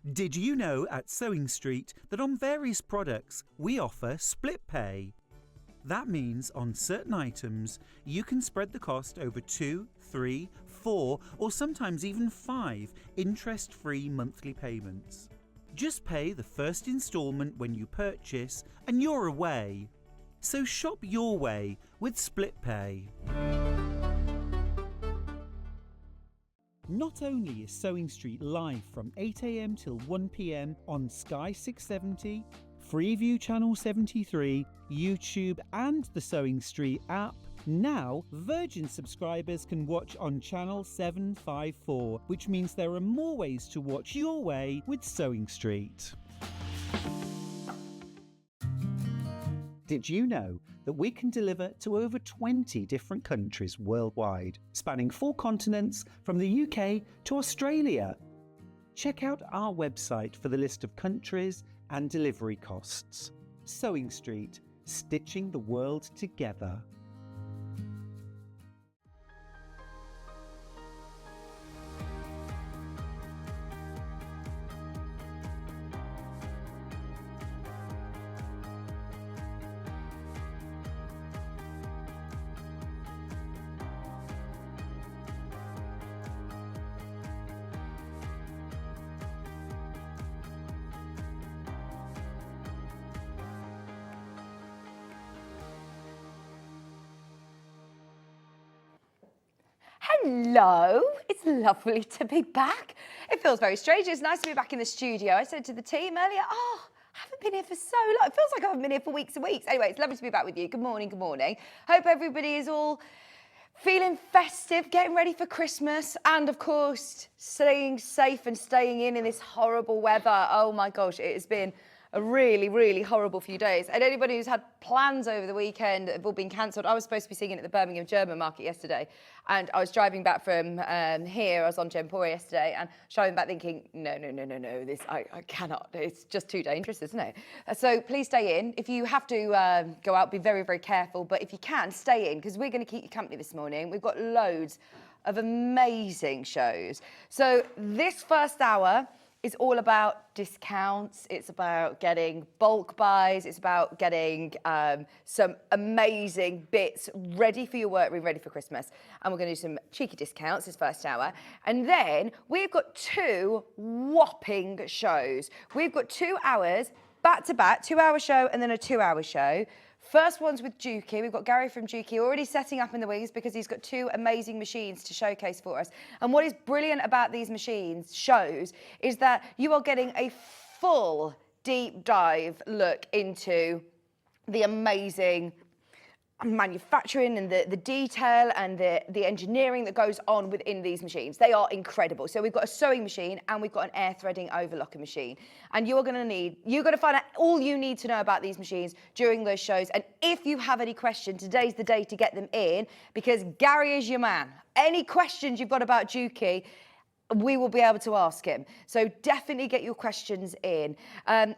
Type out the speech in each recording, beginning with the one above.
Did you know at Sewing Street that on various products we offer split pay? That means on certain items you can spread the cost over 2, 3, 4 or sometimes even 5 interest-free monthly payments. Just pay the first instalment when you purchase and you're away. So shop your way with split pay. Not only is Sewing Street live from 8 AM till 1 PM on Sky 670, Freeview Channel 73, YouTube and the Sewing Street app, now Virgin subscribers can watch on Channel 754, which means there are more ways to watch your way with Sewing Street. Did you know that we can deliver to over 20 different countries worldwide, spanning 4 continents from the UK to Australia? Check out our website for the list of countries and delivery costs. Sewing Street, stitching the world together. Hello, it's lovely to be back. It feels very strange. It's nice to be back in the studio. I said to the team earlier, I haven't been here for so long. It feels like I haven't been here for weeks and weeks. Anyway, it's lovely to be back with you. Good morning, good morning. Hope everybody is all feeling festive, getting ready for Christmas, and of course, staying safe and staying in this horrible weather. Oh my gosh, it has been a really, really horrible few days. And anybody who's had plans over the weekend have all been cancelled. I was supposed to be singing at the Birmingham German market yesterday, and I was driving back from here. I was on Gempora yesterday, and driving back thinking, no, this I cannot. It's just too dangerous, isn't it? So please stay in. If you have to go out, be very, very careful. But if you can, stay in, because we're going to keep you company this morning. We've got loads of amazing shows. So this first hour is all about discounts. It's about getting bulk buys. It's about getting some amazing bits ready for your work room, ready for Christmas. And we're going to do some cheeky discounts this first hour. And then we've got 2 whopping shows. We've got 2 hours back to back, 2-hour show and then a 2-hour show. First one's with Juki. We've got Garry from Juki already setting up in the wings because he's got 2 amazing machines to showcase for us. And what is brilliant about these shows, is that you are getting a full deep dive look into the amazing manufacturing and the detail and the engineering that goes on within these machines. They are incredible. So we've got a sewing machine and we've got an air threading overlocker machine. And you're going to find out all you need to know about these machines during those shows. And if you have any questions, today's the day to get them in, because Garry is your man. Any questions you've got about Juki, we will be able to ask him. So definitely get your questions in.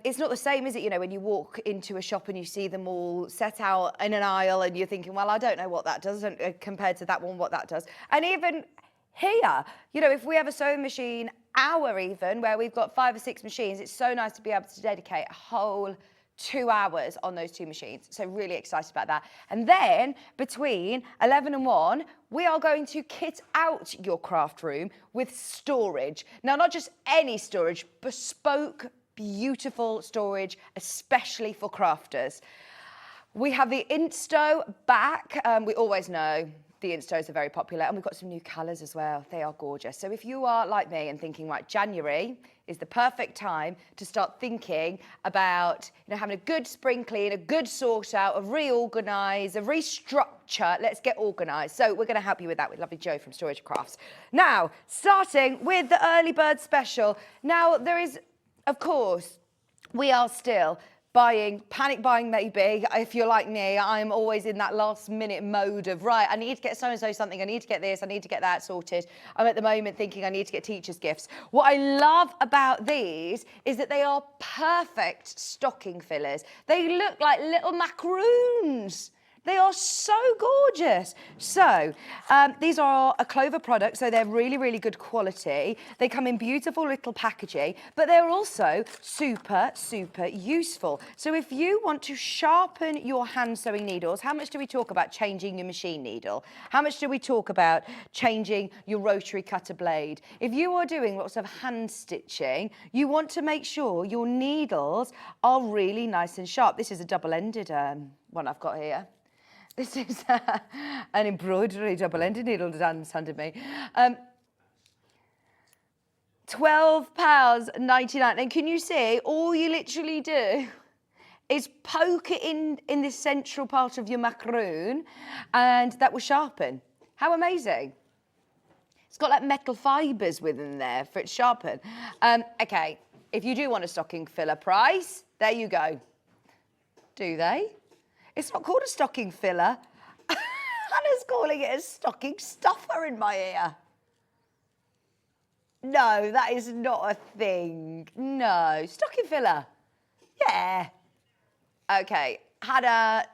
It's not the same, is it? You know, when you walk into a shop and you see them all set out in an aisle and you're thinking, well, I don't know what that does compared to that one, what that does. And even here, you know, if we have a sewing machine hour even, where we've got 5 or 6 machines, it's so nice to be able to dedicate a whole 2 hours on those 2 machines. So really excited about that. And then between 11 and 1, we are going to kit out your craft room with storage. Now, not just any storage, bespoke, beautiful storage, especially for crafters. We have the Insto back. We always know the Instos are very popular, and we've got some new colours as well. They are gorgeous. So if you are like me and thinking, right, January is the perfect time to start thinking about, you know, having a good spring clean, a good sort out, a reorganise, a restructure. Let's get organised. So we're going to help you with that with lovely Jo from Storage Crafts. Now, starting with the early bird special. Now, there is, of course, we are still panic buying maybe. If you're like me, I'm always in that last minute mode of, right, I need to get so-and-so something, I need to get this, I need to get that sorted. I'm at the moment thinking I need to get teachers' gifts. What I love about these is that they are perfect stocking fillers. They look like little macaroons, They are so gorgeous. So these are a Clover product, so they're really, really good quality. They come in beautiful little packaging, but they're also super, super useful. So if you want to sharpen your hand sewing needles, how much do we talk about changing your machine needle? How much do we talk about changing your rotary cutter blade? If you are doing lots of hand stitching, you want to make sure your needles are really nice and sharp. This is a double-ended one I've got here. This is an embroidery double-ended needle Dan's handed me. £12.99. And can you see, all you literally do is poke it in this central part of your macaroon, and that will sharpen. How amazing. It's got like metal fibres within there for it to sharpen. Okay, if you do want a stocking filler price, there you go. Do they? It's not called a stocking filler. Hannah's calling it a stocking stuffer in my ear. No, that is not a thing. No, stocking filler. Yeah. Okay, Hannah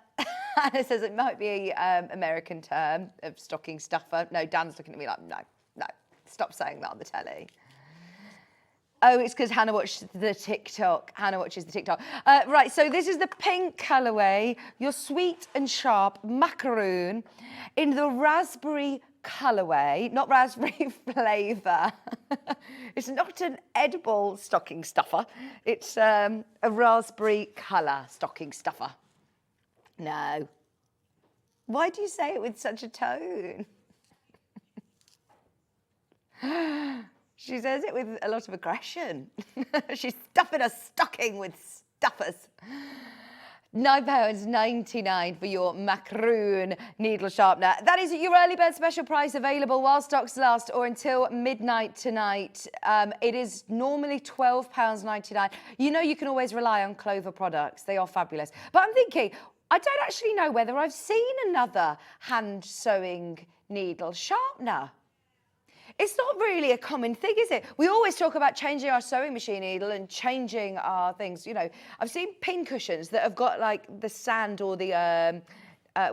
says it might be an American term of stocking stuffer. No, Dan's looking at me like, no, stop saying that on the telly. Oh, it's because Hannah watched the TikTok. Hannah watches the TikTok. Right, so this is the pink colourway, your sweet and sharp macaroon in the raspberry colourway, not raspberry flavour. It's not an edible stocking stuffer. It's a raspberry colour stocking stuffer. No. Why do you say it with such a tone? She says it with a lot of aggression. She's stuffing a stocking with stuffers. £9.99 for your macaroon needle sharpener. That is your early bird special price, available while stocks last or until midnight tonight. It is normally £12.99. You know you can always rely on Clover products. They are fabulous. But I'm thinking, I don't actually know whether I've seen another hand sewing needle sharpener. It's not really a common thing, is it? We always talk about changing our sewing machine needle and changing our things. You know, I've seen pin cushions that have got like the sand or the,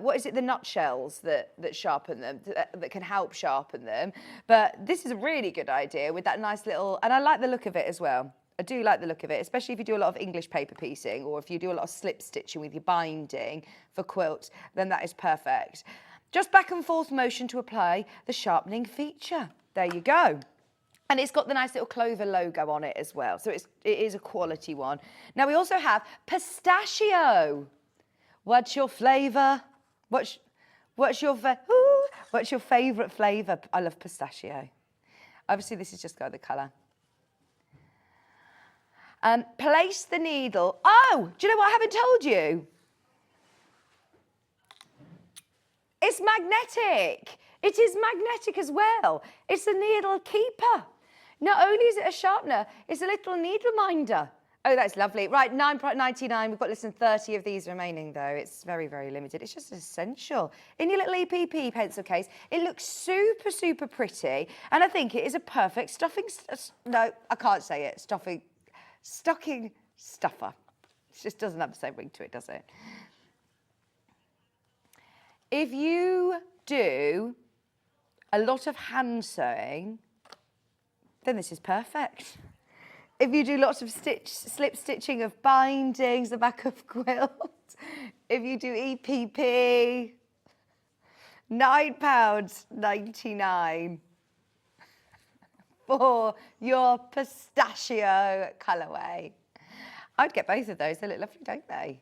what is it, the nutshells that sharpen them, that can help sharpen them. But this is a really good idea with that nice little, and I like the look of it as well. I do like the look of it, especially if you do a lot of English paper piecing or if you do a lot of slip stitching with your binding for quilts, then that is perfect. Just back and forth motion to apply the sharpening feature. There you go. And it's got the nice little Clover logo on it as well. So it is a quality one. Now we also have pistachio. What's your flavour? What's your favourite flavour? I love pistachio. Obviously this is just got the colour. Place the needle. Oh, do you know what I haven't told you? It's magnetic. It is magnetic as well. It's a needle keeper. Not only is it a sharpener, it's a little needle minder. Oh, that's lovely. Right, £9.99. We've got less than 30 of these remaining, though. It's very, very limited. It's just essential. In your little EPP pencil case, it looks super, super pretty. And I think it is a perfect stuffing... No, I can't say it. Stocking stuffer. It just doesn't have the same ring to it, does it? If you do a lot of hand sewing, then this is perfect. If you do lots of slip stitching of bindings, the back of quilts, if you do EPP, £9.99 for your pistachio colourway. I'd get both of those. They look lovely, don't they?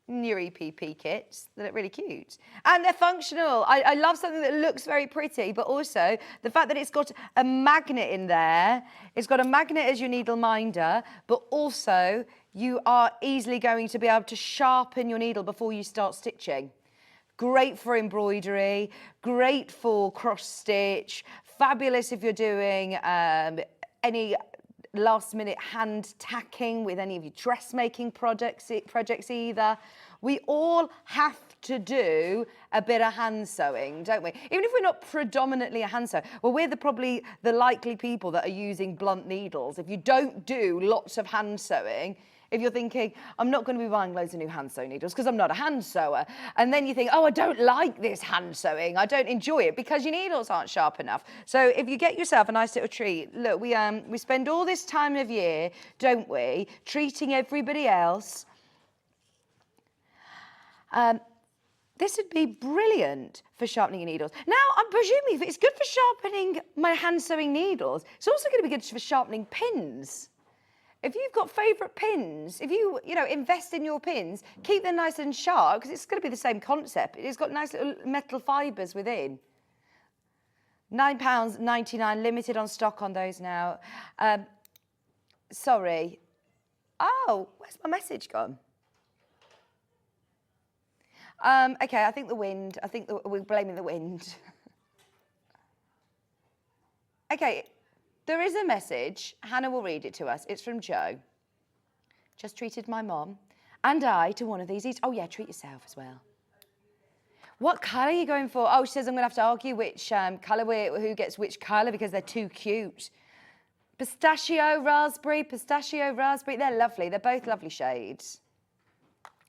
Your EPP kits, they look really cute. And they're functional. I love something that looks very pretty, but also the fact that it's got a magnet in there. It's got a magnet as your needle minder, but also you are easily going to be able to sharpen your needle before you start stitching. Great for embroidery, great for cross stitch, fabulous if you're doing any last minute hand tacking with any of your dressmaking projects either. We all have to do a bit of hand sewing, don't we? Even if we're not predominantly a hand sewer, well, we're probably the likely people that are using blunt needles. If you don't do lots of hand sewing, if you're thinking, I'm not going to be buying loads of new hand sew needles because I'm not a hand sewer. And then you think, oh, I don't like this hand sewing. I don't enjoy it because your needles aren't sharp enough. So if you get yourself a nice little treat, look, we spend all this time of year, don't we, treating everybody else. This would be brilliant for sharpening your needles. Now, I'm presuming if it's good for sharpening my hand sewing needles, it's also going to be good for sharpening pins. If you've got favourite pins, if you invest in your pins, keep them nice and sharp because it's going to be the same concept. It's got nice little metal fibres within. £9.99, limited on stock on those now. Sorry. Oh, where's my message gone? Okay, I think the wind. We're blaming the wind. Okay, there is a message. Hannah will read it to us. It's from Jo. Just treated my mom and I to one of these. Oh, yeah, treat yourself as well. What colour are you going for? Oh, she says I'm going to have to argue which colour, who gets which colour because they're too cute. Pistachio, raspberry. They're lovely. They're both lovely shades.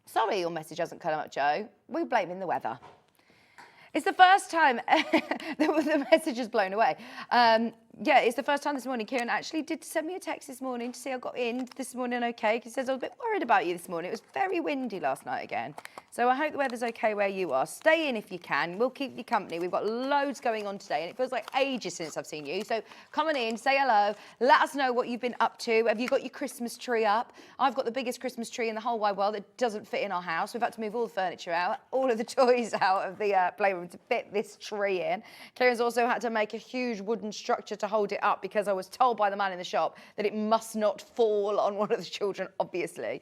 Sorry your message hasn't come up, Jo. We're blaming the weather. It's the first time the message is blown away. Yeah, it's the first time this morning. Kieran actually did send me a text this morning to see I got in this morning okay. He says I was a bit worried about you this morning. It was very windy last night again. So I hope the weather's okay where you are. Stay in if you can. We'll keep you company. We've got loads going on today and it feels like ages since I've seen you. So come on in, say hello. Let us know what you've been up to. Have you got your Christmas tree up? I've got the biggest Christmas tree in the whole wide world that doesn't fit in our house. We've had to move all the furniture out, all of the toys out of the playroom to fit this tree in. Kieran's also had to make a huge wooden structure to hold it up because I was told by the man in the shop that it must not fall on one of the children, obviously.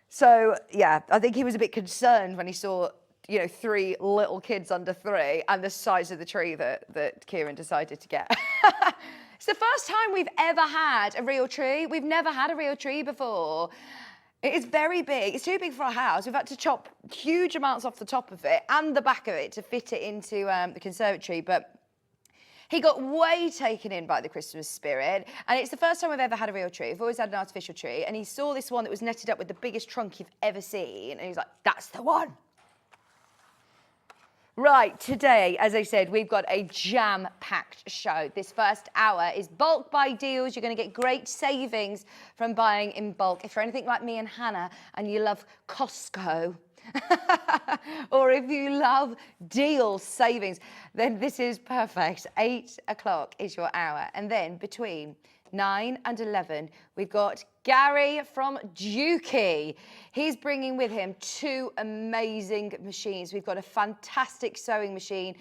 So, yeah, I think he was a bit concerned when he saw, 3 little kids under 3 and the size of the tree that Kieran decided to get. It's the first time we've ever had a real tree. We've never had a real tree before. It is very big. It's too big for our house. We've had to chop huge amounts off the top of it and the back of it to fit it into the conservatory, but he got way taken in by the Christmas spirit, and it's the first time we've ever had a real tree. We've always had an artificial tree, and he saw this one that was netted up with the biggest trunk you've ever seen, and he's like, that's the one. Right, today, as I said, we've got a jam-packed show. This first hour is bulk buy deals. You're going to get great savings from buying in bulk. If you're anything like me and Hannah, and you love Costco, or if you love deal savings, then this is perfect. 8 o'clock is your hour. And then between 9 and 11, we've got Garry from Juki. He's bringing with him 2 amazing machines. We've got a fantastic sewing machine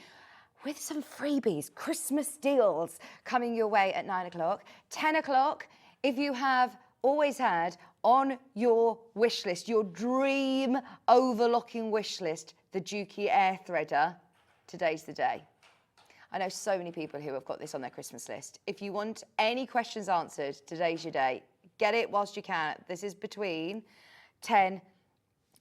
with some freebies, Christmas deals coming your way at 9 o'clock. 10 o'clock, if you have always had on your wish list, your dream overlocking wish list, the Juki Air Threader, today's the day. I know so many people who have got this on their Christmas list. If you want any questions answered, today's your day. Get it whilst you can. This is between 9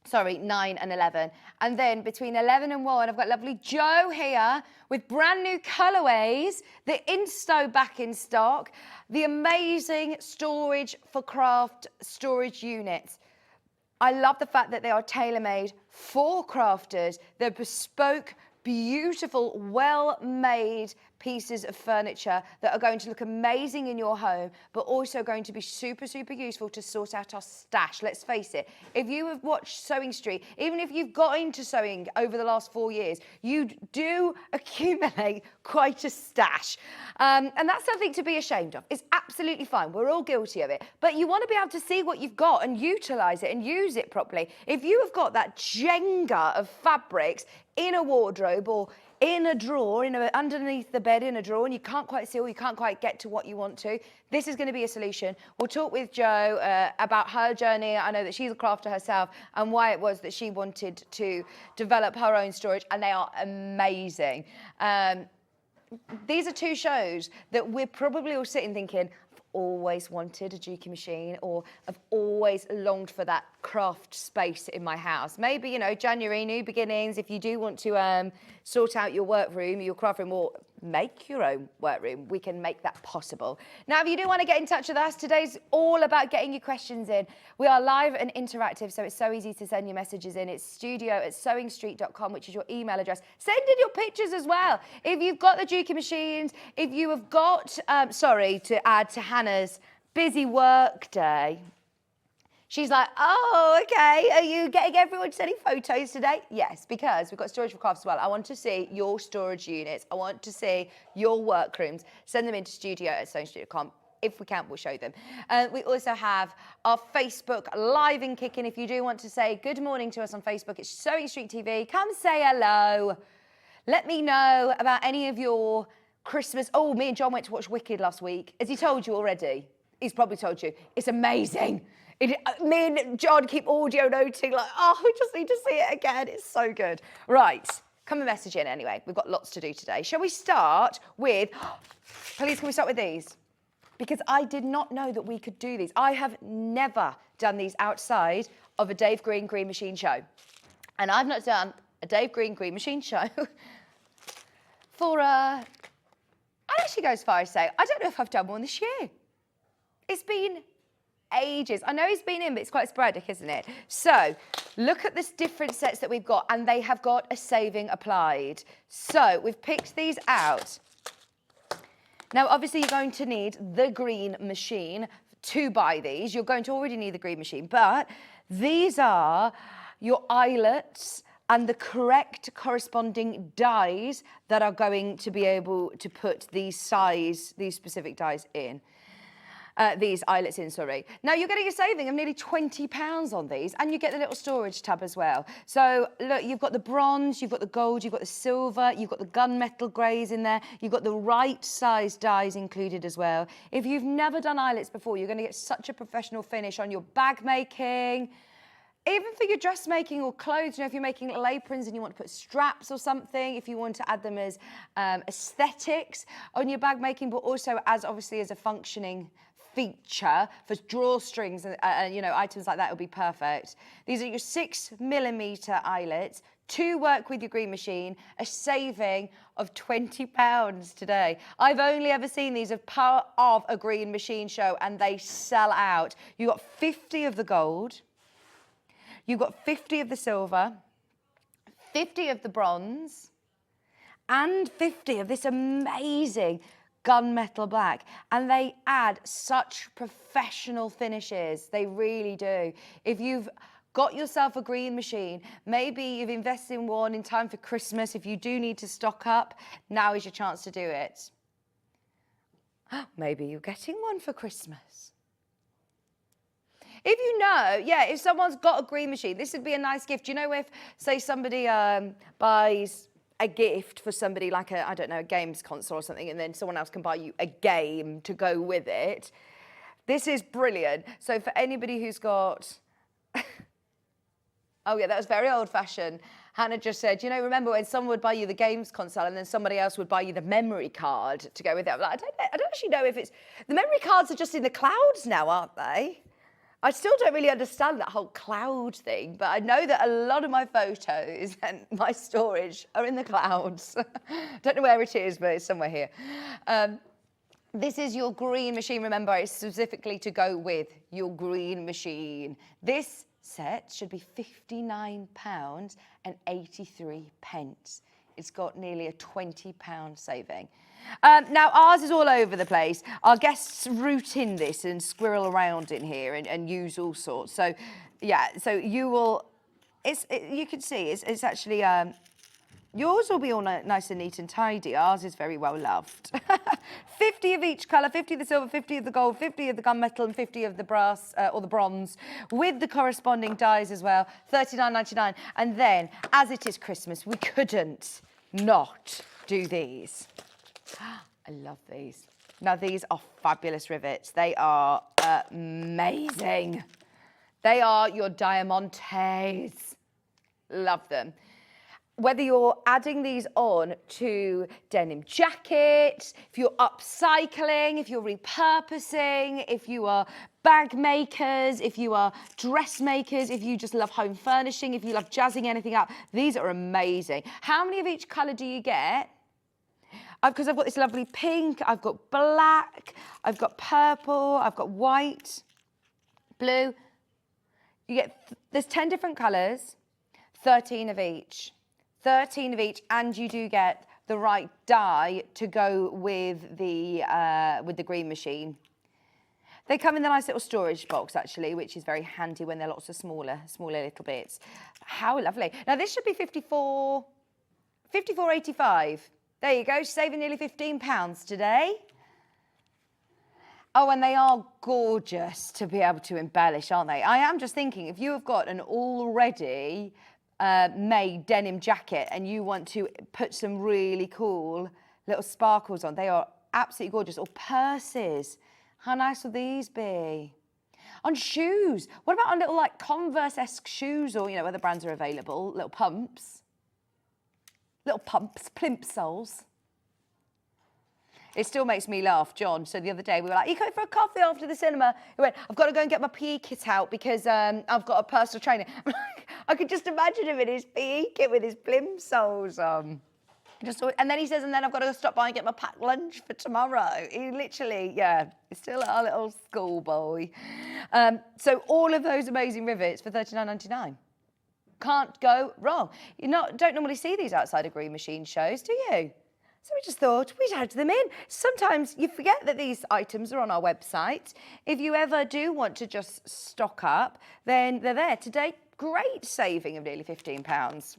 and 11. And then between 11 and 1, I've got lovely Jo here with brand new colourways, the Insto back in stock, the amazing storage for craft storage units. I love the fact that they are tailor-made for crafters. They're bespoke, beautiful, well-made pieces of furniture that are going to look amazing in your home, but also going to be super, super useful to sort out our stash. Let's face it, if you have watched Sewing Street, even if you've got into sewing over the last 4 years, you do accumulate quite a stash. And that's something to be ashamed of. It's absolutely fine. We're all guilty of it. But you want to be able to see what you've got and utilise it and use it properly. If you have got that Jenga of fabrics in a wardrobe or in a drawer, underneath the bed in a drawer, and you can't quite see or you can't quite get to what you want to, this is going to be a solution. We'll talk with Jo about her journey. I know that she's a crafter herself and why it was that she wanted to develop her own storage, and they are amazing. These are 2 shows that we're probably all sitting thinking, always wanted a Juki machine, or I've always longed for that craft space in my house. Maybe, January, new beginnings, if you do want to sort out your workroom, your craft room, or make your own workroom. We can make that possible. Now, if you do want to get in touch with us, today's all about getting your questions in. We are live and interactive, so it's so easy to send your messages in. It's studio@sewingstreet.com, which is your email address. Send in your pictures as well. If you've got the Juki machines, if you have got, sorry, to add to Hannah's busy work day. She's like, oh, okay, are you getting everyone sending photos today? Yes, because we've got storage for crafts as well. I want to see your storage units. I want to see your workrooms. Send them into studio@sewingstreet.com. If we can, we'll show them. We also have our Facebook live and kicking. If you do want to say good morning to us on Facebook, it's Sewing Street TV. Come say hello. Let me know about any of your Christmas. Oh, me and John went to watch Wicked last week. Has he told you already? He's probably told you. It's amazing. Me and John keep audio noting like, oh, we just need to see it again. It's so good. Right, come and message in anyway. We've got lots to do today. Shall we start with, please can we start with these? Because I did not know that we could do these. I have never done these outside of a Dave Green Green Machine show. And I've not done a Dave Green Green Machine show for, I'd actually go as far as say, I don't know if I've done one this year. It's been ages. I know he's been in, but it's quite sporadic, isn't it? So look at this different sets that we've got, and they have got a saving applied. So we've picked these out. Now, obviously, you're going to need the green machine to buy these. You're going to already need the green machine, but these are your eyelets and the correct corresponding dies that are going to be able to put these specific dies in. These eyelets in, sorry. Now you're getting a saving of nearly £20 on these, and you get the little storage tub as well. So look, you've got the bronze, you've got the gold, you've got the silver, you've got the gunmetal greys in there, you've got the right size dies included as well. If you've never done eyelets before, you're going to get such a professional finish on your bag making, even for your dressmaking or clothes. You know, if you're making little aprons and you want to put straps or something, if you want to add them as aesthetics on your bag making, but also as obviously as a functioning feature for drawstrings and you know, items like that would be perfect. These are your 6mm eyelets to work with your green machine, a saving of £20 today. I've only ever seen these as part of a green machine show, and they sell out. You got 50 of the gold, you've got 50 of the silver, 50 of the bronze, and 50 of this amazing gunmetal black, and they add such professional finishes. They really do. If you've got yourself a green machine, maybe you've invested in one in time for Christmas, if you do need to stock up, now is your chance to do it. Maybe you're getting one for Christmas. If you know, yeah, if someone's got a green machine, this would be a nice gift. You know, if, say, somebody buys a gift for somebody like a, I don't know, a games console or something, and then someone else can buy you a game to go with it. This is brilliant. So for anybody who's got, oh yeah, that was very old fashioned. Hannah just said, you know, remember when someone would buy you the games console and then somebody else would buy you the memory card to go with it? I'm like, I don't actually know if it's, the memory cards are just in the clouds now, aren't they? I still don't really understand that whole cloud thing, but I know that a lot of my photos and my storage are in the clouds. Don't know where it is, but it's somewhere here. This is your green machine. Remember, it's specifically to go with your green machine. This set should be £59.83. It's got nearly a £20 saving. Now, ours is all over the place. Our guests root in this and squirrel around in here and use all sorts. So, yeah, so you will, you can see, it's actually, yours will be all nice and neat and tidy. Ours is very well loved. 50 of each colour, 50 of the silver, 50 of the gold, 50 of the gunmetal, and 50 of the brass or the bronze, with the corresponding dies as well, £39.99. And then, as it is Christmas, we couldn't not do these. I love these. Now, these are fabulous rivets. They are amazing. They are your diamantes. Love them. Whether you're adding these on to denim jackets, if you're upcycling, if you're repurposing, if you are bag makers, if you are dressmakers, if you just love home furnishing, if you love jazzing anything up, these are amazing. How many of each colour do you get? Because I've got this lovely pink, I've got black, I've got purple, I've got white, blue. There's 10 different colours, 13 of each. 13 of each, and you do get the right dye to go with the green machine. They come in the nice little storage box, actually, which is very handy when they're lots of smaller little bits. How lovely. Now, this should be 54.85. There you go, saving nearly £15 today. Oh, and they are gorgeous to be able to embellish, aren't they? I am just thinking, if you have got an already made denim jacket and you want to put some really cool little sparkles on, they are absolutely gorgeous. Or purses. How nice will these be? On shoes. What about on little like Converse-esque shoes, or, you know, other brands are available, little pumps. Little pumps, plimp soles. It still makes me laugh, John. So the other day we were like, "You going for a coffee after the cinema?" He went, "I've got to go and get my PE kit out because I've got a personal trainer." I could just imagine him in his PE kit with his plimp soles on. And then he says, "And then I've got to stop by and get my packed lunch for tomorrow." He literally, yeah, he's still our little schoolboy. So all of those amazing rivets for £39.99. Can't go wrong. Don't normally see these outside of Green Machine shows, do you? So we just thought we'd add them in. Sometimes you forget that these items are on our website. If you ever do want to just stock up, then they're there. Today, great saving of nearly £15.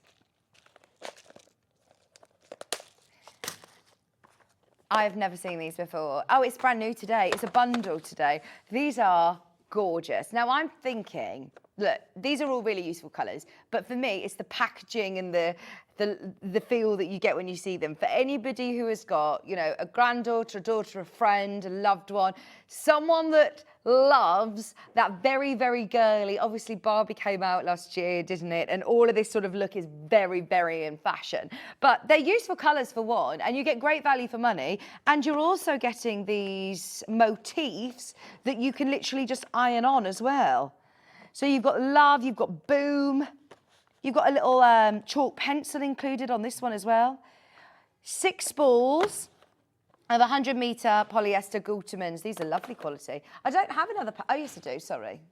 I've never seen these before. Oh, it's brand new today. It's a bundle today. These are gorgeous. Now, I'm thinking, look, these are all really useful colours, but for me, it's the packaging and the feel that you get when you see them. For anybody who has got, you know, a granddaughter, a daughter, a friend, a loved one, someone that loves that very, very girly, obviously Barbie came out last year, didn't it? And all of this sort of look is very, very in fashion. But they're useful colours for one, and you get great value for money, and you're also getting these motifs that you can literally just iron on as well. So you've got love, you've got boom, you've got a little chalk pencil included on this one as well. 6 spools of 100-metre polyester Guttermans. These are lovely quality. I don't have another, oh yes I do, sorry.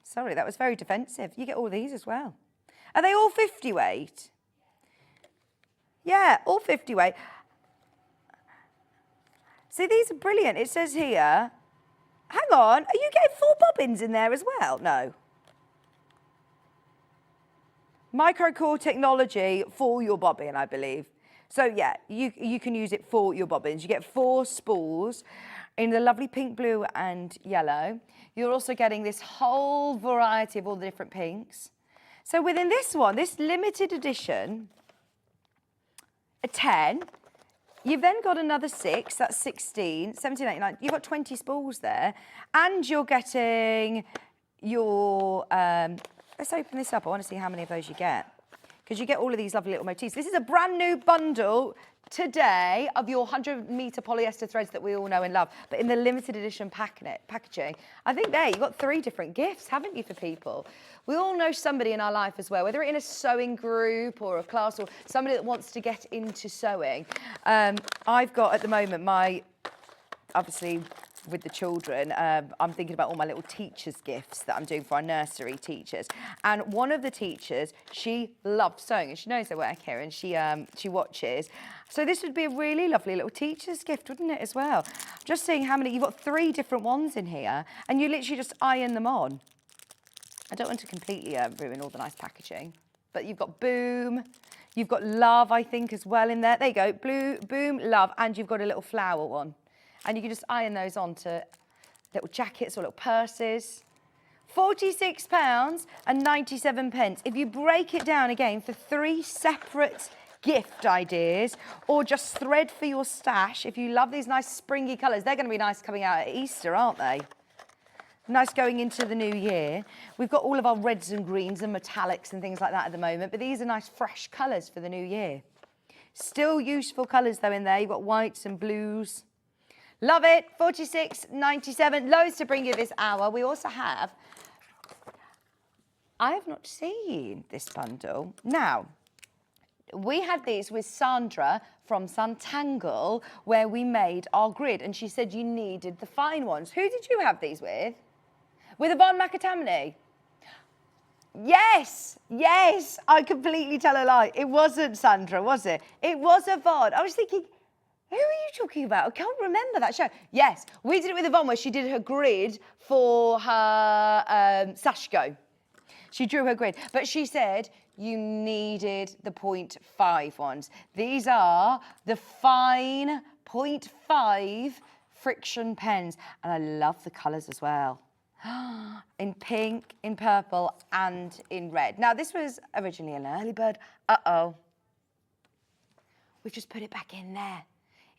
Sorry, that was very defensive. You get all these as well. Are they all 50 weight? Yeah, all 50 weight. See, these are brilliant. It says here, hang on, are you getting 4 bobbins in there as well? No. Microcore technology for your bobbin, I believe. So yeah, you can use it for your bobbins. You get 4 spools in the lovely pink, blue and yellow. You're also getting this whole variety of all the different pinks. So within this one, this limited edition, a 10, you've then got another 6, that's 16, 17.89. You've got 20 spools there, and you're getting your, let's open this up. I want to see how many of those you get, because you get all of these lovely little motifs. This is a brand new bundle today of your 100-metre polyester threads that we all know and love, but in the limited edition packaging. I think there, you've got 3 different gifts, haven't you, for people? We all know somebody in our life as well, whether in a sewing group or a class or somebody that wants to get into sewing. I've got, at the moment, obviously, with the children, I'm thinking about all my little teachers' gifts that I'm doing for our nursery teachers. And one of the teachers, she loves sewing, and she knows I work here, and she watches. So this would be a really lovely little teacher's gift, wouldn't it, as well? Just seeing how many, you've got 3 different ones in here, and you literally just iron them on. I don't want to completely ruin all the nice packaging, but you've got boom, you've got love, I think, as well in there. There you go, blue, boom, love, and you've got a little flower one. And you can just iron those onto little jackets or little purses. £46.97. If you break it down again for 3 separate gift ideas, or just thread for your stash, if you love these nice springy colours, they're going to be nice coming out at Easter, aren't they? Nice going into the new year. We've got all of our reds and greens and metallics and things like that at the moment, but these are nice fresh colours for the new year. Still useful colours though in there. You've got whites and blues. Love it, £46.97. Loads to bring you this hour. We also have, I have not seen this bundle. Now, We had these with Sandra from Santangle, where we made our grid, and she said you needed the fine ones. Who did you have these with? With Yvonne McAtamney? Yes, yes, I completely tell a lie. It wasn't Sandra, was it? It was Yvonne. I was thinking, who are you talking about? I can't remember that show. Yes, we did it with Yvonne, where she did her grid for her Sashko. She drew her grid, but she said you needed the 0.5 ones. These are the fine 0.5 friction pens, and I love the colours as well. In pink, in purple, and in red. Now, this was originally an early bird. Uh-oh. We've just put it back in there.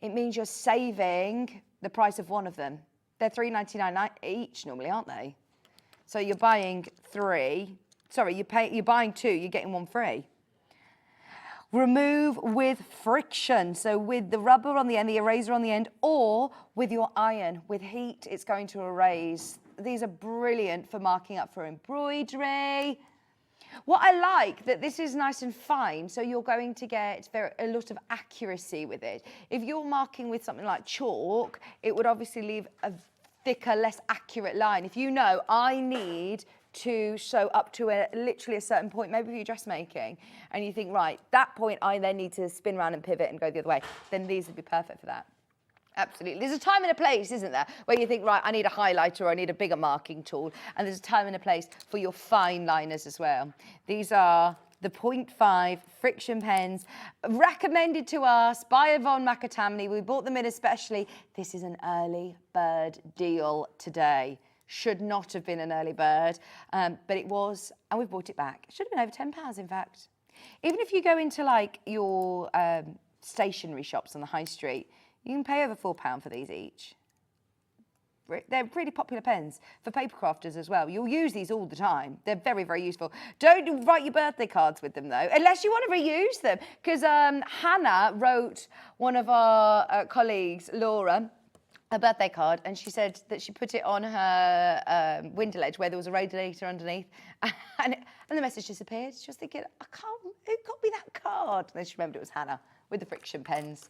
It means you're saving the price of one of them. They're $3.99 each normally, aren't they? So you're buying three. Sorry, you're buying two, you're getting one free. Remove with friction. So with the rubber on the end, the eraser on the end, or with your iron. With heat, it's going to erase. These are brilliant for marking up for embroidery. What I like, that this is nice and fine, so you're going to get a lot of accuracy with it. If you're marking with something like chalk, it would obviously leave a thicker, less accurate line. If you know, I need to sew up to literally a certain point, maybe for your dressmaking, and you think, right, that point I then need to spin around and pivot and go the other way, then these would be perfect for that. Absolutely. There's a time and a place, isn't there, where you think, right, I need a highlighter or I need a bigger marking tool, and there's a time and a place for your fine liners as well. These are the 0.5 friction pens, recommended to us by Yvonne McAtamney. We bought them in especially. This is an early bird deal today. Should not have been an early bird, but it was, and we've bought it back. It should have been over £10, in fact. Even if you go into like your stationery shops on the high street, you can pay over £4 for these each. They're really popular pens for paper crafters as well. You'll use these all the time. They're very, very useful. Don't write your birthday cards with them, though, unless you want to reuse them. Because Hannah wrote one of our colleagues, Laura, a birthday card, and she said that she put it on her window ledge where there was a radiator underneath, and the message disappeared. She was thinking, who got me that card? And then she remembered it was Hannah with the friction pens.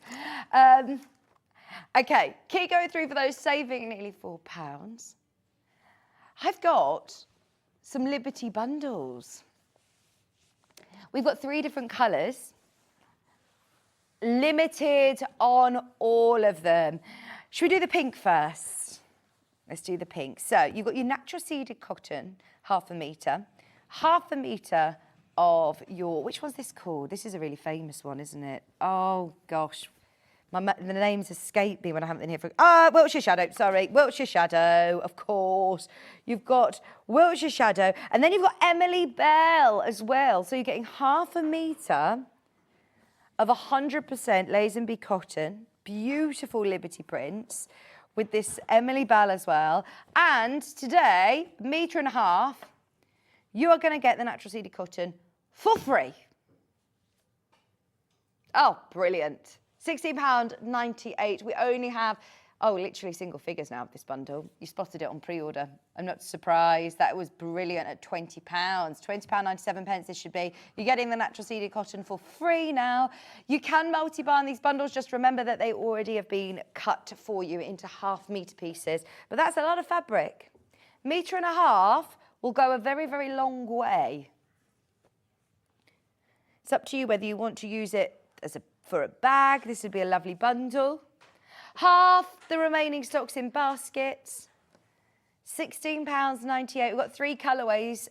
Okay, keep going through for those, saving nearly £4. I've got some Liberty bundles. We've got 3 different colours, limited on all of them. Should we do the pink first? Let's do the pink. So you've got your natural seeded cotton, 1/2 metre, 1/2 metre of your, which one's this called? This is a really famous one, isn't it? Oh gosh, the names escape me when I haven't been here for, Wiltshire Shadow, sorry, Wiltshire Shadow, of course. You've got Wiltshire Shadow, and then you've got Emily Bell as well. So you're getting 1/2 metre of 100% Lazenby cotton, beautiful Liberty prints with this Emily Bell as well. And today, 1.5 metres, you are going to get the natural seeded cotton for free. Oh, brilliant. £16.98. We only have, literally single figures now of this bundle. You spotted it on pre-order. I'm not surprised. That was brilliant at £20. £20.97 this should be. You're getting the natural seeded cotton for free now. You can multi-bind these bundles. Just remember that they already have been cut for you into 1/2 metre pieces. But that's a lot of fabric. 1.5 metres will go a very, very long way. It's up to you whether you want to use it for a bag. This would be a lovely bundle. Half the remaining stock's in baskets. £16.98. We've got 3 colourways,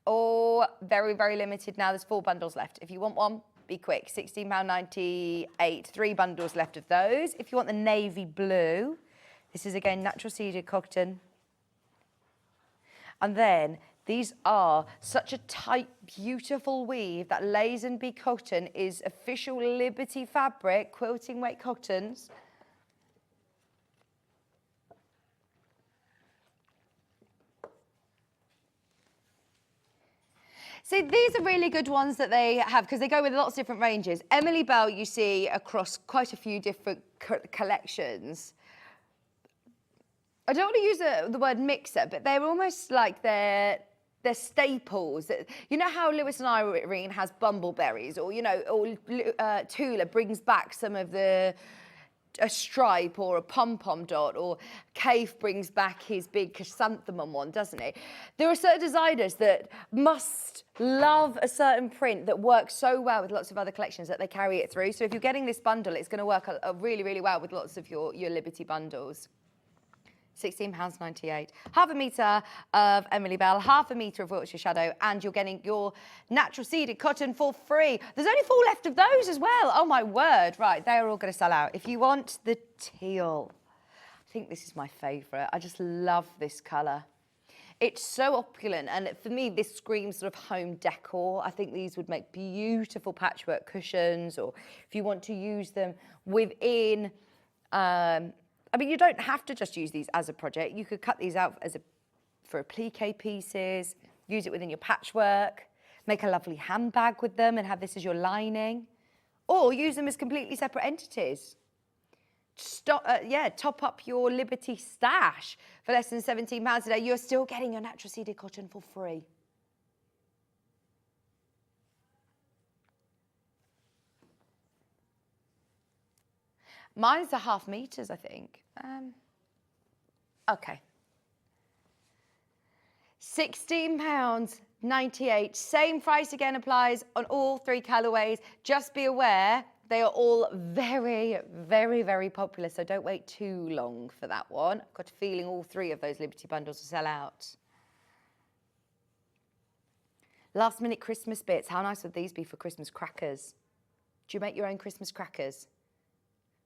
all very, very limited now. There's 4 bundles left. If you want one, be quick. £16.98. 3 bundles left of those. If you want the navy blue, this is again natural seeded cotton. And then these are such a tight, beautiful weave. That Lazenby cotton is official Liberty fabric, quilting weight cottons. See, these are really good ones that they have because they go with lots of different ranges. Emily Bell, you see across quite a few different collections. I don't want to use the word mixer, but they're almost like they're they're staples. You know how Lewis and Irene has bumbleberries, or, you know, or Tula brings back some of a stripe or a pom-pom dot, or Cave brings back his big chrysanthemum one, doesn't he? There are certain designers that must love a certain print that works so well with lots of other collections that they carry it through. So if you're getting this bundle, it's going to work really, really well with lots of your Liberty bundles. £16.98. Half a metre of Emily Bell, half a metre of Wiltshire Shadow, and you're getting your natural seeded cotton for free. There's only 4 left of those as well. Oh my word. Right, they're all going to sell out. If you want the teal, I think this is my favourite. I just love this colour. It's so opulent, and for me, this screams sort of home decor. I think these would make beautiful patchwork cushions, or if you want to use them within... I mean, you don't have to just use these as a project. You could cut these out for applique pieces, use it within your patchwork, make a lovely handbag with them and have this as your lining, or use them as completely separate entities. Top up your Liberty stash for less than £17 a day. You're still getting your natural seeded cotton for free. Mine's the half meters, I think. Okay. £16.98. Same price again applies on all 3 colourways. Just be aware, they are all very, very, very popular, so don't wait too long for that one. I've got a feeling all 3 of those Liberty bundles will sell out. Last minute Christmas bits. How nice would these be for Christmas crackers? Do you make your own Christmas crackers?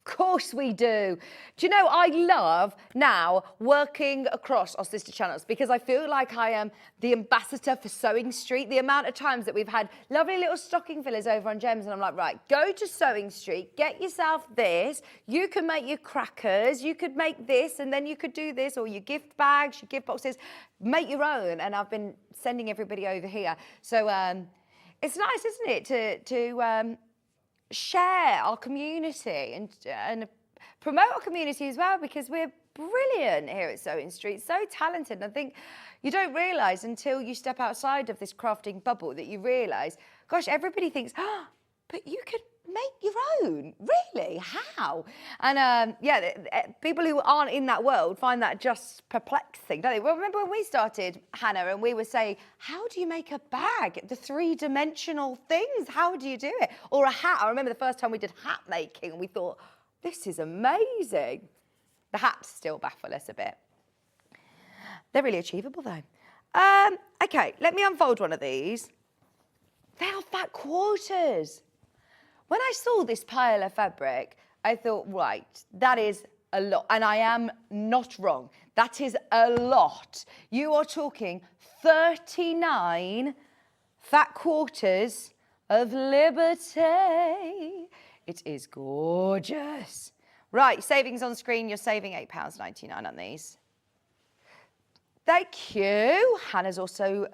Of course we do. Do you know, I love now working across our sister channels because I feel like I am the ambassador for Sewing Street. The amount of times that we've had lovely little stocking fillers over on Gems, and I'm like, right, go to Sewing Street, get yourself this. You can make your crackers, you could make this, and then you could do this, or your gift bags, your gift boxes. Make your own. And I've been sending everybody over here. So it's nice, isn't it, to share our community and promote our community as well, because we're brilliant here at Sewing Street, so talented. And I think you don't realise until you step outside of this crafting bubble that you realise, gosh, everybody thinks, oh, but you could make your own. Really? How? And people who aren't in that world find that just perplexing, don't they? Well, remember when we started, Hannah, and we were saying, how do you make a bag? The 3-dimensional things, how do you do it? Or a hat. I remember the first time we did hat making and we thought, this is amazing. The hats still baffle us a bit. They're really achievable though. Okay, let me unfold one of these. They are fat quarters. When I saw this pile of fabric, I thought, right, that is a lot. And I am not wrong. That is a lot. You are talking 39 fat quarters of Liberty. It is gorgeous. Right, savings on screen. You're saving £8.99 on these. Thank you. Hannah's also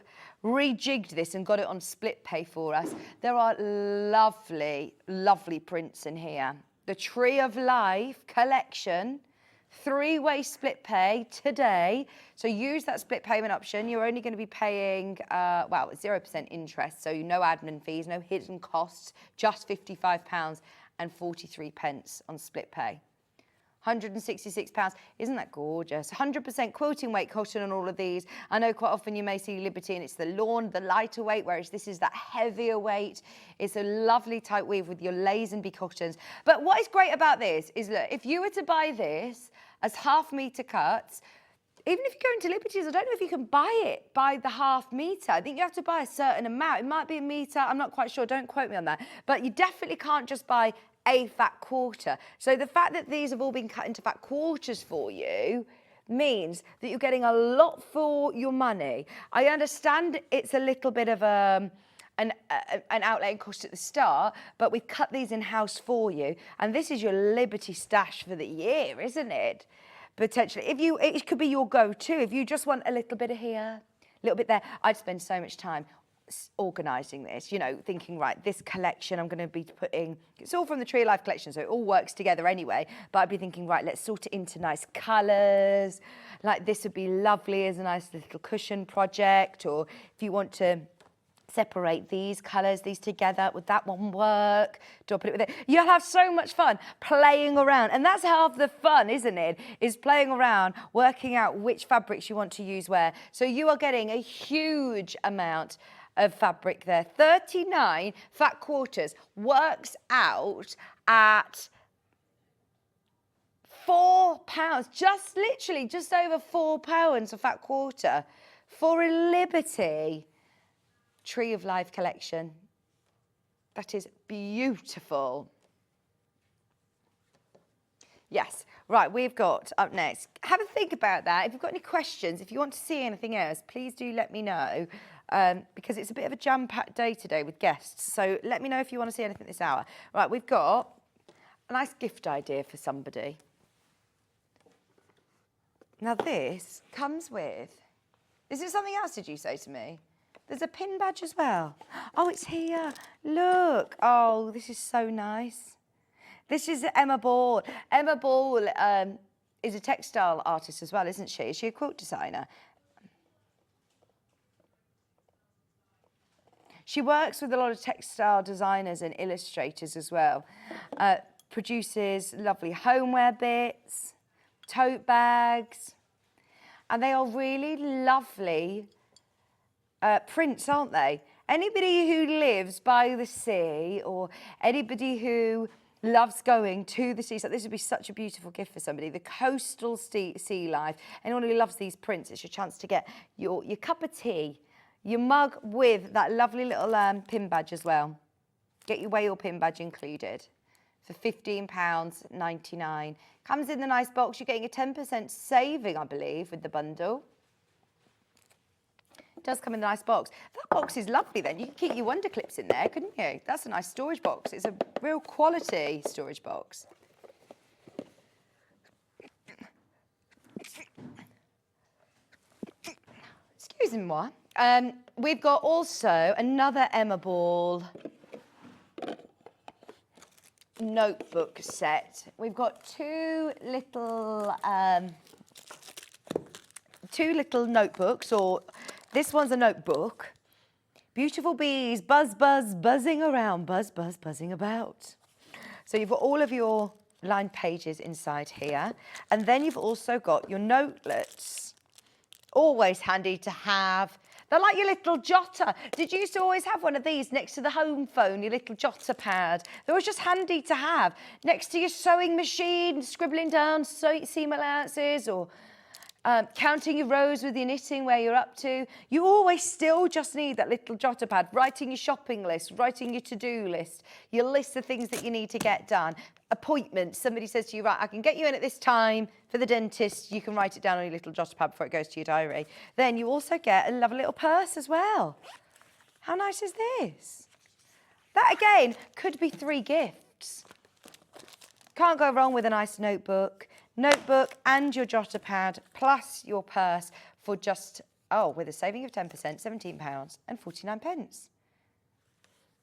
rejigged this and got it on split pay for us. There are lovely, lovely prints in here. The Tree of Life collection, 3-way split pay today. So use that split payment option. You're only going to be paying, 0% interest. So no admin fees, no hidden costs, just £55.43 on split pay. £166. Isn't that gorgeous? 100% quilting weight cotton on all of these. I know quite often you may see Liberty and it's the lawn, the lighter weight, whereas this is that heavier weight. It's a lovely tight weave with your Lazenby cottons. But what is great about this is, look, if you were to buy this as half-metre cuts, even if you go into Liberty's, I don't know if you can buy it by the half metre. I think you have to buy a certain amount. It might be a metre, I'm not quite sure, don't quote me on that. But you definitely can't just buy a fat quarter. So the fact that these have all been cut into fat quarters for you means that you're getting a lot for your money. I understand it's a little bit of an outlay cost at the start, but we've cut these in-house for you. And this is your Liberty stash for the year, isn't it? Potentially. It could be your go-to. If you just want a little bit of here, a little bit there. I'd spend so much time organising this, you know, thinking, right, this collection I'm going to be putting, it's all from the Tree of Life collection, so it all works together anyway, but I'd be thinking, right, let's sort it into nice colours, like this would be lovely as a nice little cushion project, or if you want to separate these colours, these together, would that one work? Do I put it with it? You'll have so much fun playing around, and that's half the fun, isn't it? Is playing around, working out which fabrics you want to use where. So you are getting a huge amount of fabric there. 39 fat quarters works out at £4, just literally just over £4 a fat quarter for a Liberty Tree of Life collection. That is beautiful. Yes, right, we've got up next. Have a think about that. If you've got any questions, if you want to see anything else, please do let me know, because it's a bit of a jam-packed day today with guests. So let me know if you want to see anything this hour. Right, we've got a nice gift idea for somebody. Now this comes with, is it something else did you say to me? There's a pin badge as well. Oh, it's here. Look. Oh, this is so nice. This is Emma Ball. Emma Ball is a textile artist as well, isn't she? Is she a quilt designer? She works with a lot of textile designers and illustrators as well. Produces lovely homeware bits, tote bags, and they are really lovely prints, aren't they? Anybody who lives by the sea, or anybody who loves going to the sea, so this would be such a beautiful gift for somebody. The coastal sea life. Anyone who loves these prints, it's your chance to get your cup of tea, your mug with that lovely little pin badge as well. Get your whale pin badge included for £15.99. Comes in the nice box. You're getting a 10% saving, I believe, with the bundle. Does come in a nice box. That box is lovely then. You can keep your wonder clips in there, couldn't you? That's a nice storage box. It's a real quality storage box. Excusez-moi. We've got also another Emma Ball notebook set. We've got two little notebooks, or this one's a notebook. Beautiful bees, buzz, buzz, buzzing around, buzz, buzz, buzzing about. So you've got all of your lined pages inside here. And then you've also got your notelets. Always handy to have. They're like your little jotter. Did you used to always have one of these next to the home phone, your little jotter pad? They were just handy to have. Next to your sewing machine, scribbling down seam allowances, or counting your rows with your knitting, where you're up to. You always still just need that little jotter pad, writing your shopping list, writing your to-do list, your list of things that you need to get done. Appointments, somebody says to you, right, I can get you in at this time for the dentist. You can write it down on your little jotter pad before it goes to your diary. Then you also get a lovely little purse as well. How nice is this? That, again, could be 3 gifts. Can't go wrong with a nice notebook and your jotter pad, plus your purse for just, with a saving of 10%, £17.49.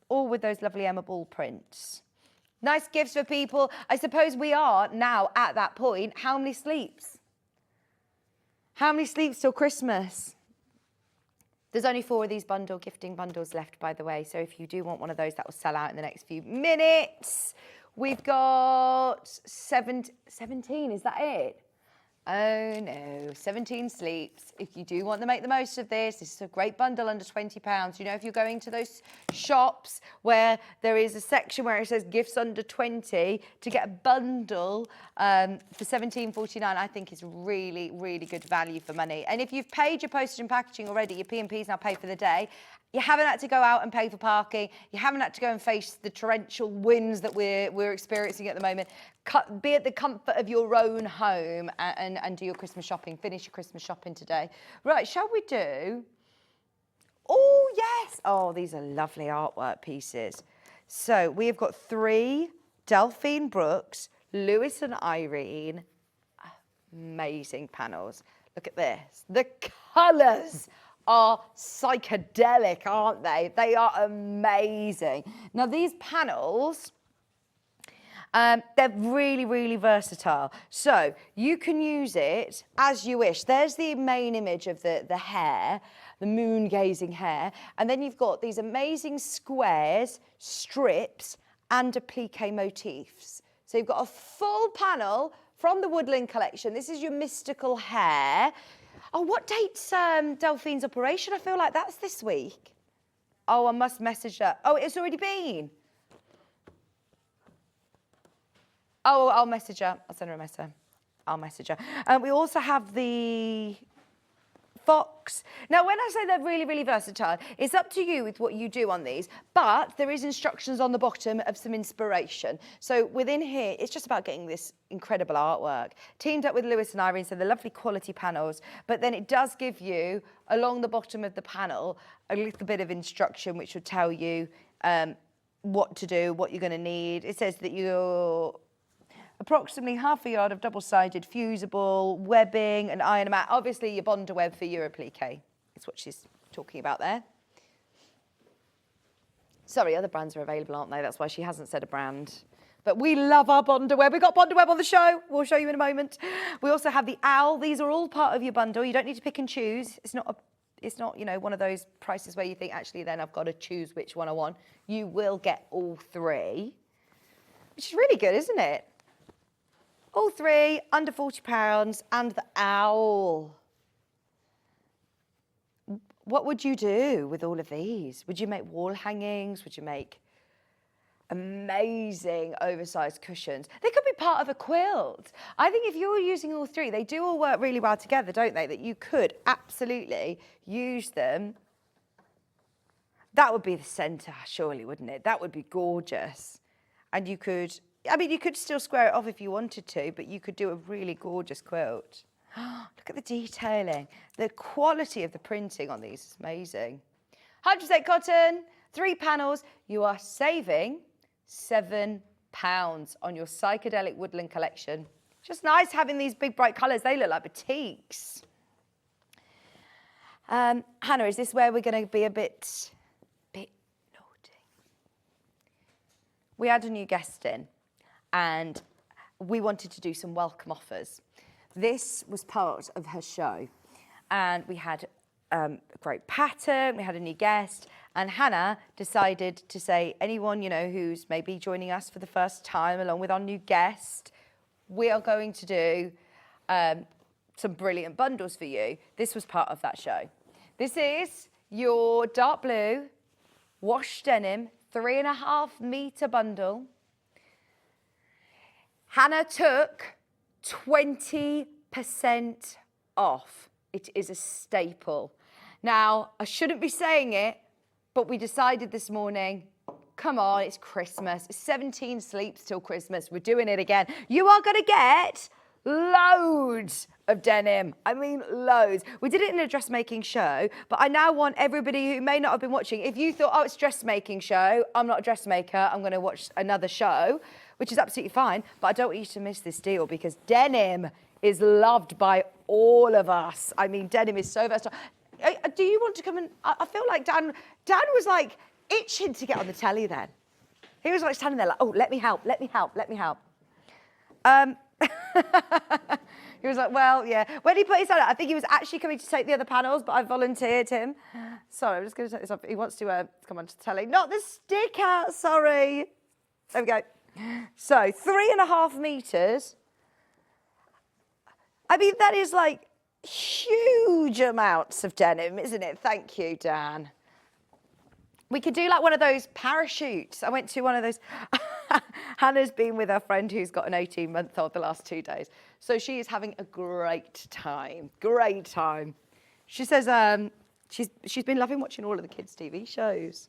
All with those lovely Emma Ball prints. Nice gifts for people. I suppose we are now at that point. How many sleeps? How many sleeps till Christmas? There's only 4 of these gifting bundles left, by the way. So if you do want one of those, that will sell out in the next few minutes. We've got 17, is that it? Oh no, 17 sleeps. If you do want to make the most of this is a great bundle under £20. You know, if you're going to those shops where there is a section where it says gifts under 20, to get a bundle for £17.49, I think is really, really good value for money. And if you've paid your postage and packaging already, your P&P's now paid for the day, you haven't had to go out and pay for parking. You haven't had to go and face the torrential winds that we're experiencing at the moment. Be at the comfort of your own home and do your Christmas shopping. Finish your Christmas shopping today. Right, shall we do? Oh, yes. Oh, these are lovely artwork pieces. So we have got 3 Delphine Brooks, Lewis and Irene. Amazing panels. Look at this. The colours are psychedelic, aren't they? They are amazing. Now, these panels, they're really, really versatile. So you can use it as you wish. There's the main image of the hair, the moon-gazing hair. And then you've got these amazing squares, strips, and applique motifs. So you've got a full panel from the Woodland collection. This is your mystical hair. Oh, what date's Delphine's operation? I feel like that's this week. Oh, I must message her. Oh, it's already been. Oh, I'll message her. I'll send her a message. I'll message her. We also have the fox. Now, when I say they're really, really versatile, it's up to you with what you do on these, but there is instructions on the bottom of some inspiration. So within here, it's just about getting this incredible artwork. Teamed up with Lewis and Irene, so they're lovely quality panels, but then it does give you, along the bottom of the panel, a little bit of instruction which will tell you what to do, what you're going to need. It says that you're approximately half a yard of double-sided fusible webbing and iron mat. Obviously, your Bonder web for your applique is what she's talking about there. Sorry, other brands are available, aren't they? That's why she hasn't said a brand. But we love our Bonder web. We've got Bonder web on the show. We'll show you in a moment. We also have the owl. These are all part of your bundle. You don't need to pick and choose. It's not, you know, one of those prices where you think, actually, then I've got to choose which one I want. You will get all three, which is really good, isn't it? All three, under £40, and the owl. What would you do with all of these? Would you make wall hangings? Would you make amazing oversized cushions? They could be part of a quilt. I think if you're using all three, they do all work really well together, don't they? That you could absolutely use them. That would be the centre, surely, wouldn't it? That would be gorgeous. And you could, I mean, you could still square it off if you wanted to, but you could do a really gorgeous quilt. Look at the detailing. The quality of the printing on these is amazing. 100% cotton, 3 panels. You are saving £7 on your psychedelic woodland collection. Just nice having these big bright colours. They look like batiks. Hannah, is this where we're going to be a bit naughty? We had a new guest in, and we wanted to do some welcome offers. This was part of her show, and we had a great pattern, we had a new guest, and Hannah decided to say, anyone, you know, who's maybe joining us for the first time, along with our new guest, we are going to do some brilliant bundles for you. This was part of that show. This is your dark blue wash denim 3.5 metre bundle. Hannah took 20% off. It is a staple. Now, I shouldn't be saying it, but we decided this morning, come on, it's Christmas. It's 17 sleeps till Christmas. We're doing it again. You are going to get loads of denim. I mean, loads. We did it in a dressmaking show, but I now want everybody who may not have been watching, if you thought, oh, it's a dressmaking show, I'm not a dressmaker, I'm going to watch another show, which is absolutely fine, but I don't want you to miss this deal because denim is loved by all of us. I mean, denim is so versatile. Do you want to come and... I feel like Dan was like itching to get on the telly then. He was like standing there like, oh, let me help. He was like, well, yeah. When he put his hand out, I think he was actually coming to take the other panels, but I volunteered him. Sorry, I'm just going to take this off. He wants to come on to the telly. Not the sticker, sorry. There we go. So, 3.5 metres. I mean, that is like huge amounts of denim, isn't it? Thank you, Dan. We could do like one of those parachutes. I went to one of those. Hannah's been with her friend who's got an 18-month-old the last 2 days. So she is having a great time. Great time. She says she's been loving watching all of the kids' TV shows.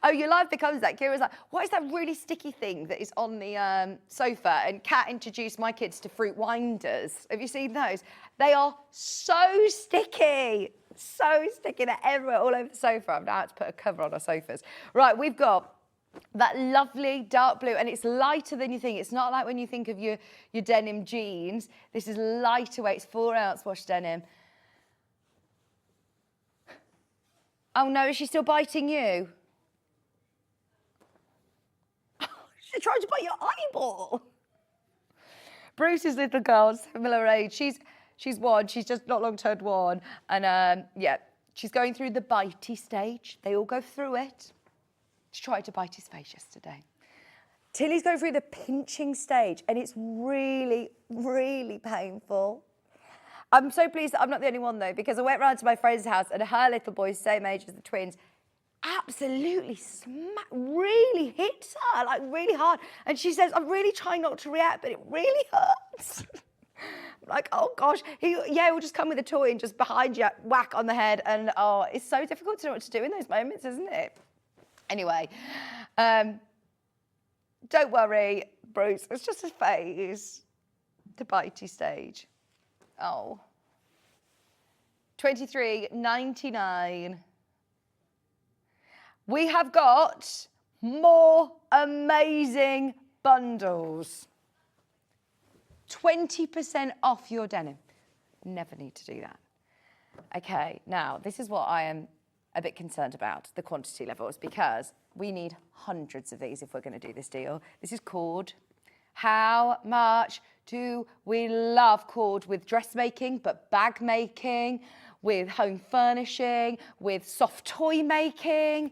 Oh, your life becomes that. Kira's like, what is that really sticky thing that is on the sofa? And Kat introduced my kids to fruit winders. Have you seen those? They are so sticky. So sticky. They're everywhere, all over the sofa. I've now had to put a cover on our sofas. Right, we've got That lovely dark blue, and it's lighter than you think. It's not like when you think of your denim jeans. This is lighter weight. It's 4-ounce wash denim. Oh no, is she still biting you? She's trying to bite your eyeball. Bruce's little girl, similar age. She's 1. She's just not long turned 1, and yeah, she's going through the bitey stage. They all go through it. She tried to bite his face yesterday. Tilly's going through the pinching stage, and it's really, really painful. I'm so pleased that I'm not the only one, though, because I went round to my friend's house, and her little boy's same age as the twins, absolutely really hits her, like really hard. And she says, I'm really trying not to react, but it really hurts. I'm like, oh gosh, he'll just come with a toy and just behind you, whack on the head. And oh, it's so difficult to know what to do in those moments, isn't it? Anyway, don't worry, Bruce, it's just a phase, the bitey stage. Oh. $23.99. We have got more amazing bundles. 20% off your denim. Never need to do that. Okay, now this is what I am a bit concerned about, the quantity levels, because we need hundreds of these if we're going to do this deal. This is cord. How much do we love cord with dressmaking, but bag making, with home furnishing, with soft toy making?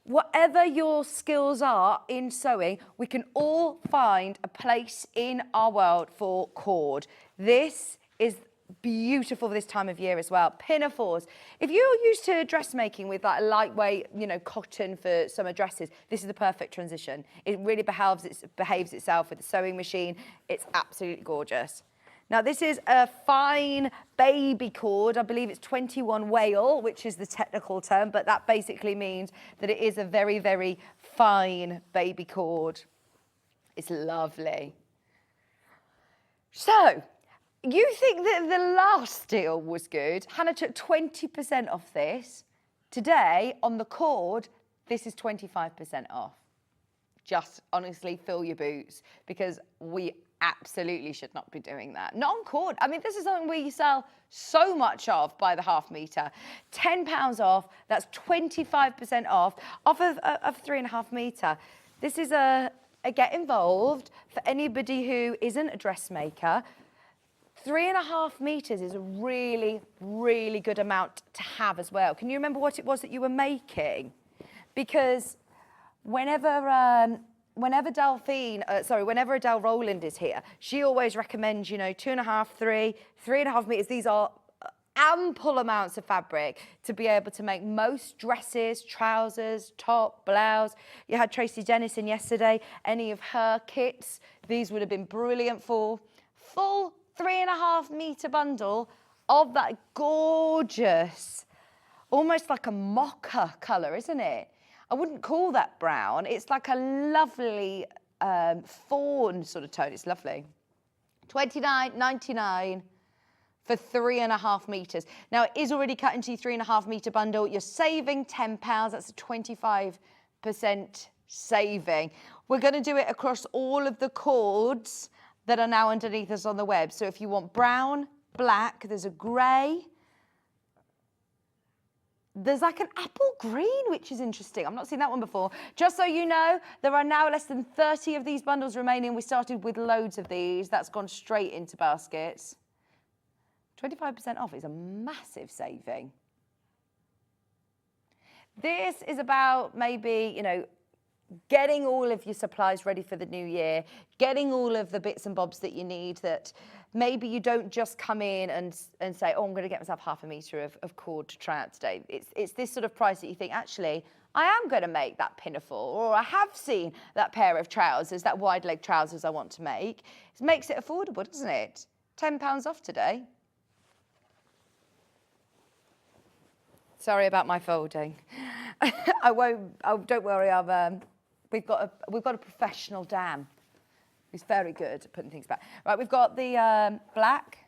Whatever your skills are in sewing, we can all find a place in our world for cord. This is beautiful this time of year as well. Pinafores. If you're used to dressmaking with like a lightweight, cotton for summer dresses, this is the perfect transition. It really behaves itself with the sewing machine. It's absolutely gorgeous. Now this is a fine baby cord. I believe it's 21 wale, which is the technical term, but that basically means that it is a very, very fine baby cord. It's lovely. So, you think that the last deal was good? Hannah took 20% off this. Today, on the cord, this is 25% off. Just honestly fill your boots, because we absolutely should not be doing that. Not on cord. I mean, this is something we sell so much of by the half metre. £10 off, that's 25% off of 3.5 metre. This is a get involved for anybody who isn't a dressmaker. 3.5 metres is a really, really good amount to have as well. Can you remember what it was that you were making? Because whenever Adele Rowland is here, she always recommends, 2.5, 3.5 metres. These are ample amounts of fabric to be able to make most dresses, trousers, top, blouse. You had Tracy Dennison yesterday. Any of her kits, these would have been brilliant for. Full 3.5 metre bundle of that gorgeous, almost like a mocha colour, isn't it? I wouldn't call that brown. It's like a lovely fawn sort of tone. It's lovely. $29.99 for 3.5 metres. Now, it is already cut into your 3.5 metre bundle. You're saving £10. That's a 25% saving. We're going to do it across all of the cords that are now underneath us on the web. So if you want brown, black, there's a grey. There's like an apple green, which is interesting. I've not seen that one before. Just so you know, there are now less than 30 of these bundles remaining. We started with loads of these. That's gone straight into baskets. 25% off is a massive saving. This is about maybe, getting all of your supplies ready for the new year, getting all of the bits and bobs that you need, that maybe you don't just come in and say, oh, I'm going to get myself 0.5 metre of cord to try out today. It's this sort of price that you think, actually, I am going to make that pinafore, or I have seen that pair of trousers, that wide leg trousers I want to make. It makes it affordable, doesn't it? £10 off today. Sorry about my folding. I won't. Oh, don't worry. We've got a professional Dan who's very good at putting things back. Right, we've got the black.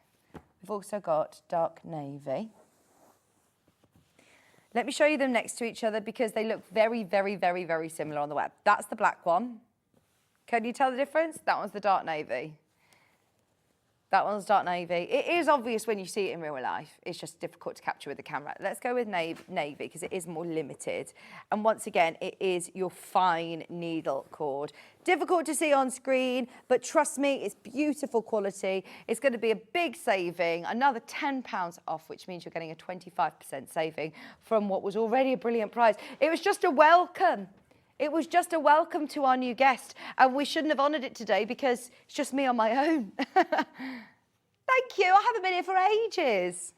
We've also got dark navy. Let me show you them next to each other because they look very, very, very, very similar on the web. That's the black one. Can you tell the difference? That one's the dark navy. That one's dark navy. It is obvious when you see it in real life. It's just difficult to capture with the camera. Let's go with navy because it is more limited. And once again, it is your fine needle cord. Difficult to see on screen, but trust me, it's beautiful quality. It's going to be a big saving, another £10 off, which means you're getting a 25% saving from what was already a brilliant price. It was just a welcome. It was just a welcome to our new guest, and we shouldn't have honoured it today because it's just me on my own. Thank you, I haven't been here for ages.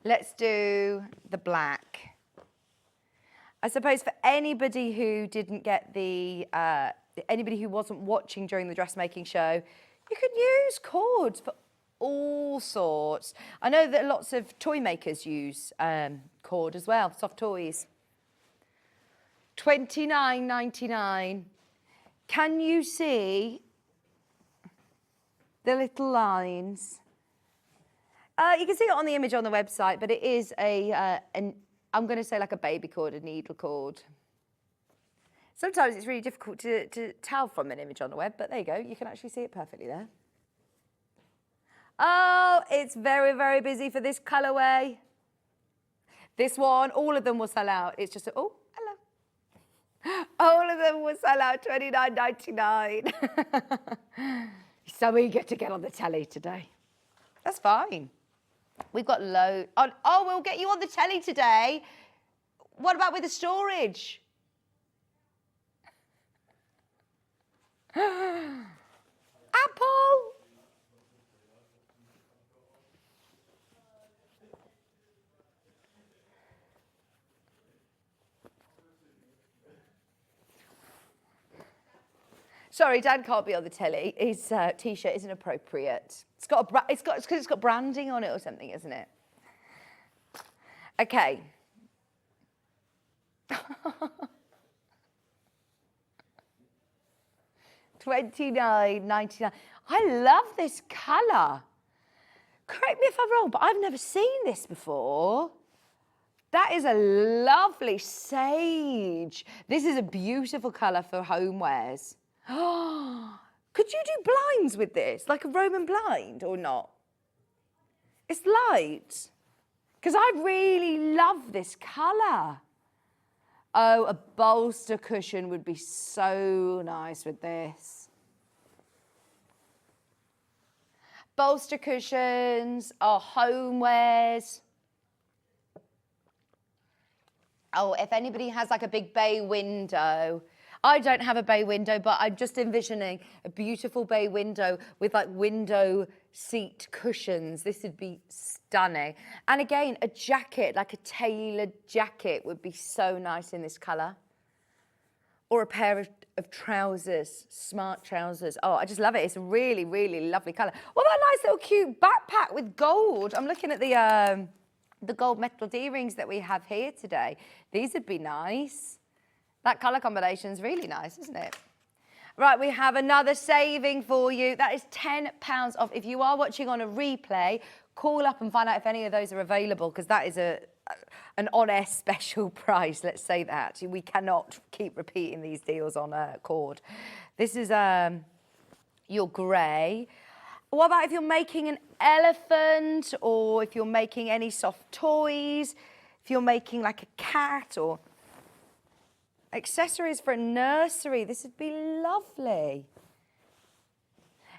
Let's do the black. I suppose for anybody who didn't get anybody who wasn't watching during the dressmaking show, you can use cords for all sorts. I know that lots of toy makers use cord as well, soft toys. $29.99. Can you see the little lines? You can see it on the image on the website, but it is I'm going to say like a baby cord, a needle cord. Sometimes it's really difficult to tell from an image on the web, but there you go. You can actually see it perfectly there. Oh, it's very, very busy for this colourway. This one, all of them will sell out. It's just, oh, hello. All of them will sell out $29.99. So eager to get on the telly today. That's fine. We've got loads. Oh, we'll get you on the telly today. What about with the storage? Apple. Sorry, Dad can't be on the telly. His T-shirt isn't appropriate. It's because it's got branding on it or something, isn't it? Okay. $29.99. I love this colour. Correct me if I'm wrong, but I've never seen this before. That is a lovely sage. This is a beautiful colour for homewares. Oh, could you do blinds with this, like a Roman blind or not? It's light, because I really love this colour. Oh, a bolster cushion would be so nice with this. Bolster cushions or homewares. Oh, if anybody has like a big bay window. I don't have a bay window, but I'm just envisioning a beautiful bay window with like window seat cushions. This would be stunning. And again, a jacket, like a tailored jacket would be so nice in this colour. Or a pair of trousers, smart trousers. Oh, I just love it. It's a really, really lovely colour. What about a nice little cute backpack with gold? I'm looking at the gold metal D-rings that we have here today. These would be nice. That colour combination is really nice, isn't it? Right, we have another saving for you. That is £10 off. If you are watching on a replay, call up and find out if any of those are available, because that is an on-air special price, let's say that. We cannot keep repeating these deals on cord. This is your grey. What about if you're making an elephant, or if you're making any soft toys, if you're making like a cat or accessories for a nursery? This would be lovely.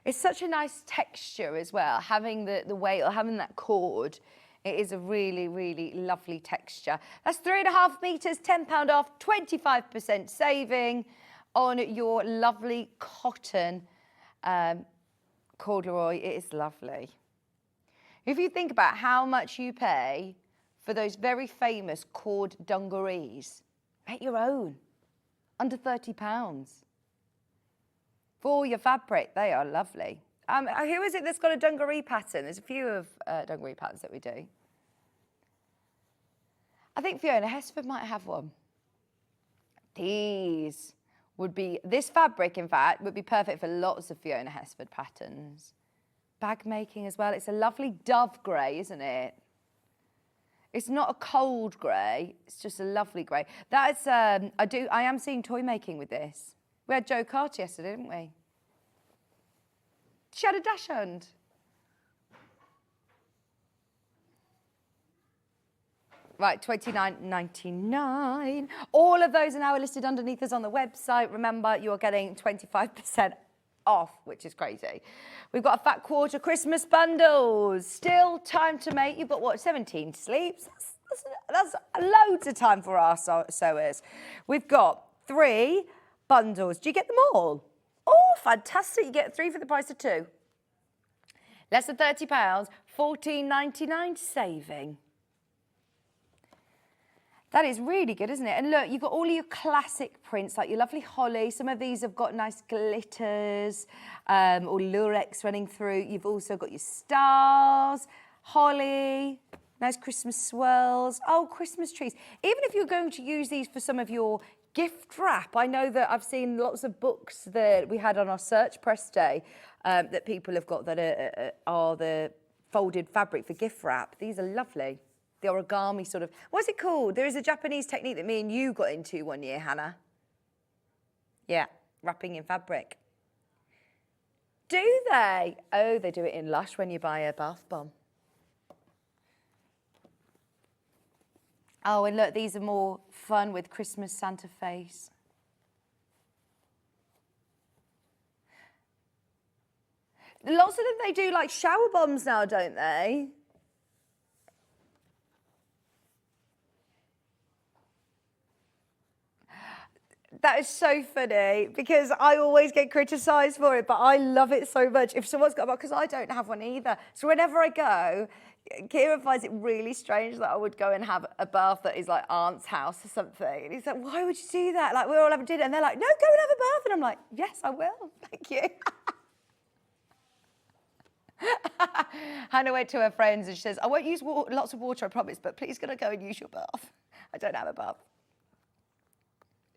It's such a nice texture as well, having the weight or having that cord. It is a really, really lovely texture. That's 3.5 metres, £10 off, 25% saving on your lovely cotton corduroy. It is lovely. If you think about how much you pay for those very famous cord dungarees, make your own. Under £30 for your fabric. They are lovely. Who is it that's got a dungaree pattern? There's a few of dungaree patterns that we do. I think Fiona Hesford might have one. This fabric, in fact, would be perfect for lots of Fiona Hesford patterns. Bag making as well. It's a lovely dove grey, isn't it? It's not a cold grey, it's just a lovely grey. That's, I am seeing toy making with this. We had Joe Carter yesterday, didn't we? She had a dash hand. Right, $29.99. All of those are now listed underneath us on the website. Remember, you are getting 25% off, which is crazy. We've got a fat quarter Christmas bundles. Still time to make. You've got, what, 17 sleeps? That's loads of time for our sewers. We've got 3 bundles. Do you get them all? Oh, fantastic. You get 3 for the price of 2. Less than £30, $14.99 saving. That is really good, isn't it? And look, you've got all of your classic prints, like your lovely holly. Some of these have got nice glitters or lurex running through. You've also got your stars, holly, nice Christmas swirls. Oh, Christmas trees. Even if you're going to use these for some of your gift wrap, I know that I've seen lots of books that we had on our search press day that people have got that are the folded fabric for gift wrap. These are lovely. The origami sort of, what's it called? There is a Japanese technique that me and you got into one year, Hannah. Yeah, wrapping in fabric. Do they? Oh, they do it in Lush when you buy a bath bomb. Oh, and look, these are more fun with Christmas Santa face. Lots of them, they do like shower bombs now, don't they? That is so funny because I always get criticised for it, but I love it so much. If someone's got a bath, because I don't have one either. So whenever I go, Kieran finds it really strange that I would go and have a bath that is like Aunt's house or something. And he's like, why would you do that? Like, we're all having dinner. And they're like, no, go and have a bath. And I'm like, yes, I will. Thank you. Hannah went to her friends and she says, I won't use lots of water, I promise, but please can I go and use your bath? I don't have a bath.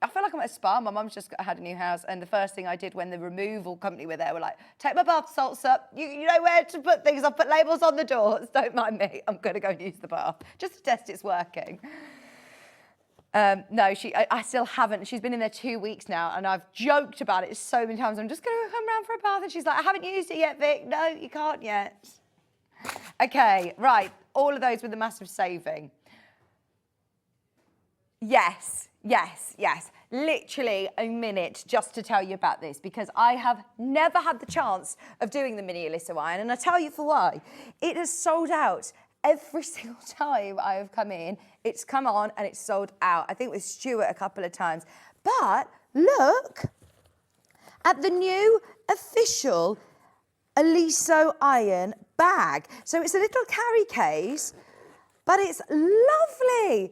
I feel like I'm at a spa. My mum's just had a new house, and the first thing I did when the removal company were there were like, take my bath salts up. You know where to put things. I'll put labels on the doors. Don't mind me. I'm going to go and use the bath just to test it's working. No, I still haven't. She's been in there 2 weeks now, and I've joked about it so many times. I'm just going to come round for a bath, and she's like, I haven't used it yet, Vic. No, you can't yet. Okay, right. All of those with a massive saving. Yes. Literally a minute just to tell you about this because I have never had the chance of doing the mini Alysso iron, and I tell you for why. It has sold out every single time I have come in. It's come on and it's sold out. I think with Stuart a couple of times. But look at the new official Alysso iron bag. So it's a little carry case, but it's lovely.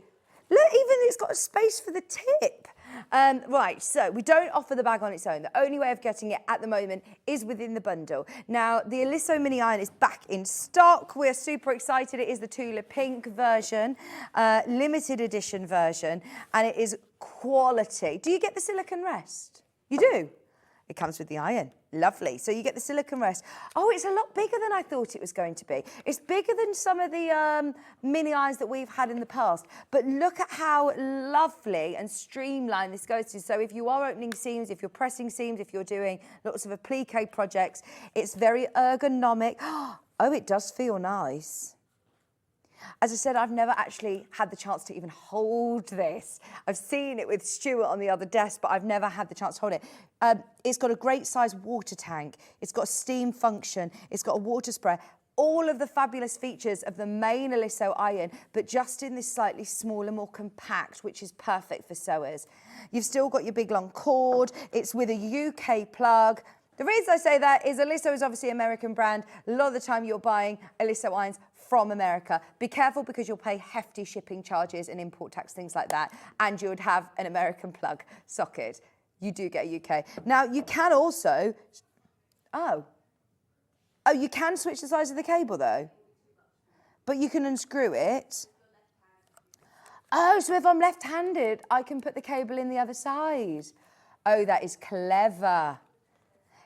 Look, even it's got a space for the tip. Right, so we don't offer the bag on its own. The only way of getting it at the moment is within the bundle. Now, the Alysso mini iron is back in stock. We're super excited. It is the Tula Pink version, limited edition version, and it is quality. Do you get the silicone rest? You do? It comes with the iron. Lovely. So you get the silicone rest. Oh, it's a lot bigger than I thought it was going to be. It's bigger than some of the mini irons that we've had in the past. But look at how lovely and streamlined this goes to. So if you are opening seams, if you're pressing seams, if you're doing lots of applique projects, it's very ergonomic. Oh, it does feel nice. As I said, I've never actually had the chance to even hold this. I've seen it with Stuart on the other desk, but I've never had the chance to hold it. It's got a great size water tank. It's got a steam function. It's got a water spray. All of the fabulous features of the main Alysso iron, but just in this slightly smaller, more compact, which is perfect for sewers. You've still got your big long cord. It's with a UK plug. The reason I say that is Alysso is obviously an American brand. A lot of the time you're buying Alysso irons from America. Be careful because you'll pay hefty shipping charges and import tax, things like that. And you would have an American plug socket. You do get UK. Now, you can also... Oh, you can switch the size of the cable, though? But you can unscrew it. Oh, so if I'm left-handed, I can put the cable in the other side. Oh, that is clever.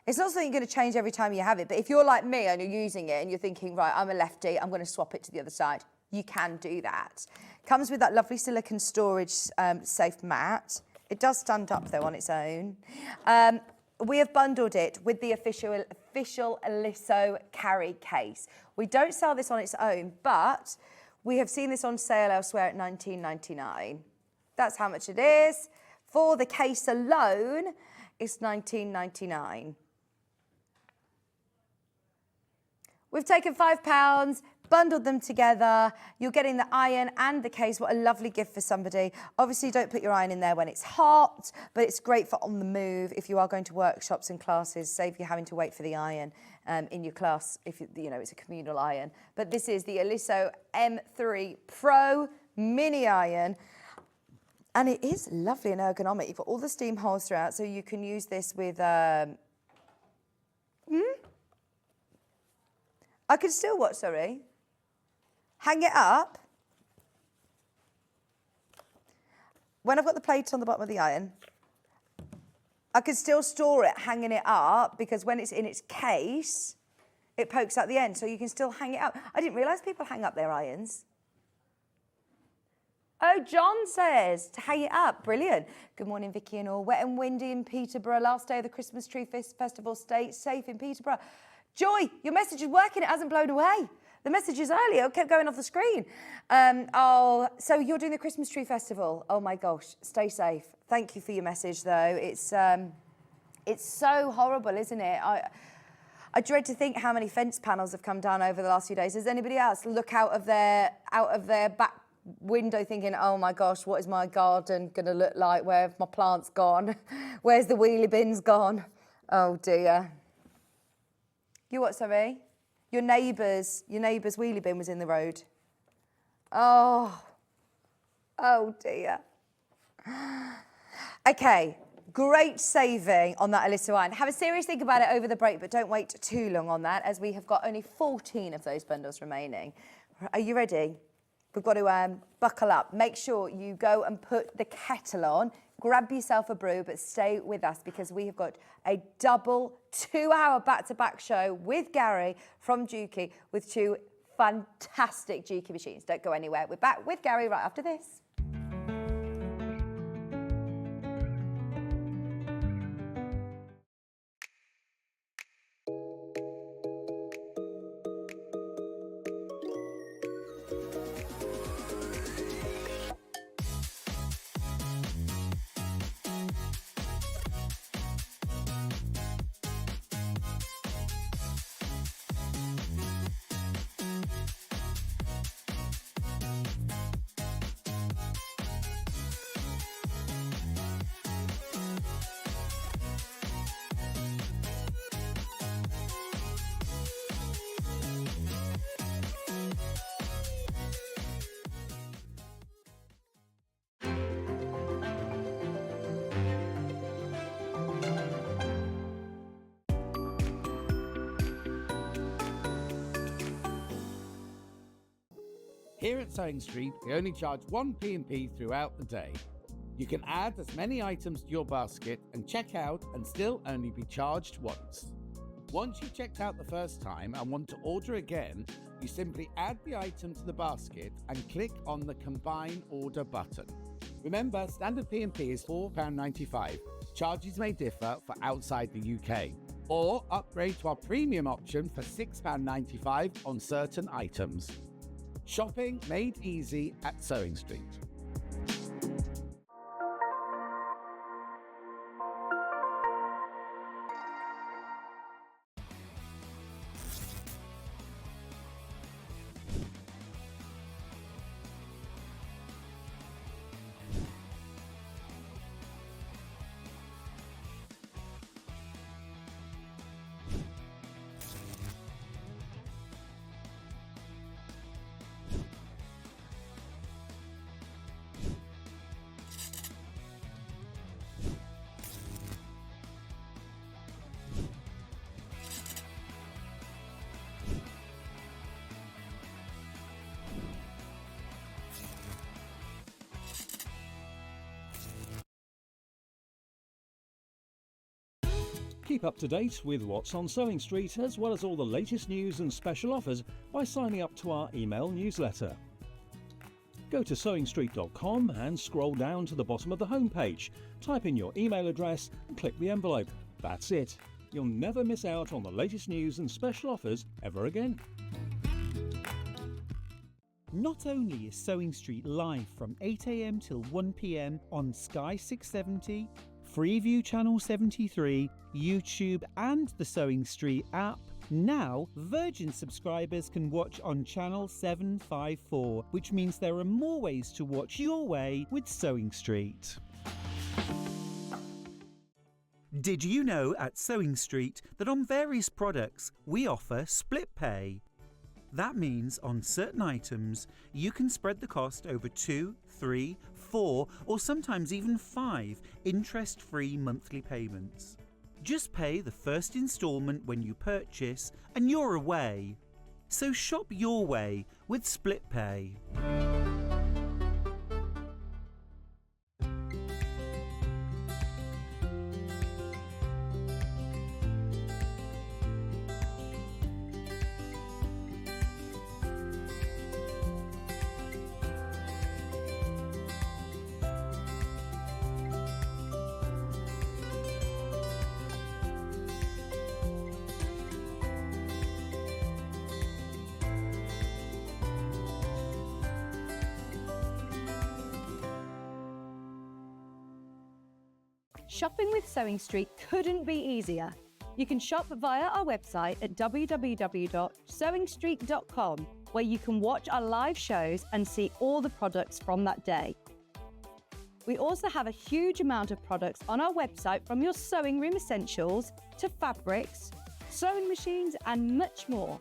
It's not something you're going to change every time you have it, but if you're like me and you're using it and you're thinking, right, I'm a lefty, I'm going to swap it to the other side, you can do that. Comes with that lovely silicone storage safe mat. It does stand up though on its own. We have bundled it with the official Aliso carry case. We don't sell this on its own, but we have seen this on sale elsewhere at $19.99. That's how much it is. For the case alone, it's $19.99. We've taken £5, bundled them together. You're getting the iron and the case. What a lovely gift for somebody. Obviously, don't put your iron in there when it's hot, but it's great for on the move if you are going to workshops and classes. Save you having to wait for the iron in your class if you know it's a communal iron. But this is the Aliso M3 Pro Mini Iron. And it is lovely and ergonomic. You've got all the steam holes throughout, so you can use this with... I could still what, sorry? Hang it up. When I've got the plate on the bottom of the iron, I could still store it hanging it up because when it's in its case, it pokes out the end, so you can still hang it up. I didn't realise people hang up their irons. Oh, John says to hang it up. Brilliant. Good morning, Vicki and all. Wet and windy in Peterborough. Last day of the Christmas Tree Festival. Stay safe in Peterborough. Joy, your message is working. It hasn't blown away. The messages earlier kept going off the screen. So you're doing the Christmas Tree Festival. Oh, my gosh. Stay safe. Thank you for your message, though. It's so horrible, isn't it? I dread to think how many fence panels have come down over the last few days. Does anybody else look out of their back window thinking, oh my gosh, what is my garden going to look like? Where have my plants gone? Where's the wheelie bins gone? Oh dear. You what, sorry? Your neighbour's wheelie bin was in the road. Oh dear. Okay, great saving on that Aliso iron. Have a serious think about it over the break, but don't wait too long on that as we have got only 14 of those bundles remaining. Are you ready? We've got to buckle up. Make sure you go and put the kettle on. Grab yourself a brew, but stay with us because we have got a double 2-hour back-to-back show with Garry from Juki with 2 fantastic Juki machines. Don't go anywhere. We're back with Garry right after this. Here at Sewing Street, we only charge one P&P throughout the day. You can add as many items to your basket and check out and still only be charged once. Once you've checked out the first time and want to order again, you simply add the item to the basket and click on the Combine Order button. Remember, standard P&P is £4.95. Charges may differ for outside the UK. Or upgrade to our premium option for £6.95 on certain items. Shopping made easy at Sewing Street. Keep up to date with what's on Sewing Street as well as all the latest news and special offers by signing up to our email newsletter. Go to sewingstreet.com and scroll down to the bottom of the homepage. Type in your email address and click the envelope. That's it. You'll never miss out on the latest news and special offers ever again. Not only is Sewing Street live from 8 a.m. till 1 p.m. on Sky 670, Freeview Channel 73, YouTube and the Sewing Street app, now Virgin subscribers can watch on Channel 754, which means there are more ways to watch your way with Sewing Street. Did you know at Sewing Street that on various products we offer split pay? That means on certain items you can spread the cost over 2, 3, 4 or sometimes even 5 interest-free monthly payments. Just pay the first instalment when you purchase and you're away. So shop your way with split pay. Shopping with Sewing Street couldn't be easier. You can shop via our website at www.sewingstreet.com, where you can watch our live shows and see all the products from that day. We also have a huge amount of products on our website, from your sewing room essentials to fabrics, sewing machines and much more.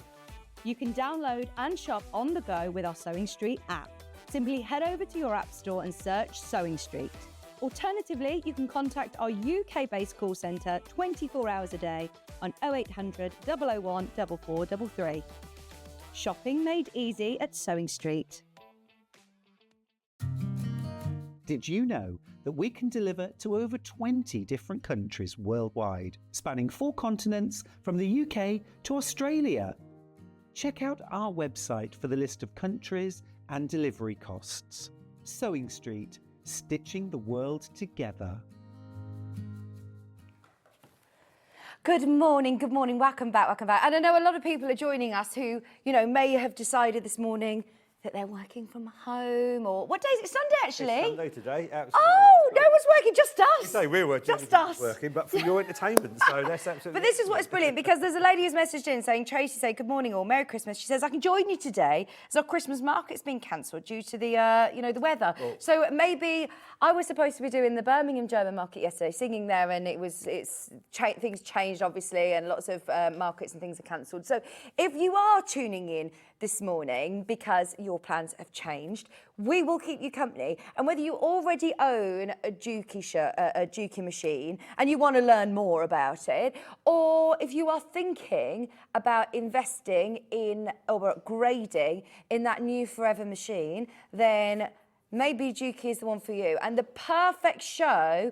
You can download and shop on the go with our Sewing Street app. Simply head over to your app store and search Sewing Street. Alternatively, you can contact our UK-based call centre 24 hours a day on 0800 001 4433. Shopping made easy at Sewing Street. Did you know that we can deliver to over 20 different countries worldwide, spanning 4 continents from the UK to Australia? Check out our website for the list of countries and delivery costs. Sewing Street, stitching the world together. Good morning, welcome back. And I know a lot of people are joining us who, may have decided this morning that they're working from home, or what day is it? Sunday, actually? It's Sunday today. Oh, no one's working, just us. You say we're working, just us. Working, but for your entertainment, so that's absolutely. But this is what's brilliant, because there's a lady who's messaged in saying, Tracy, say good morning or Merry Christmas. She says, I can join you today as our Christmas market's been cancelled due to the, the weather. Well, so maybe I was supposed to be doing the Birmingham German market yesterday, singing there, and things changed obviously, and lots of markets and things are cancelled. So if you are tuning in this morning because your plans have changed, we will keep you company. And whether you already own a Juki machine and you want to learn more about it, or if you are thinking about investing in or upgrading in that new Forever machine, then maybe Juki is the one for you. And the perfect show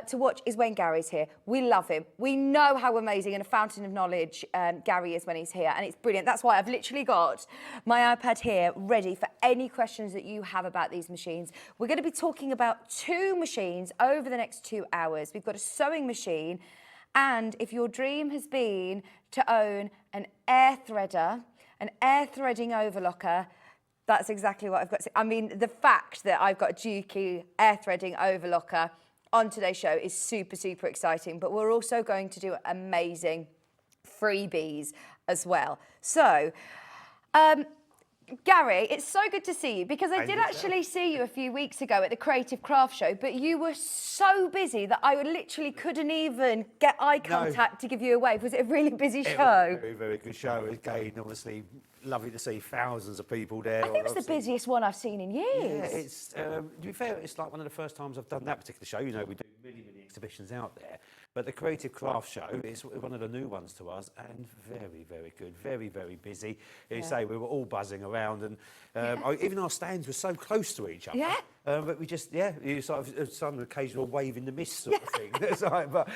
to watch is when Garry's here. We love him. We know how amazing and a fountain of knowledge Garry is when he's here, and it's brilliant. That's why I've literally got my iPad here ready for any questions that you have about these machines. We're going to be talking about 2 machines over the next 2 hours. We've got a sewing machine, and if your dream has been to own an air threader, an air threading overlocker, that's exactly what I've got to say. I mean, the fact that I've got a Juki air threading overlocker on today's show is super, super exciting. But we're also going to do amazing freebies as well. So, Garry, it's so good to see you, because I did actually see you a few weeks ago at the Creative Craft Show, but you were so busy that I literally couldn't even get eye contact to give you a wave. Was it a really busy show? Was a very, very good show. Again, obviously, lovely to see thousands of people there. I think it was the busiest one I've seen in years. Yeah, it's, to be fair, it's like one of the first times I've done that particular show. We do many, many exhibitions out there. But the Creative Craft Show is one of the new ones to us, and very, very good, very, very busy. As you say, we were all buzzing around, and even our stands were so close to each other. Yeah. But we just, you sort of some occasional wave in the mist sort of thing. It's like, but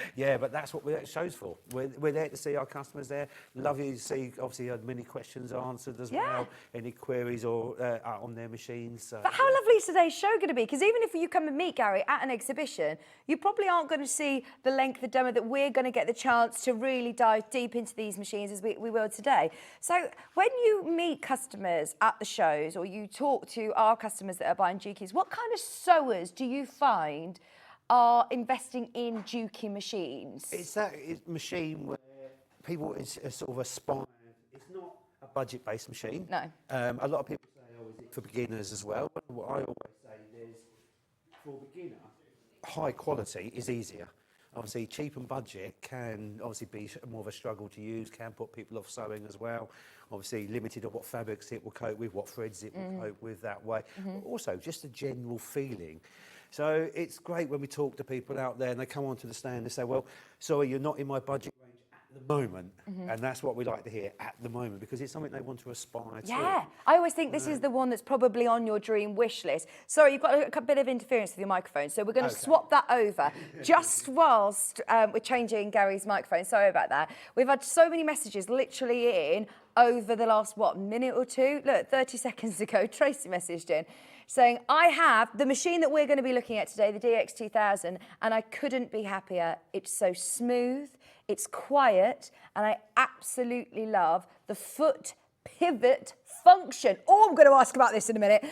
that's what the show's for. We're there to see our customers there. Love you to see, obviously, you had many questions answered as well. Any queries or on their machines. So. But how lovely is today's show going to be? Because even if you come and meet Garry at an exhibition, you probably aren't going to see the length of demo that we're going to get the chance to really dive deep into these machines as we will today. So when you meet customers at the shows or you talk to our customers that are buying Jukis, what kind of sewers do you find are investing in Juki machines? It's that machine where people is sort of aspire. It's not a budget-based machine. No. A lot of people say, oh, is it for beginners as well? But what I always say is, for beginner, high quality is easier. Obviously, cheap and budget can obviously be more of a struggle to use, can put people off sewing as well. Obviously, limited on what fabrics it will cope with, what threads it will cope with that way. But also, just a general feeling. So it's great when we talk to people out there and they come onto the stand and say, well, sorry, you're not in my budget range at the moment. And that's what we like to hear, at the moment, because it's something they want to aspire to. Yeah, I always think this is the one that's probably on your dream wish list. Sorry, you've got a bit of interference with your microphone, so we're going to swap that over just whilst we're changing Garry's microphone. Sorry about that. We've had so many messages literally in over the last, minute or two? Look, 30 seconds ago, Tracy messaged in saying, I have the machine that we're going to be looking at today, the DX2000, and I couldn't be happier. It's so smooth, it's quiet, and I absolutely love the foot pivot function. Oh, I'm going to ask about this in a minute.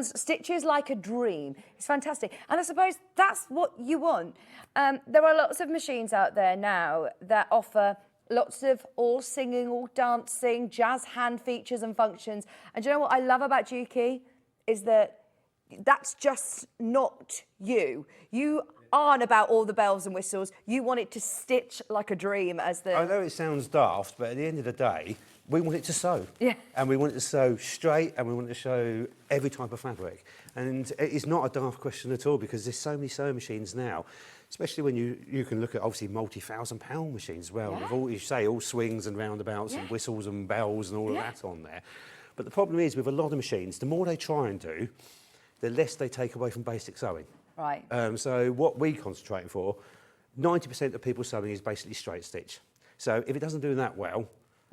Stitches like a dream. It's fantastic. And I suppose that's what you want. There are lots of machines out there now that offer lots of all singing, all dancing, jazz hand features and functions. And do you know what I love about Juki? Is that that's just not you. You aren't about all the bells and whistles. You want it to stitch like a dream, as the... I know it sounds daft, but at the end of the day, we want it to sew. Yeah. And we want it to sew straight, and we want it to show every type of fabric. And it's not a daft question at all, because there's so many sewing machines now, especially when you can look at, obviously, multi-1,000-pound machines as well, with all, you say, all swings and roundabouts and whistles and bells and all of that on there. But the problem is, with a lot of machines, the more they try and do, the less they take away from basic sewing. Right. So what we concentrate for, 90% of people sewing is basically straight stitch. So if it doesn't do that well,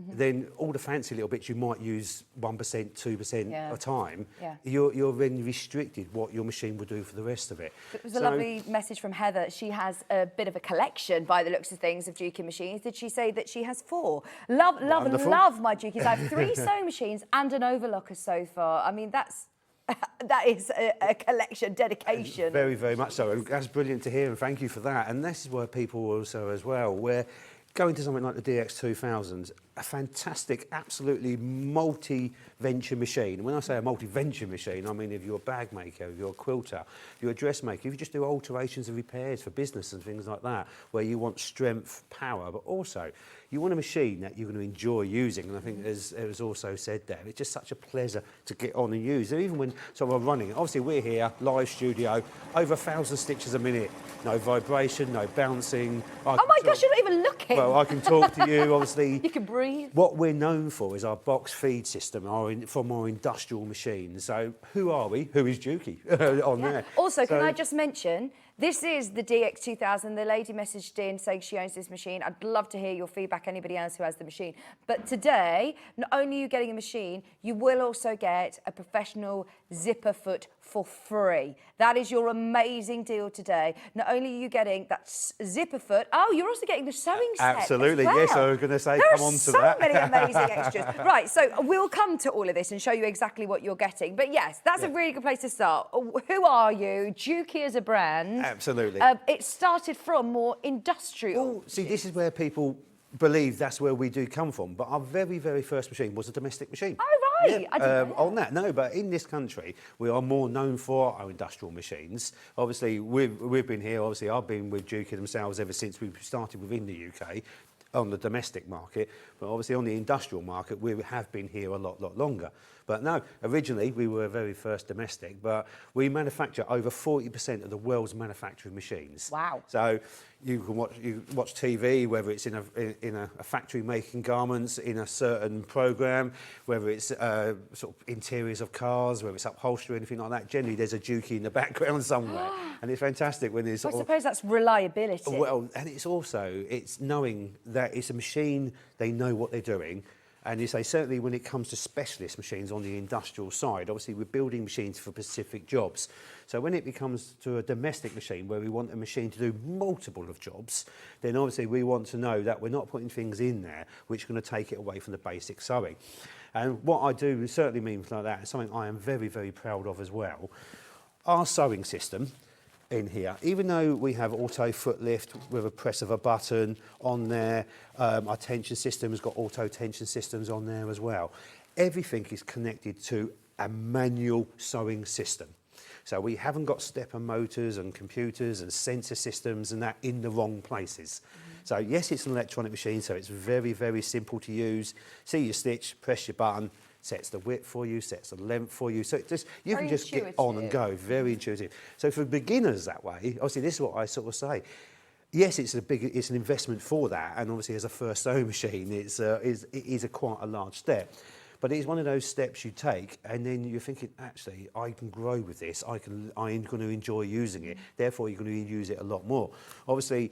then all the fancy little bits you might use 1%, 2% a time, you're then restricted what your machine will do for the rest of it. It was a lovely message from Heather. She has a bit of a collection, by the looks of things, of Juki machines. Did she say that she has 4? Love my Jukis. I have 3 sewing machines and an overlocker so far. I mean, that is a collection, dedication. Very, very much so. And that's brilliant to hear, and thank you for that. And this is where people also as well, where going to something like the DX2000, a fantastic, absolutely multi-venture machine. When I say a multi-venture machine, I mean if you're a bag maker, if you're a quilter, if you're a dressmaker, if you just do alterations and repairs for business and things like that, where you want strength, power, but also you want a machine that you're going to enjoy using. And I think, as it was also said there, it's just such a pleasure to get on and use. And even when someone running, obviously we're here, live studio, over 1,000 stitches a minute, no vibration, no bouncing. Oh my gosh, you're not even looking. Well, I can talk to you, obviously. You can breathe. What we're known for is our box feed system from our industrial machines. So who are we? Who is Juki on there? Also, can I just mention, this is the DX2000. The lady messaged in saying she owns this machine. I'd love to hear your feedback, anybody else who has the machine. But today, not only are you getting a machine, you will also get a professional zipper foot for free. That is your amazing deal today. Not only are you getting that zipper foot, you're also getting the sewing set. Absolutely, as well. yes, I was going to say, come on to There are that. so many amazing extras. Right, so we'll come to all of this and show you exactly what you're getting. But yes, that's a really good place to start. Who are you? Juki as a brand. Absolutely. It started from more industrial. Well, see, this is where people believe that's where we do come from. But our very, very first machine was a domestic machine. Oh, right. Yeah, I didn't know on that, no, but in this country, we are more known for our industrial machines. Obviously, we've been here. Obviously, I've been with Juki themselves ever since we started within the UK on the domestic market. But obviously, on the industrial market, we have been here a lot longer. But no, originally, we were very first domestic, but we manufacture over 40% of the world's manufacturing machines. Wow. So You can watch TV, whether it's in a factory making garments, in a certain program, whether it's sort of interiors of cars, whether it's upholstery, anything like that. Generally, there's a Juki in the background somewhere, and it's fantastic when there's. I suppose that's reliability. Well, and it's knowing that it's a machine. They know what they're doing. And you say, certainly when it comes to specialist machines on the industrial side, obviously we're building machines for specific jobs. So when it becomes to a domestic machine where we want a machine to do multiple of jobs, then obviously we want to know that we're not putting things in there which are going to take it away from the basic sewing. And what I do certainly means like that is something I am very, very proud of as well. Our sewing system in here, even though we have auto foot lift with a press of a button on there, our tension system has got auto tension systems on there as well. Everything is connected to a manual sewing system. So we haven't got stepper motors and computers and sensor systems and that in the wrong places. So yes, it's an electronic machine, so it's very, very simple to use. See your stitch, press your button, sets the width for you, sets the length for you. So you can just get on and go, very intuitive. So for beginners that way, obviously this is what I sort of say. Yes, it's an investment for that, and obviously as a first sewing machine, it is quite a large step. But it's one of those steps you take, and then you're thinking, actually, I can grow with this. I'm going to enjoy using it. Therefore, you're going to use it a lot more. Obviously,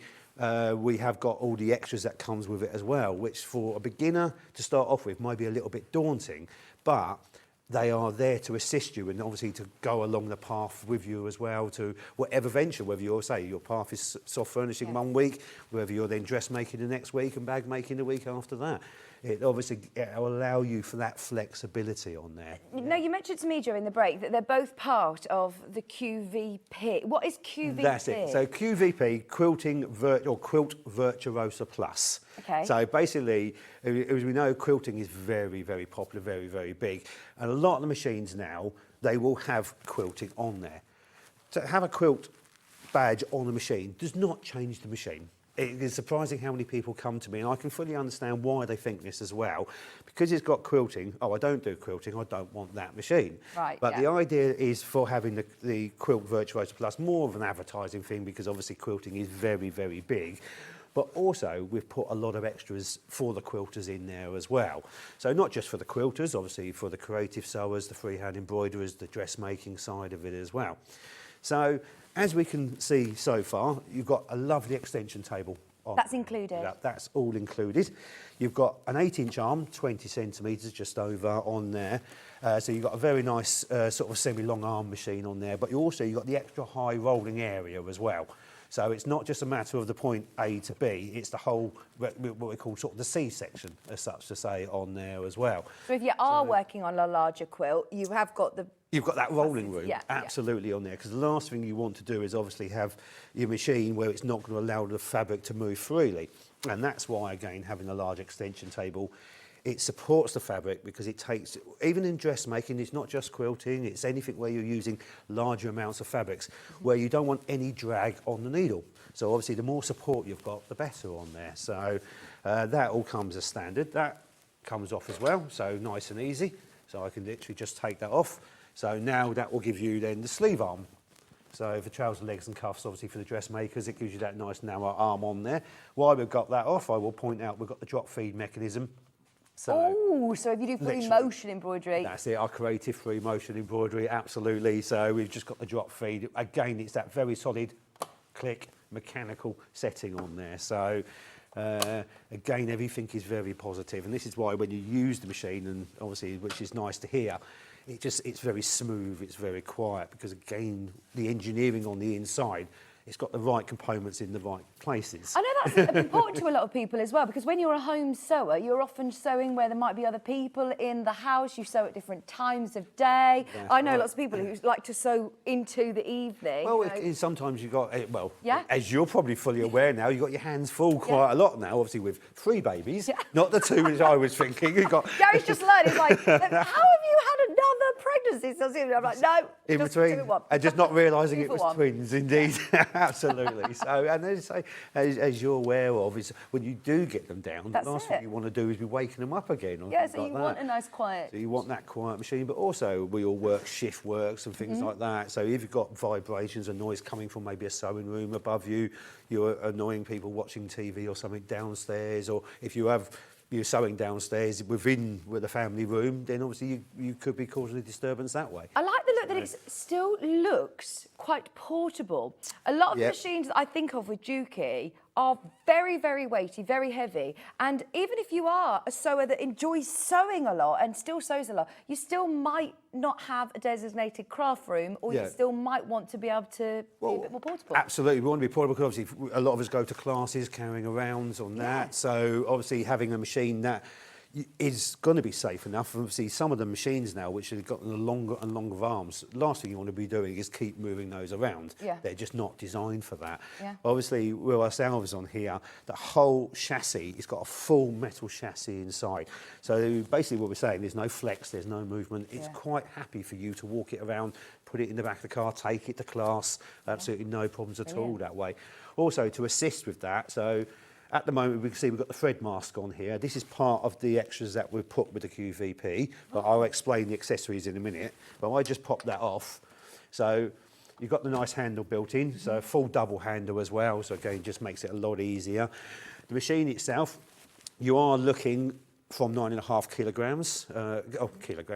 we have got all the extras that comes with it as well, which for a beginner to start off with might be a little bit daunting, but they are there to assist you and obviously to go along the path with you as well to whatever venture, whether you're, say, your path is soft furnishing one week, whether you're then dressmaking the next week and bag making the week after that. It obviously will allow you for that flexibility on there. Now, you mentioned to me during the break that they're both part of the QVP. What is QVP? That's it. So QVP, Quilt Virtuosa Plus. Okay. So basically, as we know, quilting is very, very popular, very, very big. And a lot of the machines now, they will have quilting on there. To have a quilt badge on a machine does not change the machine. It is surprising how many people come to me, and I can fully understand why they think this as well. Because it's got quilting, oh, I don't do quilting, I don't want that machine. Right, but the idea is for having the Quilt Virtuosa Plus, more of an advertising thing, because obviously quilting is very, very big. But also, we've put a lot of extras for the quilters in there as well. So not just for the quilters, obviously for the creative sewers, the freehand embroiderers, the dressmaking side of it as well. So, as we can see so far, you've got a lovely extension table. That's included? That's all included. You've got an 8-inch arm, 20 centimetres just over on there. So you've got a very nice sort of semi-long arm machine on there, but you've got the extra high rolling area as well. So it's not just a matter of the point A to B, it's the whole, what we call sort of the C section, as such to say, on there as well. So if you are working on a larger quilt, you have got the... You've got that rolling room, absolutely on there, because the last thing you want to do is obviously have your machine where it's not going to allow the fabric to move freely. And that's why, again, having a large extension table, it supports the fabric, because it takes, even in dressmaking, it's not just quilting, it's anything where you're using larger amounts of fabrics, where you don't want any drag on the needle. So obviously the more support you've got, the better on there. So that all comes as standard. That comes off as well, so nice and easy. So I can literally just take that off. So now that will give you then the sleeve arm. So for trouser legs and cuffs, obviously for the dressmakers, it gives you that nice narrow arm on there. While we've got that off, I will point out we've got the drop feed mechanism. So if you do free motion embroidery. That's it, our creative free motion embroidery, absolutely. So we've just got the drop feed. Again, it's that very solid click mechanical setting on there. So again, everything is very positive. And this is why when you use the machine, and obviously, which is nice to hear, it's very smooth, it's very quiet, because again, the engineering on the inside, it's got the right components in the right places. I know that's important to a lot of people as well, because when you're a home sewer, you're often sewing where there might be other people in the house. You sew at different times of day. That's I know right. lots of people who like to sew into the evening. Well, you know. sometimes you've got, as you're probably fully aware now, you've got your hands full quite a lot now, obviously with 3 babies, not the 2 which I was thinking. You've got... Gary's just learned, he's like, how have you had another pregnancy still seems. I'm like, no, In just between, 2 in 1. and just not realising 2 it for was 1. twins, indeed. Absolutely. So, and as you're aware of, is when you do get them down, That's the last it. thing you want to do is be waking them up again. Or Yeah, things so like you that. want a nice quiet. So you want that quiet machine, but also we all work shift works and things like that. So if you've got vibrations and noise coming from maybe a sewing room above you, you're annoying people watching TV or something downstairs, or if you have you're sewing downstairs within the family room, then obviously you could be causing a disturbance that way. I like the look that it still looks quite portable. A lot of Yep. machines that I think of with Juki are very, very weighty, very heavy. And even if you are a sewer that enjoys sewing a lot and still sews a lot, you still might not have a designated craft room, or Yeah. you still might want to be able to be a bit more portable. Absolutely, we want to be portable because obviously a lot of us go to classes carrying around on that. So obviously having a machine that is going to be safe enough. Obviously some of the machines now which have got the longer and longer arms, last thing you want to be doing is keep moving those around. Yeah. They're just not designed for that. Yeah. Obviously with ourselves on here, the whole chassis, it's got a full metal chassis inside. So basically what we're saying, there's no flex, there's no movement. It's quite happy for you to walk it around, put it in the back of the car, take it to class, absolutely no problems at all that way. Also to assist with that, so at the moment, we can see we've got the thread mask on here. This is part of the extras that we've put with the QVP, but I'll explain the accessories in a minute. But I just popped that off. So you've got the nice handle built in, so a full double handle as well. So again, just makes it a lot easier. The machine itself, you are looking from 9.5 kilograms,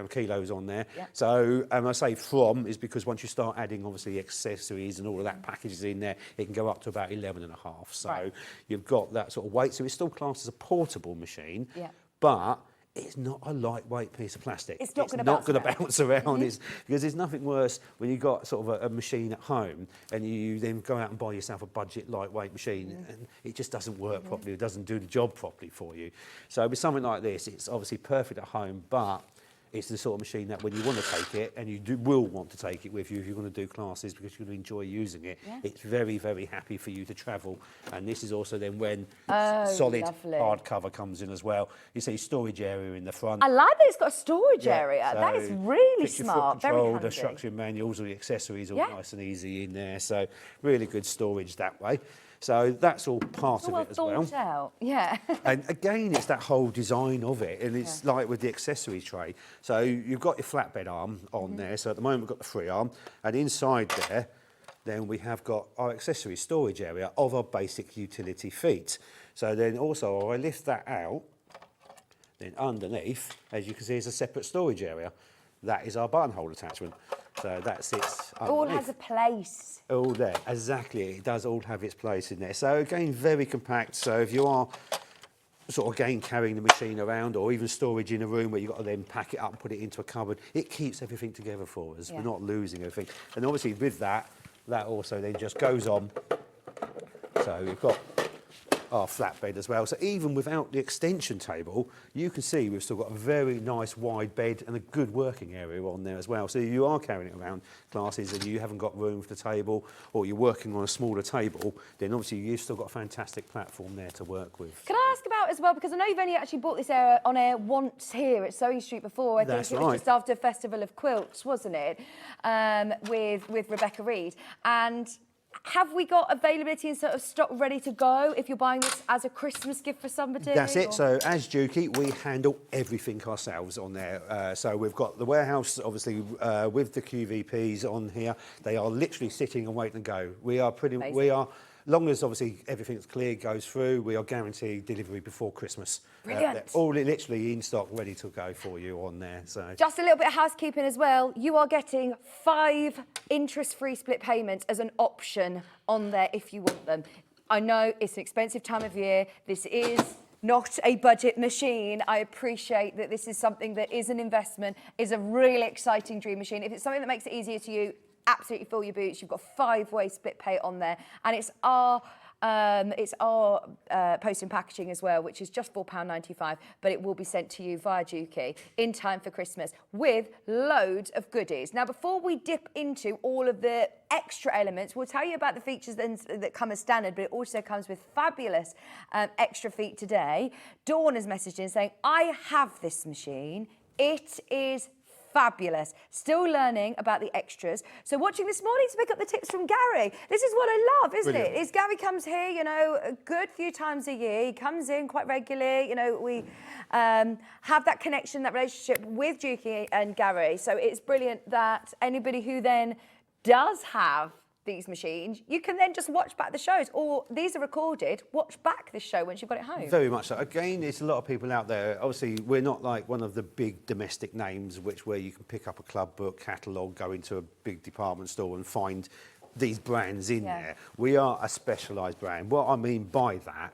kilos on there. Yeah. So, I say from is because once you start adding obviously accessories and all of that packages in there, it can go up to about 11.5. So Right. you've got that sort of weight. So it's still classed as a portable machine, Yeah. but it's not a lightweight piece of plastic. It's not gonna not bounce going to around. bounce around. It's, because there's nothing worse when you've got sort of a machine at home and you then go out and buy yourself a budget lightweight machine and it just doesn't work properly. It doesn't do the job properly for you. So with something like this, it's obviously perfect at home, but it's the sort of machine that when you want to take it, and you will want to take it with you if you're going to do classes because you're going to enjoy using it, it's very, very happy for you to travel. And this is also then when solid lovely. hardcover comes in as well. You see storage area in the front. I like that it's got a storage Yeah, area. That so is really picture foot smart, very control, handy. the structure manuals, all the accessories, all Yeah. nice and easy in there. So really good storage that way. So that's all part Well of it as well. thought out, yeah. And again, it's that whole design of it, and it's like with the accessory tray. So you've got your flatbed arm on there. So at the moment we've got the free arm, and inside there, then we have got our accessory storage area of our basic utility feet. So then also, I lift that out, then underneath, as you can see, is a separate storage area. That is our buttonhole attachment. So that sits All underneath. has a place. All there, exactly. It does all have its place in there. So again, very compact. So if you are sort of again carrying the machine around, or even storage in a room where you've got to then pack it up and put it into a cupboard, it keeps everything together for us. Yeah. We're not losing everything. And obviously with that, that also then just goes on. So we've got our flatbed as well. So even without the extension table, you can see we've still got a very nice wide bed and a good working area on there as well. So if you are carrying it around classes and you haven't got room for the table, or you're working on a smaller table, then obviously you've still got a fantastic platform there to work with. Can I ask about as well, because I know you've only actually bought this on air once here at Sewing Street before. I That's think it was right. just after Festival of Quilts, wasn't it? With Rebecca Reed. And have we got availability and sort of stock ready to go if you're buying this as a Christmas gift for somebody? That's it. or- So as Juki, we handle everything ourselves on there. So we've got the warehouse, obviously, with the QVPs on here. They are literally sitting and waiting to go. We are Amazing. long as obviously everything's clear, goes through, we are guaranteeing delivery before Christmas. Brilliant. They're all literally in stock, ready to go for you on there. So Just a little bit of housekeeping as well. You are getting 5 interest-free split payments as an option on there if you want them. I know it's an expensive time of year. This is not a budget machine. I appreciate that this is something that is an investment, is a really exciting dream machine. If it's something that makes it easier to you, absolutely fill your boots. You've got 5-way split pay on there, and it's our post and packaging as well, which is just £4.95, but it will be sent to you via Juki in time for Christmas with loads of goodies. Now, before we dip into all of the extra elements, we'll tell you about the features that come as standard, but it also comes with fabulous extra feat today. Dawn has messaged in saying, I have this machine. It is fabulous. Still learning about the extras. So watching this morning to pick up the tips from Garry. This is what I love, isn't it? Is Garry comes here, you know, a good few times a year. He comes in quite regularly. You know, we have that connection, that relationship with Juki and Garry. So it's brilliant that anybody who then does have these machines, you can then just watch back the shows, or these are recorded, watch back this show once you've got it home. Very much so. Again, there's a lot of people out there. Obviously, we're not like one of the big domestic names where you can pick up a club book, catalogue, go into a big department store and find these brands in there. We are a specialised brand. What I mean by that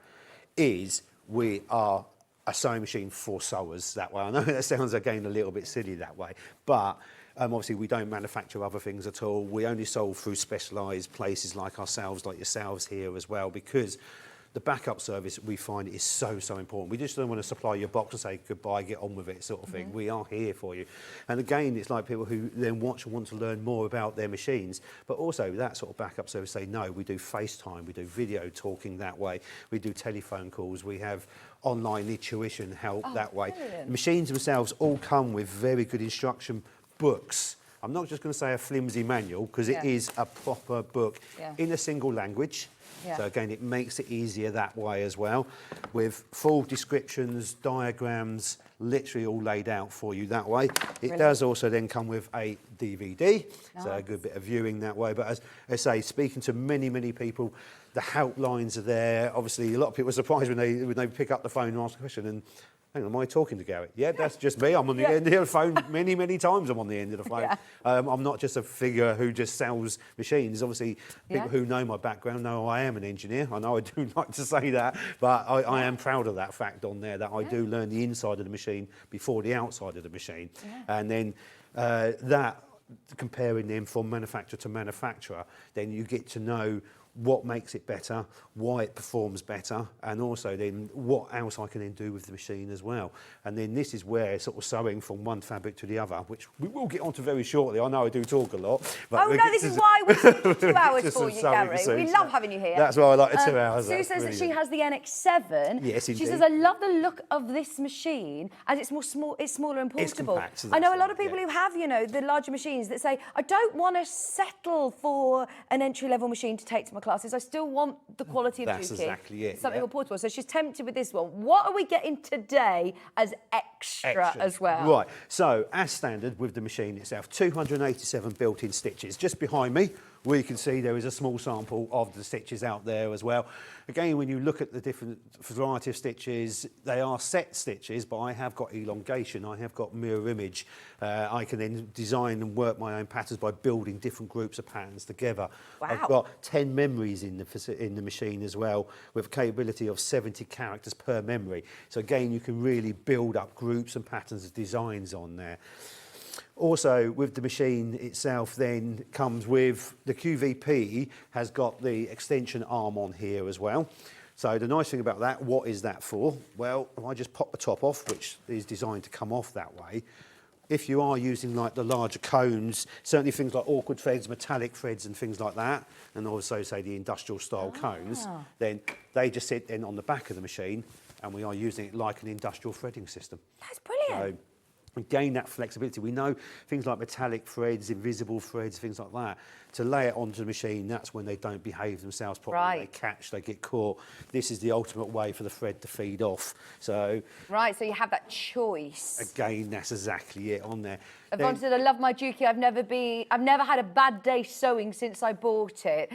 is we are a sewing machine for sewers that way. I know that sounds, again, a little bit silly that way, but obviously, we don't manufacture other things at all. We only sold through specialised places like ourselves, like yourselves here as well, because the backup service we find is so important. We just don't want to supply your box and say goodbye, get on with it sort of thing. We are here for you. And again, it's like people who then watch and want to learn more about their machines, but also that sort of backup service say, no, we do FaceTime, we do video talking that way, we do telephone calls, we have online intuition help that way. Brilliant. The machines themselves all come with very good instruction books. I'm not just going to say a flimsy manual, because it is a proper book in a single language. So again, it makes it easier that way as well, with full descriptions, diagrams, literally all laid out for you that way. It does also then come with a DVD, so a good bit of viewing that way. But as I say, speaking to many people, the helplines are there. Obviously, a lot of people are surprised when they pick up the phone and ask a question, and hang on, am I talking to Garry? Yeah, that's just me. I'm on the end of the phone many times. I'm on the end of the phone. I'm not just a figure who just sells machines. Obviously, people who know my background know I am an engineer. I know I do like to say that, but I am proud of that fact on there, that I do learn the inside of the machine before the outside of the machine. And then that, comparing them from manufacturer to manufacturer, then you get to know what makes it better, why it performs better, and also then what else I can then do with the machine as well. And then this is where sort of sewing from one fabric to the other, which we will get onto very shortly. I know I do talk a lot. But this is why we took 2 hours for you, Garry. We love having you here. That's why I like the 2 hours. Sue says that she has the NX7. Yes, indeed. She says, I love the look of this machine, as it's smaller and portable. It's compact, so I know a lot that's of people right, who have, you know, the larger machines that say, I don't want to settle for an entry-level machine to take to my classes. I still want the quality of That's Juki. exactly it, Something more portable. So she's tempted with this one. What are we getting today as extra as well? Right, so as standard with the machine itself, 287 built-in stitches. Just behind me, we can see there is a small sample of the stitches out there as well. Again, when you look at the different variety of stitches, they are set stitches, but I have got elongation, I have got mirror image. I can then design and work my own patterns by building different groups of patterns together. Wow. I've got 10 memories in the machine as well, with a capability of 70 characters per memory. So again, you can really build up groups and patterns of designs on there. Also, with the machine itself then comes with the QVP, has got the extension arm on here as well. So the nice thing about that, what is that for? Well, if I just pop the top off, which is designed to come off that way, if you are using like the larger cones, certainly things like awkward threads, metallic threads and things like that, and also say the industrial style cones, then they just sit then on the back of the machine, and we are using it like an industrial threading system. That's brilliant. So, we gain that flexibility. We know things like metallic threads, invisible threads, things like that. To lay it onto the machine, that's when they don't behave themselves properly. Right. They catch, they get caught. This is the ultimate way for the thread to feed off. So, Right, so you have that choice. again, that's exactly it on there. Yvonne said, I love my Juki. I've never had a bad day sewing since I bought it.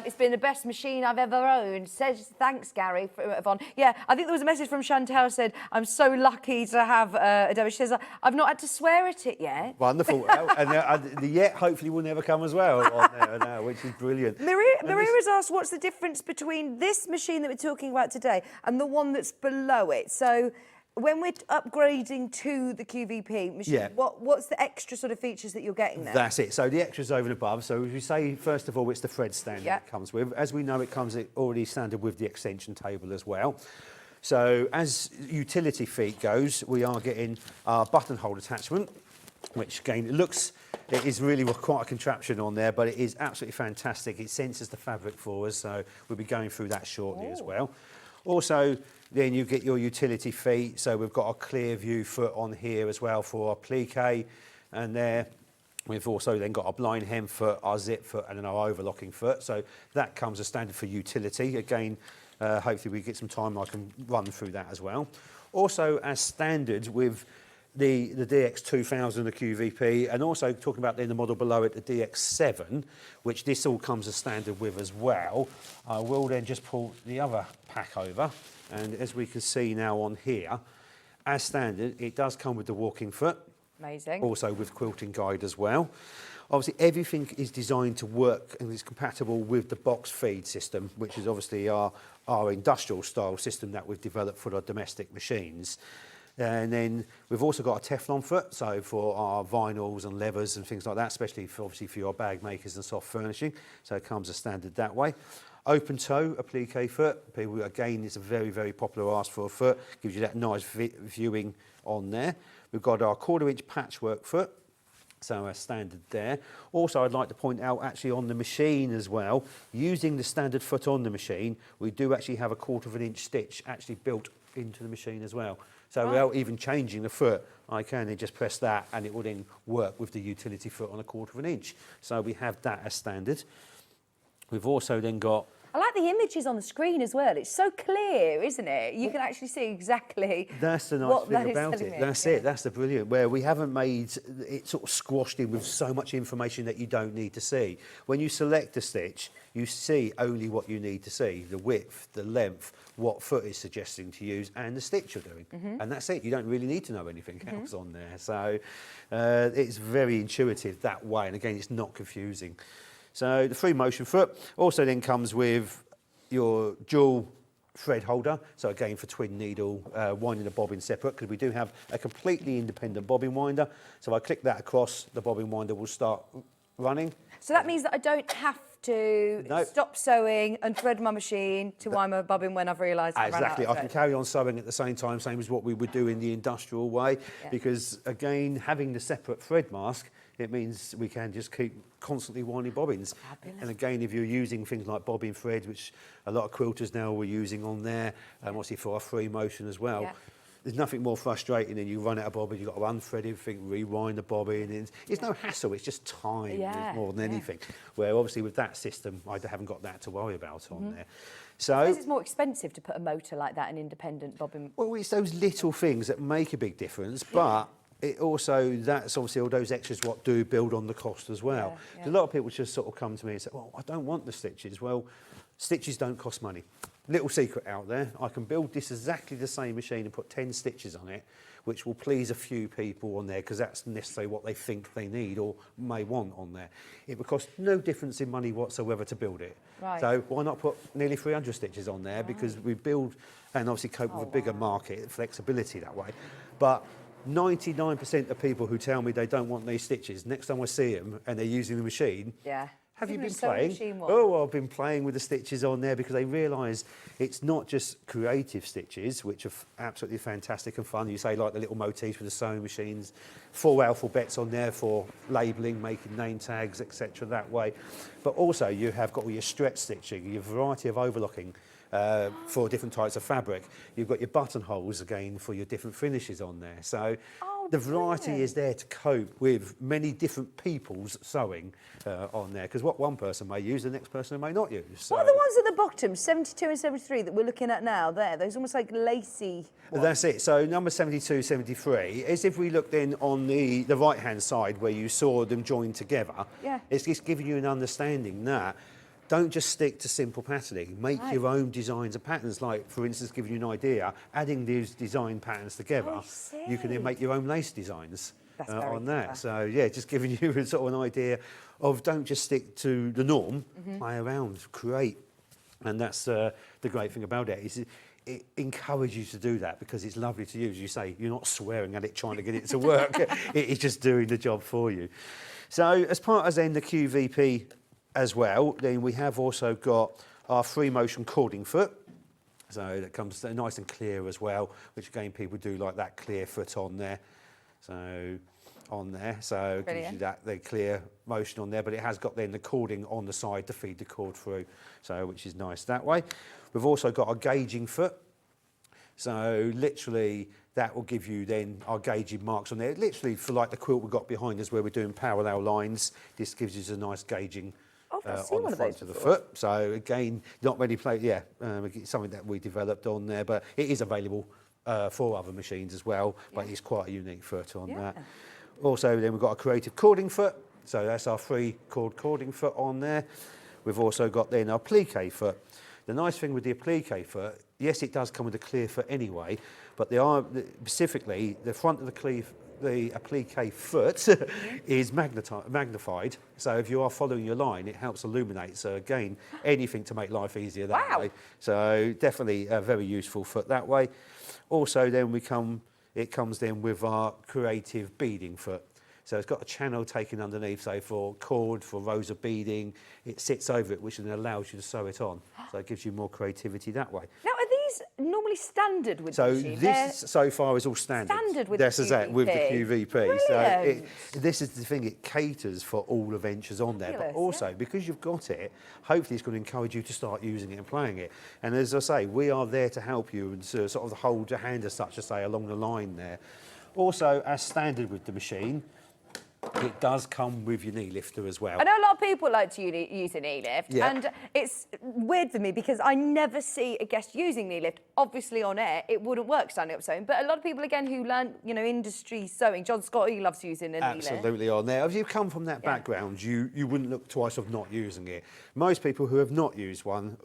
It's been the best machine I've ever owned. Says, thanks, Garry, for Yvonne. Yeah, I think there was a message from Chantel said, I'm so lucky to have a Debrick. She says, I've not had to swear at it yet. Wonderful. And the yet hopefully will never come as well on there now, which is brilliant. Maria has asked, what's the difference between this machine that we're talking about today and the one that's below it? So when we're upgrading to the QVP machine, what's the extra sort of features that you're getting there? That's it. So the extras over and above. So as we say, first of all, it's the thread standard it comes with. As we know, it comes already standard with the extension table as well. So as utility feet goes, we are getting our buttonhole attachment, which again, it is really quite a contraption on there, but it is absolutely fantastic. It senses the fabric for us, so we'll be going through that shortly as well. Also, then you get your utility feet, so we've got a clear view foot on here as well for our plique. And there we've also then got our blind hem foot, our zip foot, and then our overlocking foot. So that comes as standard for utility. Again, hopefully we get some time, I can run through that as well. Also as standard with the DX2000, the QVP, and also talking about then the model below it, the DX7, which this all comes as standard with as well. I will then just pull the other pack over, and as we can see now on here, as standard, it does come with the walking foot. Amazing. Also with quilting guide as well. Obviously everything is designed to work and is compatible with the box feed system, which is obviously our industrial style system that we've developed for our domestic machines. And then we've also got a Teflon foot, so for our vinyls and leathers and things like that, especially for, obviously for your bag makers and soft furnishing. So it comes as standard that way. Open toe applique foot. People, again, it's a very, very popular ask for a foot. Gives you that nice viewing on there. We've got our 1/4 inch patchwork foot. So as standard there. Also, I'd like to point out actually on the machine as well, using the standard foot on the machine, we do actually have a 1/4 inch stitch actually built into the machine as well. So without even changing the foot, I can then just press that and it will then work with the utility foot on a 1/4 inch. So we have that as standard. We've also then got... I like the images on the screen as well. It's so clear, isn't it? You can actually see exactly That's the nice what thing that is about telling it. me. That's it. That's the brilliant, where we haven't made it sort of squashed in with so much information that you don't need to see. When you select a stitch, you see only what you need to see, the width, the length, what foot is suggesting to use, and the stitch you're doing. And that's it. You don't really need to know anything else on there. So it's very intuitive that way. And again, it's not confusing. So the free motion foot also then comes with your dual thread holder. So again, for twin needle, winding the bobbin separate, because we do have a completely independent bobbin winder. So if I click that across, the bobbin winder will start running. So that means that I don't have to stop sewing and thread my machine to wind my bobbin when I've realised I've run out Exactly. of I can thread. carry on sewing at the same time, same as what we would do in the industrial way, because again, having the separate thread mask, it means we can just keep constantly winding bobbins. Fabulous. And again, if you're using things like bobbin thread, which a lot of quilters now were using on there, obviously for our free motion as well, there's nothing more frustrating than you run out of bobbin, you've got to unthread everything, rewind the bobbin. And it's no hassle, it's just time more than anything. Where obviously with that system, I haven't got that to worry about on there. So I suppose it's more expensive to put a motor like that, an independent bobbin. well, it's those little things that make a big difference, but it also, that's obviously all those extras what do build on the cost as well. A lot of people just sort of come to me and say, well, I don't want the stitches. Well, stitches don't cost money. Little secret out there, I can build this exactly the same machine and put 10 stitches on it, which will please a few people on there because that's necessarily what they think they need or may want on there. It would cost no difference in money whatsoever to build it. Right. So why not put nearly 300 stitches on there, because we build and obviously cope with a bigger market, flexibility that way. But 99% of people who tell me they don't want these stitches, next time I see them and they're using the machine, have you Even a been sewing playing? machine one. Oh, I've been playing with the stitches on there, because they realise it's not just creative stitches, which are absolutely fantastic and fun. You say like the little motifs with the sewing machines, 4 alphabets on there for labelling, making name tags, etc. that way. But also you have got all your stretch stitching, your variety of overlocking for different types of fabric. You've got your buttonholes again for your different finishes on there. So the variety is there to cope with many different people's sewing on there, because what one person may use, the next person may not use. So What are the ones at the bottom, 72 and 73, that we're looking at now there? Those almost like lacy ones. that's it. So number 72, 73 is if we look then on the right-hand side where you saw them joined together, it's just giving you an understanding that don't just stick to simple patterning. Make your own designs and patterns. Like, for instance, giving you an idea, adding these design patterns together, you can then make your own lace designs on that. So, yeah, just giving you sort of an idea of don't just stick to the norm, play around, create. And that's the great thing about it. Is it encourages you to do that, because it's lovely to use. You say, you're not swearing at it, trying to get it to work. It's just doing the job for you. So, as part of then the QVP as well, then we have also got our free motion cording foot. So that comes nice and clear as well, which again, people do like that clear foot on there. So on there, so it gives you that the clear motion on there, but it has got then the cording on the side to feed the cord through, so which is nice that way. We've also got a gauging foot. So literally that will give you then our gauging marks on there. Literally for like the quilt we've got behind us where we're doing parallel lines, this gives us a nice gauging on the front of the foot. So again, not many it's something that we developed on there, but it is available for other machines as well, but it's quite a unique foot on that. Also then we've got a creative cording foot. So that's our 3-chord cording foot on there. We've also got then our applique foot. The nice thing with the applique foot, yes, it does come with a clear foot anyway, but they are specifically the front of the applique foot is magnified. So if you are following your line, it helps illuminate. So again, anything to make life easier that way. So definitely a very useful foot that way. Also, then it comes then with our creative beading foot. So it's got a channel taken underneath, so for cord, for rows of beading, it sits over it, which then allows you to sew it on. So it gives you more creativity that way. Now, are these normally standard with so the machine? This so far is all standard. Standard with this the is it, with the QVP. Brilliant. So this is the thing, it caters for all the ventures on there, but also because you've got it, hopefully it's going to encourage you to start using it and playing it. And as I say, we are there to help you and to sort of hold your hand as such to say along the line there. Also, as standard with the machine, it does come with your knee lifter as well. I know a lot of people like to use a knee lift, and it's weird for me because I never see a guest using knee lift. Obviously on air, it wouldn't work standing up sewing, but a lot of people, again, who learn, industry sewing, John Scott, he loves using a knee lift. Absolutely on there. If you come from that background, you wouldn't look twice of not using it. Most people who have not used one,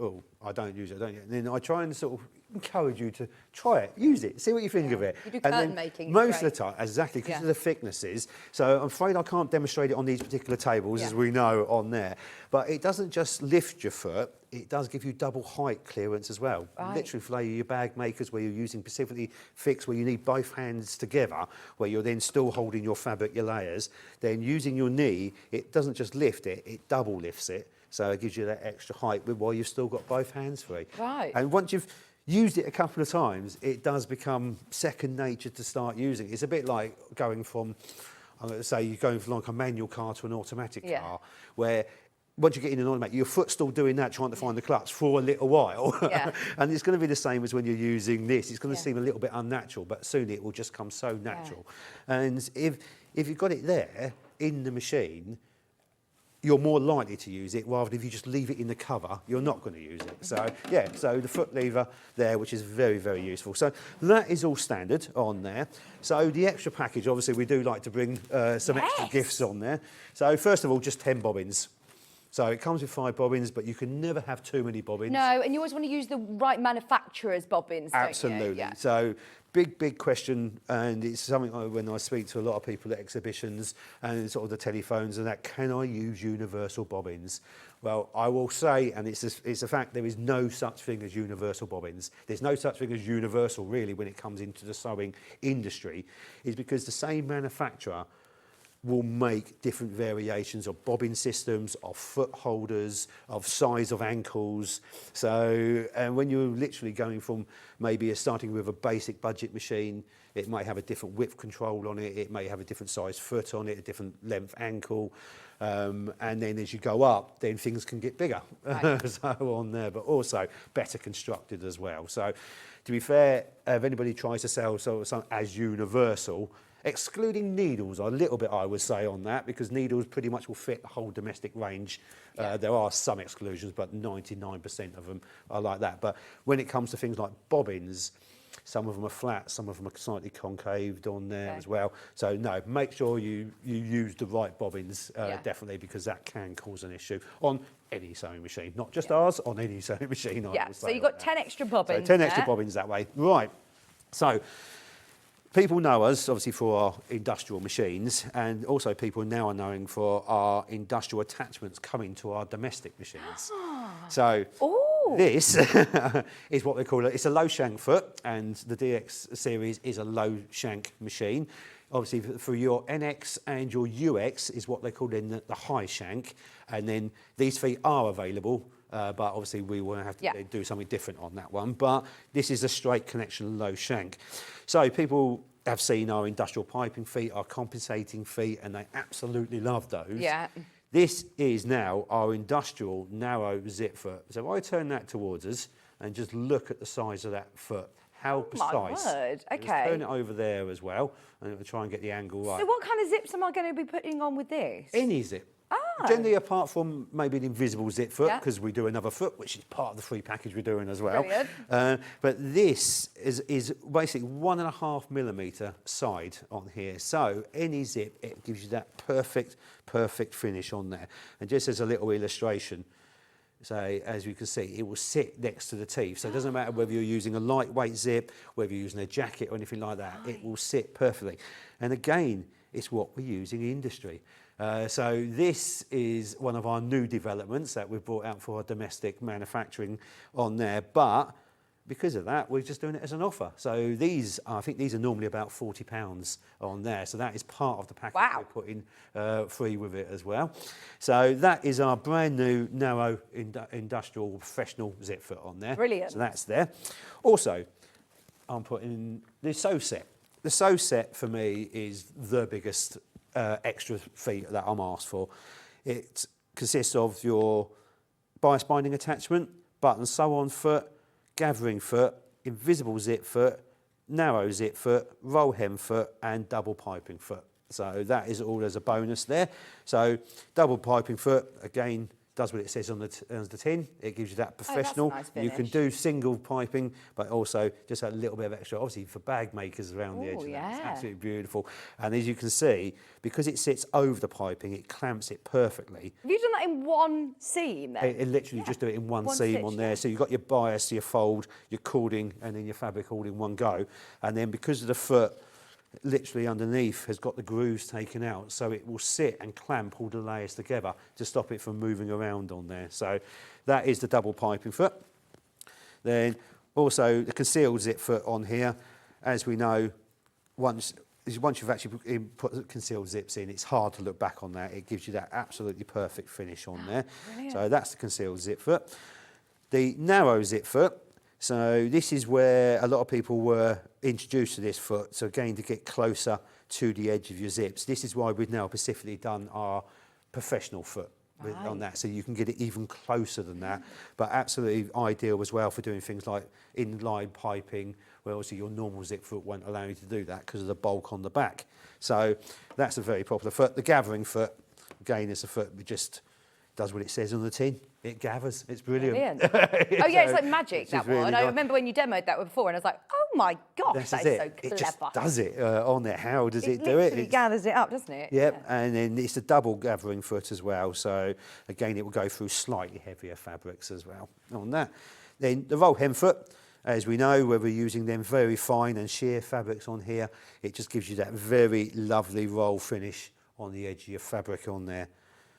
I don't use it, don't you? And then I try and sort of encourage you to try it, use it, see what you think of it. You do curtain making. Most of the time, exactly, because of the thicknesses. So I'm afraid I can't demonstrate it on these particular tables, as we know on there. But it doesn't just lift your foot, it does give you double height clearance as well. Literally for your bag makers where you're using specifically fixed, where you need both hands together, where you're then still holding your fabric, your layers, then using your knee, it doesn't just lift it, it double lifts it. So it gives you that extra height while you've still got both hands free. Right. And once you've used it a couple of times, it does become second nature to start using. It's a bit like going from, I'm going to say, you're going from like a manual car to an automatic car, where once you get in an automatic, your foot's still doing that, trying to find the clutch for a little while. And it's going to be the same as when you're using this. It's going to seem a little bit unnatural, but soon it will just come so natural. And if you've got it there in the machine, you're more likely to use it rather than if you just leave it in the cover, you're not going to use it. So, so the foot lever there, which is very, very useful. So that is all standard on there. So the extra package, obviously, we do like to bring some extra gifts on there. So first of all, just 10 bobbins. So it comes with 5 bobbins, but you can never have too many bobbins. No, and you always want to use the right manufacturer's bobbins, don't you? Absolutely. So big question, and it's something when I speak to a lot of people at exhibitions and sort of the telephones and that, can I use universal bobbins? Well, I will say, and it's a fact, there is no such thing as universal bobbins. There's no such thing as universal, really, when it comes into the sewing industry, is because the same manufacturer will make different variations of bobbin systems, of foot holders, of size of ankles. So, and when you're literally going from maybe starting with a basic budget machine, it might have a different width control on it, it may have a different size foot on it, a different length ankle, and then as you go up, then things can get bigger, so on there, but also better constructed as well. So, to be fair, if anybody tries to sell something as universal, excluding needles, a little bit I would say on that, because needles pretty much will fit the whole domestic range. There are some exclusions, but 99% of them are like that. But when it comes to things like bobbins, some of them are flat, some of them are slightly concaved on there as well. So no, make sure you use the right bobbins, definitely, because that can cause an issue on any sewing machine, not just ours, on any sewing machine. I will say so you've got 10 extra bobbins. So 10 extra bobbins that way. Right. So people know us, obviously, for our industrial machines, and also people now are knowing for our industrial attachments coming to our domestic machines. So this is what they call it. It's a low shank foot, and the DX series is a low shank machine. Obviously, for your NX and your UX is what they call then the high shank, and then these feet are available. But obviously we will have to do something different on that one. But this is a straight connection low shank. So people have seen our industrial piping feet, our compensating feet, and they absolutely love those. Yeah. This is now our industrial narrow zip foot. So if I turn that towards us and just look at the size of that foot, how my precise. word, Just okay. turn it over there as well, and it'll try and get the angle right. So what kind of zips am I going to be putting on with this? Any zip. Ah. Generally, apart from maybe an invisible zip foot, Yeah. because we do another foot, which is part of the free package we're doing as well. Brilliant. But this is basically 1.5 millimetre side on here. So any zip, it gives you that perfect finish on there. And just as a little illustration, so as you can see, it will sit next to the teeth. So it doesn't matter whether you're using a lightweight zip, whether you're using a jacket or anything like that, it will sit perfectly. And again, it's what we use in the industry. So this is one of our new developments that we've brought out for our domestic manufacturing on there. But because of that, we're just doing it as an offer. So these, I think these are normally about £40 on there. So that is part of the package Wow. we're putting free with it as well. So that is our brand new narrow industrial professional zip foot on there. Brilliant. So that's there. Also, I'm putting the sew set. The sew set for me is the biggest extra fee that I'm asked for. It consists of your bias binding attachment, button sew on foot, gathering foot, invisible zip foot, narrow zip foot, roll hem foot and double piping foot. So that is all as a bonus there. So double piping foot, again, does what it says on the tin. It gives you that professional. nice You can finish. do single piping, but also just a little bit of extra, obviously for bag makers around the edge. Ooh, Of that. It's yeah. absolutely beautiful. And as you can see, because it sits over the piping, it clamps it perfectly. Have you done that in one seam then? It literally just do it in one One seam stitch, on there. yeah. So you've got your bias, your fold, your cording, and then your fabric all in one go. And then because of the foot, literally underneath has got the grooves taken out, so it will sit and clamp all the layers together to stop it from moving around on there. So that is the double piping foot. Then also the concealed zip foot on here. As we know, once you've actually put concealed zips in, it's hard to look back on that. It gives you that absolutely perfect finish on there. Brilliant. So that's the concealed zip foot. The narrow zip foot. So this is where a lot of people were introduced to this foot. So again, to get closer to the edge of your zips. This is why we've now specifically done our professional foot on that. So you can get it even closer than that. But absolutely ideal as well for doing things like inline piping, where obviously your normal zip foot won't allow you to do that because of the bulk on the back. So that's a very popular foot. The gathering foot, again, is a foot that just does what it says on the tin. It gathers. It's brilliant. Brilliant. Oh yeah, it's like So, magic, which that is really one. I nice. remember when you demoed that before and I was like, oh my gosh, This that is is it. so clever. It just does it on there. How does it do it? literally It's- gathers it up, doesn't it? Yep, and then it's a double gathering foot as well. So again, it will go through slightly heavier fabrics as well on that. Then the roll hem foot, as we know, where we're using them very fine and sheer fabrics on here, it just gives you that very lovely roll finish on the edge of your fabric on there.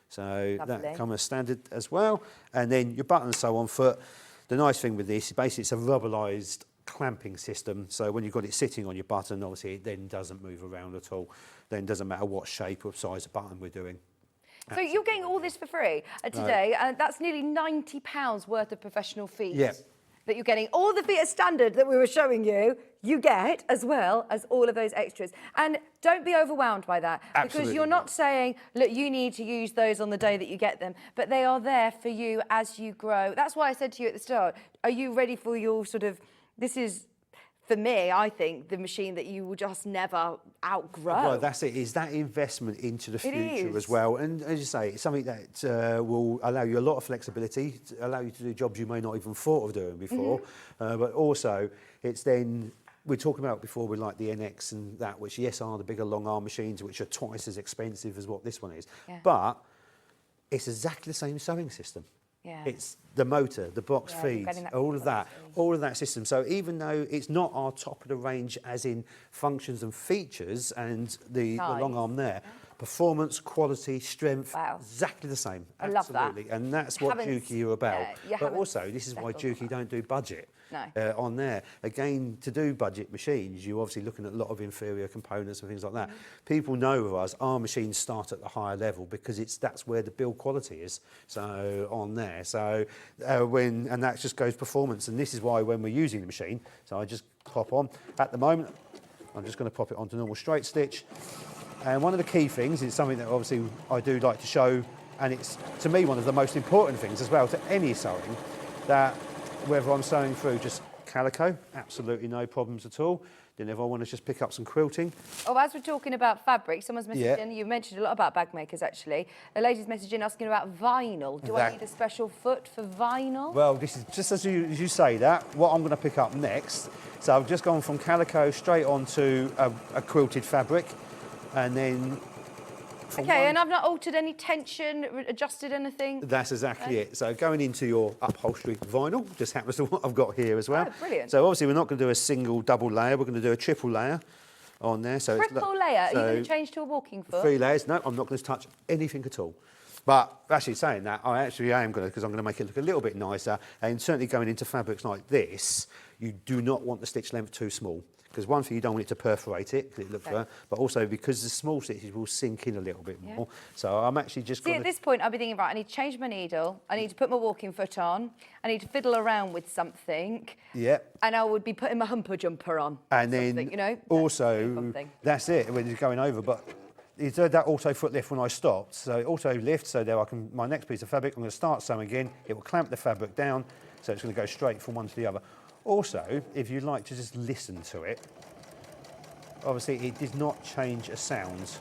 So Lovely. that comes as standard as well. And then your button sew on foot. The nice thing with this is basically it's a rubberized clamping system. So when you've got it sitting on your button, obviously it then doesn't move around at all. Then it doesn't matter what shape or size of button we're doing. So you're getting all this for free today, and that's nearly £90 worth of professional fees. Yeah. That you're getting. All the Fiat standard that we were showing you, you get as well as all of those extras. And don't be overwhelmed by that. Because Absolutely you're not saying, look, you need to use those on the day that you get them, but they are there for you as you grow. That's why I said to you at the start, are you ready for your sort of, this is, for me, I think, the machine that you will just never outgrow. Well, that's it. Is that investment into the future is. as well. And as you say, it's something that will allow you a lot of flexibility, to allow you to do jobs you may not even thought of doing before. But also, it's then, we're talking about before with like the NX and that, which yes are the bigger long arm machines, which are twice as expensive as what this one is. Yeah. But it's exactly the same sewing system. Yeah. It's the motor, the box Yeah, you're feeds, getting that all of that system. So even though it's not our top of the range as in functions and features and the long arm there, performance, quality, strength, Wow. exactly the same. I love that. Absolutely. And that's what Haven't- Juki are about. yeah, you But haven't also, this is why settled on Juki don't do budget. No. On there. Again, to do budget machines, you're obviously looking at a lot of inferior components and things like that. People know of us, our machines start at the higher level because that's where the build quality is. So on there. So and that just goes performance. And this is why when we're using the machine, so I just pop on. At the moment, I'm just going to pop it onto normal straight stitch. And one of the key things is something that obviously I do like to show, and it's to me one of the most important things as well to any sewing, that whether I'm sewing through just calico, absolutely no problems at all. Then if I want to just pick up some quilting. Oh, as we're talking about fabric, someone's messaging, Yeah. you mentioned a lot about bag makers actually. A lady's messaging asking about vinyl. Do I That- need a special foot for vinyl? Well, this is just as you say that, what I'm going to pick up next. So I've just gone from calico straight on to a quilted fabric, and then... Okay, and I've not altered any tension, adjusted anything? That's exactly it. So going into your upholstery vinyl, just happens to what I've got here as well. Oh, brilliant. So obviously we're not going to do a single double layer, we're going to do a triple layer on there. So Triple layer, are you so going to change to a walking foot? 3 layers, no, I'm not going to touch anything at all. But actually saying that, I actually am going to, because I'm going to make it look a little bit nicer, and certainly going into fabrics like this, you do not want the stitch length too small. Because one thing, you don't want it to perforate it, because it looks good, but also because the small stitches will sink in a little bit more. So I'm actually just See, going at this point, I'll be thinking, right, I need to change my needle, I need to put my walking foot on, I need to fiddle around with something, Yeah. and I would be putting my humper jumper on. And then something, you know, also, something. that's it, when you're going over. But you did that auto foot lift when I stopped. So it auto lift, so there I can, my next piece of fabric, I'm going to start sewing again. It will clamp the fabric down, so it's going to go straight from one to the other. Also, if you like to just listen to it, obviously it does not change a sound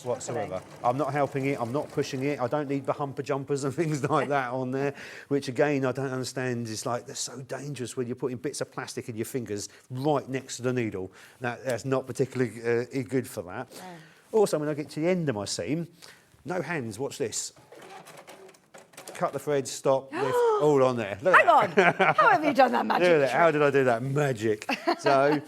whatsoever. I'm not helping it, I'm not pushing it, I don't need the humper jumpers and things like that on there, which again, I don't understand. It's like, they're so dangerous when you're putting bits of plastic in your fingers right next to the needle. That's not particularly good for that. No. Also, when I get to the end of my seam, no hands, watch this. Cut the threads, stop, lift, all on there. Look Hang on, how have you done that magic Look at that. trick? How did I do that? Magic. So,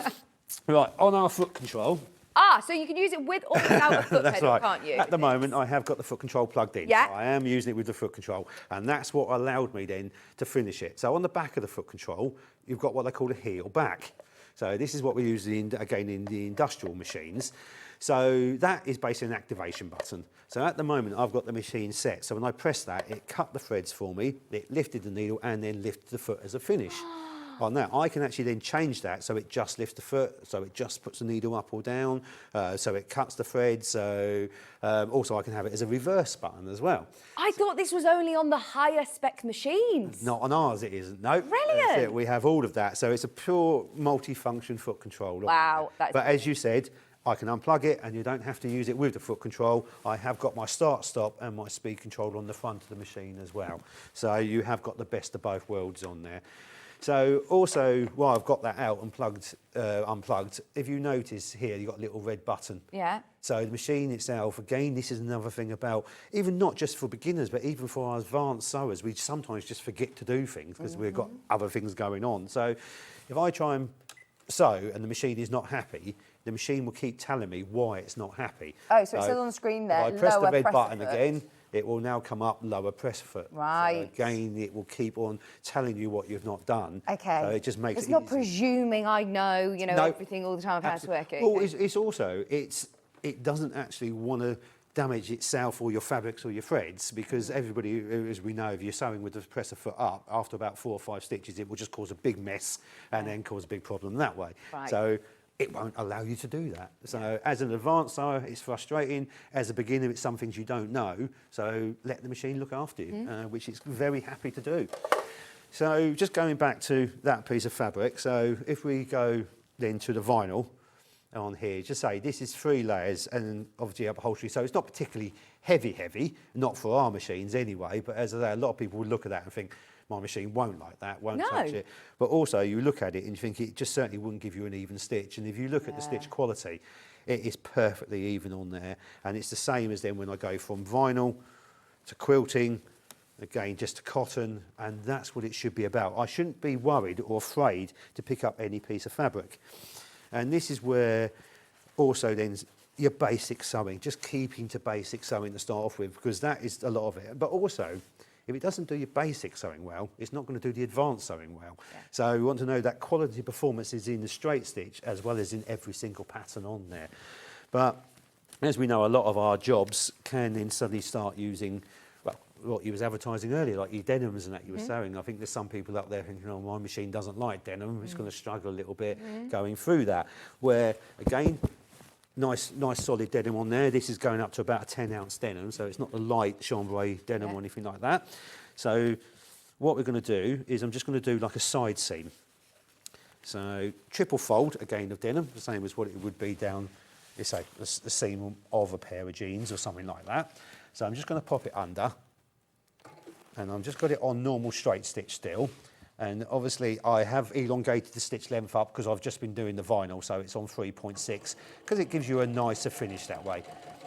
right, on our foot control. Ah, so you can use it with or without a foot That's pedal, right. can't you? At the moment, I have got the foot control plugged in. Yeah. So I am using it with the foot control, and that's what allowed me then to finish it. So on the back of the foot control, you've got what they call a heel back. So this is what we use again in the industrial machines. So that is basically an activation button. So at the moment, I've got the machine set. So when I press that, it cut the threads for me, it lifted the needle, and then lifted the foot as a finish. On that, I can actually then change that so it just lifts the foot, so it just puts the needle up or down, so it cuts the thread. So also I can have it as a reverse button as well. I thought this was only on the higher spec machines. Not on ours, it isn't. No, Brilliant. that's it. We have all of that. So it's a pure multi-function foot control. Wow, that's But as you said, I can unplug it, and you don't have to use it with the foot control. I have got my start, stop, and my speed control on the front of the machine as well. So you have got the best of both worlds on there. So also, while I've got that out and unplugged, if you notice here, you've got a little red button. Yeah. So the machine itself, again, this is another thing about, even not just for beginners, but even for our advanced sewers, we sometimes just forget to do things because we've got other things going on. So if I try and sew and the machine is not happy, the machine will keep telling me why it's not happy. Oh, so it says on the screen there, if I press the lower red press button foot. again, it will now come up lower press foot. Right. So again, it will keep on telling you what you've not done. Okay. So it just makes it's it not easy. presuming I know, you know, No. everything all the time of how it's working. Well, it's also, it doesn't actually want to damage itself or your fabrics or your threads, because everybody, as we know, if you're sewing with the presser foot up, after about 4 or 5 stitches, it will just cause a big mess and then cause a big problem that way. Right. So it won't allow you to do that. So as an advanced sewer, it's frustrating. As a beginner, it's some things you don't know. So let the machine look after you, which it's very happy to do. So just going back to that piece of fabric. So if we go then to the vinyl on here, just say this is 3 layers and obviously upholstery. So it's not particularly heavy, not for our machines anyway. But as I say, a lot of people would look at that and think, my machine won't like that, won't touch it. But also you look at it and you think it just certainly wouldn't give you an even stitch. And if you look at the stitch quality, it is perfectly even on there. And it's the same as then when I go from vinyl to quilting, again, just to cotton, and that's what it should be about. I shouldn't be worried or afraid to pick up any piece of fabric. And this is where also then your basic sewing, just keeping to basic sewing to start off with, because that is a lot of it. But also, if it doesn't do your basic sewing well, it's not going to do the advanced sewing well. Yeah. So we want to know that quality performance is in the straight stitch as well as in every single pattern on there. But as we know, a lot of our jobs can then suddenly start using, well, what you was advertising earlier, like your denims and that you were sewing. I think there's some people out there thinking, oh, my machine doesn't like denim, it's going to struggle a little bit going through that. Where, again, nice solid denim on there. This is going up to about a 10-ounce denim, so it's not the light chambray denim or anything like that. So what we're going to do is I'm just going to do like a side seam. So triple fold, again, of denim, the same as what it would be down, let's say, the seam of a pair of jeans or something like that. So I'm just going to pop it under, and I've just got it on normal straight stitch still. And obviously I have elongated the stitch length up because I've just been doing the vinyl, so it's on 3.6, because it gives you a nicer finish that way.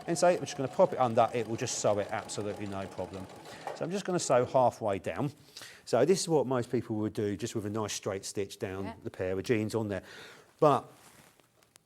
And so I'm just going to pop it under, it will just sew it absolutely no problem. So I'm just going to sew halfway down. So this is what most people would do, just with a nice straight stitch down the pair of jeans on there. But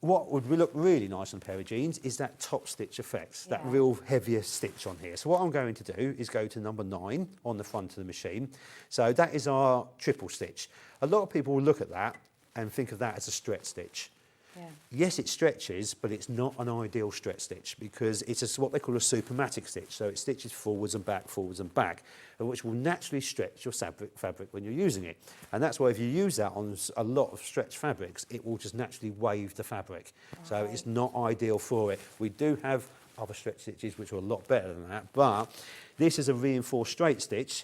what would look really nice on a pair of jeans is that top stitch effect, that real heavier stitch on here. So what I'm going to do is go to number 9 on the front of the machine. So that is our triple stitch. A lot of people will look at that and think of that as a stretch stitch. Yeah. Yes, it stretches, but it's not an ideal stretch stitch because it's what they call a supermatic stitch. So it stitches forwards and back, which will naturally stretch your fabric when you're using it. And that's why if you use that on a lot of stretch fabrics, it will just naturally wave the fabric. Right. So it's not ideal for it. We do have other stretch stitches which are a lot better than that, but this is a reinforced straight stitch.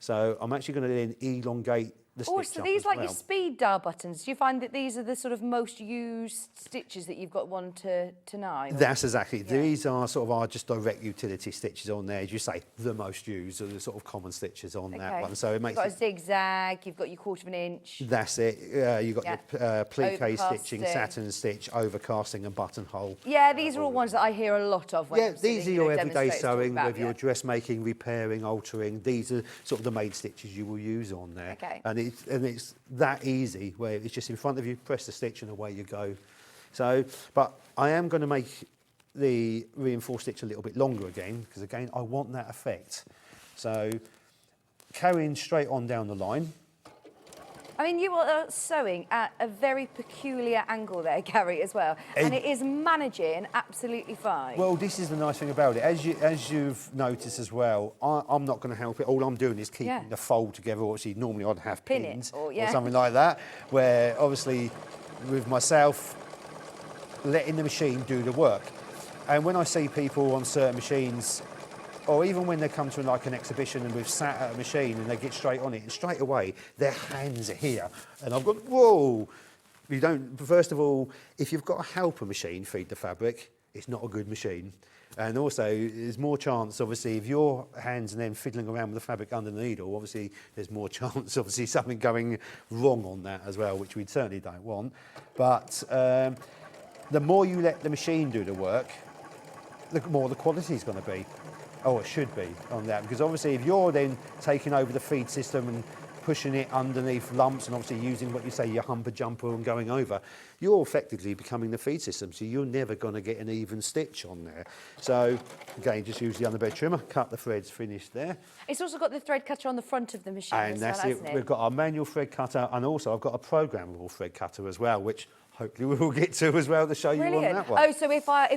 So I'm actually going to then elongate the stitch so up these as like well. your speed dial buttons, do you find that these are the sort of most used stitches that you've got 1 to 9? Or? That's exactly. These are sort of our just direct utility stitches on there. As you say, the most used are the sort of common stitches on that one. So it makes you've got a zigzag, you've got your 1/4 inch. That's it. You've got your plique stitching, satin stitch, overcasting and buttonhole. Yeah, these are all ones that I hear a lot of. When these are your everyday sewing, about, whether you're dressmaking, repairing, altering. These are sort of the main stitches you will use on there. Okay. And it's that easy, where it's just in front of you, press the stitch and away you go. So, but I am going to make the reinforced stitch a little bit longer again, because again, I want that effect. So, carrying straight on down the line. I mean, you are sewing at a very peculiar angle there, Garry, as well. And it is managing absolutely fine. Well, this is the nice thing about it. As you've noticed as well, I'm not going to help it. All I'm doing is keeping the fold together. Obviously, normally I'd have pins or something like that, where obviously with myself, letting the machine do the work. And when I see people on certain machines, or even when they come to like an exhibition and we've sat at a machine and they get straight on it, and straight away their hands are here, and I've got, whoa! You don't. First of all, if you've got a helper machine feed the fabric, it's not a good machine. And also, there's more chance, obviously, if your hands and then fiddling around with the fabric under the needle, obviously there's more chance, obviously, something going wrong on that as well, which we certainly don't want. But the more you let the machine do the work, the more the quality is going to be. Oh, it should be on that, because obviously if you're then taking over the feed system and pushing it underneath lumps and obviously using what you say, your humper jumper and going over, you're effectively becoming the feed system, so you're never going to get an even stitch on there. So again, just use the underbed trimmer, cut the threads, finished there. It's also got the thread cutter on the front of the machine. And that's it. We've got our manual thread cutter, and also I've got a programmable thread cutter as well, which hopefully we will get to as well to show you on that one. Oh, so if I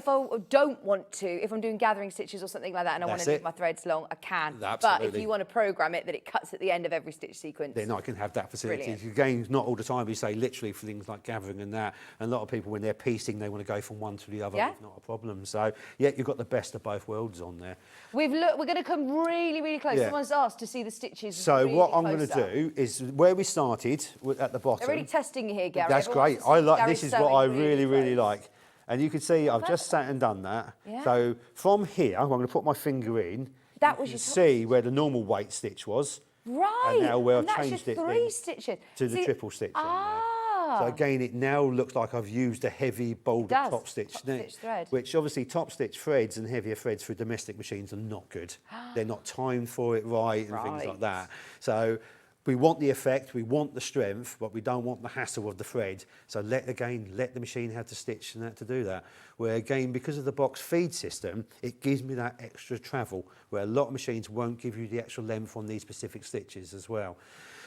don't want to, if I'm doing gathering stitches or something like that and I want to leave my threads long, I can. Absolutely. But if you want to program it that it cuts at the end of every stitch sequence, then I can have that facility. Brilliant. Again, not all the time, we say literally for things like gathering and that. And a lot of people, when they're piecing, they want to go from one to the other. It's not a problem. So, yeah, you've got the best of both worlds on there. We're going to come really, really close. Someone's asked to see the stitches. So really what I'm going to do is where we started at the bottom. They're really testing you here, Garry. That's great. I like this. Is what I really like. And you can see I've just sat and done that. Yeah. So from here, I'm going to put my finger in. That was you your can see where the normal weight stitch was. Right. And now where I've that's changed just it 3 stitches to the triple stitch on there. So again, it now looks like I've used a heavy bolder top stitch thread. which obviously top stitch threads and heavier threads for domestic machines are not good. They're not timed for it right and things like that. So we want the effect, we want the strength, but we don't want the hassle of the thread. So let the machine have to stitch and that to do that. Where again, because of the box feed system, it gives me that extra travel, where a lot of machines won't give you the extra length on these specific stitches as well.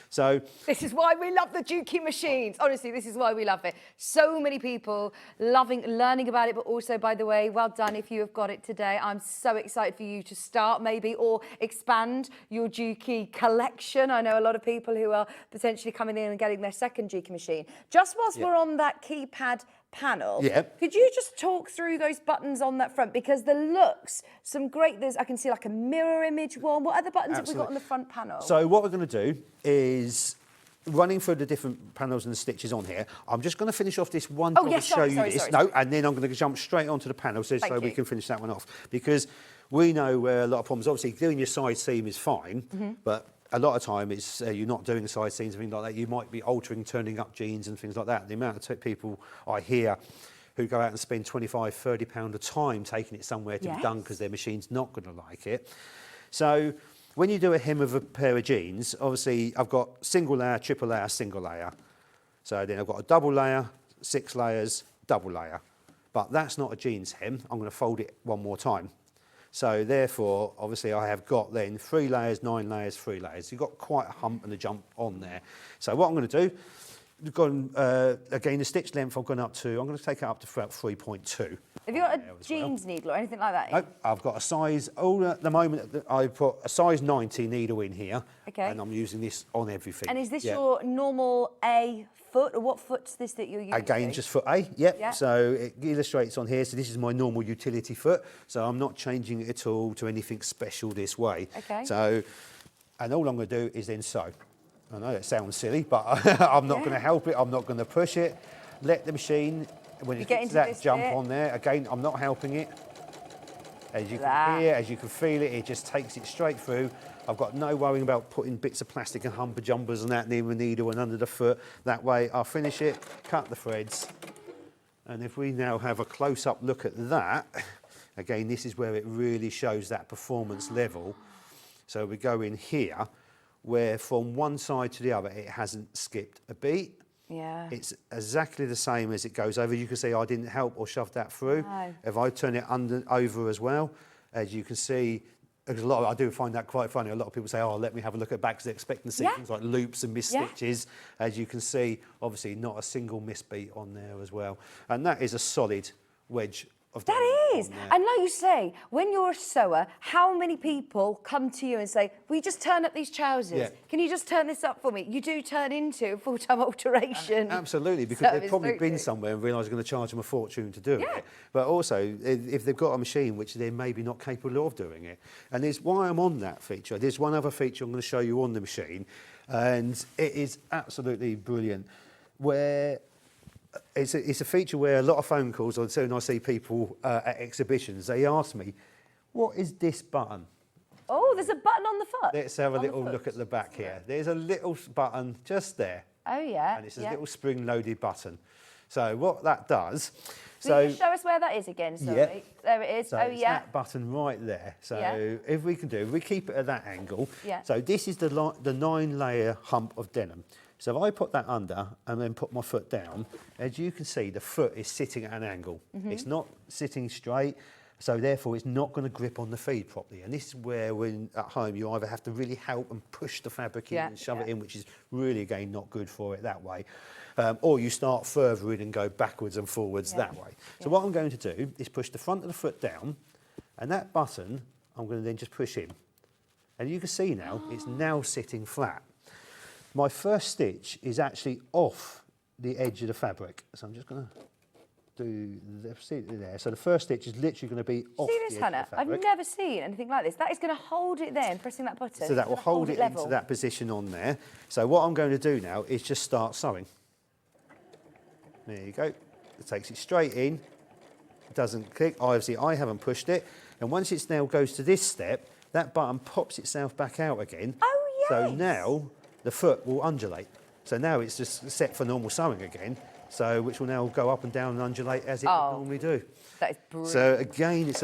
So this is why we love the Juki machines. Honestly, this is why we love it. So many people learning about it, but also, by the way, well done if you have got it today. I'm so excited for you to start maybe or expand your Juki collection. I know a lot of people who are potentially coming in and getting their second Juki machine. Just whilst we're on that keypad panel, could you just talk through those buttons on that front, because the looks, some great, I can see like a mirror image one. What other buttons have we got on the front panel? So what we're going to do is running through the different panels and the stitches on here, I'm just going to finish off this one Oh, job yes, to show sorry, you sorry, this. sorry, No, sorry. and then I'm going to jump straight onto the panel so Thank we you. can finish that one off. Because we know where a lot of problems, obviously doing your side seam is fine, but a lot of time it's you're not doing the side seams and things like that. You might be altering, turning up jeans and things like that. The amount of people I hear who go out and spend £25, £30 a time taking it somewhere to be done because their machine's not going to like it. So when you do a hem of a pair of jeans, obviously I've got single layer, triple layer, single layer. So then I've got a double layer, 6 layers, double layer. But that's not a jeans hem. I'm going to fold it one more time. So therefore, obviously I have got then 3 layers, 9 layers, 3 layers. You've got quite a hump and a jump on there. So what I'm going to do, we've gone, again, the stitch length I've gone up to, I'm going to take it up to about 3.2. Have you got a jeans needle or anything like that? Nope, I've got a size, at the moment I put a size 90 needle in here. Okay. And I'm using this on everything. And is this your normal A foot, or what foot's this that you're using? Again, just foot A, yep. Yeah. So it illustrates on here, so this is my normal utility foot, so I'm not changing it at all to anything special this way. Okay. So, and all I'm going to do is then sew. I know it sounds silly, but I'm not going to help it, I'm not going to push it. Let the machine, when it gets to that jump on there, again, I'm not helping it. As you can hear, as you can feel it, it just takes it straight through. I've got no worrying about putting bits of plastic and humper jumpers and that near the needle and under the foot. That way I'll finish it, cut the threads. And if we now have a close-up look at that, again, this is where it really shows that performance level. So we go in here, where from one side to the other, it hasn't skipped a beat. Yeah. It's exactly the same as it goes over. You can see I didn't help or shove that through. No. If I turn it over as well, as you can see, because I do find that quite funny. A lot of people say, oh, let me have a look at it back, because they're expecting to see things like loops and missed stitches. As you can see, obviously not a single misbeat on there as well. And that is a solid wedge of That denim is. on there. And like you say, when you're a sewer, how many people come to you and say, will you just turn up these trousers? Yeah. Can you just turn this up for me? You do turn into a full-time alteration. Absolutely, because they've Service, probably don't been you? somewhere and realised they're going to charge them a fortune to do Yeah. it. But also, if they've got a machine which they're maybe not capable of doing it. And there's why I'm on that feature. There's one other feature I'm going to show you on the machine, and it is absolutely brilliant, where it's a feature where a lot of phone calls, or when I see people at exhibitions, they ask me, what is this button? Oh, there's a button on the foot. Let's have a On the little foot. look at the back here. There's a little button just there. Oh, yeah. And it's a little spring-loaded button. So what that does... Will you show us where that is again? Sorry. Yeah. There it is. So oh, it's yeah. that button right there. So Yeah. if we keep it at that angle. Yeah. So this is the 9-layer hump of denim. So if I put that under and then put my foot down, as you can see, the foot is sitting at an angle. It's not sitting straight, so therefore it's not going to grip on the feed properly. And this is where, when at home, you either have to really help and push the fabric in and shove it in, which is really, again, not good for it that way. Or you start further in and go backwards and forwards that way. So what I'm going to do is push the front of the foot down, and that button, I'm going to then just push in. And you can see now, it's now sitting flat. My first stitch is actually off the edge of the fabric. So I'm just going to do there. So the first stitch is literally going to be off See the this, edge Hannah? of the fabric. I've never seen anything like this. That is going to hold it there and pressing that button. So that will It's gonna hold it level. into that position on there. So what I'm going to do now is just start sewing. There you go. It takes it straight in. It doesn't click. Obviously, I haven't pushed it. And once it now goes to this step, that button pops itself back out again. Oh, yes. So now the foot will undulate. So now it's just set for normal sewing again. So which will now go up and down and undulate as it would normally do. That is brilliant. So again, it's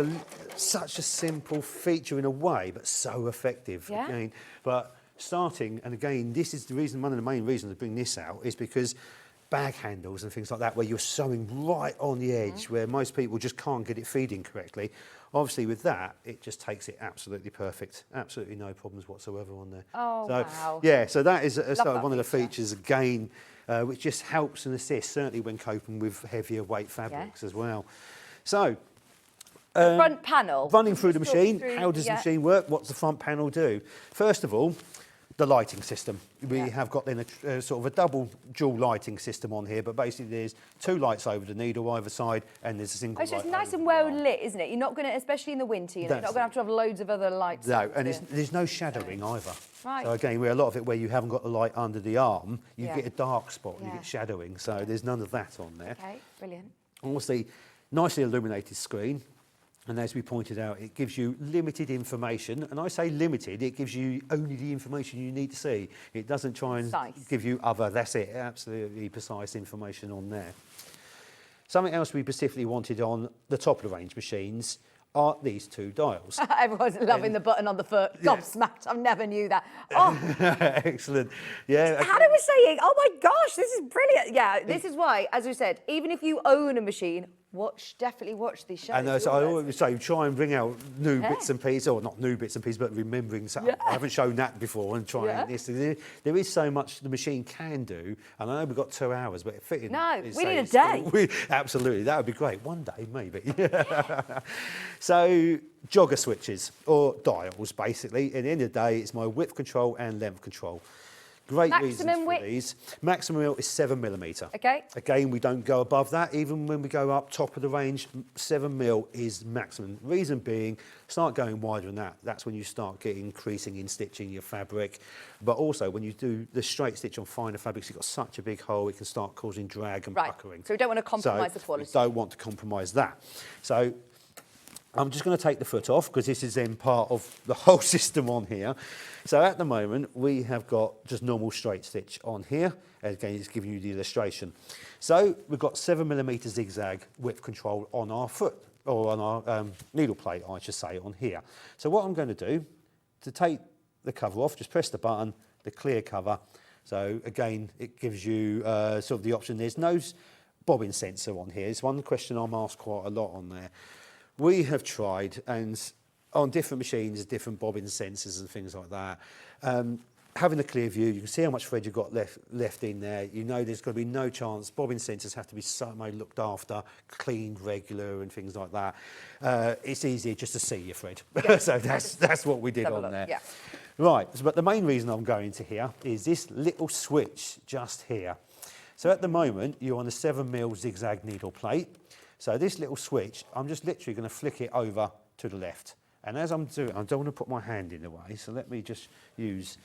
such a simple feature in a way, but so effective. Yeah. Again. But starting, and again, this is the reason, one of the main reasons to bring this out is because bag handles and things like that, where you're sewing right on the edge, where most people just can't get it feeding correctly. Obviously, with that, it just takes it absolutely perfect. Absolutely no problems whatsoever on there. Oh, so, wow. Yeah, so that is that one of the feature. features, again, which just helps and assists, certainly when coping with heavier weight fabrics as well. So, front panel. running through the Just talk machine, through- how does the machine work? What's the front panel do? First of all, the lighting system. We have got then a sort of a double dual lighting system on here, but basically there's 2 lights over the needle either side, and there's a single light. So it's nice over and the well arm. lit, isn't it? You're not going to, especially in the winter, you're not going to have loads of other lights. No, and there's no shadowing either. Right. So again, where a lot of it where you haven't got the light under the arm, you get a dark spot and you Yeah. get shadowing. So there's none of that on there. Okay, brilliant. Obviously, nicely illuminated screen. And as we pointed out, it gives you limited information. And I say limited, it gives you only the information you need to see. It doesn't try and Precise. give you other, that's it, absolutely precise information on there. Something else we specifically wanted on the top of the range machines are these 2 dials. Everyone's loving the button on the foot. Gobsmacked, I never knew that. Oh, Excellent. Yeah. Hannah was saying, oh my gosh, this is brilliant. Yeah, this is why, as we said, even if you own a machine, definitely watch these shows. And so I always say, try and bring out new bits and pieces, or not new bits and pieces, but remembering something. I haven't shown that before, and trying this. There is so much the machine can do, and I know we've got 2 hours, but fitting. No, we need a day. Absolutely, that would be great. One day, maybe. So, jogger switches, or dials, basically. At the end of the day, it's my width control and length control. Great reasons Maximum for width? these. Maximum width is 7mm. Okay. Again, we don't go above that. Even when we go up top of the range, 7mm is maximum. Reason being, start going wider than that. That's when you start getting creasing in stitching your fabric. But also, when you do the straight stitch on finer fabrics, you've got such a big hole, it can start causing drag and puckering. So we don't want to compromise the quality. We don't want to compromise that. So I'm just going to take the foot off because this is then part of the whole system on here. So at the moment, we have got just normal straight stitch on here. Again, it's giving you the illustration. So we've got 7mm zigzag width control on our foot, or on our needle plate, I should say, on here. So what I'm going to do, to take the cover off, just press the button, the clear cover. So again, it gives you sort of the option. There's no bobbin sensor on here. It's one question I'm asked quite a lot on there. We have tried, and on different machines, different bobbin sensors and things like that. Having a clear view, you can see how much thread you've got left in there. You know there's going to be no chance. Bobbin sensors have to be somehow looked after, cleaned regular and things like that. It's easier just to see your thread. Yeah. So that's what we did on there. Yeah. Right, but the main reason I'm going to here is this little switch just here. So at the moment, you're on the 7mm zigzag needle plate. So this little switch, I'm just literally going to flick it over to the left. And as I'm doing, I don't want to put my hand in the way, so let me just use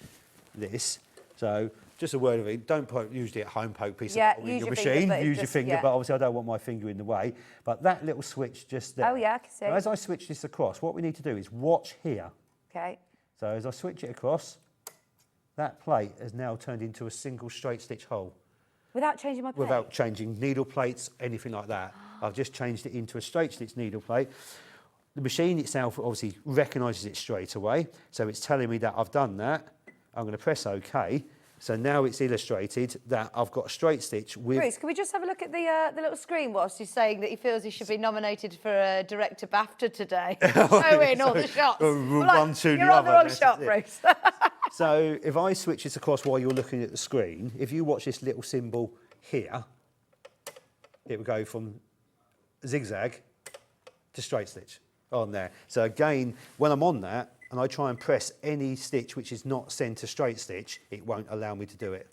this. So just a word of it, don't use the at-home poke piece in your machine. Use your finger, but obviously I don't want my finger in the way. But that little switch just there. Oh yeah, I can see. So as I switch this across, what we need to do is watch here. Okay. So as I switch it across, that plate has now turned into a single straight stitch hole. Without changing my plate? Without changing needle plates, anything like that. I've just changed it into a straight stitch needle plate. The machine itself obviously recognises it straight away, so it's telling me that I've done that. I'm going to press OK. So now it's illustrated that I've got a straight stitch with... Bruce, can we just have a look at the little screen whilst he's saying that he feels he should be nominated for a Director BAFTA today? Showing all the shots. One, two, you're on the wrong shot, it. Bruce. So if I switch this across while you're looking at the screen, if you watch this little symbol here, it will go from zigzag to straight stitch on there. So again, when I'm on that and I try and press any stitch which is not centre straight stitch, it won't allow me to do it.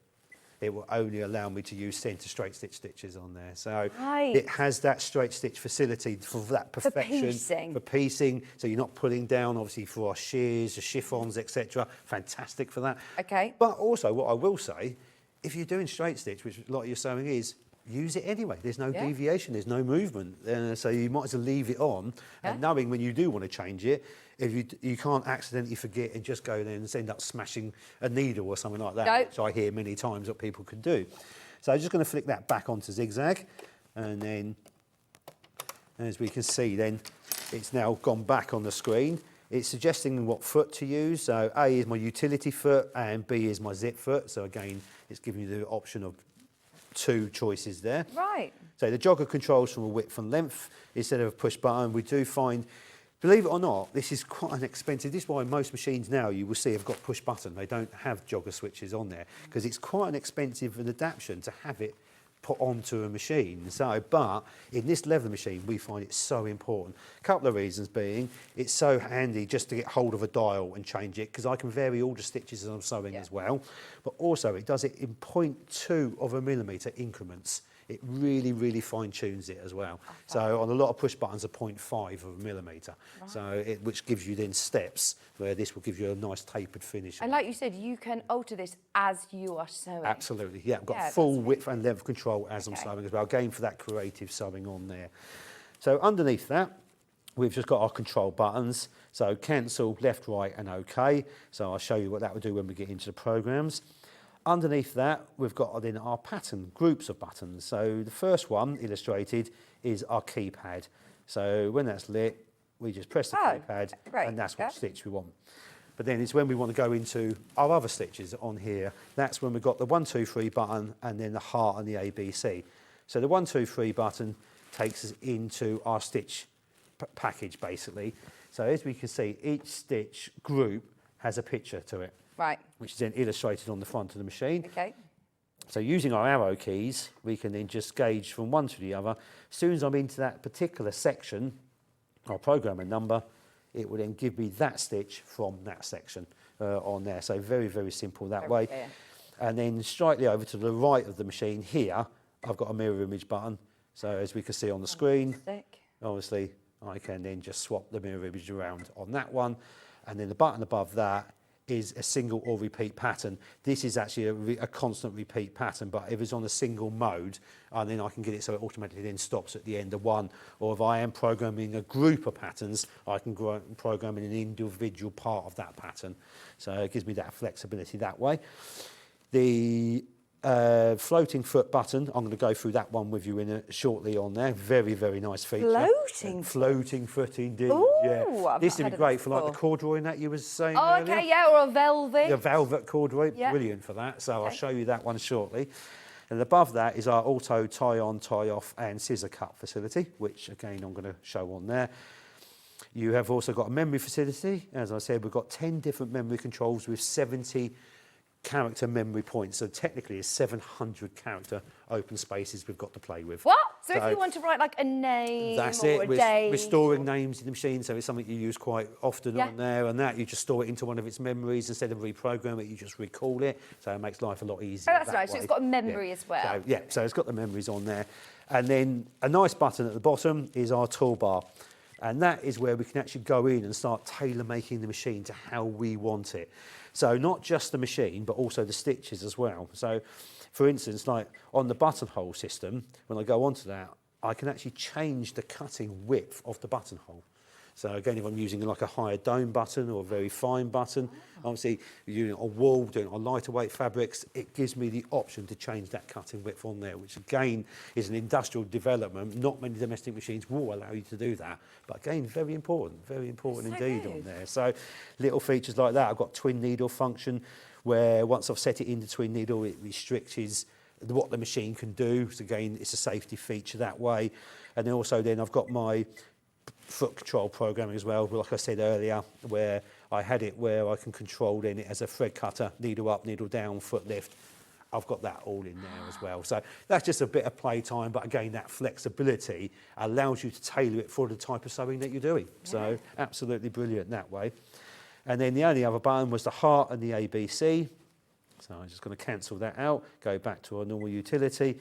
It will only allow me to use centre straight stitch stitches on there. So it has that straight stitch facility for that perfection. For piecing. So you're not pulling down, obviously, for our shears, the chiffons, etc. Fantastic for that. Okay. But also, what I will say, if you're doing straight stitch, which a lot of your sewing is, use it anyway. There's no deviation, there's no movement. So you might as well leave it on, and knowing when you do want to change it, if you can't accidentally forget and just go there and end up smashing a needle or something like that, which I hear many times that people can do. So I'm just going to flick that back onto zigzag, and then, as we can see, then it's now gone back on the screen. It's suggesting what foot to use. So A is my utility foot, and B is my zip foot. So again, it's giving you the option of 2 choices there. Right. So the jogger controls from a width and length instead of a push button. We do find, believe it or not, this is quite an expensive. This is why most machines now you will see have got push button. They don't have jogger switches on there because it's quite an expensive an adaptation to have it put onto a machine. So, but in this leather machine, we find it so important. A couple of reasons being, it's so handy just to get hold of a dial and change it, because I can vary all the stitches as I'm sewing as well. But also, it does it in 0.2 of a millimetre increments. It really, really fine tunes it as well. Okay. So on a lot of push buttons are 0.5 of a millimetre. Right. So which gives you then steps where this will give you a nice tapered finish. And like you said, you can alter this as you are sewing. Absolutely, yeah. I've got full width and length control as I'm sewing as well. Again, for that creative sewing on there. So underneath that, we've just got our control buttons. So cancel, left, right, and OK. So I'll show you what that will do when we get into the programs. Underneath that, we've got then our pattern, groups of buttons. So the first one, illustrated, is our keypad. So when that's lit, we just press the keypad, and that's what stitch we want. But then it's when we want to go into our other stitches on here. That's when we've got the 1, 2, 3 button, and then the heart and the ABC. So the 1, 2, 3 button takes us into our stitch package, basically. So as we can see, each stitch group has a picture to it. Right. Which is then illustrated on the front of the machine. Okay. So using our arrow keys, we can then just gauge from one to the other. As soon as I'm into that particular section, our programming number, it will then give me that stitch from that section on there. So very, very simple that way. Clear. And then slightly over to the right of the machine here, I've got a mirror image button. So as we can see on the screen, obviously I can then just swap the mirror image around on that one. And then the button above that is a single or repeat pattern. This is actually a constant repeat pattern, but if it's on a single mode, then I can get it so it automatically then stops at the end of one. Or if I am programming a group of patterns, I can program in an individual part of that pattern. So it gives me that flexibility that way. The floating foot button, I'm going to go through that one with you shortly on there. Very, very nice feature. Floating foot indeed. Ooh, yeah. This would be great for like the corduroy and that you were saying earlier. Okay, yeah, or a velvet. The velvet corduroy, brilliant for that. So I'll show you that one shortly. And above that is our auto tie-on, tie-off and scissor cut facility, which again I'm going to show on there. You have also got a memory facility. As I said, we've got 10 different memory controls with 70 character memory points, so technically it's 700 character open spaces we've got to play with. What? So if you want to write like a name that's or it. a day... We're storing names in the machine, so it's something you use quite often on there, and that you just store it into one of its memories. Instead of reprogram it, you just recall it, so it makes life a lot easier. Oh, that's nice. So it's got a memory as well. So, so it's got the memories on there. And then a nice button at the bottom is our toolbar. And that is where we can actually go in and start tailor-making the machine to how we want it. So not just the machine, but also the stitches as well. So, for instance, like on the buttonhole system, when I go onto that, I can actually change the cutting width of the buttonhole. So again, if I'm using like a higher dome button or a very fine button, obviously using a wool, doing it on lighter weight fabrics, it gives me the option to change that cutting width on there, which again is an industrial development. Not many domestic machines will allow you to do that, but again, very important indeed on there. So little features like that. I've got twin needle function, where once I've set it in the twin needle, it restricts what the machine can do. So again, it's a safety feature that way. And then also then I've got my foot control programming as well, like I said earlier, where I had it where I can control then it as a thread cutter, needle up, needle down, foot lift. I've got that all in there as well. So that's just a bit of playtime, but again, that flexibility allows you to tailor it for the type of sewing that you're doing. So absolutely brilliant that way. And then the only other button was the heart and the ABC. So I'm just going to cancel that out, go back to our normal utility.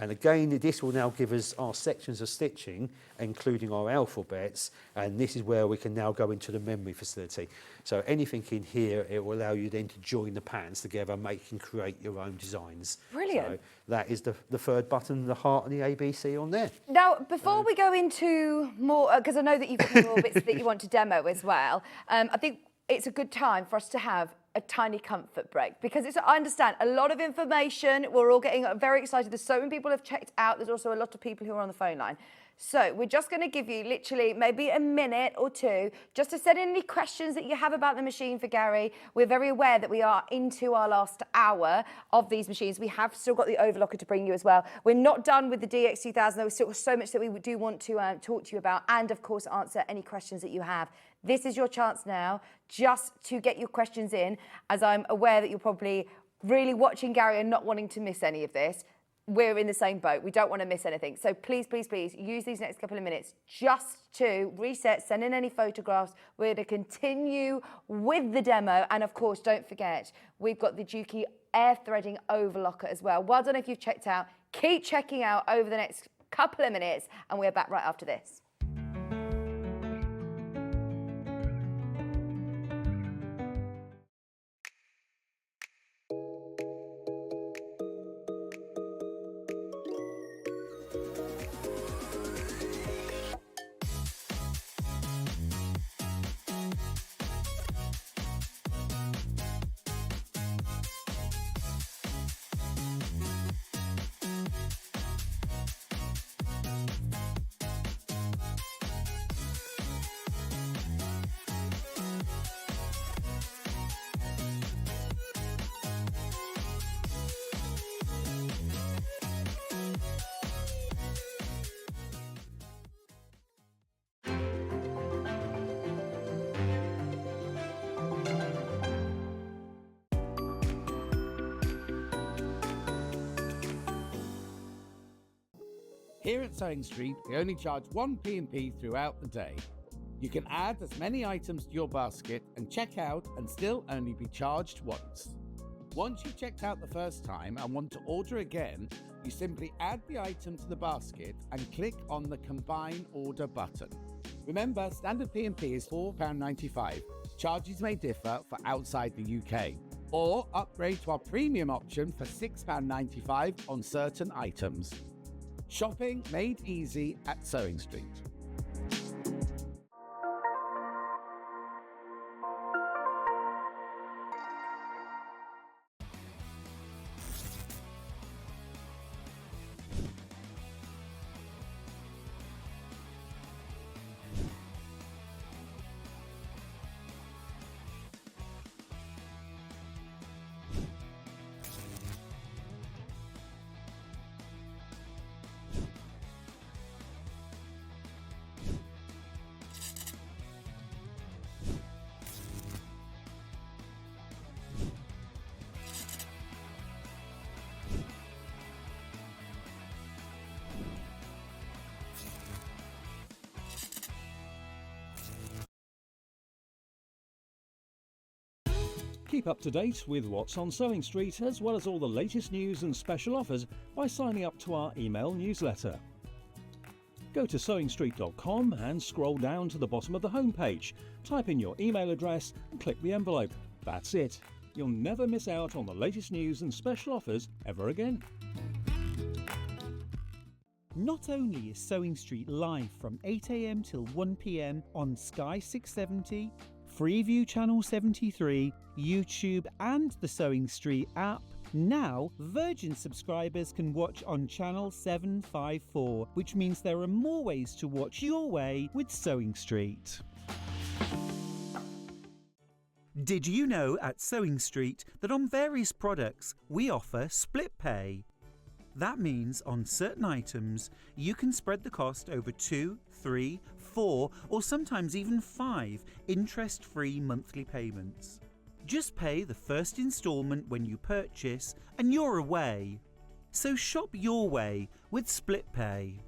And again, this will now give us our sections of stitching, including our alphabets, and this is where we can now go into the memory facility. So anything in here, it will allow you then to join the patterns together, make and create your own designs. Brilliant. So that is the third button, the heart and the ABC on there. Now, before we go into more, because I know that you've got more bits that you want to demo as well, I think it's a good time for us to have a tiny comfort break, because I understand a lot of information. We're all getting very excited. There's so many people have checked out. There's also a lot of people who are on the phone line. So we're just going to give you literally maybe a minute or two just to send in any questions that you have about the machine for Garry. We're very aware that we are into our last hour of these machines. We have still got the Overlocker to bring you as well. We're not done with the DX2000. There's still so much that we do want to talk to you about, and of course answer any questions that you have. This is your chance now just to get your questions in, as I'm aware that you're probably really watching Garry and not wanting to miss any of this. we're in the same boat. We don't want to miss anything. So please, please, please use these next couple of minutes just to reset, send in any photographs. We're going to continue with the demo. And of course, don't forget, we've got the Juki air threading overlocker as well. Well done if you've checked out. Keep checking out over the next couple of minutes. And we're back right after this. Here at Sewing Street, we only charge one P&P throughout the day. You can add as many items to your basket and check out and still only be charged once. Once you've checked out the first time and want to order again, you simply add the item to the basket and click on the Combine Order button. Remember, standard P&P is £4.95. Charges may differ for outside the UK. Or upgrade to our premium option for £6.95 on certain items. Shopping made easy at Sewing Street. Keep up to date with what's on Sewing Street, as well as all the latest news and special offers by signing up to our email newsletter. Go to sewingstreet.com and scroll down to the bottom of the homepage. Type in your email address and click the envelope. That's it. You'll never miss out on the latest news and special offers ever again. Not only is Sewing Street live from 8 AM till 1 PM on Sky 670, Freeview Channel 73, YouTube and the Sewing Street app, now Virgin subscribers can watch on Channel 754, which means there are more ways to watch your way with Sewing Street. Did you know at Sewing Street that on various products we offer split pay? That means on certain items you can spread the cost over 2, 3, 4 or sometimes even 5 interest-free monthly payments. Just pay the first instalment when you purchase and you're away. So shop your way with split pay.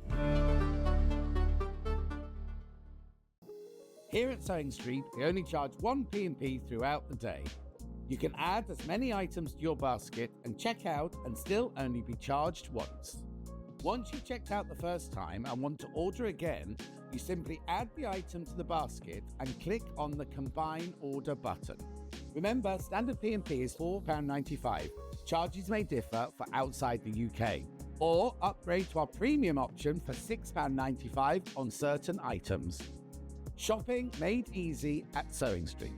Here at Sewing Street, we only charge one P&P throughout the day. You can add as many items to your basket and check out and still only be charged once. Once you've checked out the first time and want to order again, you simply add the item to the basket and click on the Combine Order button. Remember, standard P&P is £4.95. Charges may differ for outside the UK. Or upgrade to our premium option for £6.95 on certain items. Shopping made easy at Sewing Street.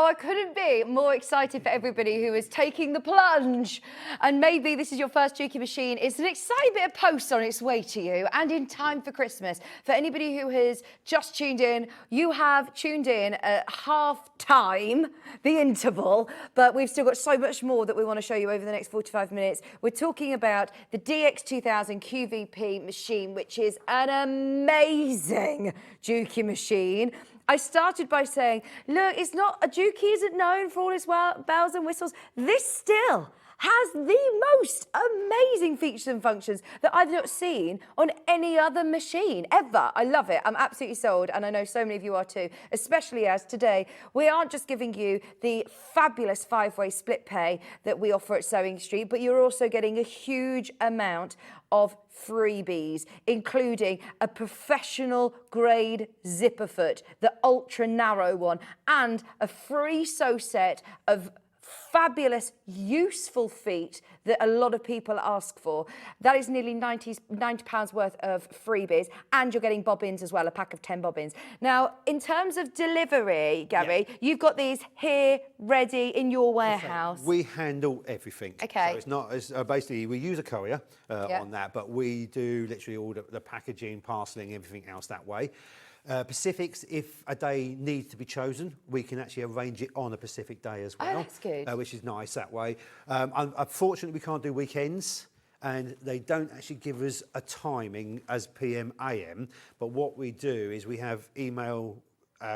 Oh, I couldn't be more excited for everybody who is taking the plunge. And maybe this is your first Juki machine. It's an exciting bit of post on its way to you and in time for Christmas. For anybody who has just tuned in, you have tuned in at half time, the interval, but we've still got so much more that we want to show you over the next 45 minutes. We're talking about the DX2000 QVP machine, which is an amazing Juki machine. I started by saying, look, it's not, a Juki isn't known for all its bells and whistles. This still has the most amazing features and functions that I've not seen on any other machine ever. I love it. I'm absolutely sold, and I know so many of you are too, especially as today we aren't just giving you the fabulous 5-way split pay that we offer at Sewing Street, but you're also getting a huge amount of freebies, including a professional grade zipper foot, the ultra narrow one, and a free sew set of fabulous, useful feet that a lot of people ask for. That is nearly £90 worth of freebies, and you're getting bobbins as well, a pack of 10 bobbins. Now, in terms of delivery, Garry, you've got these here ready in your warehouse. We handle everything. Okay. So it's not as basically we use a courier on that, but we do literally all the packaging, parceling, everything else that way. Pacifics, if a day needs to be chosen, we can actually arrange it on a Pacific day as well. Oh, that's good. Which is nice that way. Unfortunately, we can't do weekends, and they don't actually give us a timing as PM, AM, but what we do is we have email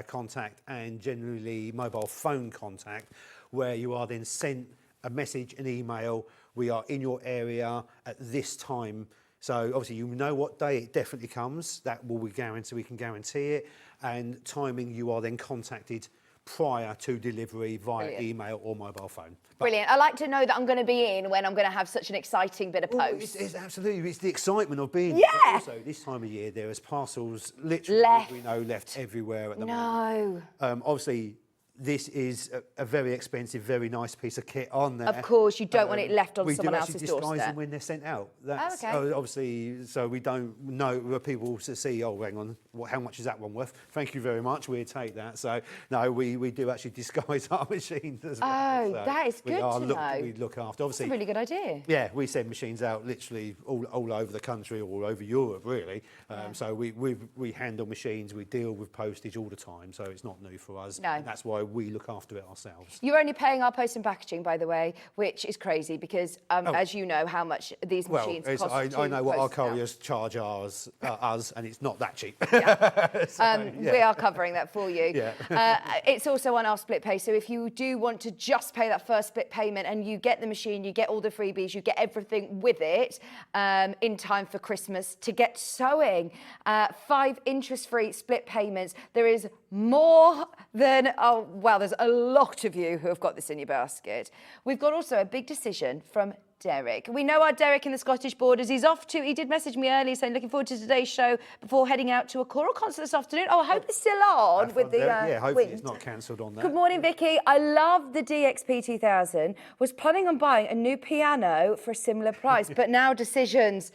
contact and generally mobile phone contact, where you are then sent a message, an email, we are in your area at this time. So obviously you know what day it definitely comes, that will we guarantee, we can guarantee it, and timing you are then contacted prior to delivery via email or mobile phone. Brilliant. I like to know that I'm going to be in when I'm going to have such an exciting bit of post. It's absolutely, it's the excitement of being Yeah. But also, this time of year, there is parcels literally, we know, left everywhere at the moment. Obviously, this is a very expensive, very nice piece of kit on there. Of course, you don't want it left on someone else's We do actually disguise doorstep. them when they're sent out. That's, okay. obviously, so we don't know where people to see, oh, hang on, how much is that one worth? Thank you very much, we'll take that. So, no, we do actually disguise our machines as well. Oh, so that is good to know. We look after, obviously. That's a really good idea. Yeah, we send machines out literally all over the country, all over Europe, really. So we handle machines, we deal with postage all the time, so it's not new for us. No. And that's why we look after it ourselves. You're only paying our post and packaging, by the way, which is crazy because, as you know, how much these machines cost. I know what our couriers charge us, and it's not that cheap. We are covering that for you. It's also on our split pay, so if you do want to just pay that first split payment and you get the machine, you get all the freebies, you get everything with it in time for Christmas to get sewing. 5 interest-free split payments. There is more than, there's a lot of you who have got this in your basket. We've got also a big decision from Derek. We know our Derek in the Scottish Borders. He did message me earlier saying looking forward to today's show before heading out to a choral concert this afternoon. Oh, I hope it's still on with the yeah, hopefully wind. it's not cancelled on that. Good morning, Vicki. I love the DXP2000. Was planning on buying a new piano for a similar price, but now decisions.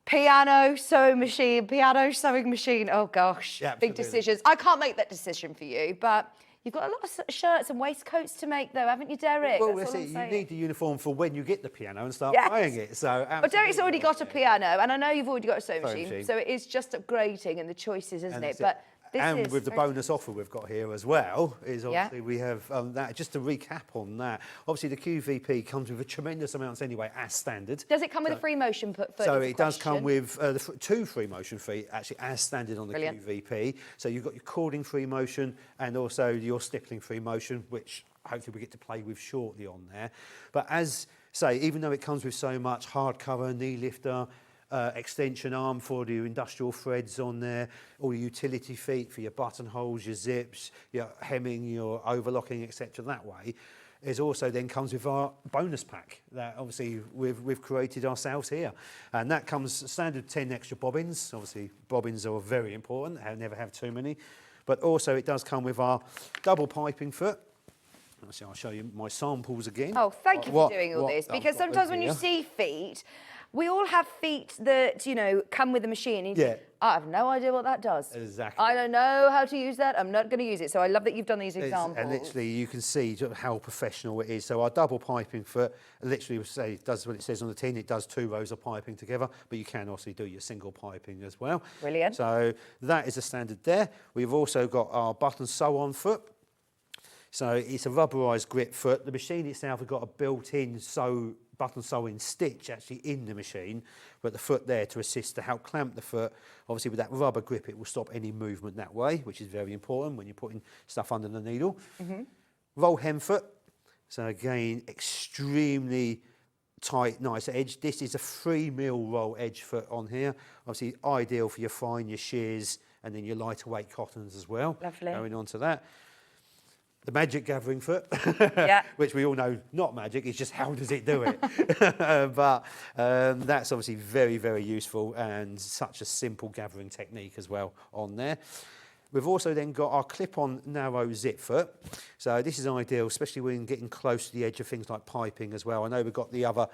Piano, sewing machine, piano, sewing machine. Oh, gosh, big decisions. I can't make that decision for you, but you've got a lot of shirts and waistcoats to make, though, haven't you, Derek? Well, that's it. You need the uniform for when you get the piano and start playing it. So, but Derek's already got a piano, and I know you've already got a sewing machine, so it is just upgrading and the choices, isn't it? But and with the bonus offer we've got here as well, is obviously we have that. Just to recap on that, obviously the QVP comes with a tremendous amounts anyway as standard. Does it come with a free motion foot? So it does come with the 2 free motion feet actually as standard on the QVP. So you've got your cording free motion and also your stippling free motion, which hopefully we get to play with shortly on there. But as say, even though it comes with so much hardcover, knee lifter, extension arm for the industrial threads on there, all your utility feet for your buttonholes, your zips, your hemming, your overlocking, etc. that way. It also then comes with our bonus pack that obviously we've created ourselves here. And that comes standard 10 extra bobbins. Obviously bobbins are very important, I never have too many. But also it does come with our double piping foot. Actually, I'll show you my samples again. Oh, thank you for doing all this, because sometimes when you see feet, we all have feet that, you know, come with the machine. I have no idea what that does. Exactly. I don't know how to use that. I'm not going to use it. So I love that you've done these examples. And literally, you can see how professional it is. So our double piping foot, literally, say it does what it says on the tin. It does 2 rows of piping together, but you can also do your single piping as well. Brilliant. So that is a standard there. We've also got our button sew-on foot. So it's a rubberised grip foot. The machine itself has got a built-in button sewing stitch actually in the machine, but the foot there to assist to help clamp the foot. Obviously with that rubber grip it will stop any movement that way, which is very important when you're putting stuff under the needle. Roll hem foot. So again, extremely tight, nice edge. This is a 3mm roll edge foot on here. Obviously ideal for your fine, your shears, and then your lighter weight cottons as well. Lovely. Going on to that. The magic gathering foot, Yeah. which we all know not magic, it's just how does it do it? But that's obviously very, very useful and such a simple gathering technique as well on there. We've also then got our clip-on narrow zip foot. So this is ideal, especially when getting close to the edge of things like piping as well. I know we've got the other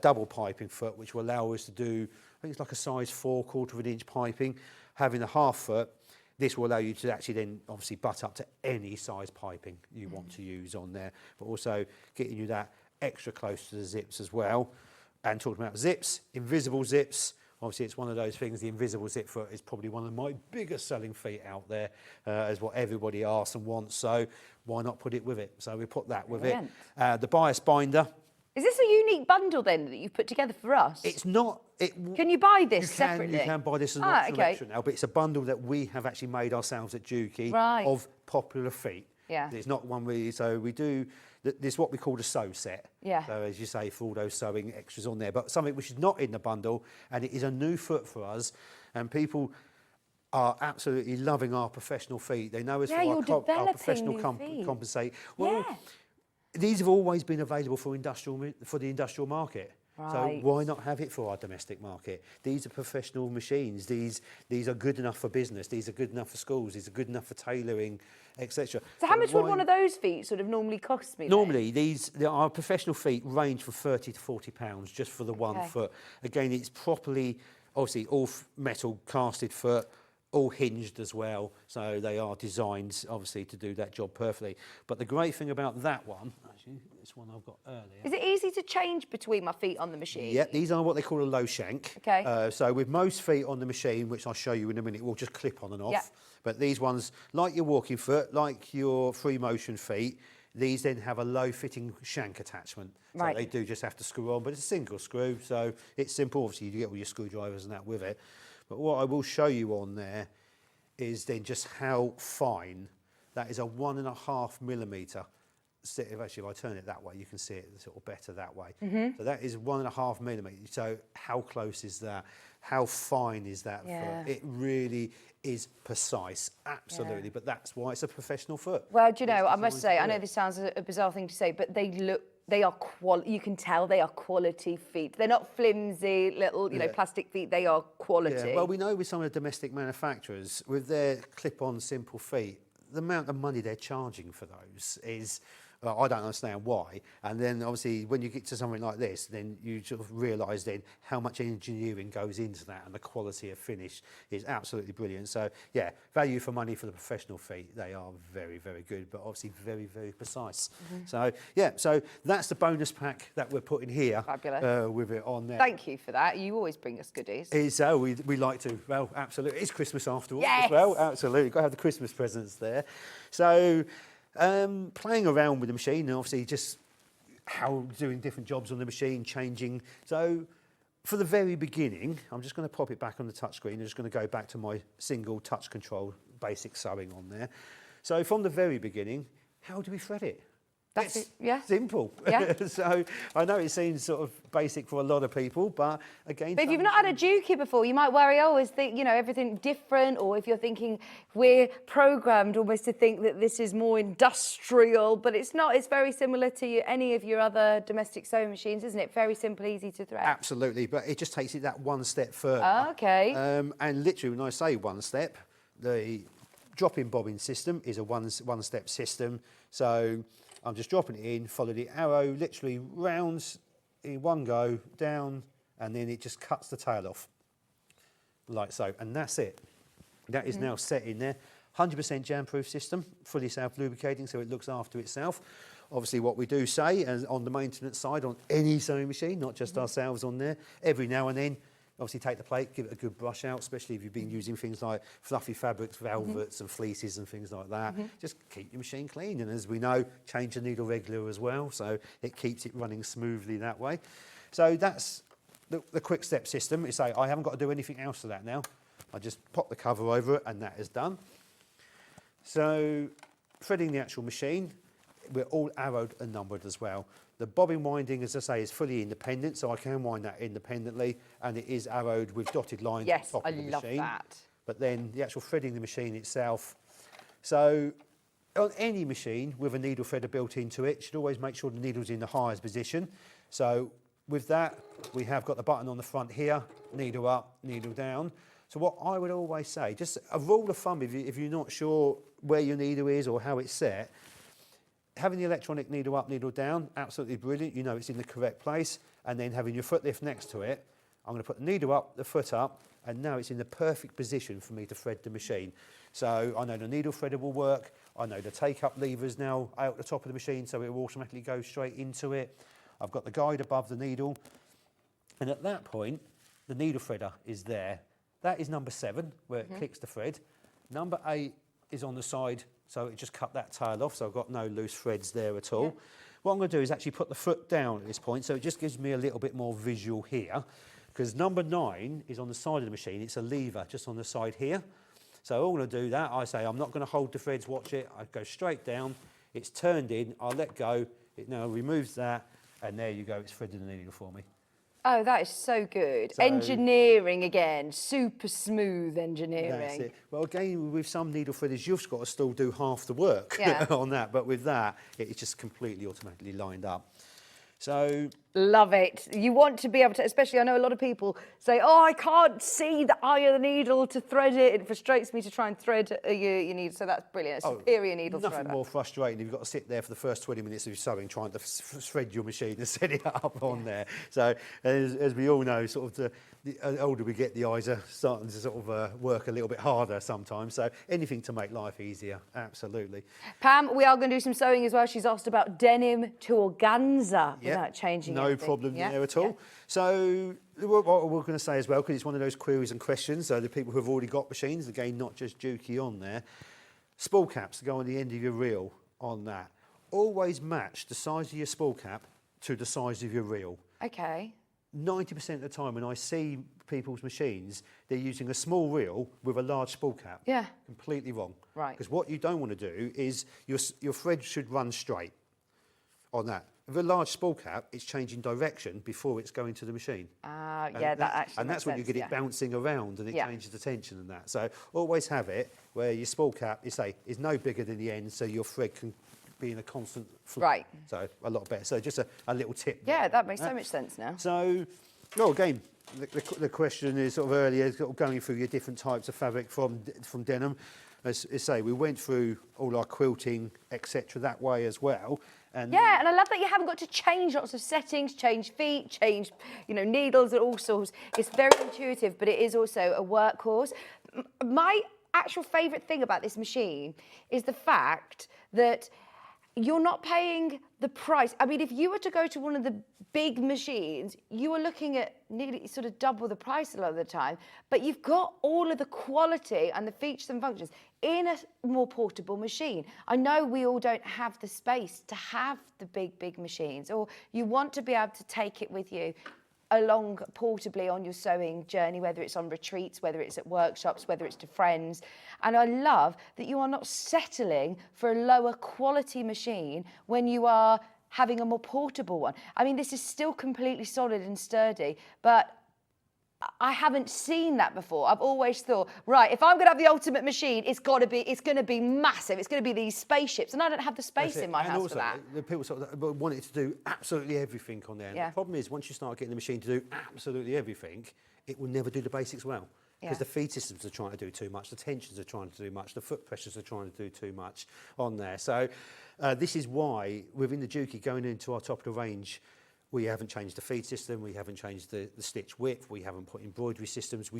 double piping foot, which will allow us to do, I think it's like a size 4, 1/4 inch piping. Having a half foot, this will allow you to actually then obviously butt up to any size piping you want to use on there, but also getting you that extra close to the zips as well. And talking about zips, invisible zips, obviously it's one of those things, the invisible zip foot is probably one of my biggest selling feet out there, as what everybody asks and wants, so why not put it with it? So we put that with Brilliant. it. The bias binder. Is this a unique bundle then that you've put together for us? It's not. Can you buy this You separately? can buy this as an Ah, optional okay. extra now, but it's a bundle that we have actually made ourselves at Juki Right. of popular feet. Yeah. It's not one so we do, this is what we call a sew set. Yeah. So as you say, for all those sewing extras on there, but something which is not in the bundle, and it is a new foot for us, and people are absolutely loving our professional feet. They know us Yeah, for you're our developing professional new feet. compensate. Well, Yeah. these have always been available for the industrial market. Right. So why not have it for our domestic market? These are professional machines. These are good enough for business. These are good enough for schools. These are good enough for tailoring, etc. So how much would one of those feet sort of normally cost me then? Normally, our professional feet range from £30 to £40 just for the one Okay. foot. Again, it's properly, obviously, all metal casted foot, all hinged as well, so they are designed obviously to do that job perfectly. But the great thing about that one, actually, this one I've got earlier. Is it easy to change between my feet on the machine? Yeah, these are what they call a low shank. Okay. So with most feet on the machine, which I'll show you in a minute, will just clip on and off. Yeah. But these ones, like your walking foot, like your free motion feet, these then have a low fitting shank attachment. So Right. they do just have to screw on, but it's a single screw, so it's simple. Obviously, you get all your screwdrivers and that with it. But what I will show you on there is then just how fine. That is a 1.5mm. Actually, if I turn it that way, you can see it sort of better that way. So that is 1.5mm. So how close is that? How fine is that Yeah. foot? It really is precise, absolutely. Yeah. But that's why it's a professional foot. Well, do you know, It's I must designed say, to I do know it. this sounds a bizarre thing to say, but they are you can tell they are quality feet. They're not flimsy little, you know, Yeah. plastic feet. They are quality. Yeah, well, we know with some of the domestic manufacturers, with their clip-on simple feet, the amount of money they're charging for those is, I don't understand why. And then obviously when you get to something like this, then you sort of realise then how much engineering goes into that, and the quality of finish is absolutely brilliant. So yeah, value for money for the professional feet. They are very, very good, but obviously very, very precise. So yeah, so that's the bonus pack that we're putting here. Fabulous. With it on there. Thank you for that. You always bring us goodies. We like to. Well, absolutely. It's Christmas after all Yes. as well. Absolutely. Got to have the Christmas presents there. So playing around with the machine, and obviously just how doing different jobs on the machine, changing. So for the very beginning, I'm just going to pop it back on the touchscreen. I'm just going to go back to my single touch control basic sewing on there. So from the very beginning, how do we thread it? That's It's it, yeah. simple. Yeah. So I know it seems sort of basic for a lot of people, but again... But if you've some not had a machines- Juki before, you might worry, always think, you know, everything different, or if you're thinking we're programmed almost to think that this is more industrial, but it's not. It's very similar to any of your other domestic sewing machines, isn't it? Very simple, easy to thread. Absolutely, but it just takes it that one step further. Ah, okay. And literally, when I say one step, the drop-in bobbin system is a one-step system. So I'm just dropping it in, follow the arrow, literally rounds in one go, down, and then it just cuts the tail off. like so, and that's it. That is now set in there. 100% jam-proof system, fully self-lubricating, so it looks after itself. Obviously, what we do say, as on the maintenance side, on any sewing machine, not just ourselves on there, every now and then, obviously take the plate, give it a good brush out, especially if you've been using things like fluffy fabrics, velvets and fleeces and things like that. Just keep your machine clean, and as we know, change the needle regular as well, so it keeps it running smoothly that way. So that's the quick step system. You say, I haven't got to do anything else to that now. I just pop the cover over it and that is done. So threading the actual machine, we're all arrowed and numbered as well. The bobbin winding, as I say, is fully independent, so I can wind that independently, and it is arrowed with dotted lines Yes, on top of the I machine. love that. But then the actual threading the machine itself. So on any machine with a needle threader built into it, you should always make sure the needle's in the highest position. So with that, we have got the button on the front here, needle up, needle down. So what I would always say, just a rule of thumb, if you're not sure where your needle is or how it's set, having the electronic needle up, needle down, absolutely brilliant. You know it's in the correct place. And then having your foot lift next to it, I'm going to put the needle up, the foot up, and now it's in the perfect position for me to thread the machine. So I know the needle threader will work. I know the take-up lever's now out the top of the machine, so it will automatically go straight into it. I've got the guide above the needle. And at that point, the needle threader is there. That is number 7, where it clicks the thread. Number 8 is on the side, so it just cut that tail off, so I've got no loose threads there at all. Yeah. What I'm going to do is actually put the foot down at this point, so it just gives me a little bit more visual here, because number 9 is on the side of the machine. It's a lever just on the side here. So I'm going to do that. I say I'm not going to hold the threads, watch it. I go straight down. It's turned in. I'll let go. It now removes that, and there you go. It's threaded the needle for me. Oh, that is so good. So, engineering again, super smooth engineering. That's it. Well, again, with some needle threaders, you've got to still do half the work on that. But with that, it's just completely automatically lined up. So love it. You want to be able to, especially I know a lot of people say, oh, I can't see the eye of the needle to thread it. It frustrates me to try and thread your needle. So that's brilliant. A superior needle threader. Nothing more frustrating if you've got to sit there for the first 20 minutes of your sewing trying to thread your machine and set it up on there. So as we all know, sort of the older we get, the eyes are starting to sort of work a little bit harder sometimes. So anything to make life easier, absolutely. Pam, we are going to do some sewing as well. She's asked about denim to organza without changing no anything. problem there at all. So what we're going to say as well, because it's one of those queries and questions, so the people who have already got machines, again, not just Juki on there, spool caps to go on the end of your reel on that. Always match the size of your spool cap to the size of your reel. Okay. 90% of the time when I see people's machines, they're using a small reel with a large spool cap. Yeah. Completely wrong. Right. Because what you don't want to do is your thread should run straight on that. With a large spool cap, it's changing direction before it's going to the machine. Yeah, that actually and that's when you get it bouncing around and it changes the tension and that. So always have it where your spool cap, you say, is no bigger than the end, so your thread can be in a constant flow. Right. So a lot better. So just a little tip. Yeah, there. that makes so much sense now. So, well, again, the question is sort of earlier, sort of going through your different types of fabric from denim. As I say, we went through all our quilting, etc. that way as well. And yeah, and I love that you haven't got to change lots of settings, change feet, change, needles and all sorts. It's very intuitive, but it is also a workhorse. My actual favourite thing about this machine is the fact that you're not paying the price. I mean, if you were to go to one of the big machines, you are looking at nearly sort of double the price a lot of the time, but you've got all of the quality and the features and functions in a more portable machine. I know we all don't have the space to have the big machines, or you want to be able to take it with you along portably on your sewing journey, whether it's on retreats, whether it's at workshops, whether it's to friends. And I love that you are not settling for a lower quality machine when you are having a more portable one. I mean, this is still completely solid and sturdy, but I haven't seen that before. I've always thought, right, if I'm going to have the ultimate machine, it's going to be massive. It's going to be these spaceships, and I don't have the space in my house also, for that. The people sort of want it to do absolutely everything on there. Yeah. The problem is, once you start getting the machine to do absolutely everything, it will never do the basics well. Because the feed systems are trying to do too much, the tensions are trying to do much, the foot pressures are trying to do too much on there. So this is why, within the Juki, going into our top of the range, We haven't changed the feed system, we haven't changed the stitch width, we haven't put embroidery systems,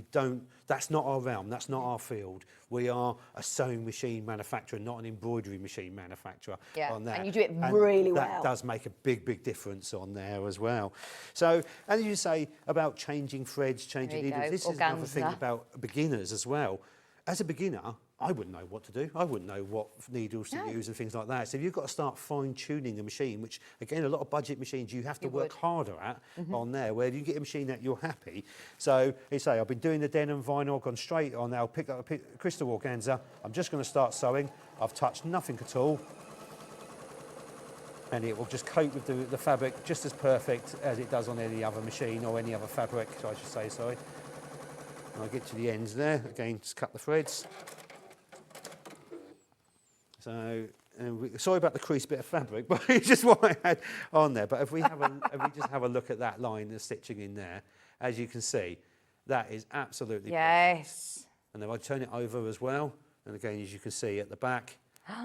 that's not our realm, that's not our field. We are a sewing machine manufacturer, not an embroidery machine manufacturer on that. And you do it really well. That does make a big difference on there as well. So, and you say about changing threads, changing needles, this is another thing about beginners as well. As a beginner, I wouldn't know what to do. I wouldn't know what needles to use and things like that. So you've got to start fine-tuning the machine, which, again, a lot of budget machines you have to work harder at on there, where you get a machine that you're happy. So you say, I've been doing the denim vinyl, gone straight on now, pick up a crystal organza. I'm just going to start sewing. I've touched nothing at all. And it will just coat with the fabric just as perfect as it does on any other machine or any other fabric, I should say, sorry. And I get to the ends there, again, just cut the threads. So, sorry about the creased bit of fabric, but it's just what I had on there. But if we just have a look at that line, the stitching in there, as you can see, that is absolutely perfect. And then I turn it over as well, and again, as you can see at the back,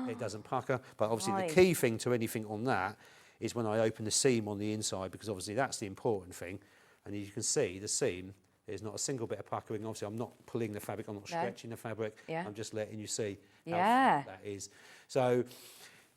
it doesn't pucker. But obviously the key thing to anything on that is when I open the seam on the inside, because obviously that's the important thing. And as you can see, the seam, there's not a single bit of puckering. Obviously, I'm not pulling the fabric, I'm not stretching the fabric. I'm just letting you see how flat that is. So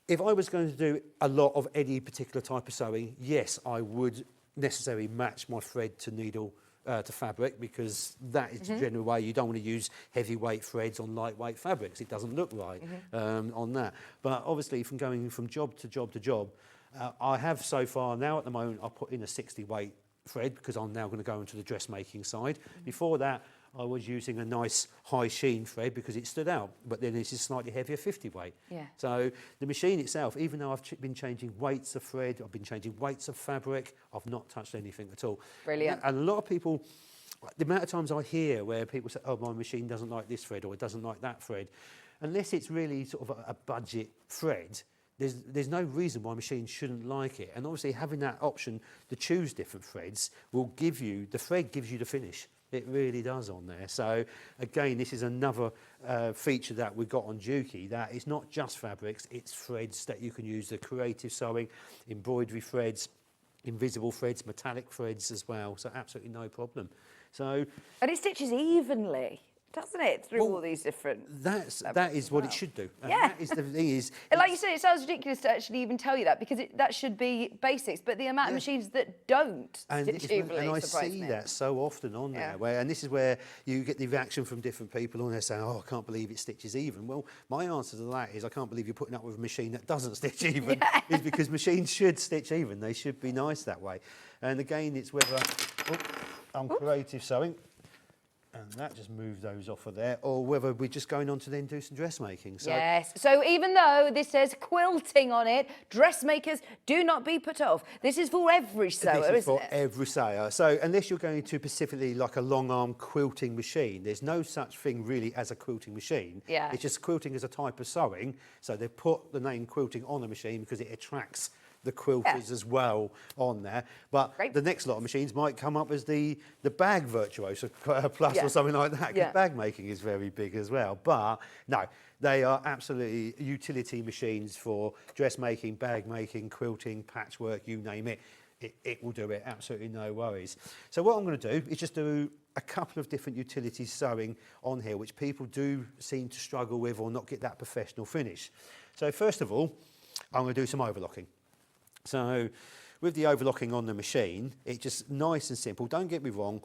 if I was going to do a lot of any particular type of sewing, yes, I would necessarily match my thread to needle to fabric, because that is the general way. You don't want to use heavyweight threads on lightweight fabrics. It doesn't look right on that. But obviously, from going from job to job to job, I have so far now at the moment, I put in a 60 weight thread, because I'm now going to go into the dressmaking side. Before that, I was using a nice high sheen thread because it stood out, but then this is slightly heavier 50 weight. So the machine itself, even though I've been changing weights of thread, I've been changing weights of fabric, I've not touched anything at all. Brilliant. And a lot of people, the amount of times I hear where people say, oh, my machine doesn't like this thread or it doesn't like that thread, unless it's really sort of a budget thread, there's no reason why machines shouldn't like it. And obviously having that option to choose different threads will give you, the thread gives you the finish. It really does on there. So again, this is another feature that we've got on Juki, that it's not just fabrics, it's threads that you can use, the creative sewing, embroidery threads, invisible threads, metallic threads as well. So absolutely no problem. So, and it stitches evenly, doesn't it, through all these different... That is what it should do. And that is the thing is... Like you said, it sounds ridiculous to actually even tell you that, because that should be basics, but the amount of machines that don't stitch evenly, and I see that so often on there, and this is where you get the reaction from different people on there saying, oh, I can't believe it stitches even. Well, my answer to that is I can't believe you're putting up with a machine that doesn't stitch even, is because machines should stitch even. They should be nice that way. And again, it's whether I'm creative sewing, and that just moved those off of there, or whether we're just going on to then do some dressmaking. So yes, so even though this says quilting on it, dressmakers, do not be put off. This is for every sewer, this is isn't for it? every sewer. So unless you're going to specifically like a long arm quilting machine, there's no such thing really as a quilting machine. It's just quilting as a type of sewing. So they put the name quilting on a machine because it attracts the quilters as well on there. But the next lot of machines might come up as the bag virtuoso plus or something like that, because bag making is very big as well. But no, they are absolutely utility machines for dressmaking, bag making, quilting, patchwork, you name it. It will do it, absolutely no worries. So what I'm going to do is just do a couple of different utility sewing on here, which people do seem to struggle with or not get that professional finish. So first of all, I'm going to do some overlocking. So with the overlocking on the machine, it's just nice and simple. Don't get me wrong.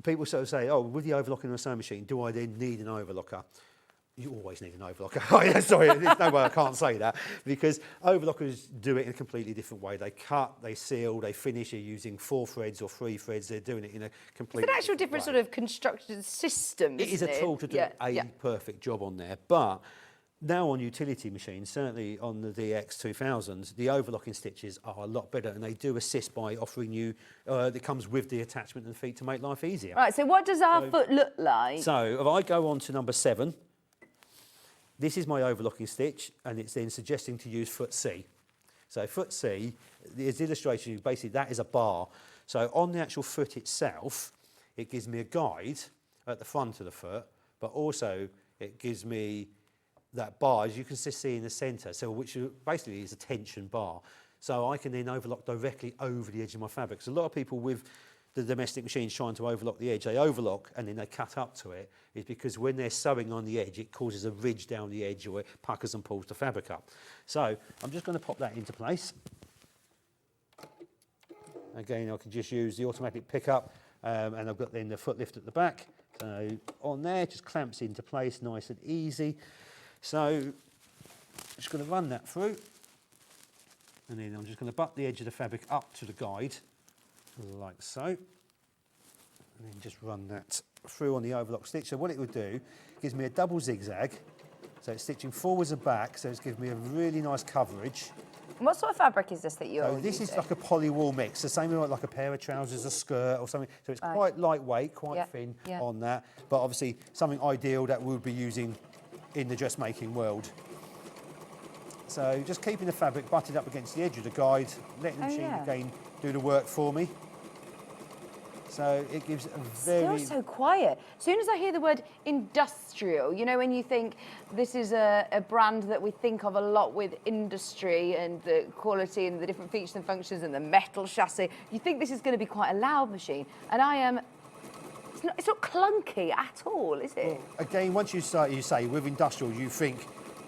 People sort of say, oh, with the overlocking on a sewing machine, do I then need an overlocker? You always need an overlocker. Oh, yeah, sorry, there's no way I can't say that, because overlockers do it in a completely different way. They cut, they seal, they finish. You're using 4 threads or 3 threads. They're doing it in a completely It's an actual different sort of constructed system, It is a tool to do a perfect job on there. But now on utility machines, certainly on the DX2000s, the overlocking stitches are a lot better, and they do assist by offering you, that comes with the attachment and feet to make life easier. Right, so what does our foot look like? So if I go on to number 7, this is my overlocking stitch, and it's then suggesting to use foot C. So foot C, the illustration, basically that is a bar. So on the actual foot itself, it gives me a guide at the front of the foot, but also it gives me that bar, as you can see in the centre, so which basically is a tension bar. So I can then overlock directly over the edge of my fabric. So a lot of people with the domestic machines trying to overlock the edge, they overlock and then they cut up to it, is because when they're sewing on the edge, it causes a ridge down the edge or it puckers and pulls the fabric up. So I'm just going to pop that into place. Again, I can just use the automatic pickup and I've got then the foot lift at the back. So on there, just clamps into place, nice and easy. So I'm just going to run that through. And then I'm just going to butt the edge of the fabric up to the guide, like so. And then just run that through on the overlock stitch. So what it would do, gives me a double zigzag. So it's stitching forwards and back, so it's giving me a really nice coverage. And what sort of fabric is this that you're So this is like a poly-wool mix, the same like a pair of trousers, a skirt or something. So it's quite lightweight, quite thin on that. But obviously something ideal that we'll be using in the dressmaking world. So just keeping the fabric butted up against the edge of the guide, letting the machine again do the work for me. So it gives a very... Still so quiet. As soon as I hear the word industrial, you know, when you think this is a brand that we think of a lot with industry and the quality and the different features and functions and the metal chassis, you think this is going to be quite a loud machine. And I am... It's not clunky at all, is it? Well, again, once you start, you say, with industrial, you think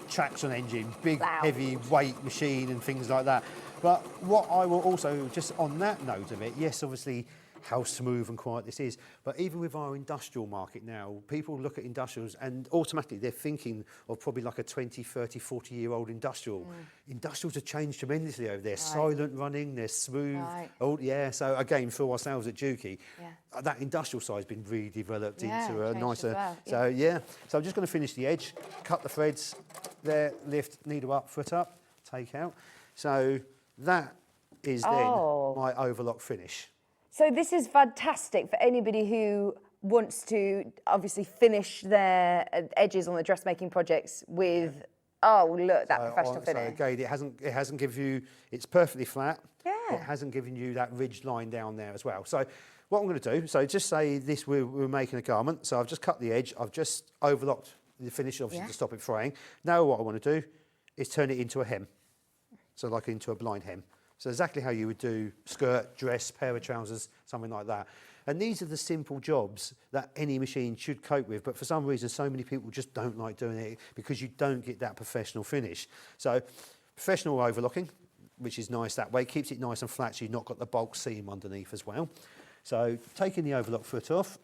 traction engine, big, heavy weight machine and things like that. But what I will also, just on that note of it, yes, obviously, how smooth and quiet this is. But even with our industrial market now, people look at industrials and automatically they're thinking of probably like a 20, 30, 40-year-old industrial. Industrials have changed tremendously over there. Silent running, they're smooth. Oh, yeah, so again, for ourselves at Juki, that industrial side has been redeveloped into a nicer... Well, so I'm just going to finish the edge, cut the threads, there, lift, needle up, foot up, take out. So that is then my overlock finish. So this is fantastic for anybody who wants to obviously finish their edges on the dressmaking projects with, oh, look, that professional finish. So again, it hasn't given you, it's perfectly flat. Yeah. It hasn't given you that ridged line down there as well. So what I'm going to do, so just say this, we're making a garment. So I've just cut the edge. I've just overlocked the finish, obviously, to stop it fraying. Now what I want to do is turn it into a hem. So like into a blind hem. So exactly how you would do skirt, dress, pair of trousers, something like that. And these are the simple jobs that any machine should cope with, but for some reason so many people just don't like doing it because you don't get that professional finish. So professional overlocking, which is nice that way, keeps it nice and flat so you've not got the bulk seam underneath as well. So taking the overlock foot off.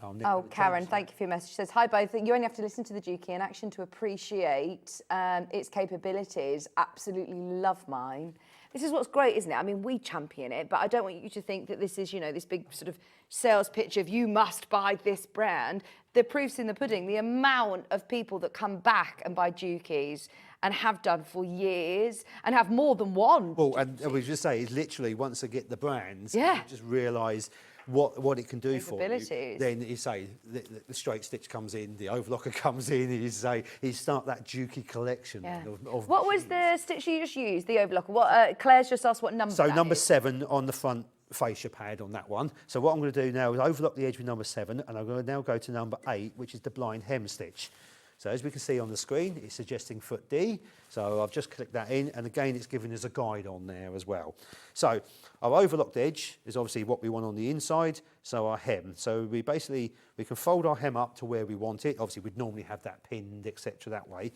Oh, Karen, thank you for your message. She says, hi both, you only have to listen to the Juki in action to appreciate its capabilities. Absolutely love mine. This is what's great, isn't it? I mean, we champion it, but I don't want you to think that this is, you know, this big sort of sales pitch of you must buy this brand. The proof's in the pudding. The amount of people that come back and buy Jukis and have done for years and have more than one. Well, and we just say, is literally once they get the brands, you just realise what it can do for you. Then you say the straight stitch comes in, the overlocker comes in, you start that Juki collection of what was the stitch you just used, the overlocker? What Claire's just asked what number. So number 7 on the front fascia pad on that one. So what I'm going to do now is overlock the edge with number 7, and I'm going to now go to number 8, which is the blind hem stitch. So as we can see on the screen, it's suggesting foot D. So I've just clicked that in, and again, it's giving us a guide on there as well. So our overlocked edge is obviously what we want on the inside, so our hem. So we can fold our hem up to where we want it. Obviously, we'd normally have that pinned, etc. that way.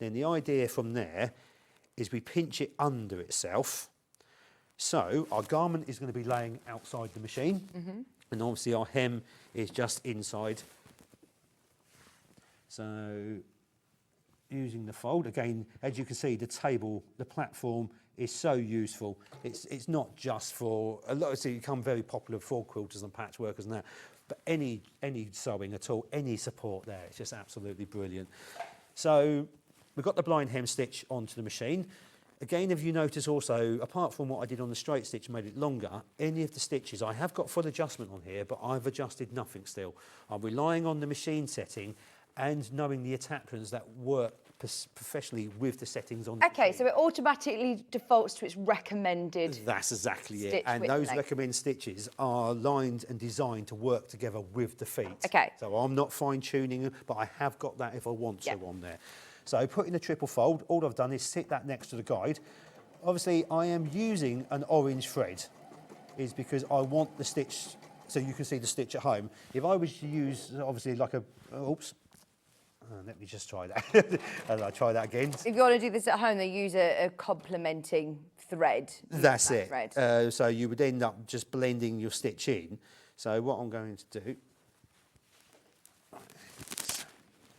Then the idea from there is we pinch it under itself. So our garment is going to be laying outside the machine, and obviously our hem is just inside. So using the fold, again, as you can see, the platform is so useful. It's not just for, a lot of it become very popular for quilters and patchworkers and that, but any sewing at all, any support there, it's just absolutely brilliant. So we've got the blind hem stitch onto the machine. Again, if you notice also, apart from what I did on the straight stitch, made it longer, any of the stitches, I have got full adjustment on here, but I've adjusted nothing still. I'm relying on the machine setting and knowing the attachments that work professionally with the settings on the machine. So it automatically defaults to its recommended. That's exactly it. And those recommended stitches are lined and designed to work together with the feet. Okay. So I'm not fine-tuning them, but I have got that if I want to on there. So putting the triple fold, all I've done is sit that next to the guide. obviously I am using an orange thread, is because I want the stitch, so you can see the stitch at home. If I was to use, obviously like a, oops, let me just try that. And I'll try that again. If you want to do this at home, they use a complementing thread. That's it. Thread. So you would end up just blending your stitch in. So what I'm going to do.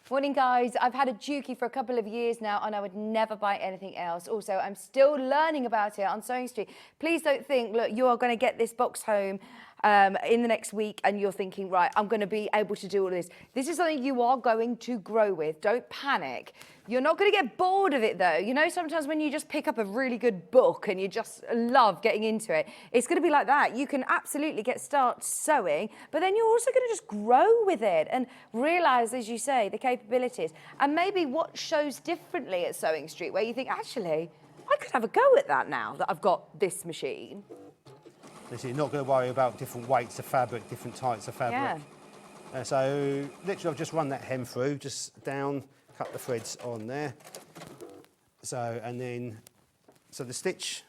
Morning, guys. I've had a Juki for a couple of years now, and I would never buy anything else. Also, I'm still learning about it on Sewing Street. Please don't think, look, you are going to get this box home in the next week, and you're thinking, right, I'm going to be able to do all this. This is something you are going to grow with. Don't panic. You're not going to get bored of it, though. You know, sometimes when you just pick up a really good book and you just love getting into it, it's going to be like that. You can absolutely start sewing, but then you're also going to just grow with it and realise, as you say, the capabilities. And maybe what shows differently at Sewing Street, where you think, actually, I could have a go at that now that I've got this machine. So you're not going to worry about different weights of fabric, different types of fabric. Yeah. So literally I've just run that hem through, just down, cut the threads on there. So, and then, so the stitch,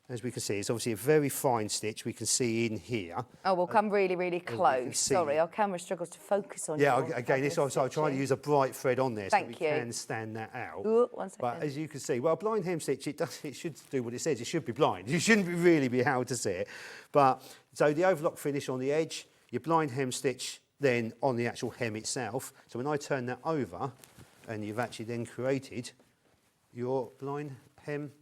as we can see, is obviously a very fine stitch. We can see in here. Oh, we'll come really, really close. see. Sorry, our camera struggles to focus on Yeah, your again, this I was trying to use a bright thread on there so Thank we you. can stand that out. Ooh, 1 second. But as you can see, well, blind hem stitch, it should do what it says. It should be blind. You shouldn't really be able to see it. But so the overlock finish on the edge, your blind hem stitch then on the actual hem itself. So when I turn that over, and you've actually then created your blind hem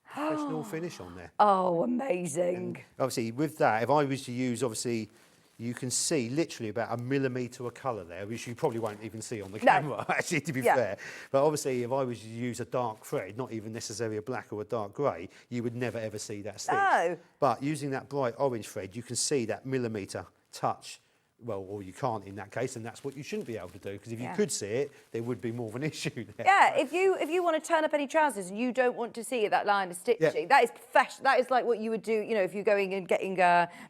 professional finish on there. Oh, amazing. And obviously, with that, if I was to use, obviously, you can see literally about 1 millimetre of colour there, which you probably won't even see on the camera, actually, to be fair. But obviously, if I was to use a dark thread, not even necessarily a black or a dark grey, you would never, ever see that stitch. No. But using that bright orange thread, you can see that millimetre touch. Well, or you can't in that case, and that's what you shouldn't be able to do, because if you could see it, there would be more of an issue there. Yeah, if you want to turn up any trousers and you don't want to see that line of stitching, that is professional. That is like what you would do, you know, if you're going and getting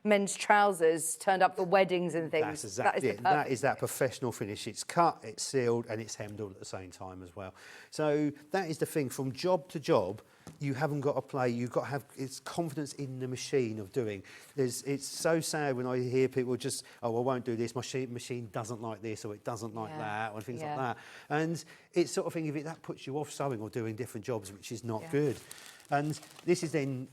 men's trousers turned up for weddings and things. That's exactly it. That is that professional finish. It's cut, it's sealed, and it's hemmed all at the same time as well. So that is the thing. From job to job, you haven't got to play. You've got to have confidence in the machine of doing. It's so sad when I hear people just, oh, I won't do this. My machine doesn't like this, or it doesn't like that, or things like that. And it's sort of thing, if that puts you off sewing or doing different jobs, which is not good. And this is then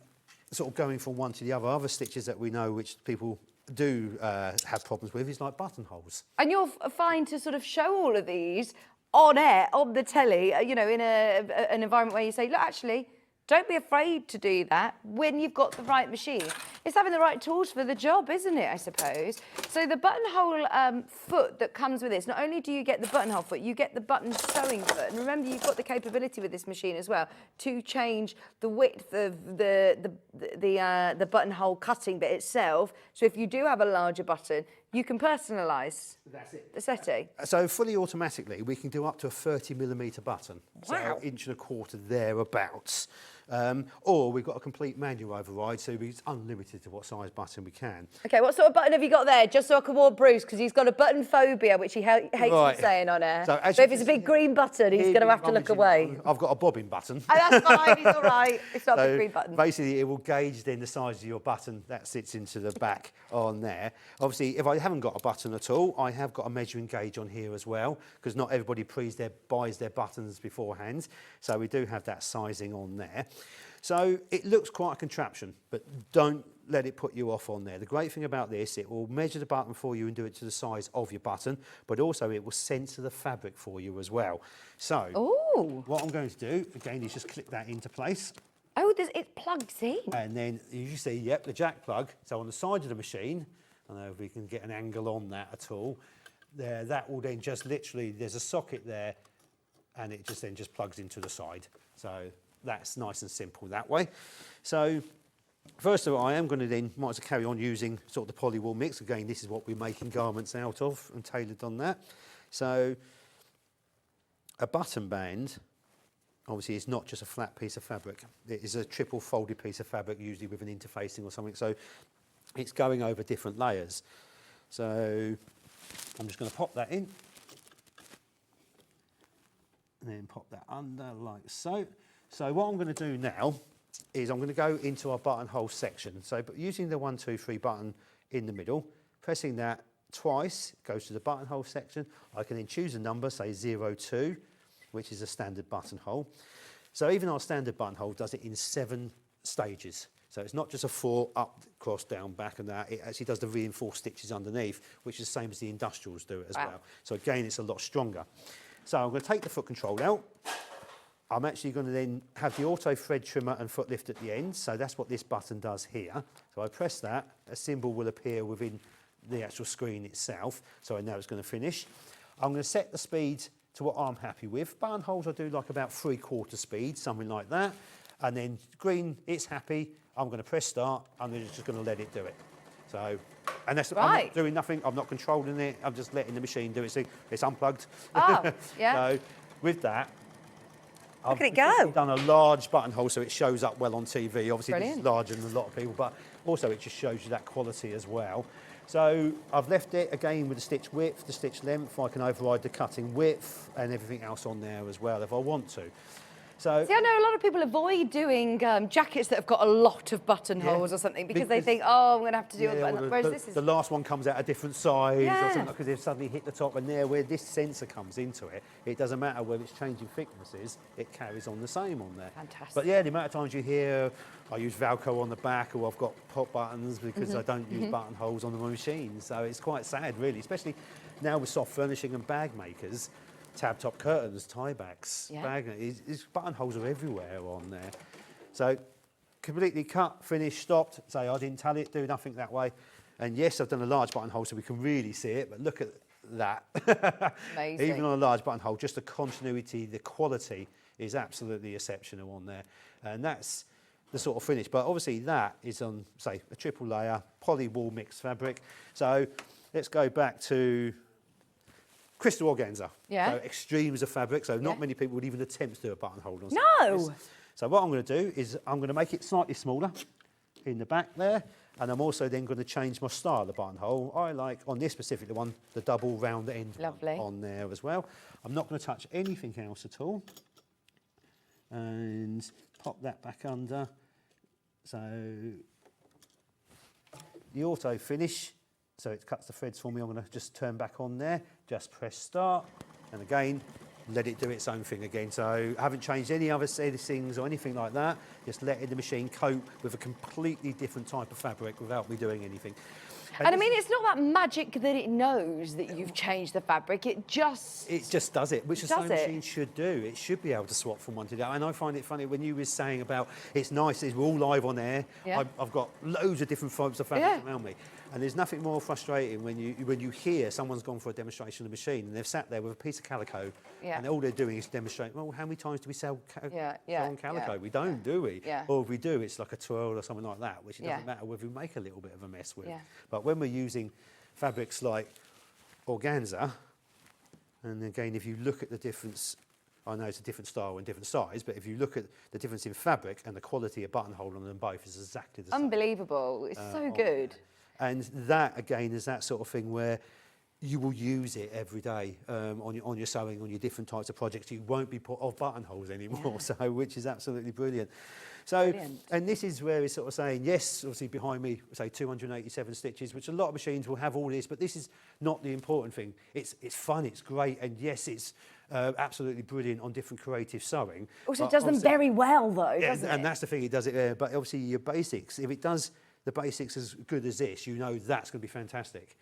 sort of going from one to the other. Other stitches that we know which people do have problems with is like buttonholes. And you're fine to sort of show all of these on air, on the telly, you know, in an environment where you say, look, actually, don't be afraid to do that when you've got the right machine. It's having the right tools for the job, isn't it, I suppose? So the buttonhole foot that comes with this, not only do you get the buttonhole foot, you get the button sewing foot. And remember, you've got the capability with this machine as well to change the width of the buttonhole cutting bit itself. So if you do have a larger button, you can personalise the setting. So fully automatically, we can do up to a 30mm button. Wow. So 1.25 thereabouts. Or we've got a complete manual override, so it's unlimited to what size button we can. Okay, what sort of button have you got there? Just so I can warn Bruce, because he's got a button phobia, which he hates me saying on air. So if it's a big green button, he's going to have to look away. I've got a bobbin button. Oh, that's fine, he's all right. It's not a big green button. Basically, it will gauge then the size of your button that sits into the back on there. Obviously, if I haven't got a button at all, I have got a measuring gauge on here as well, because not everybody buys their buttons beforehand. So we do have that sizing on there. So it looks quite a contraption, but don't let it put you off on there. The great thing about this, it will measure the button for you and do it to the size of your button, but also it will censor the fabric for you as well. So what I'm going to do, again, is just click that into place. Oh, it plugs in. And then you see, yep, the jack plug. So on the side of the machine, I don't know if we can get an angle on that at all, there, that will then just literally, there's a socket there, and it just then just plugs into the side. So that's nice and simple that way. So first of all, I am going to then, might as well carry on using sort of the polywool mix. Again, this is what we're making garments out of and tailored on that. So a button band, obviously, is not just a flat piece of fabric. It is a triple folded piece of fabric, usually with an interfacing or something. So it's going over different layers. So I'm just going to pop that in. And then pop that under like so. So what I'm going to do now is I'm going to go into our buttonhole section. So but using the 1, 2, 3 button in the middle, pressing that twice, goes to the buttonhole section. I can then choose a number, say 02, which is a standard buttonhole. So even our standard buttonhole does it in 7 stages. So it's not just a 4 up, cross, down, back and that. It actually does the reinforced stitches underneath, which is the same as the industrials do it as well. So again, it's a lot stronger. So I'm going to take the foot control out. I'm actually going to then have the auto thread trimmer and foot lift at the end. So that's what this button does here. So I press that, a symbol will appear within the actual screen itself. So I know it's going to finish. I'm going to set the speed to what I'm happy with. Buttonholes I do like about 3/4 speed, something like that. And then green, it's happy. I'm going to press start. I'm just going to let it do it. So, and that's, I'm not doing nothing. I'm not controlling it. I'm just letting the machine do its thing. It's unplugged. Oh, yeah. So with that, Look at it go. I've done a large buttonhole so it shows up well on TV. Obviously, Brilliant. this is larger than a lot of people, but also it just shows you that quality as well. So I've left it again with the stitch width, the stitch length. I can override the cutting width and everything else on there as well if I want to. So, see, I know a lot of people avoid doing jackets that have got a lot of buttonholes or something because they think, oh, I'm going to have to do a button. Whereas this is... the last one comes out a different size or something because they've suddenly hit the top, and there where this sensor comes into it, it doesn't matter whether it's changing thicknesses, it carries on the same on there. Fantastic. But yeah, the amount of times you hear, I use Velcro on the back or I've got pop buttons because I don't use buttonholes on my machine. So it's quite sad really, especially now with soft furnishing and bag makers. Tab top curtains, tie backs, buttonholes are everywhere on there. So completely cut, finished, stopped, say I didn't tell it, do nothing that way. And yes, I've done a large buttonhole so we can really see it, but look at that. Amazing. Even on a large buttonhole, just the continuity, the quality is absolutely exceptional on there. And that's the sort of finish. But obviously that is on, say, a triple layer, poly wool mixed fabric. So let's go back to crystal organza. Yeah. So extremes of fabric. So not many people would even attempt to do a buttonhole on something No. like this. So what I'm going to do is I'm going to make it slightly smaller in the back there. And I'm also then going to change my style of buttonhole. I like, on this specific one, the double round end one on there as well. I'm not going to touch anything else at all. And pop that back under. So the auto finish. So it cuts the threads for me. I'm going to just turn back on there, just press start, and again, let it do its own thing again. So I haven't changed any other settings or anything like that, just letting the machine coat with a completely different type of fabric without me doing anything. And I mean, it's not that magic that it knows that you've changed the fabric. It just does it, which a sewing machine should do. It should be able to swap from one to the other. And I find it funny when you were saying about it's nice, we're all live on air. Yeah. I've got loads of different types of fabric around me. And there's nothing more frustrating when you hear someone's gone for a demonstration of the machine and they've sat there with a piece of calico and all they're doing is demonstrate, well, how many times do we sell on calico? We don't, do we? Yeah. Or if we do, it's like a twirl or something like that, which it doesn't matter whether we make a little bit of a mess with. Yeah. But when we're using fabrics like organza, and again, if you look at the difference, I know it's a different style and different size, but if you look at the difference in fabric and the quality of buttonhole on them both is exactly the same. unbelievable. It's so good. And that, again, is that sort of thing where you will use it every day on your sewing, on your different types of projects. You won't be put off buttonholes anymore, so which is absolutely brilliant. So, and this is where it's sort of saying, yes, obviously behind me, say 287 stitches, which a lot of machines will have all this, but this is not the important thing. It's fun, it's great, and yes, it's absolutely brilliant on different creative sewing. Also, it does them very well, though, doesn't it? And that's the thing, it does it there. But obviously, your basics, if it does the basics as good as this, you know that's going to be fantastic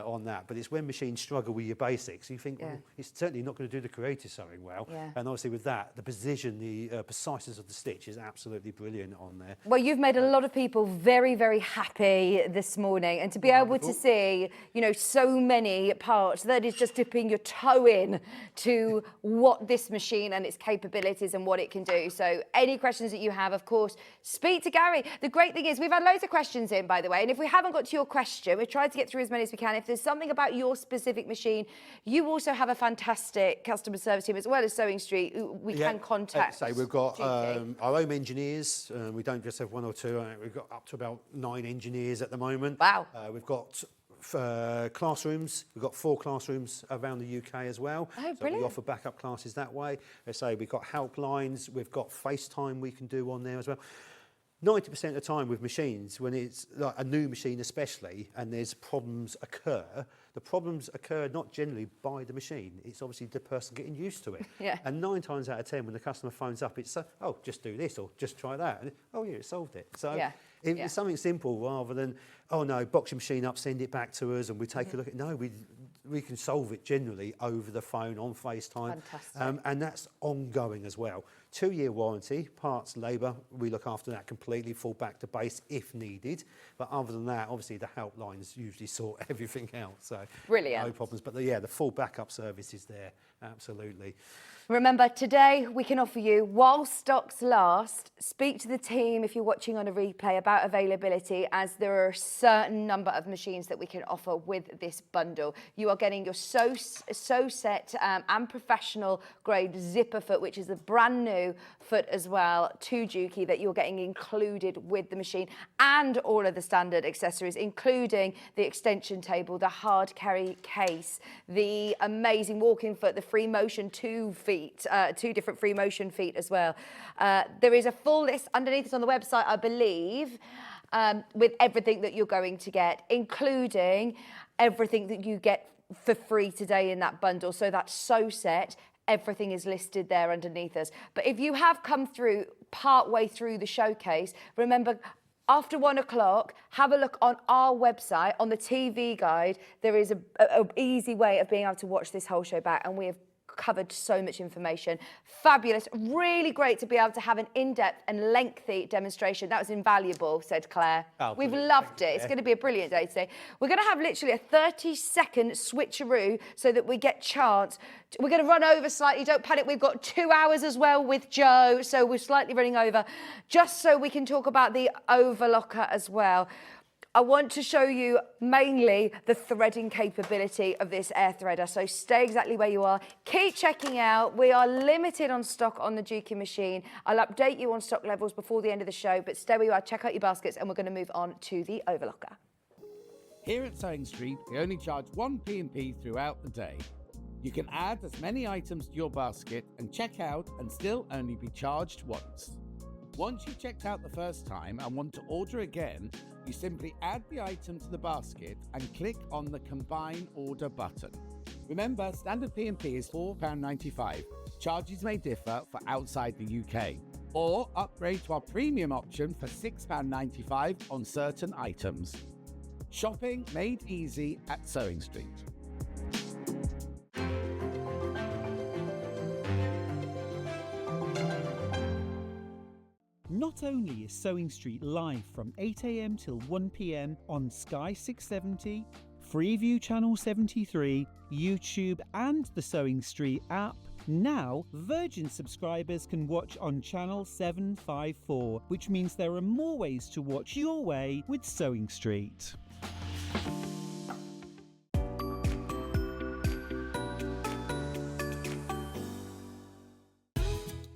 on that. But it's when machines struggle with your basics, you think, well, it's certainly not going to do the creative sewing well. And obviously with that, the precision, the preciseness of the stitch is absolutely brilliant on there. Well, you've made a lot of people very, very happy this morning. And to be able to see, you know, so many parts, that is just dipping your toe in to what this machine and its capabilities and what it can do. So any questions that you have, of course, speak to Garry. The great thing is we've had loads of questions in, by the way, and if we haven't got to your question, we've tried to get through as many as we can. If there's something about your specific machine, you also have a fantastic customer service team as well as Sewing Street who we can contact. So we've got our own engineers. We don't just have one or two. We've got up to about 9 engineers at the moment. Wow. We've got classrooms. We've got 4 classrooms around the UK as well. Oh, so brilliant. we offer backup classes that way. Let's say we've got helplines. We've got FaceTime we can do on there as well. 90% of the time with machines, when it's like a new machine especially, and there's problems occur, the problems occur not generally by the machine. It's obviously the person getting used to it. Yeah. And 9 times out of 10, when the customer phones up, it's, oh, just do this or just try that. And, oh, yeah, it solved it. So Yeah. it's something simple rather than, oh, no, box your machine up, send it back to us, and we take a look at it. No, we can solve it generally over the phone, on FaceTime. Fantastic. And that's ongoing as well. 2-year warranty, parts, labour, we look after that completely, fall back to base if needed. But other than that, obviously the helplines usually sort everything out. So Brilliant. no problems. But the full backup service is there, absolutely. Remember, today we can offer you, while stocks last, speak to the team if you're watching on a replay about availability, as there are a certain number of machines that we can offer with this bundle. You are getting your so set and professional grade zipper foot, which is a brand new foot as well, to Juki, that you're getting included with the machine, and all of the standard accessories, including the extension table, the hard carry case, the amazing walking foot, the free motion 2 feet, 2 different free motion feet as well. There is a full list underneath us on the website, I believe, with everything that you're going to get, including everything that you get for free today in that bundle. So that's so set. Everything is listed there underneath us. But if you have come through part way through the showcase, remember, after 1 o'clock, have a look on our website, on the TV guide. There is an easy way of being able to watch this whole show back, and we have covered so much information. Fabulous. Really great to be able to have an in-depth and lengthy demonstration. That was invaluable, said Claire. Oh, We've brilliant. loved Thank it. you, It's Claire. going to be a brilliant day today. We're going to have literally a 30-second switcheroo so that we get chance. We're going to run over slightly. Don't panic. We've got 2 hours as well with Joe, so we're slightly running over, just so we can talk about the Overlocker as well. I want to show you mainly the threading capability of this air threader, so stay exactly where you are. Keep checking out. We are limited on stock on the Juki machine. I'll update you on stock levels before the end of the show, but stay where you are, check out your baskets, and we're going to move on to the Overlocker. Here at Sewing Street, we only charge 1 P&P throughout the day. You can add as many items to your basket and check out and still only be charged once. Once you've checked out the first time and want to order again, you simply add the item to the basket and click on the Combine Order button. Remember, standard P&P is £4.95. Charges may differ for outside the UK. Or upgrade to our premium option for £6.95 on certain items. Shopping made easy at Sewing Street. Not only is Sewing Street live from 8 AM till 1 PM on Sky 670, Freeview Channel 73, YouTube and the Sewing Street app, now Virgin subscribers can watch on Channel 754, which means there are more ways to watch your way with Sewing Street.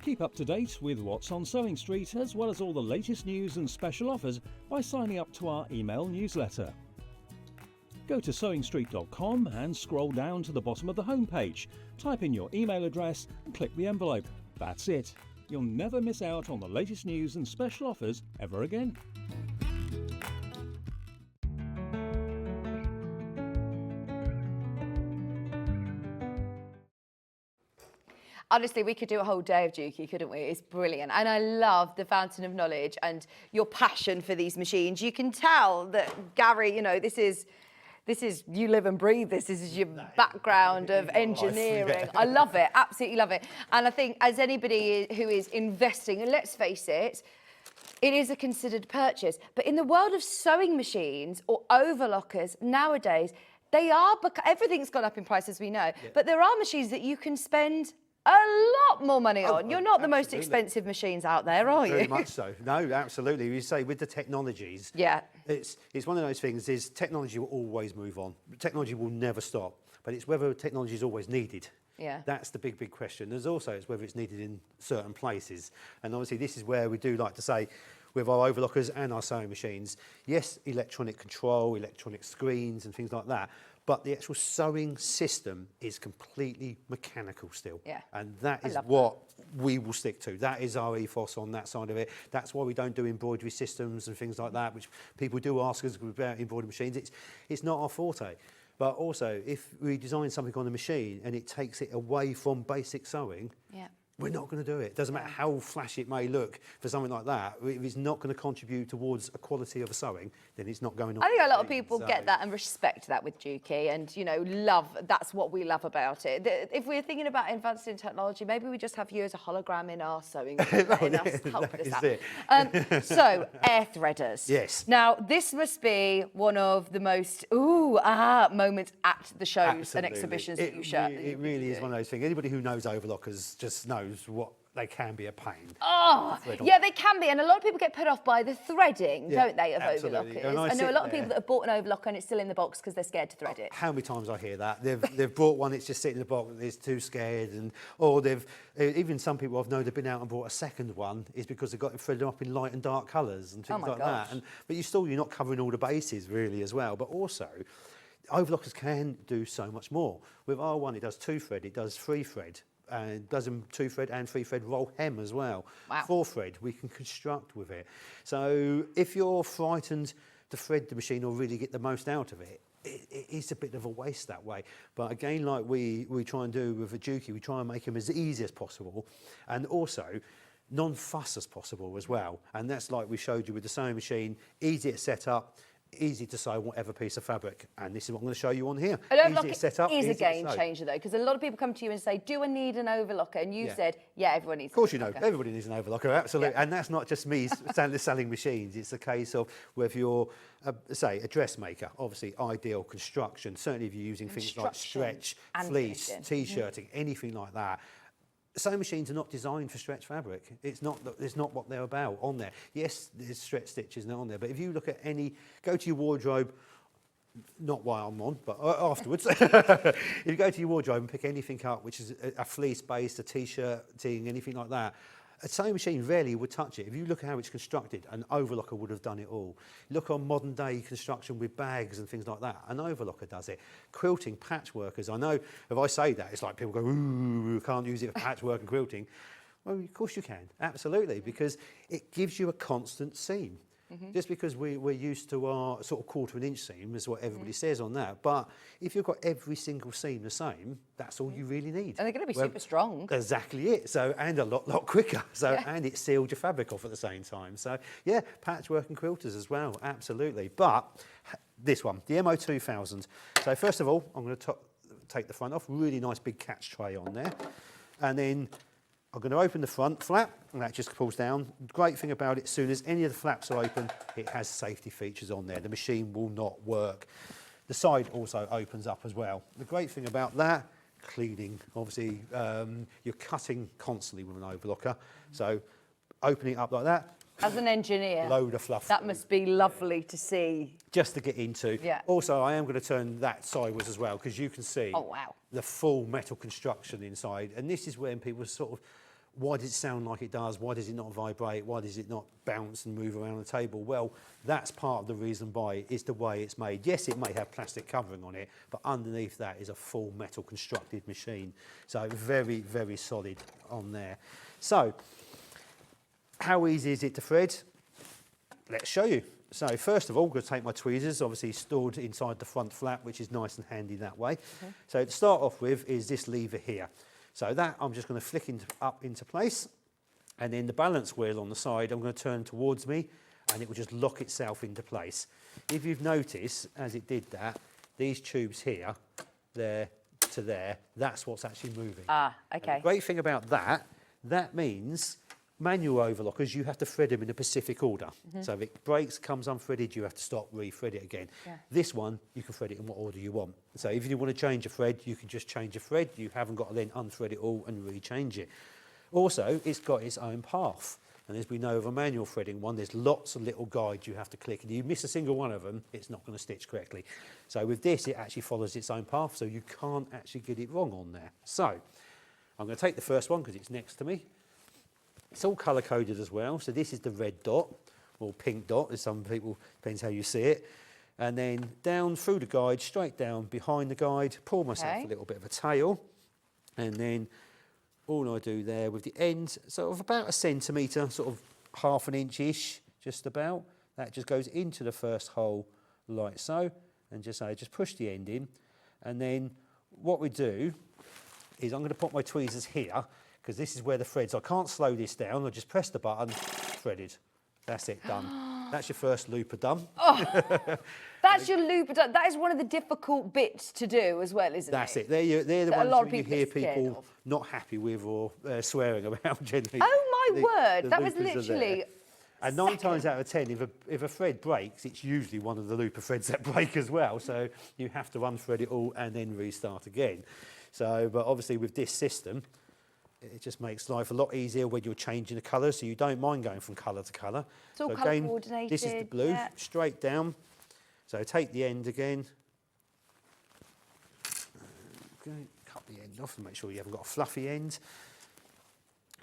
Keep up to date with what's on Sewing Street, as well as all the latest news and special offers by signing up to our email newsletter. Go to sewingstreet.com and scroll down to the bottom of the homepage. Type in your email address and click the envelope. That's it. You'll never miss out on the latest news and special offers ever again. Honestly, we could do a whole day of Juki, couldn't we? It's brilliant. And I love the fountain of knowledge and your passion for these machines. You can tell that, Garry, you know, this is you live and breathe this. This is your background of engineering. I love it, absolutely love it. And I think as anybody who is investing, and let's face it, it is a considered purchase. But in the world of sewing machines or overlockers nowadays, everything's gone up in price, as we know. Yeah. But there are machines that you can spend a lot more money on. You're not the most expensive machines out there, are you? Very much so. No, absolutely. You say with the technologies, yeah, it's one of those things. Is technology will always move on. Technology will never stop. But it's whether technology is always needed. Yeah. That's the big question. There's also it's whether it's needed in certain places. And obviously this is where we do like to say, with our overlockers and our sewing machines, yes, electronic control, electronic screens and things like that, but the actual sewing system is completely mechanical still. Yeah. And that I is love what we will stick to. That is our ethos on that side of it. That's why we don't do embroidery systems and things like that, which people do ask us about embroidery machines. It's not our forte. But also, if we design something on the machine and it takes it away from basic sewing, Yeah. we're not going to do it. Doesn't matter how flashy it may look for something like that. If it's not going to contribute towards a quality of a sewing, then it's not going on. I think a lot of the machine. people So- get that and respect that with Juki, and that's what we love about it. If we're thinking about advancing in technology, maybe we just have you as a hologram in our sewing room, letting us help that us is out. it. So air threaders. Yes. Now this must be one of the most moments at the shows and Absolutely. exhibitions that you show. It really is one of those things. Anybody who knows overlockers just knows what they can be a pain. Oh, yeah, they can be. And a lot of people get put off by the threading, Yeah, don't they, of absolutely. overlockers? And I I know a sit lot of there- people that have bought an overlocker and it's still in the box because they're scared to thread it. How many times I hear that? They've brought one, it's just sitting in the box, they're too scared, or even some people I've known they've been out and bought a second one is because they've got it threaded up in light and dark colours and things my like gosh. that. But you're not covering all the bases really as well. But also, overlockers can do so much more. With our one, it does 2-thread, it does 3-thread. And it does them 2-thread and 3-thread roll hem as well. Wow. 4-thread we can construct with it. So if you're frightened to thread the machine or really get the most out of it, it is a bit of a waste that way. But again, like we try and do with the Juki, we try and make them as easy as possible, and also non-fuss as possible as well. And that's like we showed you with the sewing machine, easy to set up, easy to sew whatever piece of fabric, and this is what I'm going to show you on here. An overlocker Easy to set up, is easy a to game sew. changer, though, because a lot of people come to you and say, do I need an overlocker? And you Yeah. said, yeah, everyone needs Of course an you know, overlocker. everybody needs an overlocker, absolutely. Yeah. And that's not just me selling machines, it's a case of whether you're, say, a dressmaker, obviously ideal construction, certainly if you're using things like Construction stretch, and fleece, finishing. T-shirting, anything like that. Sewing machines are not designed for stretch fabric. It's not what they're about on there. Yes, there's stretch stitches on there, but if you look at go to your wardrobe, not while I'm on, but afterwards. If you go to your wardrobe and pick anything up, which is a fleece based, a t-shirt, anything like that, a sewing machine rarely would touch it. If you look at how it's constructed, an overlocker would have done it all. Look on modern day construction with bags and things like that, an overlocker does it. Quilting, patchworkers, I know if I say that, it's like people go, ooh, can't use it for patchwork and quilting. Well, of course you can, absolutely, because it gives you a constant seam. Just because we're used to our sort of 1/4 inch seam is what everybody says on that. But if you've got every single seam the same, that's all you really need. And they're going to be super strong. Exactly it. So, and a lot quicker. So, and it sealed your fabric off at the same time. So, yeah, patchwork and quilters as well, absolutely. But this one, the MO2000. So, first of all, I'm going to take the front off. Really nice big catch tray on there. And then I'm going to open the front flap, and that just pulls down. The great thing about it, as soon as any of the flaps are open, it has safety features on there. The machine will not work. The side also opens up as well. The great thing about that, cleaning. Obviously, you're cutting constantly with an overlocker. So opening it up like that, As an engineer, load of fluff. that must be lovely to see. Just to get into. Yeah. Also, I am going to turn that sideways as well, because you can see Oh, wow. the full metal construction inside. And this is when people sort of, why does it sound like it does? Why does it not vibrate? Why does it not bounce and move around the table? Well, that's part of the reason why it's the way it's made. Yes, it may have plastic covering on it, but underneath that is a full metal constructed machine. So very, very solid on there. So, how easy is it to thread? Let's show you. So first of all, I'm going to take my tweezers, obviously stored inside the front flap, which is nice and handy that way. So to start off with is this lever here. So that I'm just going to flick up into place, and then the balance wheel on the side I'm going to turn towards me, and it will just lock itself into place. If you've noticed, as it did that, these tubes here, there to there, that's what's actually moving. Ah, And okay. the great thing about that means manual overlockers, you have to thread them in a specific order. So if it breaks, comes unthreaded, you have to stop, re-thread it again. Yeah. This one, you can thread it in what order you want. So if you want to change a thread, you can just change a thread. You haven't got to then unthread it all and re-change it. Also, it's got its own path. And as we know of a manual threading one, there's lots of little guides you have to click. And you miss a single one of them, it's not going to stitch correctly. So with this, it actually follows its own path, so you can't actually get it wrong on there. So I'm going to take the first one because it's next to me. It's all colour-coded as well. So this is the red dot, or pink dot, as some people, depends how you see it. and then down through the guide, straight down behind the guide, pull myself a little bit of a tail, and then all I do there with the end, sort of about 1 centimetre, sort of 1/2 inch-ish, just about. That just goes into the first hole like so, and just push the end in, and then what we do is I'm going to put my tweezers here, because this is where the threads, I can't slow this down, I just press the button, threaded. That's it, done. That's your first looper done. That's your looper done. That is one of the difficult bits to do as well, isn't it? That's it. They're the That a ones lot of that you people hear get scared people of. not happy with or swearing about generally. Oh my word, that was loopers are there. literally... And 9 times out of 10, if a thread breaks, it's usually one of the looper threads that break as well. So you have to unthread it all and then restart again. So, but obviously with this system, it just makes life a lot easier when you're changing the colour, so you don't mind going from colour to colour. It's all so colour again, coordinated. this is the blue, straight down. So take the end again. Okay, cut the end off and make sure you haven't got a fluffy end.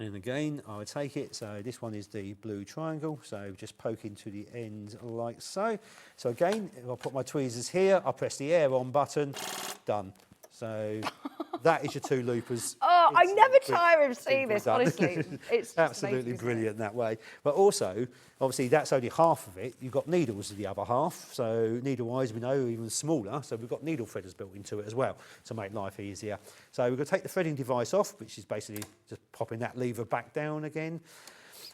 And again, I would take it, so this one is the blue triangle, so just poke into the end like so. So again, if I put my tweezers here, I press the air on button, done. So that is your 2 loopers. Oh, I It's never tire of seeing this, done. honestly. It's just absolutely amazing, isn't it? brilliant that way. But also, obviously, that's only half of it. You've got needles in the other half. So needle-wise, we know, are even smaller. So we've got needle threaders built into it as well to make life easier. So we're going to take the threading device off, which is basically just popping that lever back down again.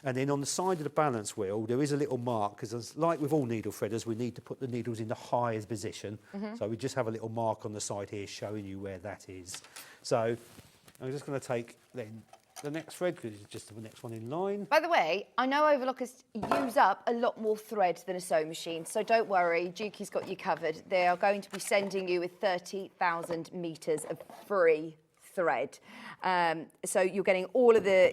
And then on the side of the balance wheel, there is a little mark, because like with all needle threaders, we need to put the needles in the highest position. So we just have a little mark on the side here showing you where that is. So I'm just going to take then the next thread, because it's just the next one in line. By the way, I know Overlockers use up a lot more thread than a sewing machine, so don't worry, Juki's got you covered. They are going to be sending you with 30,000 metres of free thread. So you're getting all of the,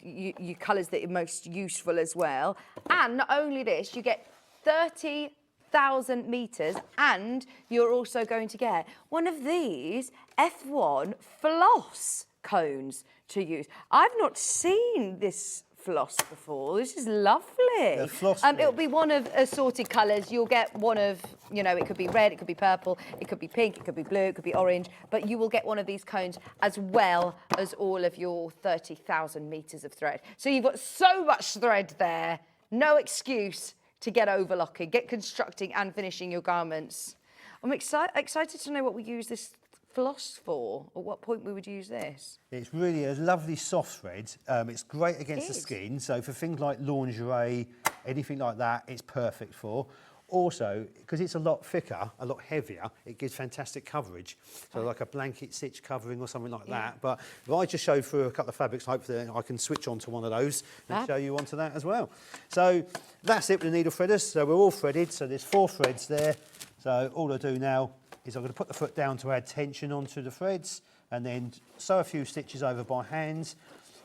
your colours that are most useful as well. And not only this, you get 30,000 metres, and you're also going to get one of these F1 floss cones to use. I've not seen this floss before. This is lovely. The floss it'll be one of assorted colours. You'll get one of, it could be red, it could be purple, it could be pink, it could be blue, it could be orange, but you will get one of these cones as well as all of your 30,000 metres of thread. So you've got so much thread there, no excuse to get overlocking, get constructing and finishing your garments. I'm excited to know what we use this floss for, or what point we would use this. It's really a lovely soft thread. It's great against the skin, so for things like lingerie, anything like that, it's perfect for. Also, because it's a lot thicker, a lot heavier, it gives fantastic coverage. So like a blanket stitch covering or something like that. But if I just show through a couple of fabrics, hopefully I can switch onto one of those and show you onto that as well. So that's it with the needle threaders. So we're all threaded, so there's 4 threads there. So all I do now is I'm going to put the foot down to add tension onto the threads, and then sew a few stitches over by hand.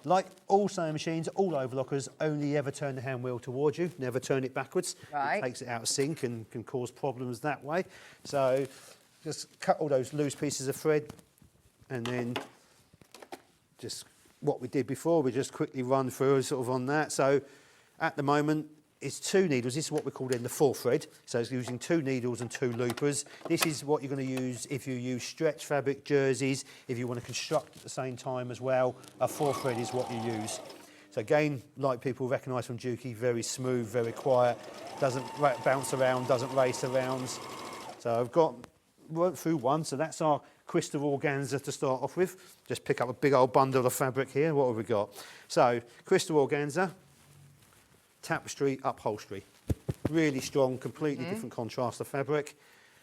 Like all sewing machines, all overlockers only ever turn the hand wheel towards you, never turn it backwards. Right. It takes it out of sync and can cause problems that way. So just cut all those loose pieces of thread, and then just what we did before, we just quickly run through sort of on that. So at the moment, it's 2 needles. This is what we call then the 4 thread. So it's using 2 needles and 2 loopers. This is what you're going to use if you use stretch fabric, jerseys, if you want to construct at the same time as well. A 4 thread is what you use. So again, like people recognise from Juki, very smooth, very quiet, doesn't bounce around, doesn't race around. So I've worked through one, so that's our crystal organza to start off with. Just pick up a big old bundle of fabric here. What have we got? So crystal organza, tapestry, upholstery. Really strong, completely different contrast of fabric.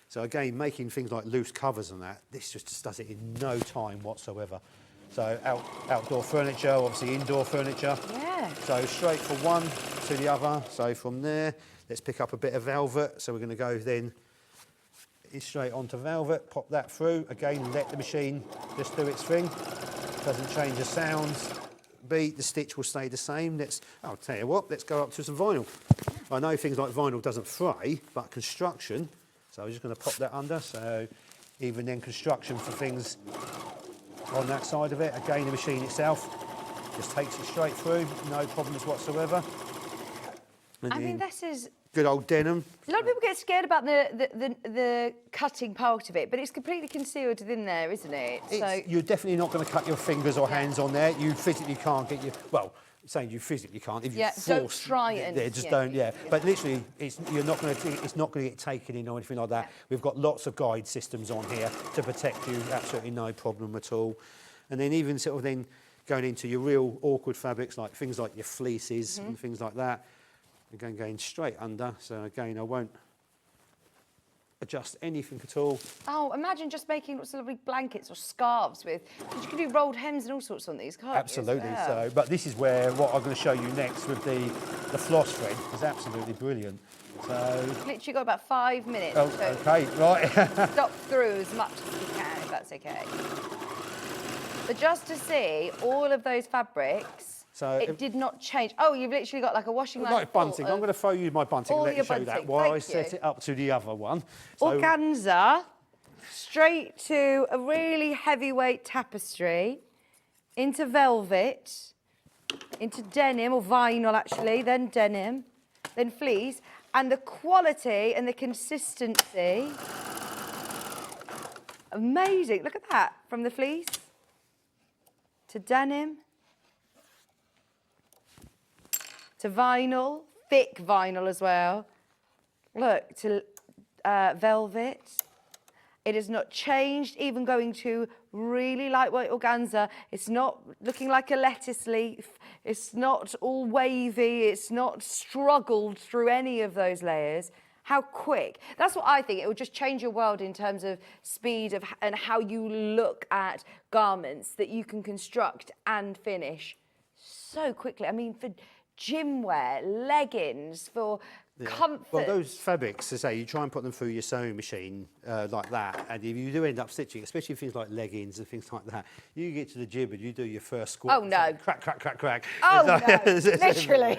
So again, making things like loose covers and that, this just does it in no time whatsoever. So outdoor furniture, obviously indoor furniture. Yeah. So straight from one to the other. So from there, let's pick up a bit of velvet. So we're going to go then straight onto velvet, pop that through. Again, let the machine just do its thing. Doesn't change the sounds. The stitch will stay the same. I'll tell you what, let's go up to some vinyl. I know things like vinyl doesn't fray, but construction, so I'm just going to pop that under. So even then construction for things on that side of it, again the machine itself just takes it straight through, no problems whatsoever. I mean, this is good old denim. A lot of people get scared about the cutting part of it, but it's completely concealed within there, isn't it? You're definitely not going to cut your fingers or hands on there. You physically can't get your... Well, saying you physically can't. If you force, don't try it. Just don't. Yeah, but literally, it's not going to get taken in or anything like that. We've got lots of guide systems on here to protect you. Absolutely no problem at all. And then even sort of then going into your real awkward fabrics, like things like your fleeces and things like that. Again, going straight under. So again, I won't adjust anything at all. Oh, imagine just making lots of lovely blankets or scarves with, because you can do rolled hems and all sorts on these, can't you? Absolutely. So, but this is where what I'm going to show you next with the floss thread is absolutely brilliant. So literally got about 5 minutes. Oh, so okay, right. stop through as much as you can, if that's okay. But just to see all of those fabrics, so it did not change. Oh, you've literally got like a washing line. Like bunting. I'm going to throw you my bunting and let you show you that while I set it up to the other one. So, organza, straight to a really heavyweight tapestry, into velvet, into denim, or vinyl actually, then denim, then fleece. And the quality and the consistency, amazing. Look at that, from the fleece to denim, to vinyl, thick vinyl as well. Look, to velvet. It has not changed, even going to really lightweight organza. It's not looking like a lettuce leaf. It's not all wavy. It's not struggled through any of those layers. How quick. That's what I think. It will just change your world in terms of speed and how you look at garments that you can construct and finish so quickly. I mean, for gym wear, leggings, for comfort. Well, those fabrics, as I say, you try and put them through your sewing machine like that, and if you do end up stitching, especially things like leggings and things like that, you get to the gym and you do your first squat. Oh, no. Crack, crack, crack, crack. Oh, no, literally.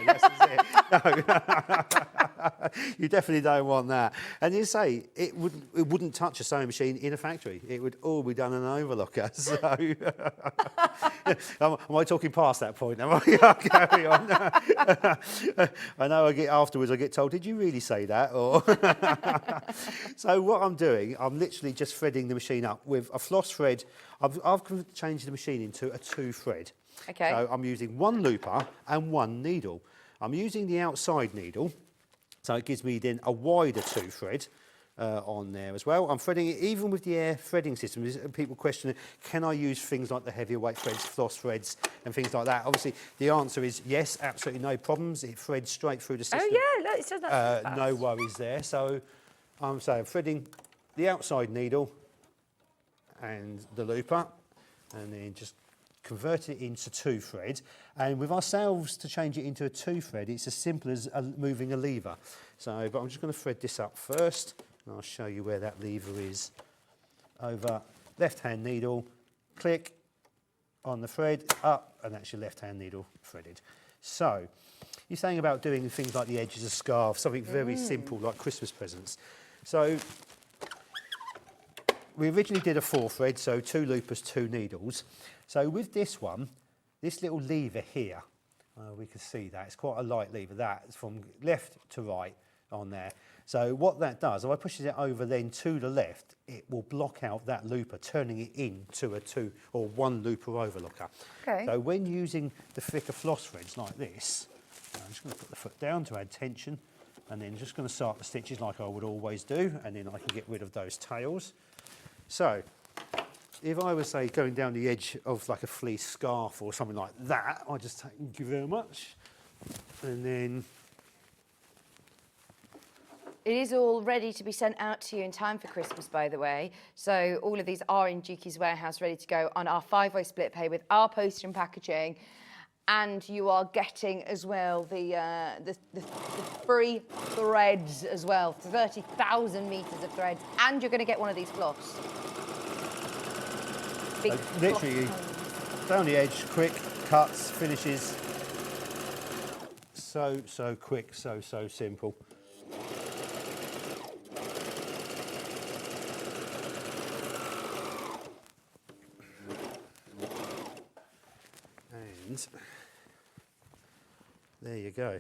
You definitely don't want that. And you say, it wouldn't touch a sewing machine in a factory. It would all be done in an overlocker. So, am I talking past that point? Am I? Carry on. I know afterwards I get told, did you really say that? Or so what I'm doing, I'm literally just threading the machine up with a floss thread. I've changed the machine into a 2-thread. Okay. So I'm using 1 looper and 1 needle. I'm using the outside needle, so it gives me then a wider 2-thread on there as well. I'm threading it even with the air threading system. People question, can I use things like the heavier weight threads, floss threads and things like that? Obviously, the answer is yes, absolutely no problems. It threads straight through the system. Oh yeah, look, it says that. No worries there. So I'm threading the outside needle and the looper, and then just converting it into 2-thread. And with ourselves to change it into a 2-thread, it's as simple as moving a lever. So, but I'm just going to thread this up first, and I'll show you where that lever is. Over left-hand needle, click on the thread, up, and that's your left-hand needle threaded. So, you're saying about doing things like the edges of scarves, something very simple like Christmas presents. So, we originally did a 4-thread, so 2 loopers, 2 needles. So with this one, this little lever here, we can see that, it's quite a light lever, that's from left to right on there. So what that does, if I push it over then to the left, it will block out that looper, turning it into a 2 or 1 looper overlocker. Okay. So when using the thicker floss threads like this, I'm just going to put the foot down to add tension, and then just going to start the stitches like I would always do, and then I can get rid of those tails. So, if I was, say, going down the edge of like a fleece scarf or something like that, I just take, thank you very much, and then... It is all ready to be sent out to you in time for Christmas, by the way. So all of these are in Juki's warehouse, ready to go on our 5-way split pay with our poster and packaging. And you are getting as well the free threads as well, 30,000 metres of threads. And you're going to get one of these floss. Big literally, down the edge, quick cuts, finishes. So quick, so simple. And there you go.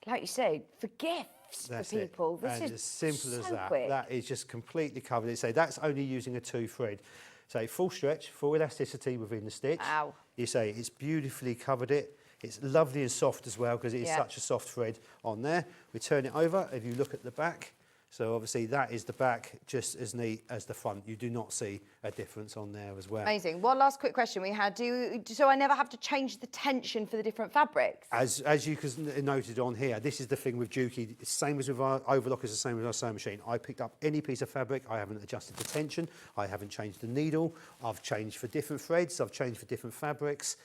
Like you say, for gifts. for That's people. it. This And is as simple so as that. quick. That is just completely covered. So that's only using a 2 thread. So full stretch, full elasticity within the stitch. Wow. You say it's beautifully covered it. It's lovely and soft as well because it is such a soft thread on there. We turn it over. If you look at the back, so obviously that is the back, just as neat as the front. You do not see a difference on there as well. Amazing. One last quick question we had. So I never have to change the tension for the different fabrics? As you noted on here, this is the thing with Juki. Same as with our Overlocker, the same with our sewing machine. I picked up any piece of fabric. I haven't adjusted the tension. I haven't changed the needle. I've changed for different threads. I've changed for different fabrics.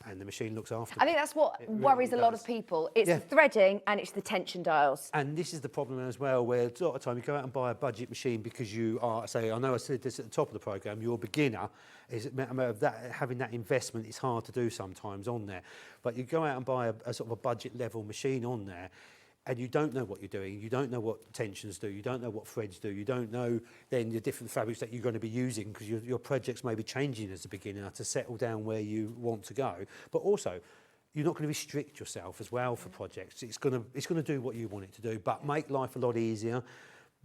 And the machine looks after I think that's what worries a lot of people. It's the threading and it's the tension dials. And this is the problem as well, where a lot of time you go out and buy a budget machine because you are, say, I know I said this at the top of the programme, you're a beginner. Is having that investment is hard to do sometimes on there. But you go out and buy a sort of a budget level machine on there, and you don't know what you're doing, you don't know what tensions do, you don't know what threads do, you don't know then the different fabrics that you're going to be using because your projects may be changing as a beginner to settle down where you want to go. But also, you're not going to restrict yourself as well for projects. It's going to do what you want it to do, but make life a lot easier.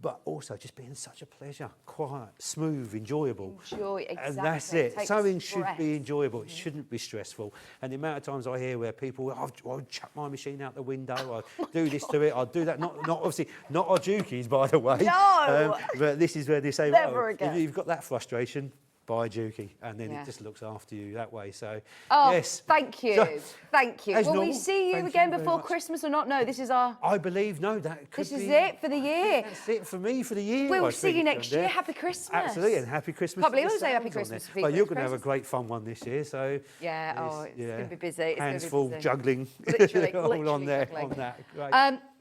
But also just being such a pleasure, quiet, smooth, enjoyable. Enjoy, exactly. And that's it. Take Sewing stress. should be enjoyable. It shouldn't be stressful. And the amount of times I hear where people, I'll chuck my machine out the window, I'll do this to it, I'll do that. Not obviously, not our Jukis, by the way. No! But this is where they say, Never if again. you've got that frustration, buy a Juki. And then Yeah. it just looks after you that way. So, Oh, yes. thank you. So, Thank you. as Will we normal, see you thank you again very before much. Christmas or not? No, this is our... I believe, no, that could This is be... it for the year. That's it for me for the year. We'll I see you think, next Andrea. year. Happy Christmas. Absolutely, and happy Christmas. Can't believe to I the was saying happy sounds on Christmas there. for you, Well, you're going to have a Christmas. great fun one this year, so... Yeah, it's going to be busy. It's Hands gonna be full, busy. juggling. Literally, all literally on there, juggling. on that. Great.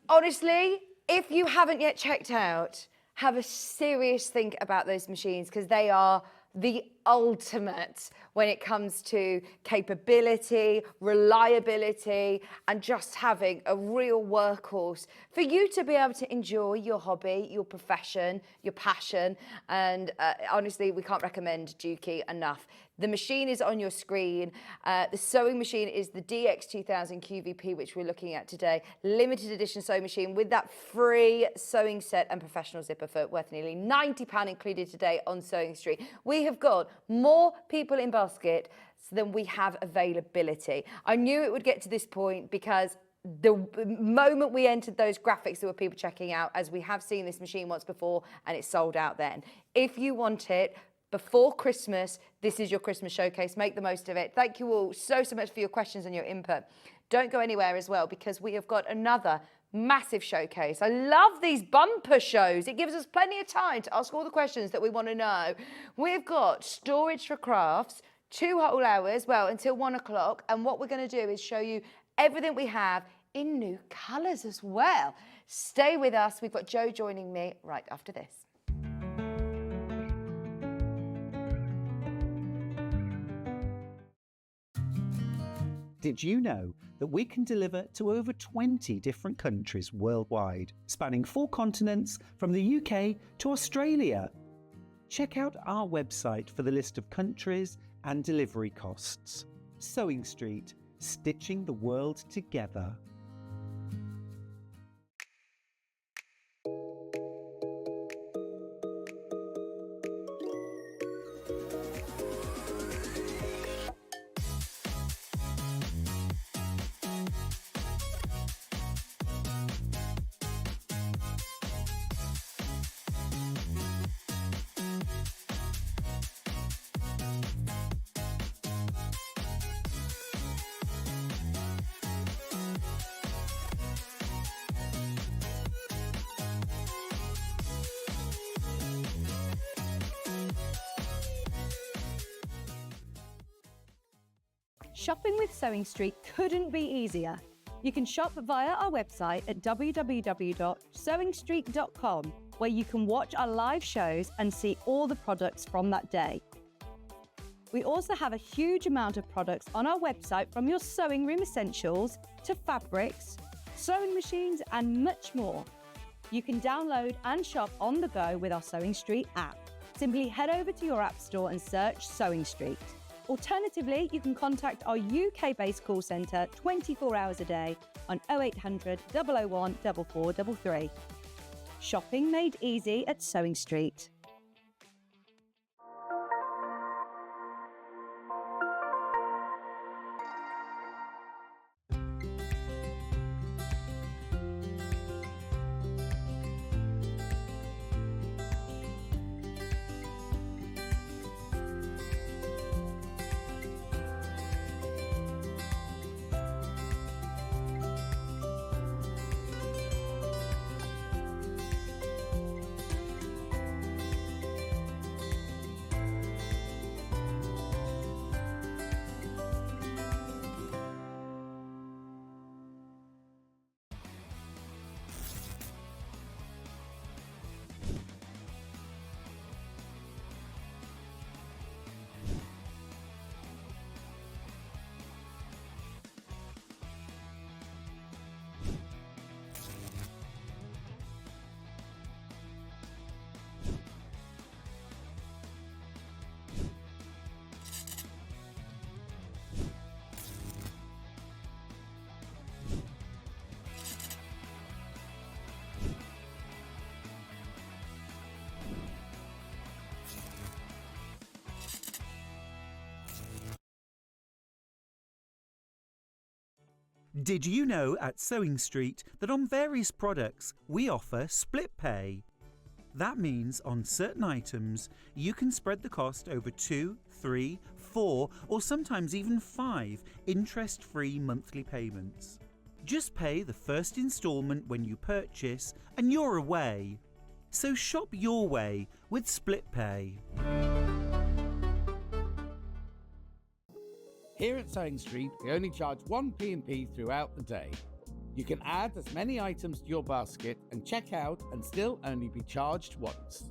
Honestly, if you haven't yet checked out, have a serious think about those machines because they are the ultimate when it comes to capability, reliability, and just having a real workhorse for you to be able to enjoy your hobby, your profession, your passion. And honestly, we can't recommend Juki enough. The machine is on your screen. The sewing machine is the DX2000 QVP, which we're looking at today. Limited edition sewing machine with that free sewing set and professional zipper foot worth nearly £90 included today on Sewing Street. We have got more people in basket than we have availability. I knew it would get to this point because the moment we entered those graphics, there were people checking out, as we have seen this machine once before, and it's sold out then. If you want it, before Christmas, this is your Christmas showcase. Make the most of it. Thank you all so much for your questions and your input. Don't go anywhere as well because we have got another massive showcase. I love these bumper shows. It gives us plenty of time to ask all the questions that we want to know. We've got storage for crafts, 2 whole hours, well, until 1 o'clock. And what we're going to do is show you everything we have in new colours as well. Stay with us. We've got Jo joining me right after this. Did you know that we can deliver to over 20 different countries worldwide, spanning 4 continents from the UK to Australia? Check out our website for the list of countries and delivery costs. Sewing Street, stitching the world together. Shopping with Sewing Street couldn't be easier. You can shop via our website at www.sewingstreet.com, where you can watch our live shows and see all the products from that day. We also have a huge amount of products on our website, from your sewing room essentials to fabrics, sewing machines, and much more. You can download and shop on the go with our Sewing Street app. Simply head over to your app store and search Sewing Street. Alternatively, you can contact our UK-based call centre 24 hours a day on 0800 001 4433. Shopping made easy at Sewing Street. Did you know at Sewing Street that on various products we offer split pay? That means on certain items you can spread the cost over 2, 3, 4 or sometimes even 5 interest-free monthly payments. Just pay the first instalment when you purchase and you're away. So shop your way with split pay. Here at Sewing Street, we only charge 1 P&P throughout the day. You can add as many items to your basket and check out and still only be charged once.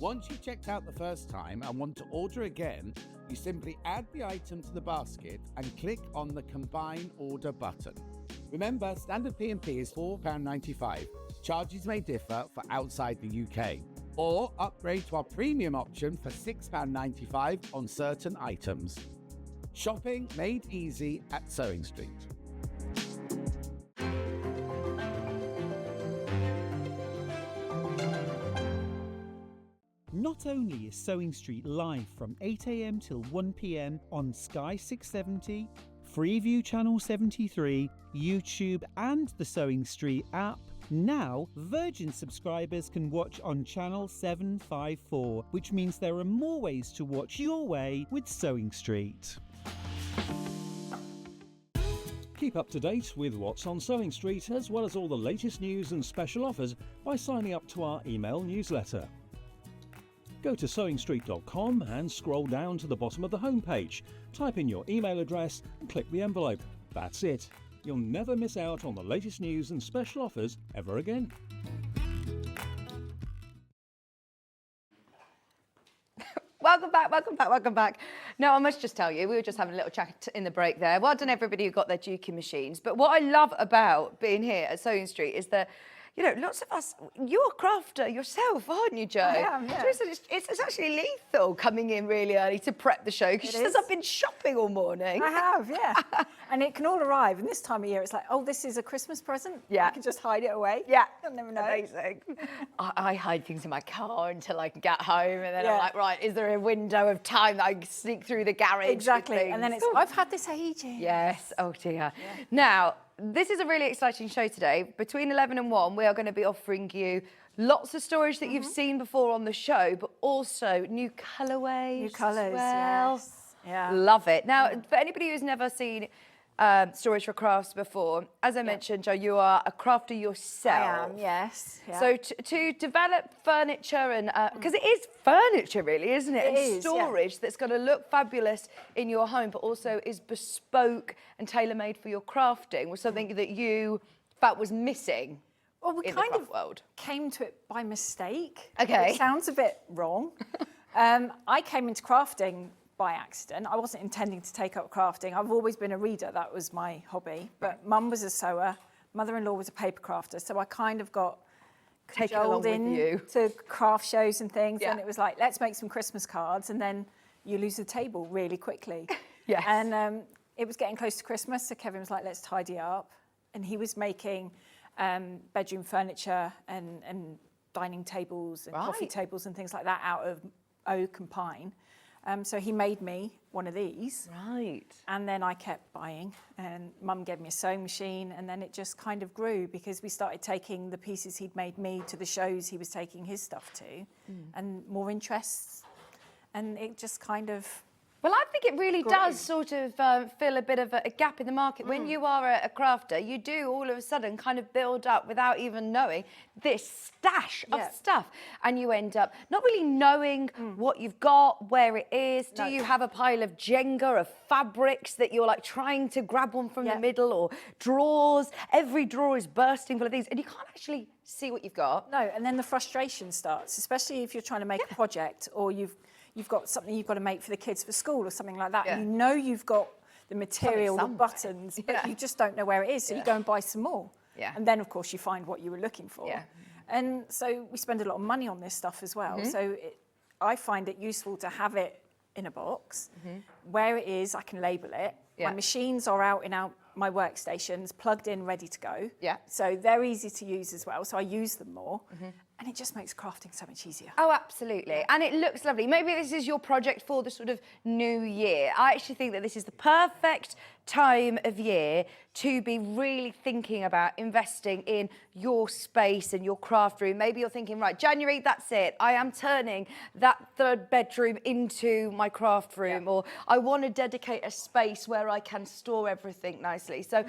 Once you've checked out the first time and want to order again, you simply add the item to the basket and click on the Combine Order button. Remember, standard P&P is £4.95. Charges may differ for outside the UK. Or upgrade to our premium option for £6.95 on certain items. Shopping made easy at Sewing Street. Not only is Sewing Street live from 8 AM till 1 PM on Sky 670, Freeview Channel 73, YouTube and the Sewing Street app, now Virgin subscribers can watch on Channel 754, which means there are more ways to watch your way with Sewing Street. Keep up to date with what's on Sewing Street, as well as all the latest news and special offers by signing up to our email newsletter. Go to sewingstreet.com and scroll down to the bottom of the homepage. Type in your email address and click the envelope. That's it. You'll never miss out on the latest news and special offers ever again. Welcome back, welcome back, welcome back. Now, I must just tell you, we were just having a little chat in the break there. Well done, everybody who got their Juki machines. But what I love about being here at Sewing Street is that, you know, lots of us, you're a crafter yourself, aren't you, Jo? I am, yeah. It's actually lethal coming in really early to prep the show, because she says, I've been shopping all morning. I have, yeah. And it can all arrive. And this time of year, it's like, oh, this is a Christmas present? Yeah. You can just hide it away? Yeah. You'll never know. Amazing. I hide things in my car until I can get home, and then I'm Yeah. like, right, is there a window of time that I can sneak through the garage? with Exactly. And then things? it's, I've had this ages. Yes, oh dear. Yeah. Now, this is a really exciting show today. Between 11 and 1, we are going to be offering you lots of storage that you've seen before on the show, but also new colourways. New colours, as well. yes. Yeah. Love it. Now, for anybody who's never seen storage for crafts before, as I mentioned, Jo, you are a crafter yourself. I am, yes. Yeah. So to develop furniture and, because it is furniture really, isn't it? It and is, yeah. storage that's going to look fabulous in your home, but also is bespoke and tailor-made for your crafting, was something that you felt was missing well, we in the kind craft of world. came to it by mistake. Okay. It sounds a bit wrong. I came into crafting by accident. I wasn't intending to take up crafting. I've always been a reader. That was my hobby. But Mum was a sewer. Mother-in-law was a paper crafter. So I kind of got Taken along cajoled with you. to craft shows and things. Yeah. And it was like, let's make some Christmas cards. And then you lose the table really quickly. Yes. And it was getting close to Christmas, so Kevin was like, let's tidy it up. And he was making bedroom furniture and dining tables and coffee Right. tables and things like that out of oak and pine. So he made me one of these. Right. And then I kept buying, and Mum gave me a sewing machine, and then it just kind of grew because we started taking the pieces he'd made me to the shows he was taking his stuff to, and more interests. And it just kind of... Well, I think it really Great. does sort of fill a bit of a gap in the market. When you are a crafter, you do all of a sudden kind of build up without even knowing this stash of Yeah. stuff. And you end up not really knowing what you've got, where it is. Do No. you have a pile of Jenga of fabrics that you're like trying to grab one from Yeah. the middle, or drawers? Every drawer is bursting full of these and you can't actually see what you've got. No, and then the frustration starts, especially if you're trying to make a project or you've got something you've got to make for the kids for school or something like that. Yeah. And you know you've got the material, the somewhere. buttons, but Yeah. you just don't know where it is. So you go and buy some more. Yeah. And then, of course, you find what you were looking for. Yeah. And so we spend a lot of money on this stuff as well. So I find it useful to have it in a box. Where it is, I can label it. Yeah. My machines are out in my workstations, plugged in, ready to go. Yeah. So they're easy to use as well. So I use them more. And it just makes crafting so much easier. Oh, absolutely. And it looks lovely. Maybe this is your project for the sort of new year. I actually think that this is the perfect time of year to be really thinking about investing in your space and your craft room. Maybe you're thinking, right, January, that's it. I am turning that third bedroom into my craft room, or I want to dedicate a space where I can store everything nicely. So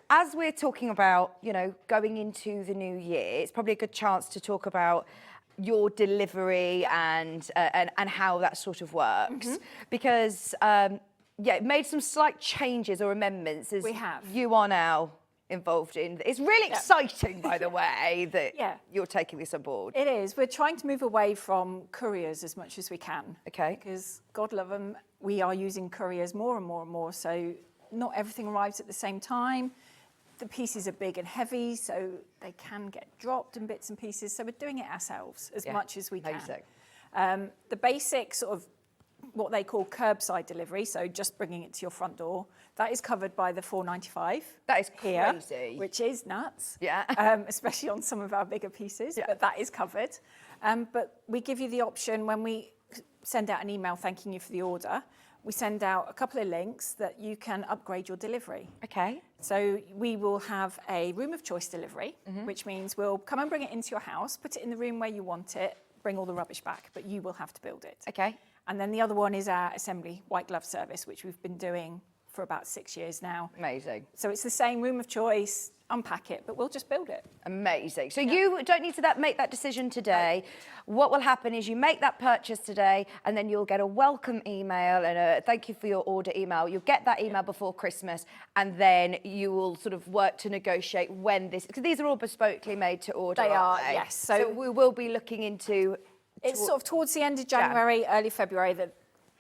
as we're talking about, you know, going into the new year, it's probably a good chance to talk about your delivery and how that sort of works. Because, it made some slight changes or amendments as We have. you are now involved in. It's really exciting, by the way, that Yeah. you're taking this on board. It is. We're trying to move away from couriers as much as we can. Okay. Because, God love them, we are using couriers more and more and more. So not everything arrives at the same time. The pieces are big and heavy, so they can get dropped in bits and pieces. So we're doing it ourselves as much as we can. Amazing. The basic sort of what they call curbside delivery, so just bringing it to your front door, that is covered by the £4.95. That is here, crazy. which is nuts. Yeah. Especially on some of our bigger pieces, Yeah. but that is covered. But we give you the option when we send out an email thanking you for the order. We send out a couple of links that you can upgrade your delivery. Okay. So we will have a room of choice delivery, which means we'll come and bring it into your house, put it in the room where you want it, bring all the rubbish back, but you will have to build it. Okay. And then the other one is our assembly white glove service, which we've been doing for about 6 years now. Amazing. So it's the same room of choice, unpack it, but we'll just build it. Amazing. So you don't need to make that decision today. What will happen is you make that purchase today, and then you'll get a welcome email and a thank you for your order email. You'll get that email before Christmas, and then you will sort of work to negotiate when this, because these are all bespokely made to order. They aren't are, they? yes. So we will be looking into. It's sort of towards the end of January, early February that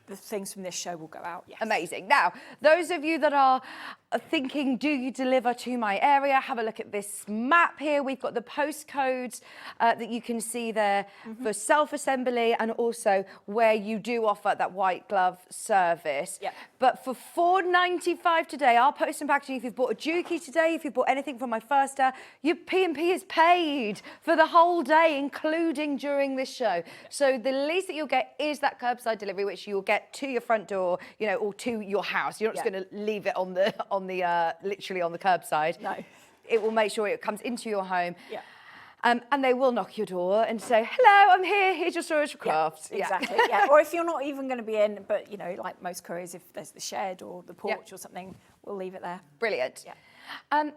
the things from this show will go out. Yes. Amazing. Now, those of you that are thinking, do you deliver to my area? Have a look at this map here. We've got the postcodes that you can see there for self-assembly, and also where you do offer that white glove service. Yep. But for £4.95 today, our post and packaging, if you've bought a Juki today, if you've bought anything from my first your P&P is paid for the whole day, including during this show. So the least that you'll get is that curbside delivery, which you'll get to your front door, you know, or to your house. You're not just going to leave it on the literally on the curbside. No. It will make sure it comes into your home. Yeah. And they will knock your door and say, hello, I'm here, here's your storage for crafts. Yeah, exactly. Yeah. Or if you're not even going to be in, but, you know, like most couriers, if there's the shed or the porch or something, we'll leave it there. Brilliant. Yeah.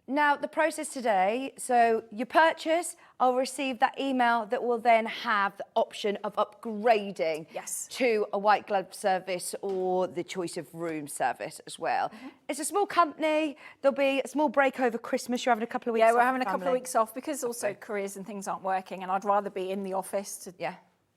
Now, the process today, so you purchase, I'll receive that email that will then have the option of upgrading to a white glove service or the choice of room service as well. It's a small company. There'll be a small break over Christmas. You're having a couple of weeks off. Yeah, we're having a couple of weeks off because also careers and things aren't working, and I'd rather be in the office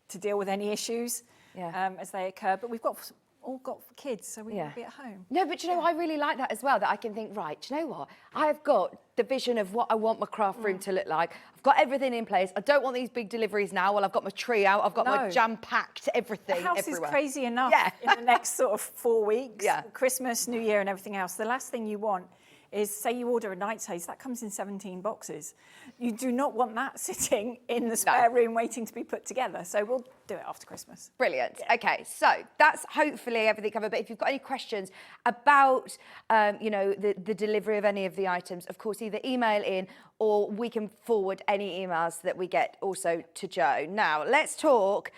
to deal with any issues as they occur. But we've got all got for kids, so we want to be at home. No, but you know, I really like that as well, that I can think, right, do you know what? I've got the vision of what I want my craft room to look like. I've got everything in place. I don't want these big deliveries now. Well, I've got my tree out. I've got my jam-packed everything The house everywhere. is crazy enough in the next sort of 4 weeks. Christmas, New Year and everything else. The last thing you want is, say you order a nightshade, that comes in 17 boxes. You do not want that sitting in the spare room waiting to be put together. So we'll do it after Christmas. Brilliant. Okay, so that's hopefully everything covered. But if you've got any questions about, you know, the delivery of any of the items, of course, either email in or we can forward any emails that we get also to Jo. Now, let's talk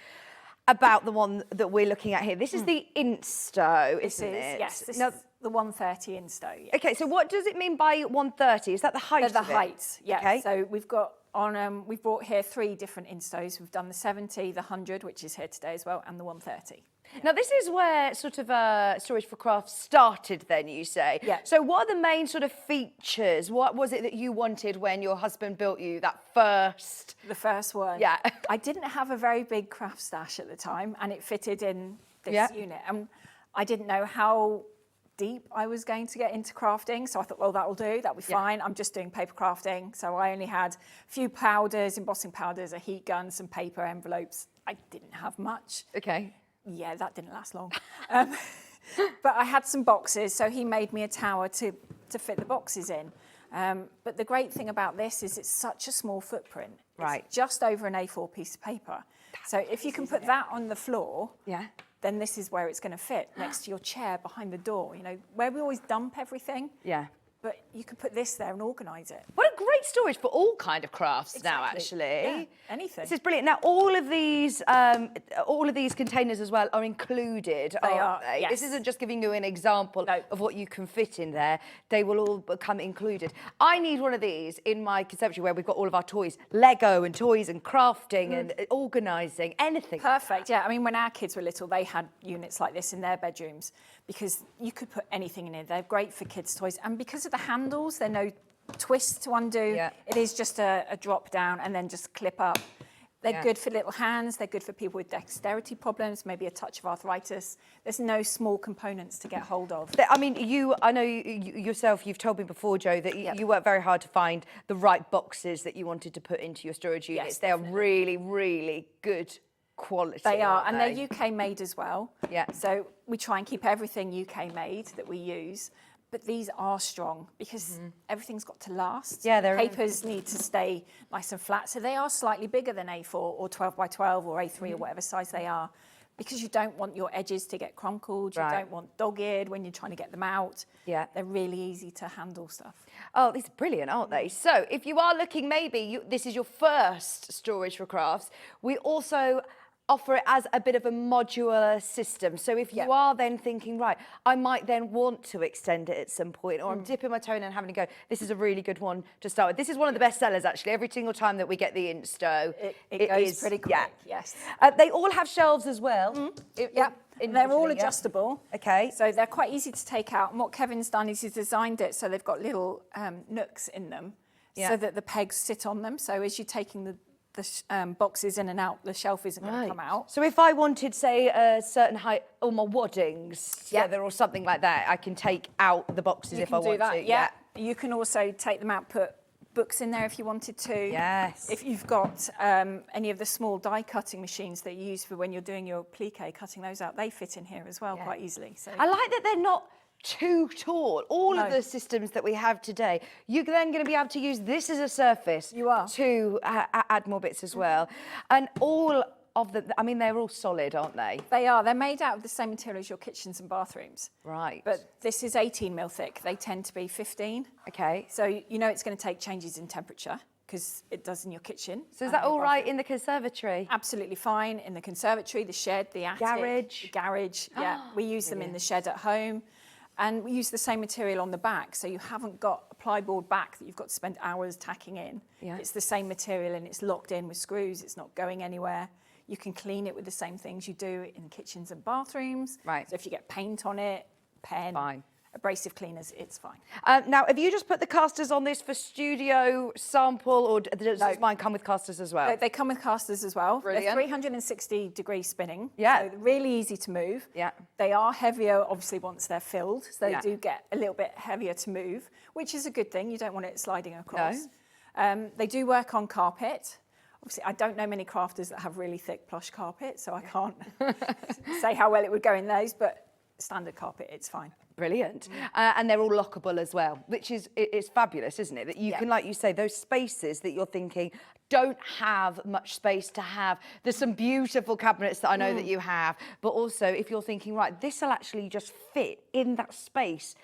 about the one that we're looking at here. This is the Insto, isn't it? Yes, this is the 130 Insto. Yeah. Okay, so what does it mean by 130? Is that the height? The height, yeah. Okay. So we've got we've brought here 3 different Instos. We've done the 70, the 100, which is here today as well, and the 130. Now, this is where sort of Storage for Craft started then, you say? Yeah. So what are the main sort of features? What was it that you wanted when your husband built you that first? The first one. Yeah. I didn't have a very big craft stash at the time, and it fitted in this unit. And I didn't know how deep I was going to get into crafting, so I thought, well, that'll do, that'll be fine. I'm just doing paper crafting, so I only had a few powders, embossing powders, a heat gun, some paper envelopes. I didn't have much. Okay. Yeah, that didn't last long. But I had some boxes, so he made me a tower to fit the boxes in. But the great thing about this is it's such a small footprint. Right. It's just over an A4 piece of paper. So if you can put that on the floor, then this is where it's going to fit, next to your chair, behind the door, you know, where we always dump everything. Yeah. But you could put this there and organise it. What a great storage for all kind of crafts now, Exactly. actually. Yeah, anything. This is brilliant. Now, all of these containers as well are included, aren't they? Yes. This isn't just giving you an example of what you can fit in there. They will all become included. I need one of these in my conservatory where we've got all of our toys, Lego and toys and crafting and organising, anything. Perfect, yeah. I mean, when our kids were little, they had units like this in their bedrooms because you could put anything in it. They're great for kids' toys. And because of the handles, they're no twist to undo. Yeah. It is just a drop down and then just clip up. They're good for little hands. They're good for people with dexterity problems, maybe a touch of arthritis. There's no small components to get hold of. I mean, I know yourself, you've told me before, Jo, that you worked very hard to find the right boxes that you wanted to put into your storage units. Yes, they are really, really good quality. They are, and aren't they're UK made as well. Yeah. So we try and keep everything UK made that we use. But these are strong because everything's got to last. Yeah, they're papers need to stay nice and flat. So they are slightly bigger than A4 or 12 by 12 or A3 or whatever size they are, because you don't want your edges to get crumpled. You don't want dog-eared when you're trying to get them out. Yeah. They're really easy to handle stuff. Oh, these are brilliant, aren't they? So if you are looking, maybe this is your first storage for crafts, we also offer it as a bit of a modular system. So if you are then thinking, right, I might then want to extend it at some point, or I'm dipping my toe in and having to go, this is a really good one to start with. This is one of the best sellers, actually. Every single time that we get the Insto, it goes pretty quick, yes. They all have shelves as well. They're all adjustable. Okay. So they're quite easy to take out. And what Kevin's done is he's designed it so they've got little nooks in them so that the pegs sit on them. So as you're taking the boxes in and out, the shelf isn't going to come out. So if I wanted, say, a certain height, or my waddings together or something like that, I can take out the boxes if I want to. Yeah. You can also take them out, put books in there if you wanted to. Yes. If you've got any of the small die cutting machines that you use for when you're doing your plique, cutting those out, they fit in here as well quite easily. So I like that they're not too tall. All of the systems that we have today, you're then going to be able to use this as a surface to add more bits as well. And all of the, I mean, they're all solid, aren't they? They are. They're made out of the same material as your kitchens and bathrooms. Right. But this is 18 mil thick. They tend to be 15. Okay. So you know it's going to take changes in temperature because it does in your kitchen. So is that all right in the conservatory? Absolutely fine. In the conservatory, the shed, the attic. Garage. The garage, yeah. We use them in the shed at home. And we use the same material on the back, so you haven't got a plyboard back that you've got to spend hours tacking in. Yeah. It's the same material and it's locked in with screws. It's not going anywhere. You can clean it with the same things you do in kitchens and bathrooms. Right. So if you get paint on it, pen, abrasive cleaners, it's fine. Now, have you just put the casters on this for studio sample, or does mine come with casters as well? They come with casters as well. Brilliant. They're 360 degree spinning. Yeah. So they're really easy to move. Yeah. They are heavier, obviously, once they're filled. So they Yeah. do get a little bit heavier to move, which is a good thing. You don't want it sliding across. They do work on carpet. Obviously, I don't know many crafters that have really thick plush carpet, so I can't say how well it would go in those, but standard carpet, it's fine. Brilliant. And they're all lockable as well, which is it's fabulous, isn't it? That you can, like you say, those spaces that you're thinking don't have much space to have. There's some beautiful cabinets that I know that you have, but also if you're thinking, right, this will actually just fit in that space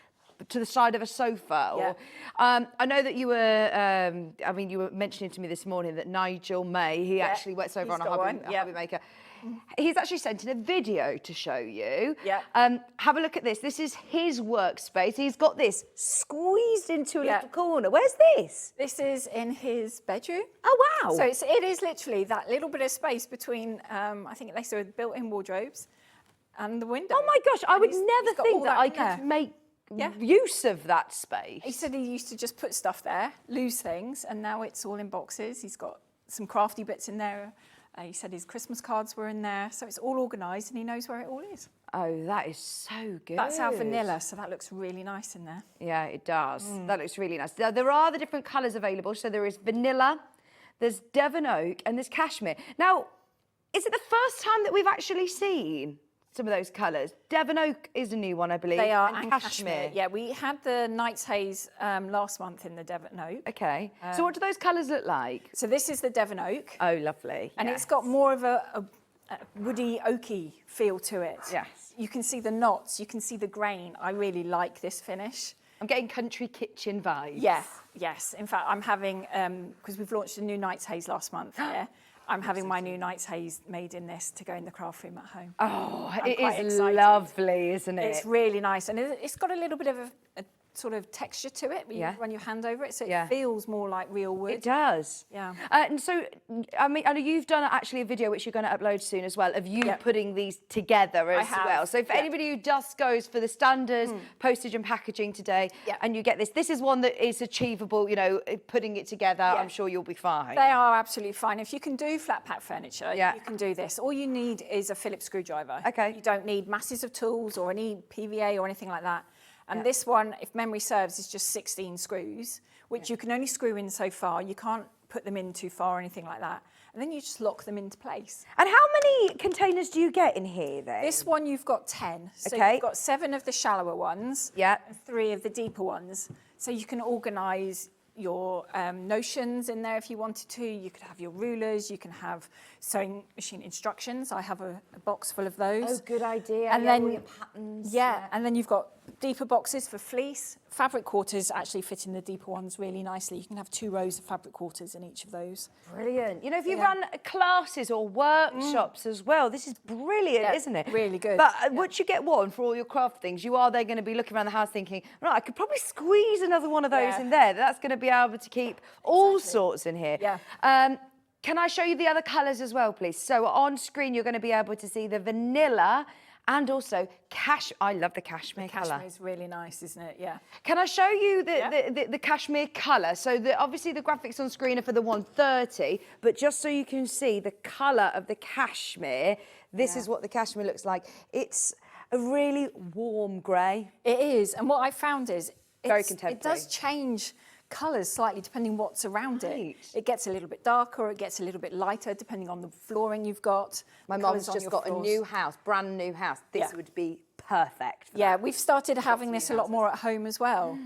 to the side of a sofa. Or, I know that you were, you were mentioning to me this morning that Nigel May, he actually works over on a hobby maker. He's actually sent in a video to show you. Have a look at this. This is his workspace. He's got this squeezed into a little corner. Where's this? This is in his bedroom. Oh, wow. So it is literally that little bit of space between, I think they said built-in wardrobes and the window. Oh, my gosh. I would He's never got think all that I in there. could make use of that space. He said he used to just put stuff there, lose things, and now it's all in boxes. He's got some crafty bits in there. He said his Christmas cards were in there, so it's all organised and he knows where it all is. Oh, that is so good. That's our vanilla, so that looks really nice in there. Yeah, it does. That looks really nice. Now, there are the different colours available. So there is vanilla, there's Devon oak, and there's cashmere. Now, is it the first time that we've actually seen some of those colours? Devon oak is a new one, I believe. They are, and cashmere. Yeah, we had the Night's Haze last month in the Devon oak. Okay. So what do those colours look like? So this is the Devon oak. Oh, lovely. And it's got more of a woody, oaky feel to it. Yes. You can see the knots, you can see the grain. I really like this finish. I'm getting country kitchen vibes. Yes. In fact, I'm having, because we've launched a new Night's Haze last month here, I'm having my new Night's Haze made in this to go in the craft room at home. Oh, I'm it quite is excited. lovely, isn't it? It's really nice. And it's got a little bit of a sort of texture to it when you run your hand over it. So it feels more like real wood. It does. Yeah. And so, I mean, I know you've done actually a video which you're going to upload soon as well of you putting these together as well. So for anybody who just goes for the standards, postage and packaging today, and you get this is one that is achievable, you know, putting it together, I'm sure you'll be fine. They are absolutely fine. If you can do flat pack furniture, you can do this. All you need is a Phillips screwdriver. Okay. You don't need masses of tools or any PVA or anything like that. And this one, if memory serves, is just 16 screws, which you can only screw in so far. You can't put them in too far or anything like that. And then you just lock them into place. And how many containers do you get in here then? This one, you've got 10. So you've got 7 of the shallower ones and 3 of the deeper ones. So you can organise your notions in there if you wanted to. You could have your rulers, you can have sewing machine instructions. I have a box full of those. Oh, good idea. And then, all your patterns. And then you've got deeper boxes for fleece. Fabric quarters actually fit in the deeper ones really nicely. You can have 2 rows of fabric quarters in each of those. Brilliant. You know, if you run classes or workshops as well, this is brilliant, isn't it? Really good. But once you get one for all your craft things, you are then going to be looking around the house thinking, right, I could probably squeeze another one of those in there. That's going to be able to keep all sorts in here. Can I show you the other colours as well, please? So on screen, you're going to be able to see the vanilla and also I love the cashmere colour. Cashmere is really nice, isn't it? Yeah. Can I show you the cashmere colour? So obviously the graphics on screen are for the 130, but just so you can see the colour of the cashmere, this is what the cashmere looks like. It's a really warm grey. It is, and what I found is Very contemporary. It does change colours slightly depending what's around it. It gets a little bit darker, or it gets a little bit lighter depending on the flooring you've got. My mum's just got a new house, brand new house. This would be perfect for that. We've started having this a lot more at home as well.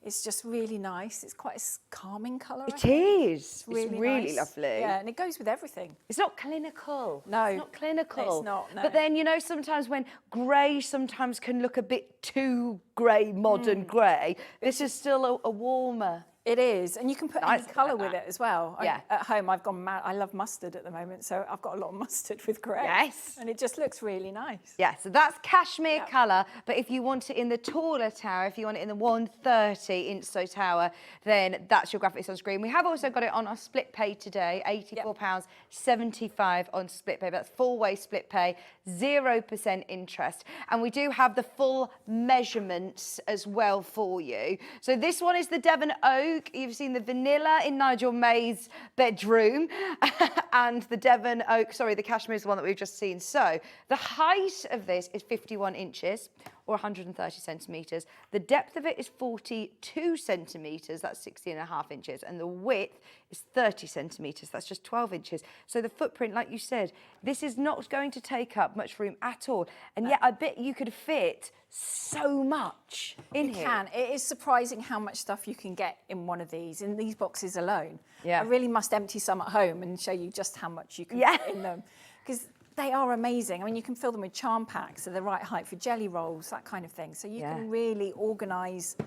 It's just really nice. It's quite a calming colour. It is. It's really nice. lovely. Yeah, and it goes with everything. It's not clinical. No. It's not clinical. It's not, no. But then, you know, sometimes when grey sometimes can look a bit too grey, modern grey, this is still a warmer It is, and you can put Nice any colour like with that. it as well. Yeah. At home, I've gone mad. I love mustard at the moment, so I've got a lot of mustard with grey. Yes. And it just looks really nice. Yeah, so that's cashmere Yeah. colour, but if you want it in the taller tower, if you want it in the 130 inso tower, then that's your graphics on screen. We have also got it on our split pay today, £84.75 on split pay. That's full-way split pay, 0% interest. And we do have the full measurements as well for you. So this one is the Devon Oak. You've seen the vanilla in Nigel May's bedroom and the Devon Oak, sorry, the cashmere is the one that we've just seen. So the height of this is 51 inches or 130 centimetres. The depth of it is 42 centimetres, that's 16.5 inches. And the width is 30 centimetres, that's just 12 inches. So the footprint, like you said, this is not going to take up much room at all. And yet I bet you could fit so much in here. You can. It is surprising how much stuff you can get in one of these boxes alone. Yeah. I really must empty some at home and show you just how much you can Yeah. put in them. Because they are amazing. I mean, you can fill them with charm packs at the right height for jelly rolls, that kind of thing. So you can really organise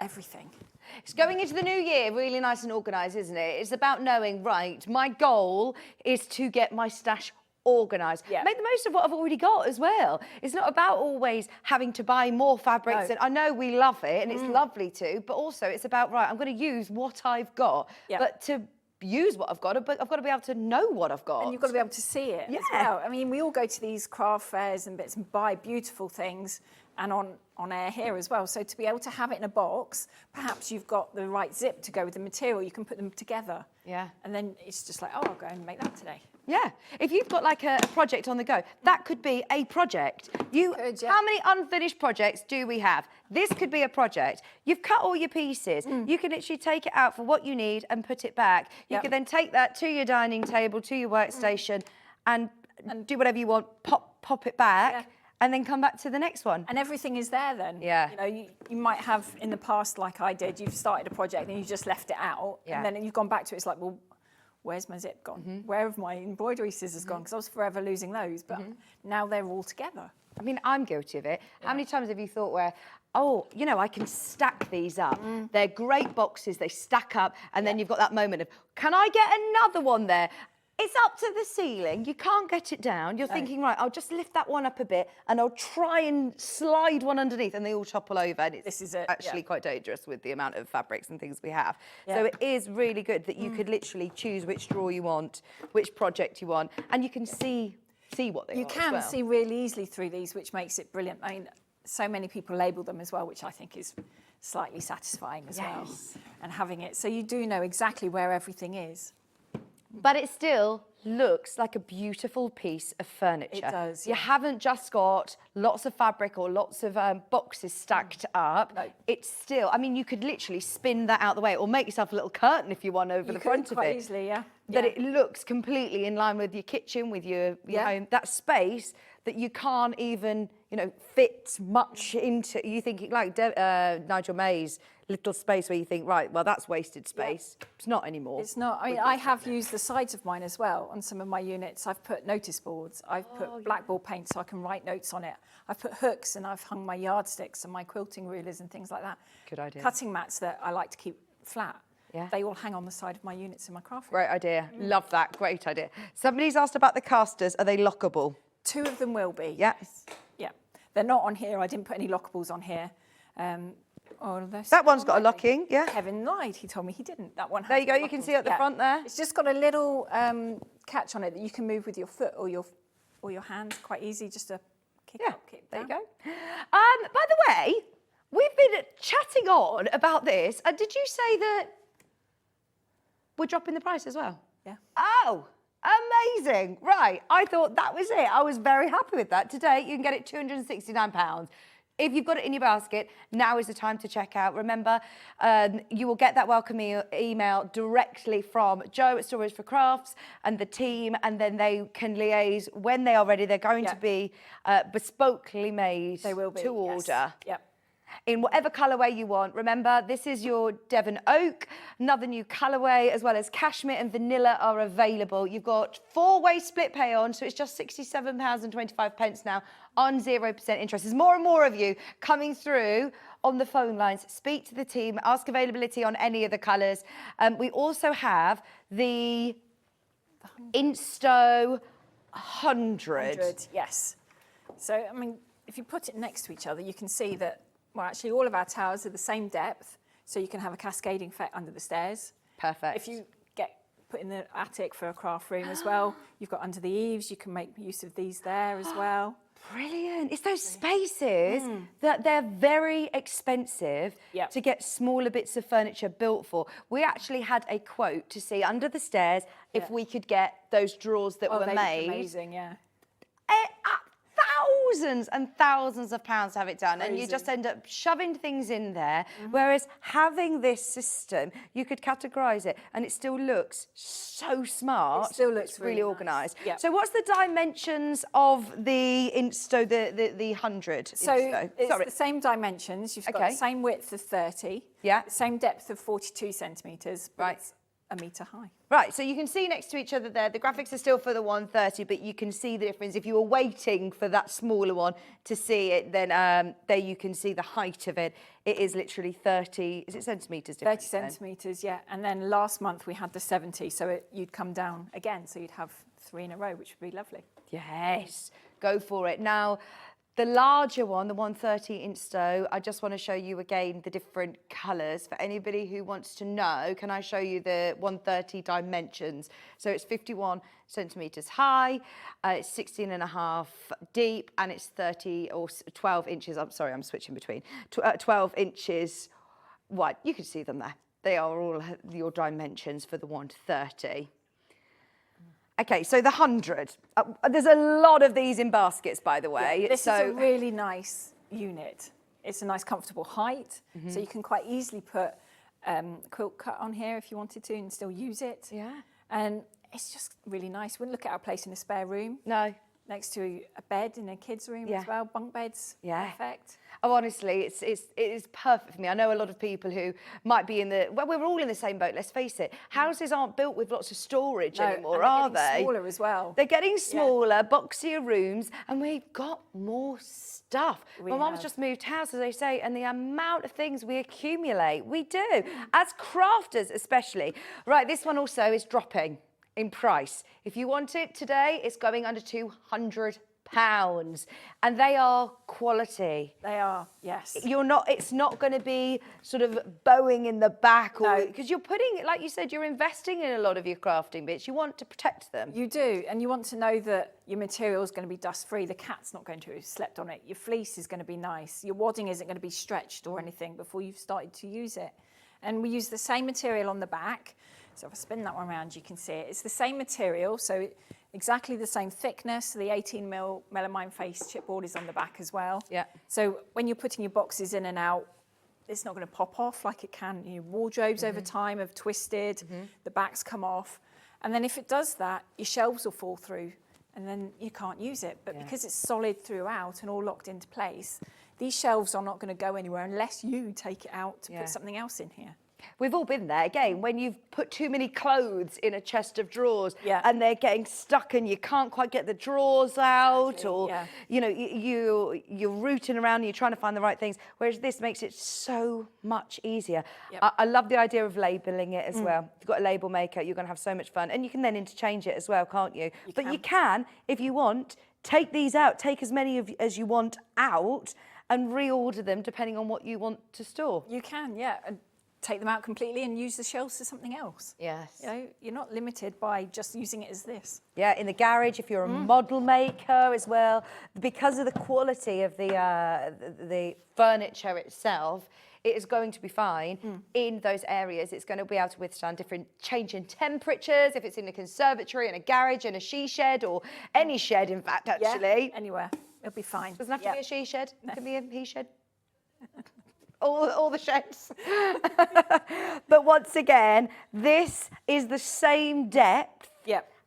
everything. It's going into the new year really nice and organised, isn't it? It's about knowing, right, my goal is to get my stash organised. Yeah. Make the most of what I've already got as well. It's not about always having to buy more fabrics. No. And I know we love it and it's lovely to, but also it's about, right, I'm going to use what I've got. Yeah. But to use what I've got, but I've got to be able to know what I've got. And you've got to be able to see it as well. I mean, we all go to these craft fairs and bits and buy beautiful things and on air here as well. So to be able to have it in a box, perhaps you've got the right zip to go with the material, you can put them together. Yeah. And then it's just like, oh, I'll go and make that today. Yeah, if you've got like a project on the go, that could be a project. Could, yeah. How many unfinished projects do we have? This could be a project. You've cut all your pieces. You can literally take it out for what you need and put it back. You can then take that to your dining table, to your workstation, and do whatever you want. Pop it back, and then come back to the next one. And everything is there then. Yeah. You know, you might have in the past, like I did, you've started a project and you just left it out, and then you've gone back to it. It's like, well, where's my zip gone? Where have my embroidery scissors gone? Because I was forever losing those, but now they're all together. I mean, I'm guilty of it. How many times have you thought where, oh, you know, I can stack these up. They're great boxes, they stack up, and then you've got that moment of, can I get another one there? It's up to the ceiling. You can't get it down. You're thinking, right, I'll just lift that one up a bit and I'll try and slide one underneath and they all topple over. And it's This is it, actually quite dangerous with the amount of fabrics and things we have. Yeah. So it is really good that you could literally choose which drawer you want, which project you want, and you can see what they are. You can see really easily through these, which makes it brilliant. I mean, so many people label them as well, which I think is slightly satisfying as well. And having it, so you do know exactly where everything is. But it still looks like a beautiful piece of furniture. It does, You yeah. haven't just got lots of fabric or lots of boxes stacked up. No. It's still, I mean, you could literally spin that out the way or make yourself a little curtain if you want over the front of quite it. easily, yeah. But it looks completely in line with your kitchen, with your home. That space that you can't even, you know, fit much into. You think like Nigel May's little space where you think, right, well, that's wasted space. It's not anymore. It's not. I mean, I have used the sides of mine as well on some of my units. I've put notice boards. I've put blackboard paint so I can write notes on it. I've put hooks and I've hung my yardsticks and my quilting rulers and things like that. Good idea. Cutting mats that I like to keep flat. Yeah. They all hang on the side of my units in my craft room. Great idea. Love that. Great idea. Somebody's asked about the casters. Are they lockable? 2 of them will be. Yes. Yeah. They're not on here. I didn't put any lockables on here. That one's got a locking, yeah. Kevin lied. He told me he didn't. That one. There has you go. You can see at the front there. It's just got a little catch on it that you can move with your foot or your hand. Quite easy, just to kick up, kick There down. you go. By the way, we've been chatting on about this. Did you say that we're dropping the price as well? Yeah. Oh, amazing. Right. I thought that was it. I was very happy with that. Today, you can get it £269. If you've got it in your basket, now is the time to check out. Remember, you will get that welcome email directly from Joe at Storage for Crafts and the team, and then they can liaise when they are ready. They're going to be bespokely made They will be. to order. Yep. in whatever colourway you want. Remember, this is your Devon Oak, another new colourway, as well as cashmere and vanilla are available. You've got 4-way split pay on, so it's just £67.25 now on 0% interest. There's more and more of you coming through on the phone lines. Speak to the team, ask availability on any of the colours. We also have the Insto 100. Yes. So, I mean, if you put it next to each other, you can see that, well, actually all of our towers are the same depth, so you can have a cascading effect under the stairs. Perfect. If you put in the attic for a craft room as well, you've got under the eaves, you can make use of these there as well. Brilliant. It's those spaces that they're very expensive to get smaller bits of furniture built for. We actually had a quote to see under the stairs if we could get those drawers that were made. Amazing, yeah. Thousands and thousands of pounds to have it done, and you just end up shoving things in there. Whereas having this system, you could categorise it, and it still looks so smart. It still looks really nice. organised. Yep. So, what's the dimensions of the Insto, the 100? So Insto? it's the same dimensions. You've got the same width of 30. Yeah. The same depth of 42 centimetres. But Right. it's a metre high. Right, so you can see next to each other there. The graphics are still for the 130, but you can see the difference. If you were waiting for that smaller one to see it, then there you can see the height of it. It is literally 30, is it centimetres difference? 30 centimetres, yeah. And then last month we had the 70, so you'd come down again, so you'd have 3 in a row, which would be lovely. Yes, go for it. Now, the larger one, the 130 Insto, I just want to show you again the different colours. For anybody who wants to know, can I show you the 130 dimensions? So it's 51 centimetres high, it's 16.5 deep, and it's 30 or 12 inches. I'm sorry, I'm switching between. 12 inches wide. You can see them there. They are all your dimensions for the 130. Okay, so the 100. There's a lot of these in baskets, by the way. Yeah, this is a really nice unit. It's a nice, comfortable height, so you can quite easily put quilt cut on here if you wanted to and still use it. Yeah. And it's just really nice. Wouldn't look at our place in a spare room. No. Next to a bed in a kid's room as well, bunk beds. Yeah. Perfect. Oh, honestly, it is perfect for me. I know a lot of people who might be well, we're all in the same boat, let's face it. Houses aren't built with lots of storage anymore, are they? They're getting smaller as well. They're getting smaller, boxier rooms, and we've got more stuff. My mum's just moved house, as I say, and the amount of things we accumulate, we do, as crafters especially. Right, this one also is dropping in price. If you want it today, it's going under £200. And they are quality. They are, yes. It's not going to be sort of bowing in the back, or because you're putting, like you said, you're investing in a lot of your crafting bits. You want to protect them. You do, and you want to know that your material is going to be dust free. The cat's not going to have slept on it. Your fleece is going to be nice. Your wadding isn't going to be stretched or anything before you've started to use it. And we use the same material on the back. So if I spin that one around, you can see it. It's the same material, so exactly the same thickness. The 18mm melamine face chipboard is on the back as well. Yeah. So when you're putting your boxes in and out, it's not going to pop off like it can. Your wardrobes over time have twisted, the backs come off. And then if it does that, your shelves will fall through and then you can't use it. But because it's solid throughout and all locked into place, these shelves are not going to go anywhere unless you take it out to put something else in here. We've all been there. Again, when you've put too many clothes in a chest of drawers and they're getting stuck and you can't quite get the drawers out, or you know, you're rooting around and you're trying to find the right things. Whereas this makes it so much easier. I love the idea of labelling it as well. If you've got a label maker, you're going to have so much fun, and you can then interchange it as well, can't you? You can, if you want, take these out, take as many as you want out, and reorder them depending on what you want to store. You can, and take them out completely and use the shelves for something else. Yes. You know, you're not limited by just using it as this. Yeah, in the garage, if you're a model maker as well, because of the quality of the furniture itself, it is going to be fine in those areas. It's going to be able to withstand different change in temperatures, if it's in a conservatory, in a garage, in a she shed, or any shed, in fact, actually. Yeah, anywhere. It'll be fine. Doesn't have to be a she shed. It can be a he shed. All the sheds. But once again, this is the same depth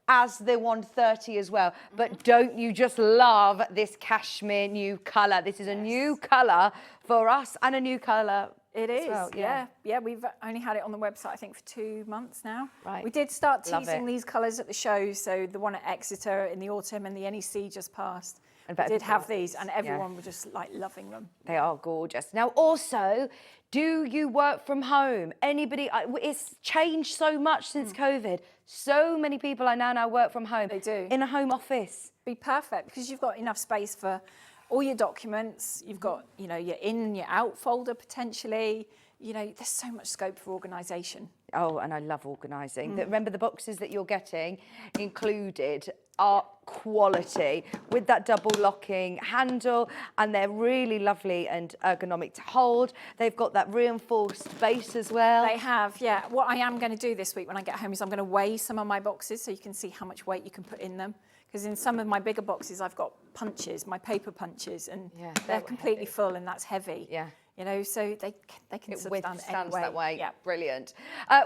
as the 130 as well. But don't you just love this cashmere new colour? This is a new colour for us and a new colour. It is, well, yeah. We've only had it on the website, I think, for 2 months now. Right. We did start Love teasing it. these colours at the shows, so the one at Exeter in the autumn and the NEC just passed. And We better did to have love these, these, and yeah. everyone was just like loving them. They are gorgeous. Now, also, do you work from home? Anybody? It's changed so much since COVID. So many people I now work from home. They do. In a home office. Be perfect because you've got enough space for all your documents. You've got, you know, your in and your out folder potentially. You know, there's so much scope for organisation. Oh, and I love organising. Remember, the boxes that you're getting included are quality with that double locking handle, and they're really lovely and ergonomic to hold. They've got that reinforced base as well. They have, yeah. What I am going to do this week when I get home is I'm going to weigh some of my boxes so you can see how much weight you can put in them. Because in some of my bigger boxes, I've got punches, my paper punches, and Yeah, they're they're completely heavy. full, and that's heavy. Yeah. You know, so they can It withstand withstands any that weight. Yeah. Brilliant.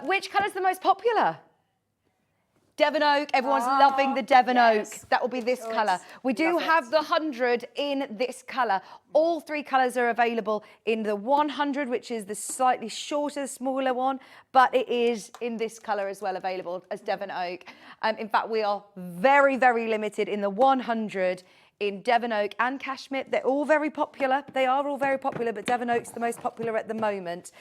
Which colour's the most popular? Devon Oak. Everyone's loving the Devon yes. Oak. That will be this Choice. colour. We do Love have it. the 100 in this colour. All 3 colours are available in the 100, which is the slightly shorter, smaller one, but it is in this colour as well available as Devon Oak. In fact, we are very, very limited in the 100 in Devon Oak and Cashmere. They're all very popular. They are all very popular, but Devon Oak's the most popular at the moment.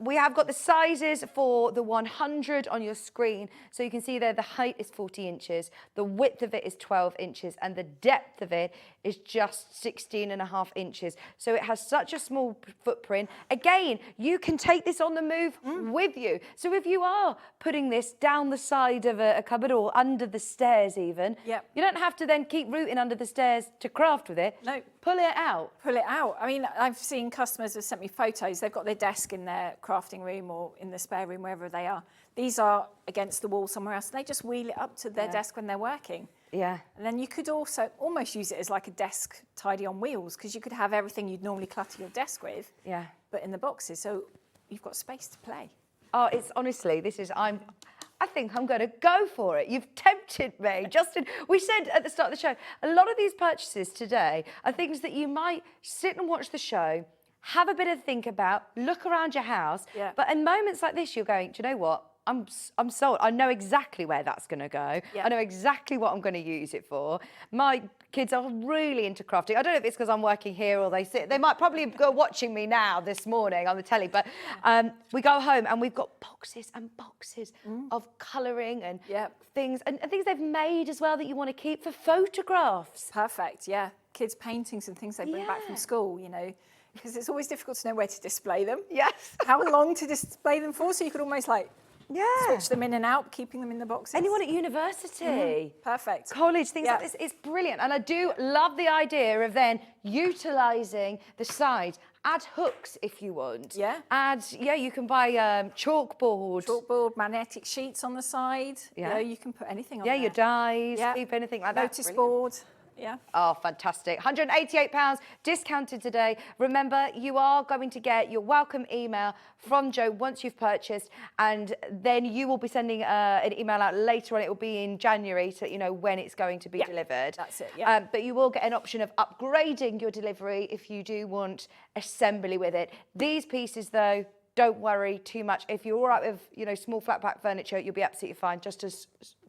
We have got the sizes for the 100 on your screen. So you can see there the height is 40 inches, the width of it is 12 inches, and the depth of it is just 16.5 inches. So it has such a small footprint. Again, you can take this on the move with you. So if you are putting this down the side of a cupboard or under the stairs even, Yep. you don't have to then keep rooting under the stairs to craft with it. No. Pull it out. Pull it out. I mean, I've seen customers have sent me photos. They've got their desk in their crafting room or in the spare room, wherever they are. These are against the wall somewhere else. They just wheel it up to their desk when they're working. Yeah. And then you could also almost use it as like a desk tidy on wheels because you could have everything you'd normally clutter your desk with, Yeah. but in the boxes. So you've got space to play. Oh, it's honestly, I think I'm going to go for it. You've tempted me. Justin, we said at the start of the show, a lot of these purchases today are things that you might sit and watch the show, have a bit of think about, look around your house. Yeah. But in moments like this, you're going, do you know what? I'm sold. I know exactly where that's going to go. Yeah. I know exactly what I'm going to use it for. My kids are really into crafting. I don't know if it's because I'm working here or they might probably go watching me now this morning on the telly, but we go home and we've got boxes and boxes of colouring and Yep. things and things they've made as well that you want to keep for photographs. Perfect, yeah. Kids' paintings and things they bring back Yeah. from school, you know, because it's always difficult to know where to display them. Yes. How long to display them for, so you could almost like Yeah. switch them in and out, keeping them in the boxes. Anyone at university. Perfect. College, things Yeah. like this, it's brilliant. And I do love the idea of then utilising the sides. Add hooks if you want. Yeah. You can buy chalkboard. Chalkboard, magnetic sheets on the side. Yeah. You know, you can put anything on Yeah, there. your dies, Yeah. keep anything like that. Notice Brilliant. board. Yeah. Oh, fantastic. £188 discounted today. Remember, you are going to get your welcome email from Jo once you've purchased, and then you will be sending an email out later on. It will be in January to let you know when it's going to be Yeah, delivered. that's it, yeah. But you will get an option of upgrading your delivery if you do want assembly with it. These pieces, though, don't worry too much. If you're all right with, small flat pack furniture, you'll be absolutely fine. Just as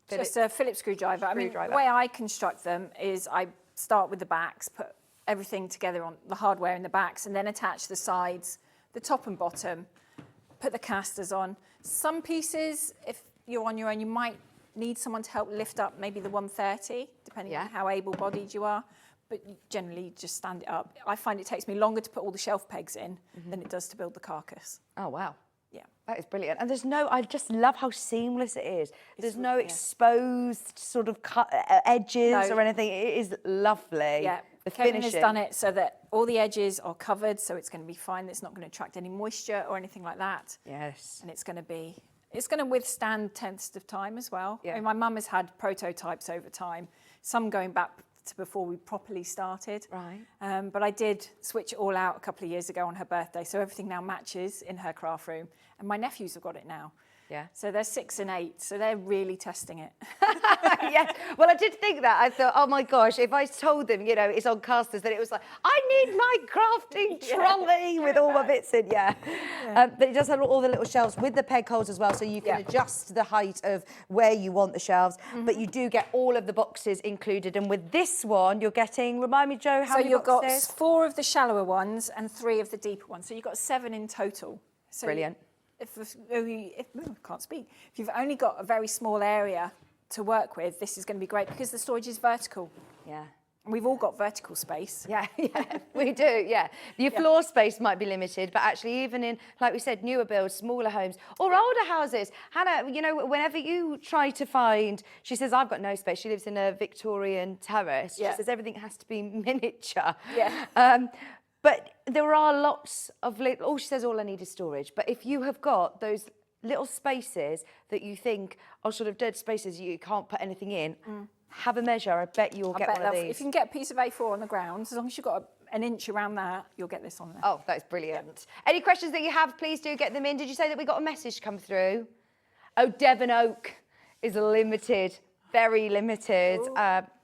Just a Phillips screwdriver. I mean, Screwdriver. the way I construct them is I start with the backs, put everything together on the hardware in the backs, and then attach the sides, the top and bottom, put the casters on. Some pieces, if you're on your own, you might need someone to help lift up maybe the 130, depending Yeah. on how able-bodied you are. But you generally just stand it up. I find it takes me longer to put all the shelf pegs in than it does to build the carcass. Oh, wow. Yeah. That is brilliant. And I just love how seamless it is. There's no yeah. exposed sort of edges No. or anything. It is lovely. Yeah, The Kevin finishing. has done it so that all the edges are covered, so it's going to be fine. It's not going to attract any moisture or anything like that. Yes. And it's going to withstand tenths of time as well. Yeah. I mean, my mum has had prototypes over time, some going back to before we properly started. Right. But I did switch it all out a couple of years ago on her birthday, so everything now matches in her craft room. And my nephews have got it now. Yeah. So they're 6 and 8. So they're really testing it. Yes. Well, I did think that. I thought, oh my gosh, if I told them, you know, it's on casters, then it was like, I need my crafting trolley with all my bits in. Yeah. But it does have all the little shelves with the peg holes as well, so you can adjust the height of where you want the shelves. But you do get all of the boxes included. And with this one, you're getting, remind me, Jo, how many you've boxes? got 4 of the shallower ones and 3 of the deeper ones. So you've got 7 in total. So Brilliant. If can't speak. If you've only got a very small area to work with, this is going to be great because the storage is vertical. Yeah. And we've all got vertical space. Yeah, we do, yeah. Your floor space might be limited, but actually even in, like we said, newer builds, smaller homes, or older houses. Hannah, you know, whenever you try to find, she says, I've got no space. She lives in a Victorian terrace. She says everything has to be miniature. Yeah. But there are lots of little, she says all I need is storage. But if you have got those little spaces that you think are sort of dead spaces you can't put anything in, have a measure. I bet you'll get one of these. If you can get a piece of A4 on the ground, as long as you've got an inch around that, you'll get this on there. Oh, that's brilliant. Any questions that you have, please do get them in. Did you say that we got a message come through? Oh, Devon Oak is limited, very limited.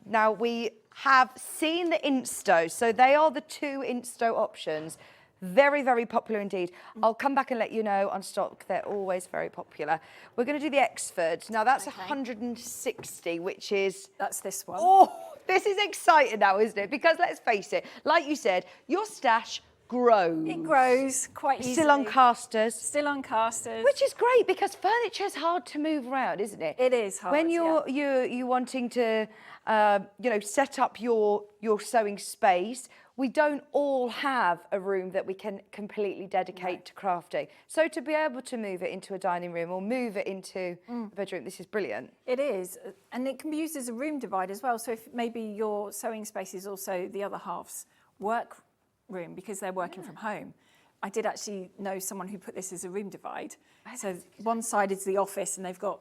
Now, we have seen the Insto, so they are the 2 Insto options. Very, very popular indeed. I'll come back and let you know on stock. They're always very popular. We're going to do the Exford. Now, that's 160, which is... That's this one. Oh, this is exciting now, isn't it? Because let's face it, like you said, your stash grows. It grows quite easily. Still on casters. Still on casters. Which is great because furniture is hard to move around, isn't it? It is hard, when you're wanting to, you know, set up your sewing space. We don't all have a room that we can completely dedicate to crafting. So to be able to move it into a dining room or move it into a bedroom, this is brilliant. It is, and it can be used as a room divide as well. So if maybe your sewing space is also the other half's work room because they're working from home. I did actually know someone who put this as a room divide. So one side is the office and they've got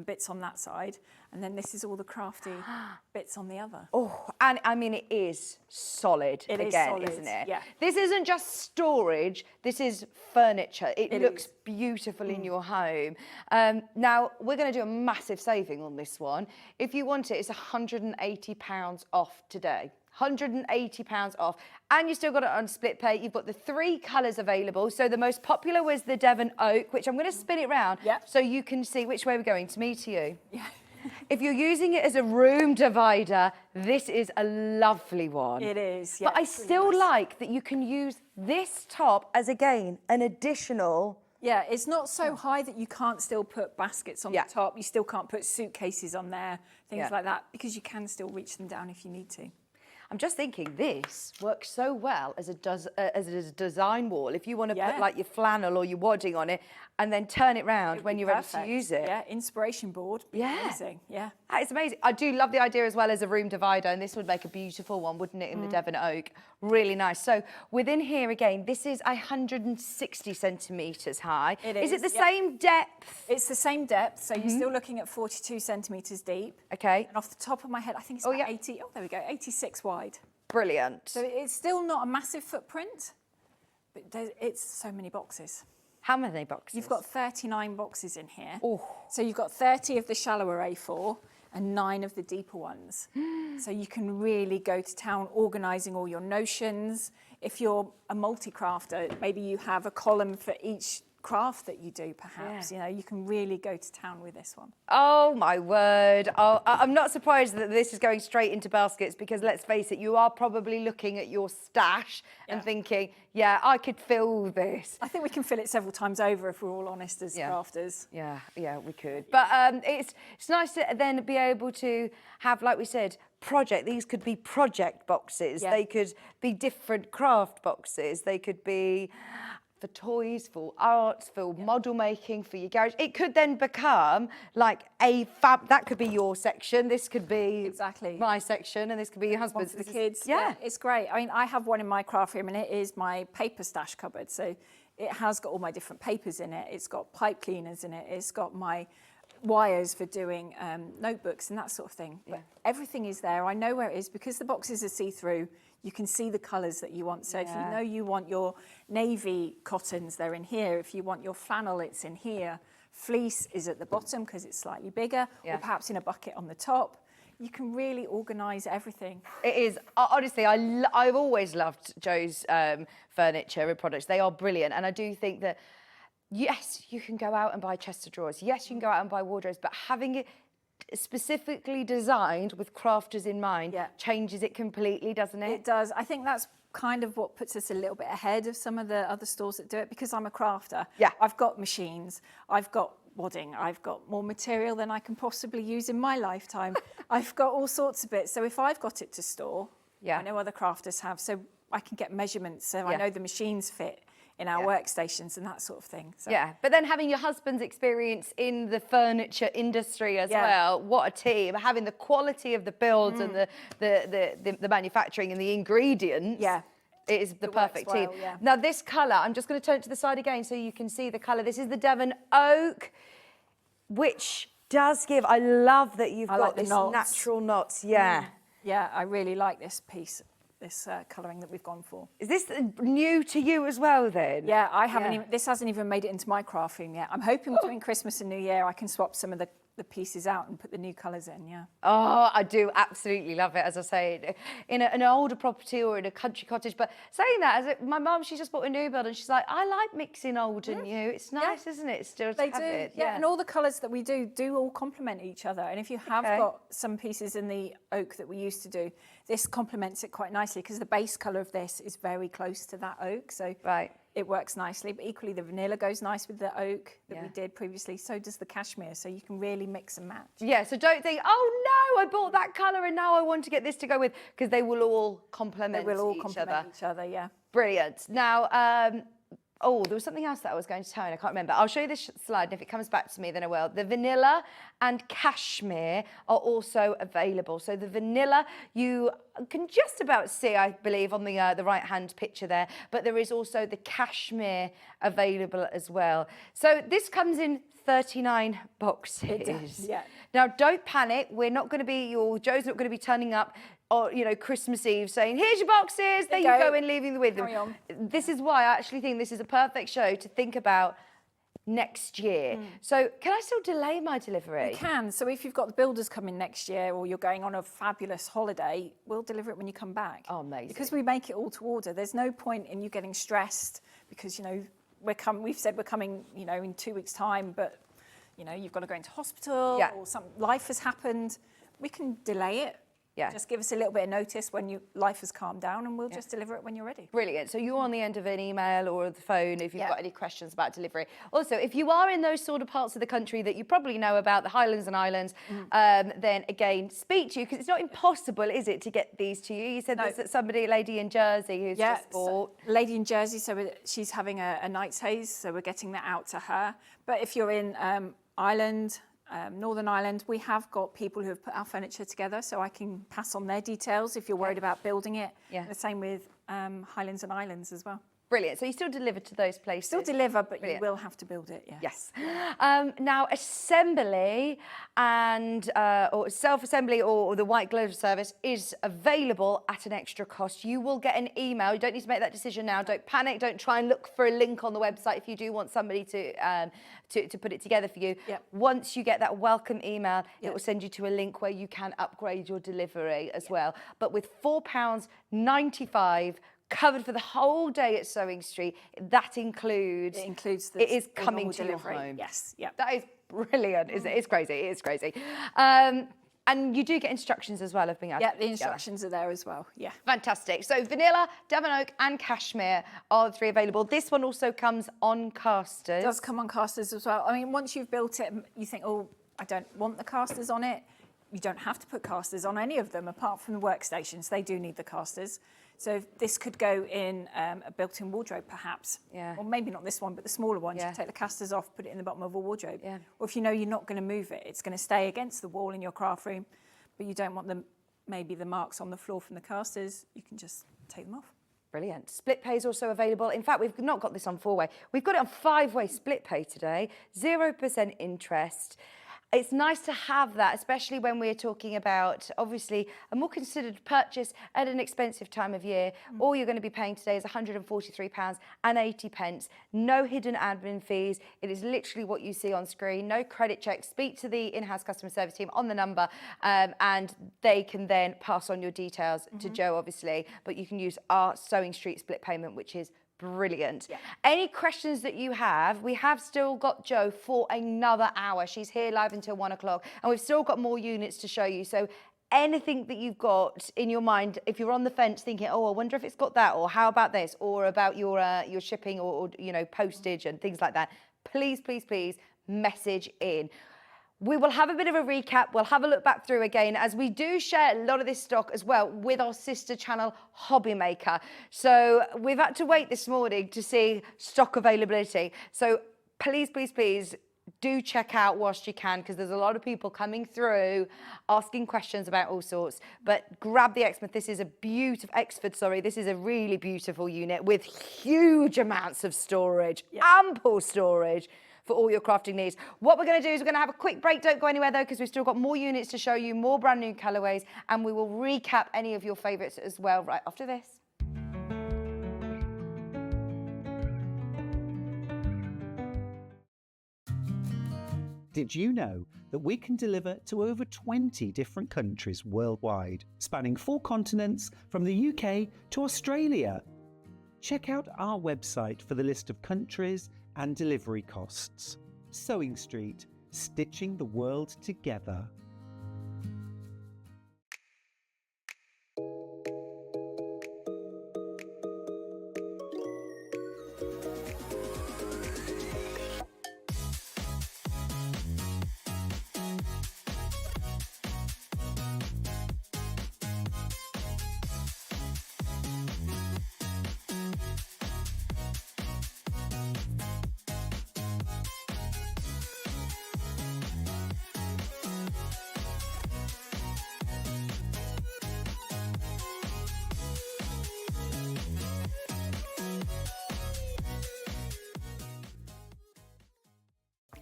bits on that side, and then this is all the crafty bits on the other. Oh, and I mean, it is solid again, isn't it? Yeah. This isn't just storage, this is furniture. It looks beautiful in your home. Now, we're going to do a massive saving on this one. If you want it, it's £180 off today. £180 off, and you still got it on split pay. You've got the 3 colours available. So the most popular was the Devon Oak, which I'm going to spin it round so you can see which way we're going, to me, to you. Yeah. If you're using it as a room divider, this is a lovely one. It is, But I still like that you can use this top as, again, an additional... Yeah, it's not so high that you can't still put baskets on the top. You still can't put suitcases on there, things like that, because you can still reach them down if you need to. I'm just thinking this works so well as a design wall. If you want to put like your flannel or your wadding on it and then turn it round when you're ready to use it. Yeah, inspiration board. Amazing. Yeah. That is amazing. I do love the idea as well as a room divider, and this would make a beautiful one, wouldn't it, in the Devon Oak? Really nice. So within here again, this is 160 centimetres high. It is. Is it the same depth? It's the same depth, so you're still looking at 42 centimetres deep. Okay. And off the top of my head, I think it's about 80. Oh, there we go, 86 wide. Brilliant. So it's still not a massive footprint, but it's so many boxes. How many boxes? You've got 39 boxes in here. Oh. So you've got 30 of the shallower A4 and 9 of the deeper ones. So you can really go to town organising all your notions. If you're a multi-crafter, maybe you have a column for each craft that you do, perhaps. You know, you can really go to town with this one. Oh my word. Oh, I'm not surprised that this is going straight into baskets, because let's face it, you are probably looking at your stash and thinking, yeah, I could fill this. I think we can fill it several times over if we're all honest as crafters. Yeah, we could. But it's nice to then be able to have, like we said, these could be project boxes. They could be different craft boxes. They could be for toys, for arts, for model making, for your garage. It could then become like that could be your section, this could be my section, and this could be your husband's. For the kids. Yeah, it's great. I mean, I have one in my craft room, and it is my paper stash cupboard. So it has got all my different papers in it. It's got pipe cleaners in it. It's got my wires for doing notebooks and that sort of thing. But everything is there. I know where it is because the boxes are see-through. You can see the colours that you want. So if you know you want your navy cottons, they're in here. If you want your flannel, it's in here. Fleece is at the bottom because it's slightly bigger, or perhaps in a bucket on the top. You can really organise everything. It is, honestly, I've always loved Jo's furniture and products. They are brilliant. And I do think that, yes, you can go out and buy chest of drawers. Yes, you can go out and buy wardrobes, but having it specifically designed with crafters in mind changes it completely, doesn't it? It does. I think that's kind of what puts us a little bit ahead of some of the other stores that do it, because I'm a crafter. Yeah. I've got machines, I've got wadding, I've got more material than I can possibly use in my lifetime. I've got all sorts of bits. So if I've got it to store, I know other crafters have, so I can get measurements, so I know the machines fit in our workstations and that sort of thing. So. Yeah, but then having your husband's experience in the furniture industry as well, what a team. Having the quality of the builds and the manufacturing and the ingredients. Yeah. It is the perfect team. Yeah. Now this colour, I'm just going to turn it to the side again so you can see the colour. This is the Devon Oak, which does give, I love that you've got this natural knots. Yeah. Yeah, I really like this piece. This colouring that we've gone for. Is this new to you as well then? Yeah, I haven't even, this hasn't even made it into my craft room yet. I'm hoping between Christmas and New Year I can swap some of the pieces out and put the new colours in, Oh, I do absolutely love it, as I say, in an older property or in a country cottage. But saying that, my mum, she just bought a new build and she's like, I like mixing old and new. It's nice, isn't it, still to have it? Yeah, and all the colours that we do all complement each other. And if you have got some pieces in the oak that we used to do, this complements it quite nicely because the base colour of this is very close to that oak. So it works nicely, but equally the vanilla goes nice with the oak that we did previously. So does the cashmere, so you can really mix and match. Yeah, so don't think, oh no, I bought that colour and now I want to get this to go with, because they will all complement each other, yeah. Brilliant. Now, oh, there was something else that I was going to tell you and I can't remember. I'll show you this slide and if it comes back to me, then I will. The vanilla and cashmere are also available. So the vanilla, you can just about see, I believe, on the right-hand picture there, but there is also the cashmere available as well. So this comes in 39 boxes. It does, yeah. Now, don't panic. We're not going to be, Jo's not going to be turning up or, Christmas Eve saying, here's your boxes, there you go, and leaving them with them. Carry on. This is why I actually think this is a perfect show to think about next year. So can I still delay my delivery? You can. So if you've got the builders coming next year or you're going on a fabulous holiday, we'll deliver it when you come back. Oh, amazing. Because we make it all to order. There's no point in you getting stressed because, we've said we're coming, in 2 weeks' time, but, you've got to go into hospital or life has happened. We can delay it. Yeah. Just give us a little bit of notice when life has calmed down and we'll just deliver it when you're ready. Brilliant. So you're on the end of an email or the phone if you've got any questions about delivery. Also, if you are in those sort of parts of the country that you probably know about, the Highlands and Islands, then again, speak to you, because it's not impossible, is it, to get these to you? You said there's somebody, a lady in Jersey who's just bought. Lady in Jersey, so she's having a night's haze, so we're getting that out to her. But if you're in Ireland, Northern Ireland, we have got people who have put our furniture together, so I can pass on their details if you're worried about building it. Yeah. The same with Highlands and Islands as well. Brilliant. So you still deliver to those places? Still deliver, but you will have to build it, yes. Now, assembly and or self-assembly or the white glove service is available at an extra cost. You will get an email. You don't need to make that decision now. Don't panic. Don't try and look for a link on the website if you do want somebody to put it together for you. Yep. Once you get that welcome email, it will send you to a link where you can upgrade your delivery as well. But with £4.95 covered for the whole day at Sewing Street, that includes... It includes it is coming to your home. Yes, yeah. That is brilliant, isn't it? It's crazy, it is crazy. And you do get instructions as well of being able to the instructions are there as well, yeah. Fantastic. So vanilla, Devon Oak and cashmere are the three available. This one also comes on casters. It does come on casters as well. I mean, once you've built it, you think, oh, I don't want the casters on it. You don't have to put casters on any of them, apart from the workstations. They do need the casters. So this could go in a built-in wardrobe, perhaps. Yeah. Or maybe not this one, but the smaller one. You take the casters off, put it in the bottom of a wardrobe. Yeah. Or if you know you're not going to move it, it's going to stay against the wall in your craft room, but you don't want maybe the marks on the floor from the casters, you can just take them off. Brilliant. Split pay is also available. In fact, we've not got this on 4-way. We've got it on 5-way split pay today, 0% interest. It's nice to have that, especially when we're talking about, obviously, a more considered purchase at an expensive time of year. All you're going to be paying today is £143.80. No hidden admin fees. It is literally what you see on screen. No credit checks. Speak to the in-house customer service team on the number, and they can then pass on your details to Joe, obviously. But you can use our Sewing Street split payment, which is brilliant. Yeah. Any questions that you have, we have still got Jo for another hour. She's here live until 1 o'clock, and we've still got more units to show you. So anything that you've got in your mind, if you're on the fence thinking, oh, I wonder if it's got that, or how about this, or about your shipping or you know, postage and things like that, please, please, please message in. We will have a bit of a recap. We'll have a look back through again, as we do share a lot of this stock as well with our sister channel, Hobby Maker. So we've had to wait this morning to see stock availability. So please, please, please do check out whilst you can, because there's a lot of people coming through asking questions about all sorts. But grab the Exmouth. This is a beautiful Exford. Sorry, this is a really beautiful unit with huge amounts of storage, ample storage for all your crafting needs. What we're going to do is we're going to have a quick break. Don't go anywhere though, because we've still got more units to show you, more brand new colourways, and we will recap any of your favourites as well right after this. Did you know that we can deliver to over 20 different countries worldwide, spanning 4 continents from the UK to Australia? Check out our website for the list of countries and delivery costs. Sewing Street, stitching the world together.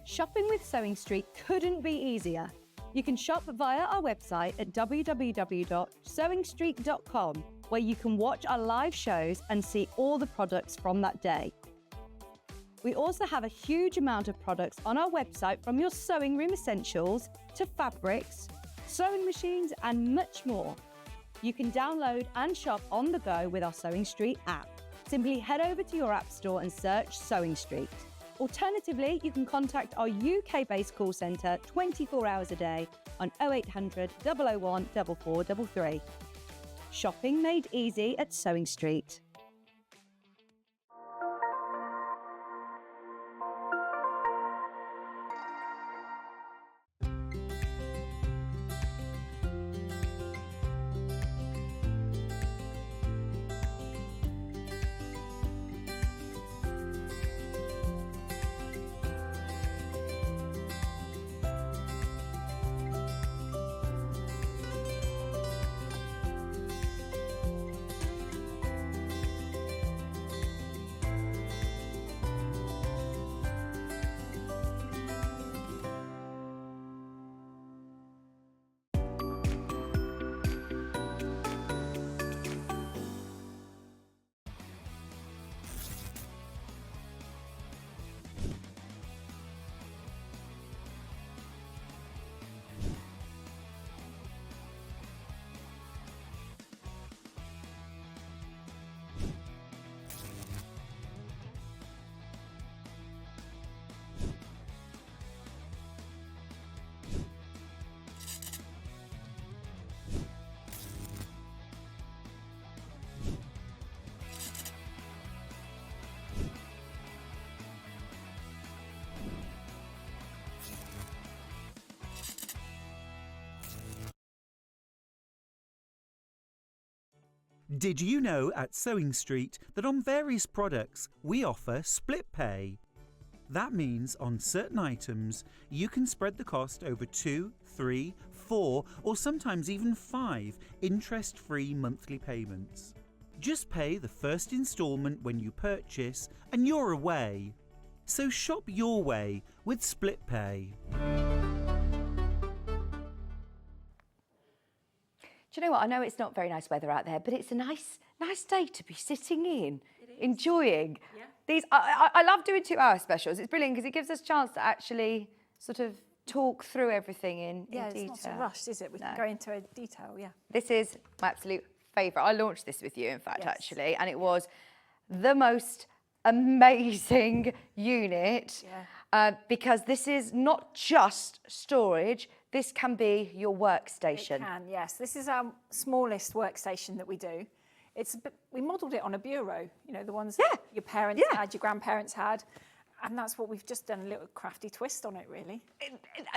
Shopping with Sewing Street couldn't be easier. You can shop via our website at www.sewingstreet.com, where you can watch our live shows and see all the products from that day. We also have a huge amount of products on our website, from your sewing room essentials to fabrics, sewing machines, and much more. You can download and shop on the go with our Sewing Street app. Simply head over to your app store and search Sewing Street. Alternatively, you can contact our UK-based call centre 24 hours a day on 0800 001 4433. Shopping made easy at Sewing Street. Did you know at Sewing Street that on various products we offer split pay? That means on certain items you can spread the cost over 2, 3, 4 or sometimes even 5 interest-free monthly payments. Just pay the first instalment when you purchase and you're away. So shop your way with split pay. Do you know what? I know it's not very nice weather out there, but it's a nice day to be sitting in, enjoying. Yeah. These, I love doing 2-hour specials. It's brilliant because it gives us a chance to actually sort of talk through everything in detail. It's not so rushed, is it? We can go into a detail, yeah. This is my absolute favourite. I launched this with you, in fact, Yes. actually, and it was the most amazing unit because this is not just storage. This can be your workstation. It can, yes. This is our smallest workstation that we do. We modelled it on a bureau, you know, the ones that your parents had, your grandparents had, and that's what we've just done, a little crafty twist on it, really.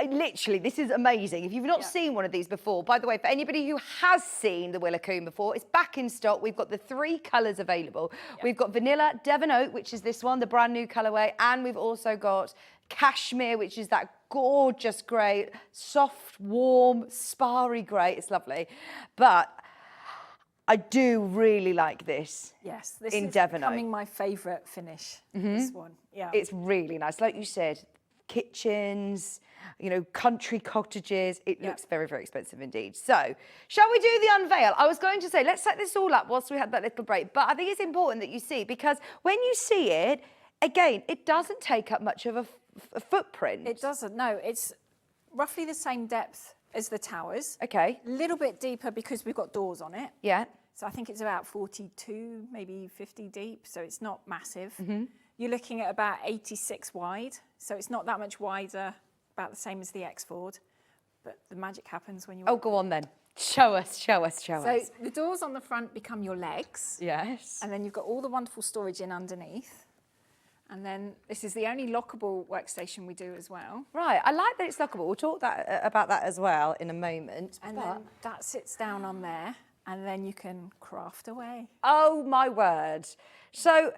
Literally, this is amazing. If you've not seen one of these before, by the way, for anybody who has seen the Willow Coon before, it's back in stock. We've got the 3 colours available. We've got Vanilla, Devon Oak, which is this one, the brand new colourway, and we've also got Cashmere, which is that gorgeous grey, soft, warm, sparry grey. It's lovely. But I do really like this. Yes, this in is Devon becoming Oak. my favourite finish, this one. Yeah. It's really nice. Like you said, kitchens, you know, country cottages. It looks very, very expensive indeed. So, shall we do the unveil? I was going to say, let's set this all up whilst we had that little break. But I think it's important that you see, because when you see it, again, it doesn't take up much of a footprint. It doesn't, no. It's roughly the same depth as the towers. Okay. A little bit deeper because we've got doors on it. Yeah. So I think it's about 42, maybe 50 deep, so it's not massive. You're looking at about 86 wide, so it's not that much wider, about the same as the X-Ford, but the magic happens when you... Oh, go on then. Show us. So the doors on the front become your legs. Yes. And then you've got all the wonderful storage in underneath. And then this is the only lockable workstation we do as well. Right, I like that it's lockable. We'll talk about that as well in a moment. And then that sits down on there, and then you can craft away. Oh my word. So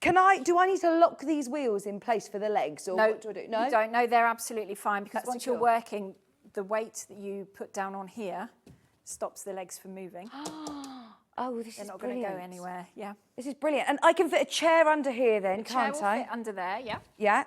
do I need to lock these wheels in place for the legs, or what do I do? No, you don't. No, they're absolutely fine, because That's once secure. you're working, the weight that you put down on here stops the legs from moving. Oh, this They're is not going to brilliant. go anywhere. Yeah. This is brilliant. And I can fit a chair under here then, Chair can't will I? fit under there. Yeah. Yeah,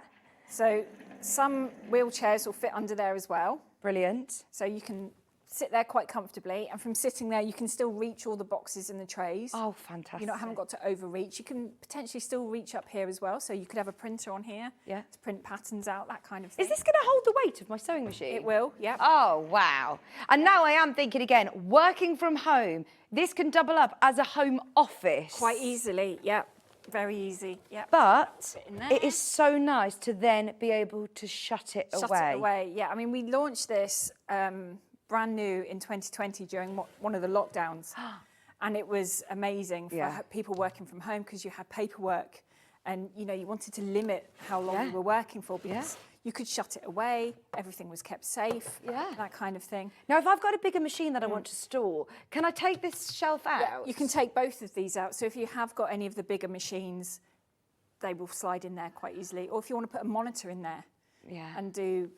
So some wheelchairs will fit under there as well. brilliant. So you can sit there quite comfortably, and from sitting there you can still reach all the boxes and the trays. Oh, fantastic. You haven't got to overreach. You can potentially still reach up here as well, so you could have a printer on here to print patterns out, that kind of thing. Is this going to hold the weight of my sewing machine? It will, yeah. Oh, wow. And now I am thinking again, working from home, this can double up as a home office. Quite easily, yeah. Very easy, yeah. But Fit in there. it is so nice to then be able to shut it Shut away. it away, yeah. I mean, we launched this brand new in 2020 during one of the lockdowns. And it was amazing for people working from home, because you had paperwork and, you wanted to limit how long you were working for, because you could shut it away, everything was kept safe, that kind of thing. Now, if I've got a bigger machine that I want to store, can I take this shelf out? Yeah, you can take both of these out. So if you have got any of the bigger machines, they will slide in there quite easily. Or if you want to put a monitor in there and do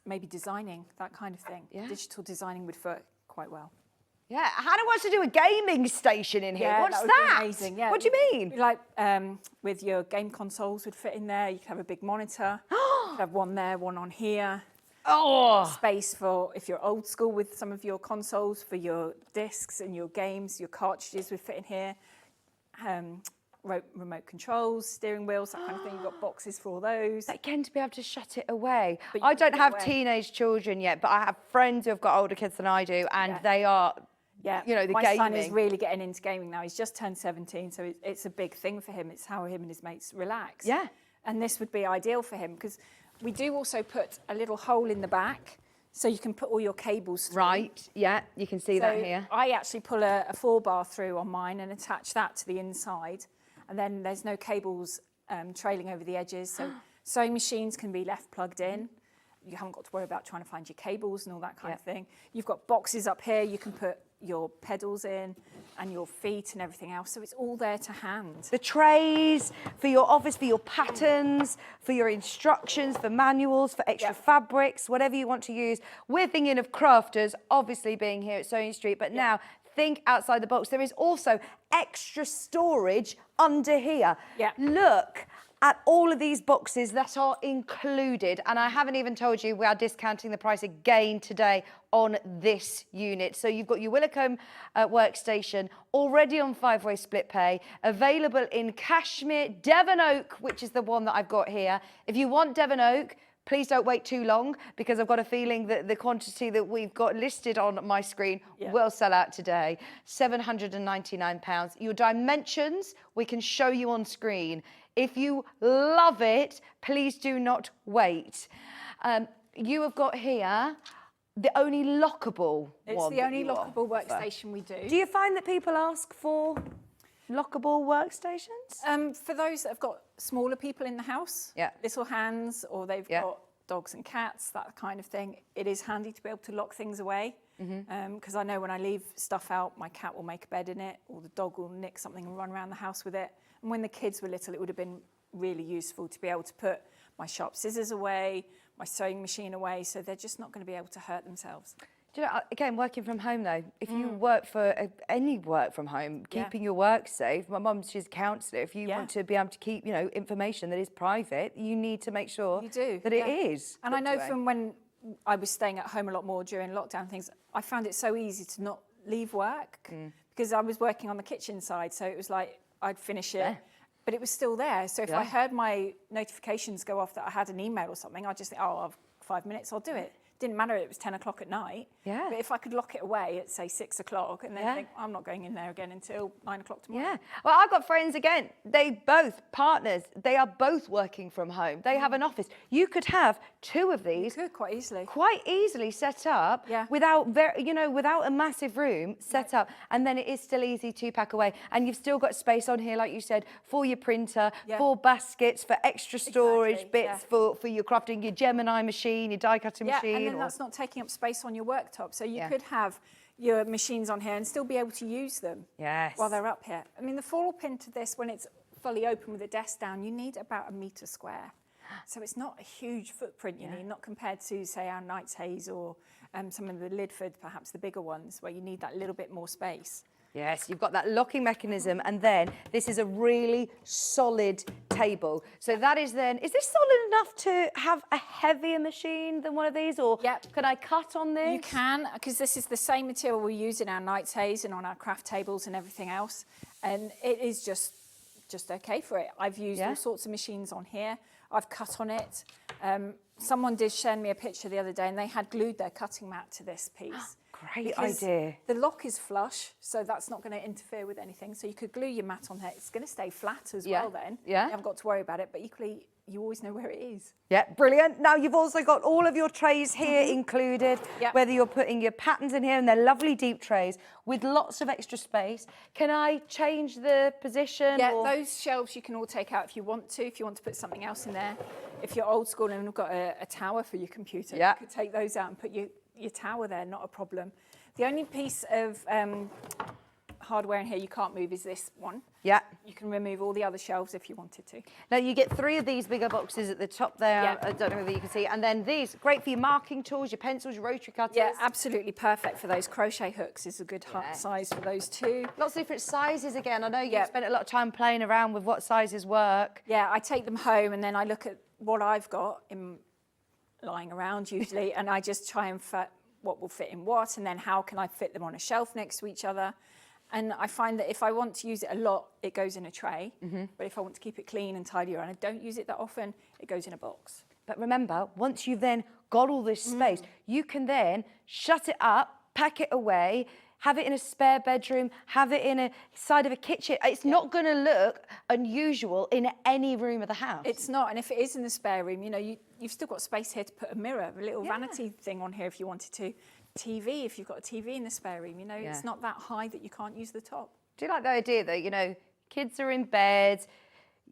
maybe designing, that kind of thing. Digital designing would fit quite well. Yeah, Hannah wants to do a gaming station in here. Yeah, What's that would that? be amazing. Yeah. What do you mean? Like with your game consoles would fit in there. You could have a big monitor. You could have one there, one on here. Oh, Space for, if you're old school with some of your consoles, for your discs and your games, your cartridges would fit in here. Remote controls, steering wheels, that kind of thing. You've got boxes for all those. again, to be able to shut it away. But you I can don't put it have away. teenage children yet, but I have friends who have got older kids than I do, and they are, Yeah, the my gaming. son is really getting into gaming now. He's just turned 17, so it's a big thing for him. It's how him and his mates relax. Yeah. And this would be ideal for him, because we do also put a little hole in the back, so you can put all your cables through. Right, yeah, you can see that So here. I actually pull a 4-bar through on mine and attach that to the inside, and then there's no cables trailing over the edges, so sewing machines can be left plugged in. You haven't got to worry about trying to find your cables and all that kind of thing. You've got boxes up here, you can put your pedals in and your feet and everything else, so it's all there to hand. The trays for your office, for your patterns, for your instructions, for manuals, for extra fabrics, whatever you want to use. We're thinking of crafters, obviously being here at Sewing Street, but now think outside the box. There is also extra storage under here. Yeah. Look at all of these boxes that are included. And I haven't even told you we are discounting the price again today on this unit. So you've got your Willicombe workstation already on 5-way split pay, available in Cashmere, Devon Oak, which is the one that I've got here. If you want Devon Oak, please don't wait too long, because I've got a feeling that the quantity that we've got listed on my screen will sell out today. £799. Your dimensions, we can show you on screen. If you love it, please do not wait. You have got here the only lockable one. It's the only lockable workstation we do. Do you find that people ask for lockable workstations? For those that have got smaller people in the house, little hands, or they've got dogs and cats, that kind of thing, it is handy to be able to lock things away. Because I know when I leave stuff out, my cat will make a bed in it, or the dog will nick something and run around the house with it. And when the kids were little, it would have been really useful to be able to put my sharp scissors away, my sewing machine away, so they're just not going to be able to hurt themselves. Do you know, again, working from home though, if you work for any work from home, keeping your work safe, my mum, she's a counsellor, if you want to be able to keep, you know, information that is private, you need to make sure that it is. And I know from when I was staying at home a lot more during lockdown things, I found it so easy to not leave work because I was working on the kitchen side, so it was like I'd finish it, but it was still there. So if I heard my notifications go off that I had an email or something, I'd just think, oh, I've 5 minutes, I'll do it. Didn't matter it was 10 o'clock at night. But if I could lock it away at, say, 6 o'clock and then think, I'm not going in there again until 9 o'clock tomorrow. Well, I've got friends, again, they both, partners, they are both working from home. They have an office. You could have two of these. You could, quite easily set up without, without a massive room set up. And then it is still easy to pack away. And you've still got space on here, like you said, for your printer, for baskets, for extra storage bits, for your crafting, your Gemini machine, your die cutting machine. And that's not taking up space on your worktop. So you could have your machines on here and still be able to use them while they're up here. I mean, the floral pin to this, when it's fully open with the desk down, you need about 1 metre square. So it's not a huge footprint you need, not compared to, say, our Knight's Haze or some of the Lidford, perhaps the bigger ones, where you need that little bit more space. Yes, you've got that locking mechanism, and then this is a really solid table. So that is then, is this solid enough to have a heavier machine than one of these, or can I cut on this? You can, because this is the same material we use in our Knight's Haze and on our craft tables and everything else, and it is just okay for it. I've used all sorts of machines on here. I've cut on it. Someone did send me a picture the other day, and they had glued their cutting mat to this piece. Great idea. The lock is flush, so that's not going to interfere with anything. So you could glue your mat on there. It's going to stay flat as well then. You haven't got to worry about it, but equally, you always know where it is. Yeah, brilliant. Now, you've also got all of your trays here included, whether you're putting your patterns in here, and they're lovely deep trays with lots of extra space. Can I change the position? Yeah, those shelves you can all take out if you want to put something else in there. If you're old school and have got a tower for your computer, you could take those out and put your tower there, not a problem. The only piece of hardware in here you can't move is this one. You can remove all the other shelves if you wanted to. Now, you get 3 of these bigger boxes at the top there. I don't know whether you can see. And then these, great for your marking tools, your pencils, your rotary cutters. Yeah, absolutely perfect for those. Crochet hooks is a good size for those too. Lots of different sizes again. I know you spent a lot of time playing around with what sizes work. Yeah, I take them home and then I look at what I've got lying around usually, and I just try and fit what will fit in what, and then how can I fit them on a shelf next to each other. And I find that if I want to use it a lot, it goes in a tray. But if I want to keep it clean and tidy and I don't use it that often, it goes in a box. But remember, once you've then got all this space, you can then shut it up, pack it away, have it in a spare bedroom, have it in a side of a kitchen. It's not going to look unusual in any room of the house. It's not, and if it is in the spare room, you know, you've still got space here to put a mirror, a little vanity thing on here if you wanted to. TV, if you've got a TV in the spare room, you know, it's not that high that you can't use the top. Do you like the idea though, you know, kids are in bed,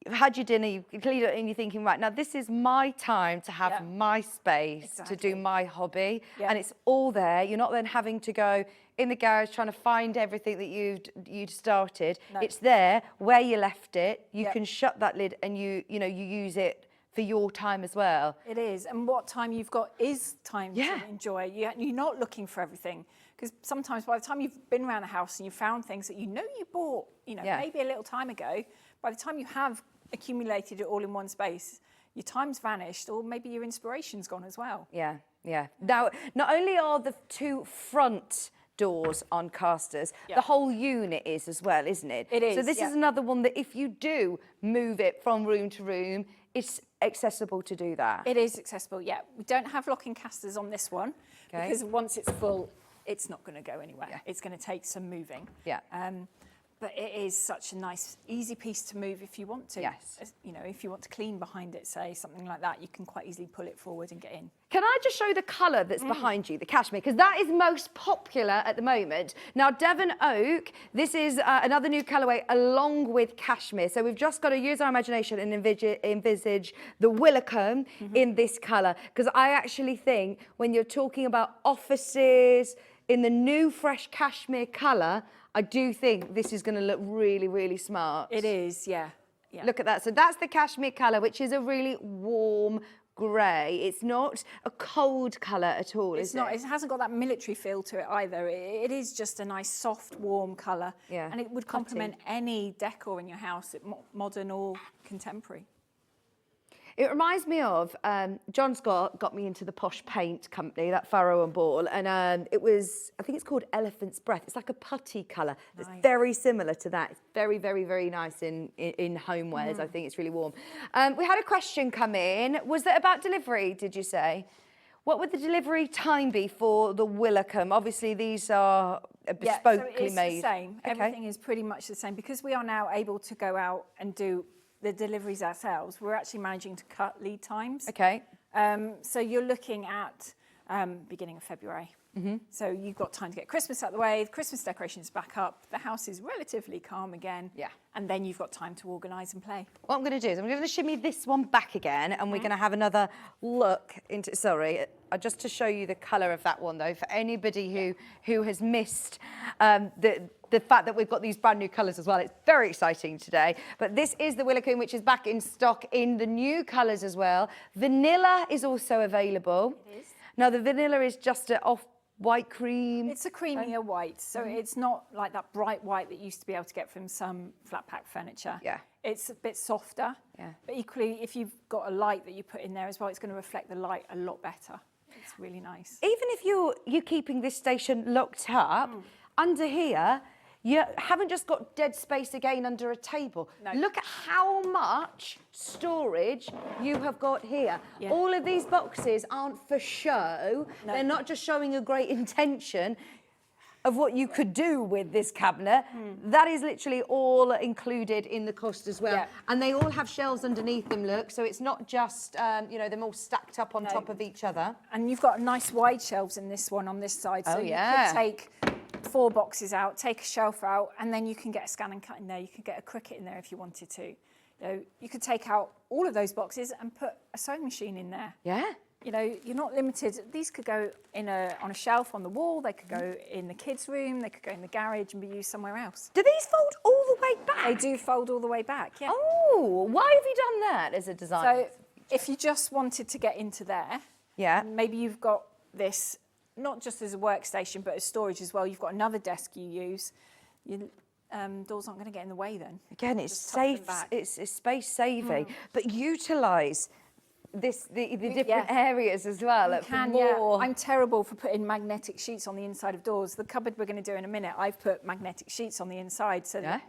you've had your dinner, you've cleaned it, and you're thinking, right, now this is my time to have my space to do my hobby, and it's all there. You're not then having to go in the garage trying to find everything that you'd started. It's there where you left it. You can shut that lid and you use it for your time as well. It is, and what time you've got is time to enjoy. You're not looking for everything, because sometimes by the time you've been around the house and you've found things that you know you bought, maybe a little time ago, by the time you have accumulated it all in one space, your time's vanished, or maybe your inspiration's gone as well. Yeah, yeah. Now, not only are the two front doors on casters, the whole unit is as well, isn't it? It is, So this is another one that if you do move it from room to room, it's accessible to do that. It is accessible, yeah. We don't have locking casters on this one because once it's full, it's not going to go anywhere. Yeah. It's going to take some moving. Yeah. But it is such a nice, easy piece to move if you want to. Yes. You know, if you want to clean behind it, say, something like that, you can quite easily pull it forward and get in. Can I just show the colour that's behind you, the cashmere, because that is most popular at the moment. Now, Devon Oak, this is another new colourway along with cashmere. So we've just got to use our imagination and envisage the Willicombe in this colour, because I actually think when you're talking about offices in the new fresh cashmere colour, I do think this is going to look really, really smart. It is, yeah. Look at that. So that's the cashmere colour, which is a really warm grey. It's not a cold colour at all, It's not. It hasn't got that military feel to it either. It is just a nice, soft, warm colour. Yeah. And it would complement any decor in your house, modern or contemporary. It reminds me of, John Scott got me into the Posh Paint company, that Furrow and Ball, and it was, I think it's called Elephant's Breath. It's like a putty colour. It's very similar to that. It's very, very, very nice in homewares. I think it's really warm. We had a question come in. Was it about delivery, did you say? What would the delivery time be for the Willicombe? Obviously, these are bespokely so it's made. The same. Everything is pretty much the same. Because we are now able to go out and do the deliveries ourselves, we're actually managing to cut lead times. Okay. So you're looking at beginning of February. So you've got time to get Christmas out of the way, the Christmas decorations back up, the house is relatively calm again. Yeah. And then you've got time to organise and play. What I'm going to do is I'm going to shimmy this one back again, and we're going to have another look into, just to show you the colour of that one though, for anybody who has missed the fact that we've got these brand new colours as well. It's very exciting today. But this is the Willicombe, which is back in stock in the new colours as well. Vanilla is also available. It is. Now the vanilla is just off white cream. It's a creamier white, so it's not like that bright white that you used to be able to get from some flat pack furniture. Yeah. It's a bit softer. Yeah. But equally, if you've got a light that you put in there as well, it's going to reflect the light a lot better. It's really nice. Even if you're keeping this station locked up, under here, you haven't just got dead space again under a table. No. Look at how much storage you have got here. Yeah. All of these boxes aren't for show. No. They're not just showing a great intention of what you could do with this cabinet. That is literally all included in the cost as well. Yeah. And they all have shelves underneath them, look, so it's not just, them all stacked up on top of each other. And you've got nice wide shelves in this one on this side. So you could take 4 boxes out, take a shelf out, and then you can get a scan and cut in there. You could get a Cricut in there if you wanted to. You could take out all of those boxes and put a sewing machine in there. Yeah. You know, you're not limited. These could go on a shelf on the wall. They could go in the kids' room. They could go in the garage and be used somewhere else. Do these fold all the way back? They do fold all the way back, yeah. Oh, why have you done that as a designer? So if you just wanted to get into there, maybe you've got this, not just as a workstation, but as storage as well. You've got another desk you use. Your doors aren't going to get in the way then. Again, it's Just tuck them safe, back. it's space saving, but utilise the different areas as well. You can, more. I'm terrible for putting magnetic sheets on the inside of doors. The cupboard we're going to do in a minute, I've put magnetic sheets on the inside so that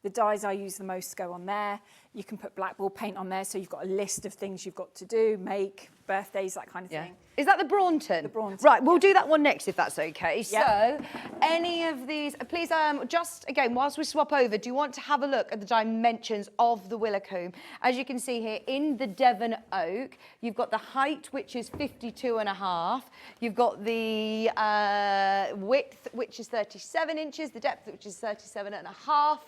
the dyes I use the most go on there. You can put blackboard paint on there, so you've got a list of things you've got to do, make, birthdays, that kind of thing. Is that the Braunton? The Braunton. Right, we'll do that one next if that's okay. Yeah. So, any of these, please, just again, whilst we swap over, do you want to have a look at the dimensions of the Willicombe? As you can see here, in the Devon Oak, you've got the height, which is 52.5. You've got the width, which is 37 inches, the depth, which is 37.5.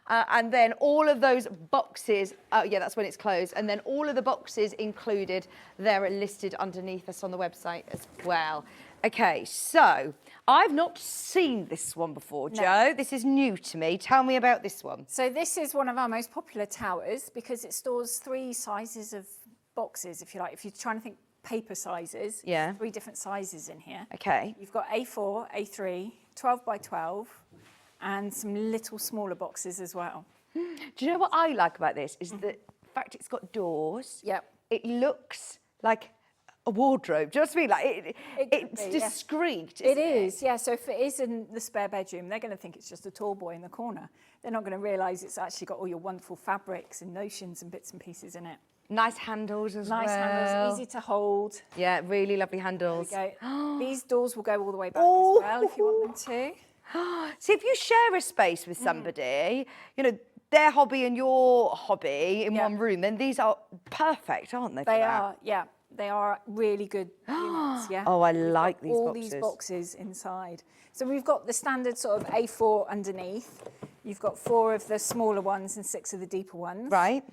And then all of those boxes, that's when it's closed, and then all of the boxes included there are listed underneath us on the website as well. Okay, so I've not seen this one before, Jo. This is new to me. Tell me about this one. So this is one of our most popular towers because it stores 3 sizes of boxes, if you like. If you're trying to think paper sizes, 3 different sizes in here. Okay. You've got A4, A3, 12 by 12, and some little smaller boxes as well. Do you know what I like about this is that fact it's got doors. Yep. It looks like a wardrobe. Do you know what I mean? Like it's be, yeah. discreet. It is, yeah. So if it is in the spare bedroom, they're going to think it's just a tall boy in the corner. They're not going to realise it's actually got all your wonderful fabrics and notions and bits and pieces in it. Nice handles as well. Nice handles, easy to hold. Yeah, really lovely handles. There we go. These doors will go all the way back Oh. as well if you want them to. See, if you share a space with somebody, you know, their hobby and your hobby in one room, then these are perfect, aren't they? They are, yeah. They are really good units, yeah. Oh, I We've like got these all boxes. these boxes inside. So we've got the standard sort of A4 underneath. You've got 4 of the smaller ones and 6 of the deeper ones. Right.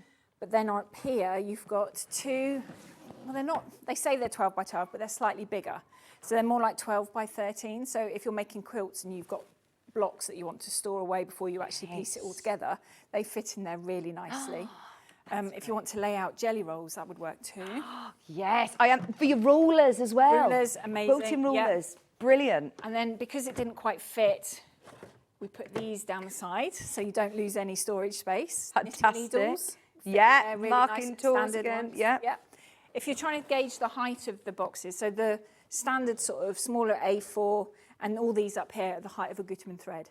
But then up here, you've got 2, well, they're not, they say they're 12 by 12, but they're slightly bigger. So they're more like 12 by 13. So if you're making quilts and you've got blocks that you want to store away before you actually piece it all together, they fit in there really nicely. If you want to lay out jelly rolls, that would work too. Yes, I am for your rulers as well. Rulers, amazing. Built-in yeah. rulers, brilliant. And then because it didn't quite fit, we put these down the side so you don't lose any storage space. Knitting Fantastic. needles. fit Yeah, there, really marking nice, tools standard again, ones. yeah. If you're trying to gauge the height of the boxes, so the standard sort of smaller A4 and all these up here are the height of a Gutermann thread.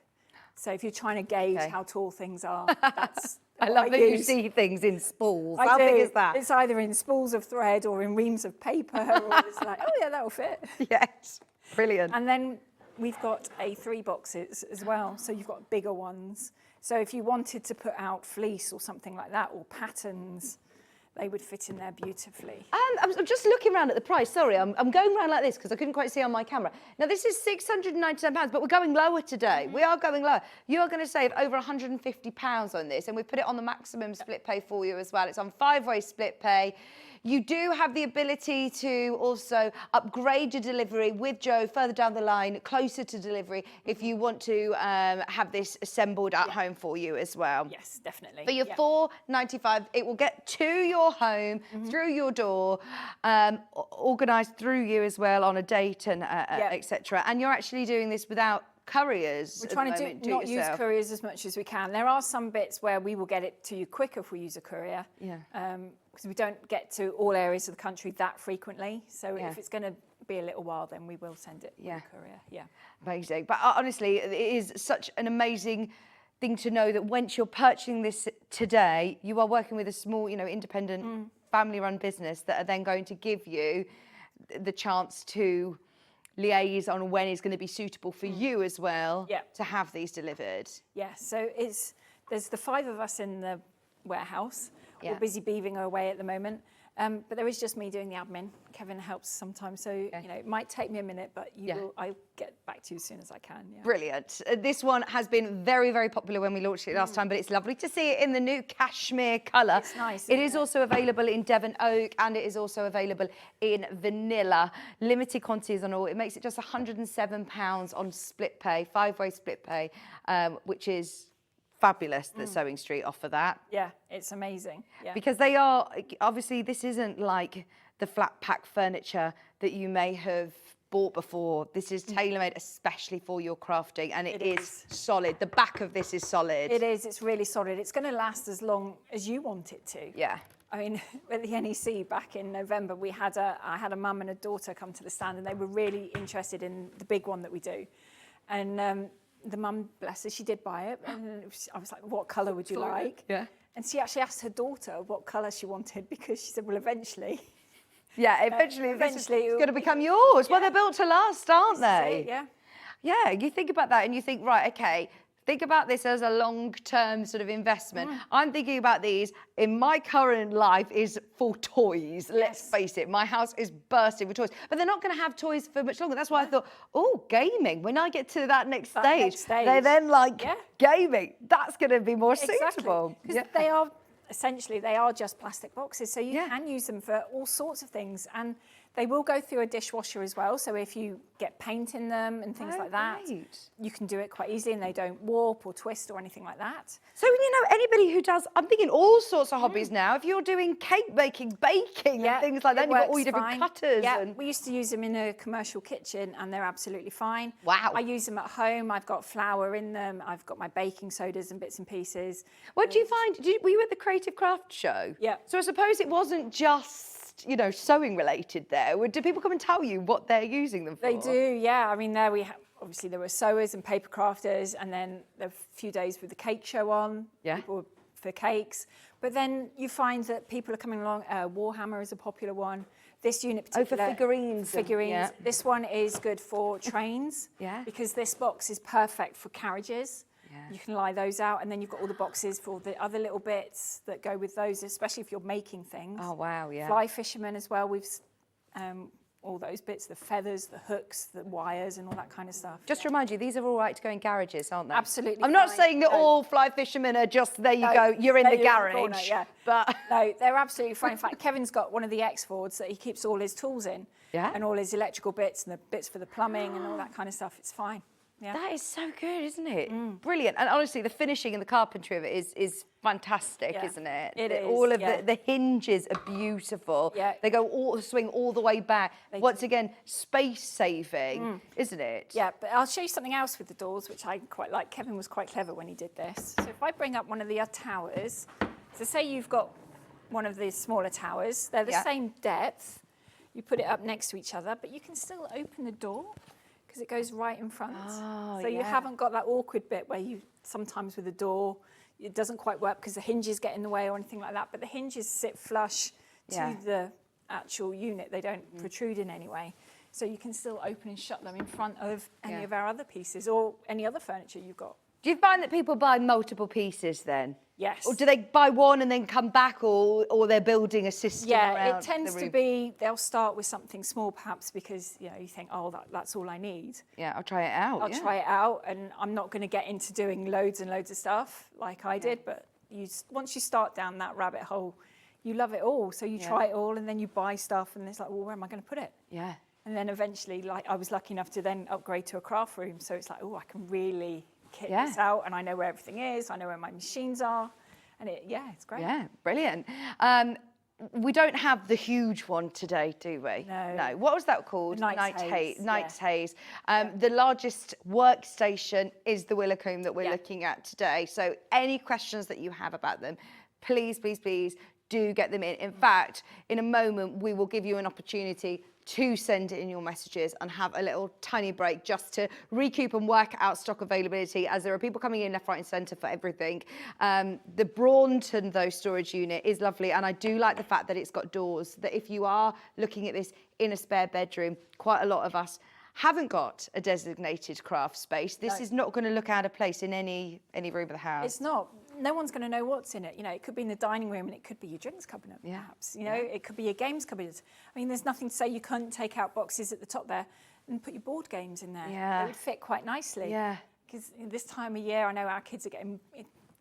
So if you're trying to gauge how tall things are, that's I what love that you use. see things in spools. I How do. big is that? It's either in spools of thread or in reams of paper, or it's like, oh yeah, that'll fit. Yes, brilliant. And then we've got A3 boxes as well, so you've got bigger ones. So if you wanted to put out fleece or something like that, or patterns, they would fit in there beautifully. I'm just looking around at the price. Sorry, I'm going around like this because I couldn't quite see on my camera. Now, this is £699, but we're going lower today. We are going lower. You are going to save over £150 on this, and we've put it on the maximum split pay for you as well. It's on 5-way split pay. You do have the ability to also upgrade your delivery with Joe further down the line, closer to delivery, if you want to have this assembled at home for you as well. Yes, definitely. For your $4.95, it will get to your home, through your door, organised through you as well on a date and etc. And you're actually doing this without couriers. We're trying to not use couriers as much as we can. There are some bits where we will get it to you quicker if we use a courier. Because we don't get to all areas of the country that frequently. So if it's going to be a little while, then we will send it with a courier. Yeah. Amazing. But honestly, it is such an amazing thing to know that once you're purchasing this today, you are working with a small, independent family-run business that are then going to give you the chance to liaise on when is going to be suitable for you as well to have these delivered. Yeah, so there's the 5 of us in the warehouse. We're busy beaving away at the moment. But there is just me doing the admin. Kevin helps sometimes, so it might take me a minute, but I'll get back to you as soon as I can. Yeah. Brilliant. This one has been very, very popular when we launched it last time, but it's lovely to see it in the new cashmere colour. It's nice. It is also available in Devon Oak, and it is also available in vanilla. Limited quantities on all. It makes it just £107 on split pay, 5-way split pay, which is fabulous that Sewing Street offer that. Yeah, it's amazing. Yeah. Because they are, obviously this isn't like the flat pack furniture that you may have bought before. This is tailor-made especially for your crafting, and it is solid. The back of this is solid. It is, it's really solid. It's going to last as long as you want it to. Yeah. I mean, at the NEC back in November, I had a mum and a daughter come to the stand, and they were really interested in the big one that we do. And the mum, bless her, she did buy it, and I was like, what colour would you like? Yeah. And she actually asked her daughter what colour she wanted, because she said, well, eventually. Yeah, eventually it's going to become yours. Yeah. Well, they're built to last, aren't they? Yeah. Yeah, you think about that and you think, right, okay, think about this as a long-term sort of investment. I'm thinking about these in my current life is for toys. Let's face it, my house is bursting with toys. But they're not going to have toys for much longer. That's why I thought, oh, gaming. When I get to that next stage, they then like gaming. That's going to be more suitable. Because they are, essentially, they are just plastic boxes. So you can use them for all sorts of things. And They will go through a dishwasher as well, so if you get paint in them and things like that, right. you can do it quite easily and they don't warp or twist or anything like that. So, anybody who does, I'm thinking all sorts of hobbies now. If you're doing cake baking, baking and things like that, it you've got all works your different fine. cutters. Yeah, And we used to use them in a commercial kitchen and they're absolutely fine. Wow. I use them at home. I've got flour in them. I've got my baking sodas and bits and pieces. what do you find? Were you at the Creative Craft show? Yeah. So I suppose it wasn't just, sewing related there. Do people come and tell you what they're using them for? They do, yeah. I mean, there we have, obviously there were sewers and paper crafters, and then there were a few days with the cake show on. Yeah. People for cakes. But then you find that people are coming along. Warhammer is a popular one. This unit Oh, particular. for figurines. Figurines. Yeah. This one is good for trains. Yeah. Because this box is perfect for carriages. Yeah. You can lie those out, and then you've got all the boxes for all the other little bits that go with those, especially if you're making things. Oh, wow, yeah. Fly fishermen as well. We've all those bits, the feathers, the hooks, the wires, and all that kind of stuff. Just to remind you, these are all right to go in garages, aren't they? Absolutely I'm not fine. saying that No. all fly fishermen are just, there you No, go, you're in no, the you're in the garage. corner, yeah. But No, they're absolutely fine. In fact, Kevin's got one of the X-Fords that he keeps all his tools in. Yeah. And all his electrical bits and the bits for the plumbing and all that kind of stuff. It's fine. Yeah. that is so good, isn't it? Brilliant. And honestly, the finishing and the carpentry of it is fantastic, Yeah. isn't it? It is, All of yeah. the hinges are beautiful. Yeah. They swing all the way back. They Once do. again, space saving, isn't it? Yeah, but I'll show you something else with the doors, which I quite like. Kevin was quite clever when he did this. So if I bring up one of the towers, so say you've got one of the smaller towers, they're the Yeah. same depth. You put it up next to each other, but you can still open the door because it goes right in front. Oh, so you yeah. haven't got that awkward bit where you sometimes with the door, it doesn't quite work because the hinges get in the way or anything like that, but the hinges sit flush Yeah. to the actual unit. They don't protrude in any way. So you can still open and shut them in front of any Yeah. of our other pieces or any other furniture you've got. Do you find that people buy multiple pieces then? Yes. Or do they buy one and then come back, or they're building a system Yeah, around it tends the to room? be, they'll start with something small perhaps because, you think, oh, that's all I need. Yeah, I'll try it out. I'll yeah. try it out, and I'm not going to get into doing loads and loads of stuff like I did, but once you start down that rabbit hole, you love it all. So you try it all, and then you buy stuff, and it's like, well, where am I going to put it? Yeah. And then eventually, like, I was lucky enough to then upgrade to a craft room. So it's like, oh, I can really kit this out, and I know where everything is. I know where my machines are, and it's great. Yeah, brilliant. We don't have the huge one today, do we? No. What was that called? The Knight's Haze, Knight's yeah. Haze. The largest workstation is the Willacombe that we're Yeah. looking at today. So any questions that you have about them, please, please, please do get them in. In fact, in a moment, we will give you an opportunity to send in your messages and have a little tiny break just to recoup and work out stock availability, as there are people coming in left, right and centre for everything. The Braunton, though, storage unit is lovely, and I do like the fact that it's got doors, that if you are looking at this in a spare bedroom, quite a lot of us haven't got a designated craft space. This is not going to look out of place in any room of the house. It's not. No one's going to know what's in it. It could be in the dining room and it could be your drinks cabinet, perhaps. It could be your games cabinet. I mean, there's nothing to say you couldn't take out boxes at the top there and put your board games in there. Yeah. They would fit quite nicely. Yeah. Because this time of year, I know our kids are getting...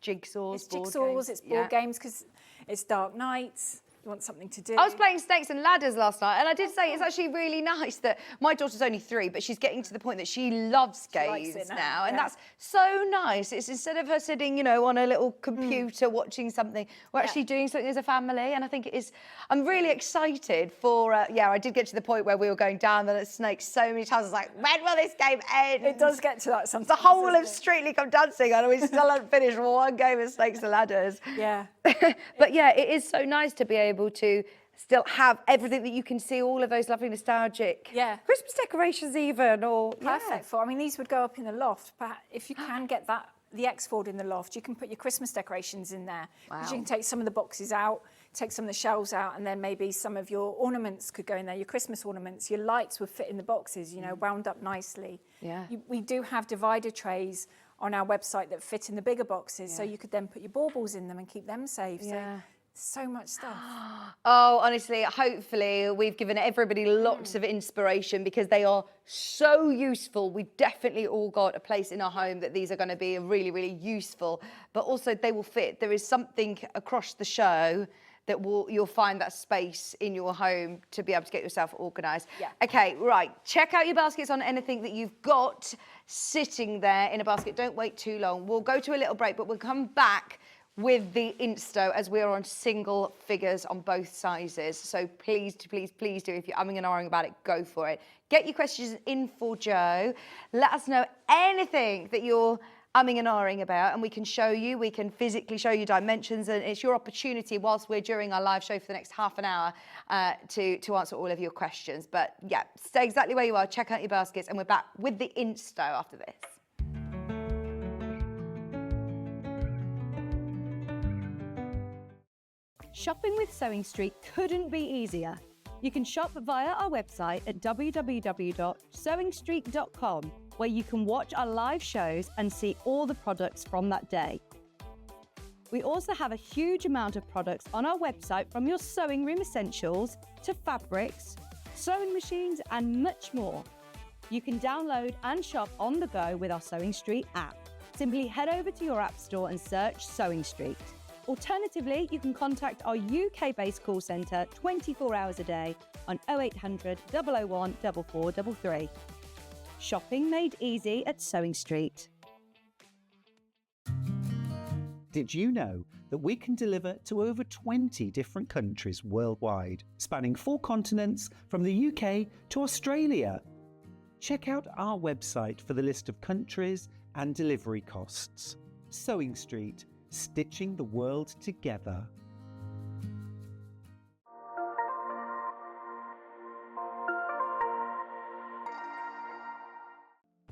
Jigsaws, It's board jigsaws, games. it's board games, because it's dark nights. You want something to do. I was playing Snakes and Ladders last night, and I did say it's actually really nice that my daughter's only 3, but she's getting to the point that she loves likes games it now, now, and yeah. that's so nice. It's instead of her sitting, on a little computer watching something, we're actually doing something as a family, and I think it is. I'm really excited for. I did get to the point where we were going down the Snakes so many times. I was like, when will this game end? It does get to that sometimes. The whole doesn't of it? Strictly Come Dancing, and we still haven't finished one game of Snakes and Ladders. Yeah. But yeah, it is so nice to be able to still have everything that you can see, all of those lovely nostalgic Christmas decorations even, or Perfect for. I mean, these would go up in the loft, but if you can get the X-Ford in the loft, you can put your Christmas decorations in there. Wow. You can take some of the boxes out, take some of the shelves out, and then maybe some of your ornaments could go in there. Your Christmas ornaments, your lights would fit in the boxes, wound up nicely. Yeah. We do have divider trays on our website that fit in the bigger boxes, so you could then put your baubles in them and keep them safe. So much stuff. Oh, honestly, hopefully we've given everybody lots of inspiration, because they are so useful. We've definitely all got a place in our home that these are going to be really, really useful, but also they will fit. There is something across the show that you'll find that space in your home to be able to get yourself organised. Yeah. Okay, right. Check out your baskets on anything that you've got sitting there in a basket. Don't wait too long. We'll go to a little break, but we'll come back with the Insto as we're on single figures on both sizes. So please, please, please do. If you're umming and ahhing about it, go for it. Get your questions in for Jo. Let us know anything that you're umming and ahhing about, and we can show you, we can physically show you dimensions, and it's your opportunity whilst we're during our live show for the next half an hour to answer all of your questions. But yeah, stay exactly where you are, check out your baskets, and we're back with the Insto after this. Shopping with Sewing Street couldn't be easier. You can shop via our website at www.sewingstreet.com, where you can watch our live shows and see all the products from that day. We also have a huge amount of products on our website, from your sewing room essentials to fabrics, sewing machines, and much more. You can download and shop on the go with our Sewing Street app. Simply head over to your app store and search Sewing Street. Alternatively, you can contact our UK-based call centre 24 hours a day on 0800 001 4433. Shopping made easy at Sewing Street. Did you know that we can deliver to over 20 different countries worldwide, spanning 4 continents from the UK to Australia? Check out our website for the list of countries and delivery costs. Sewing Street, stitching the world together.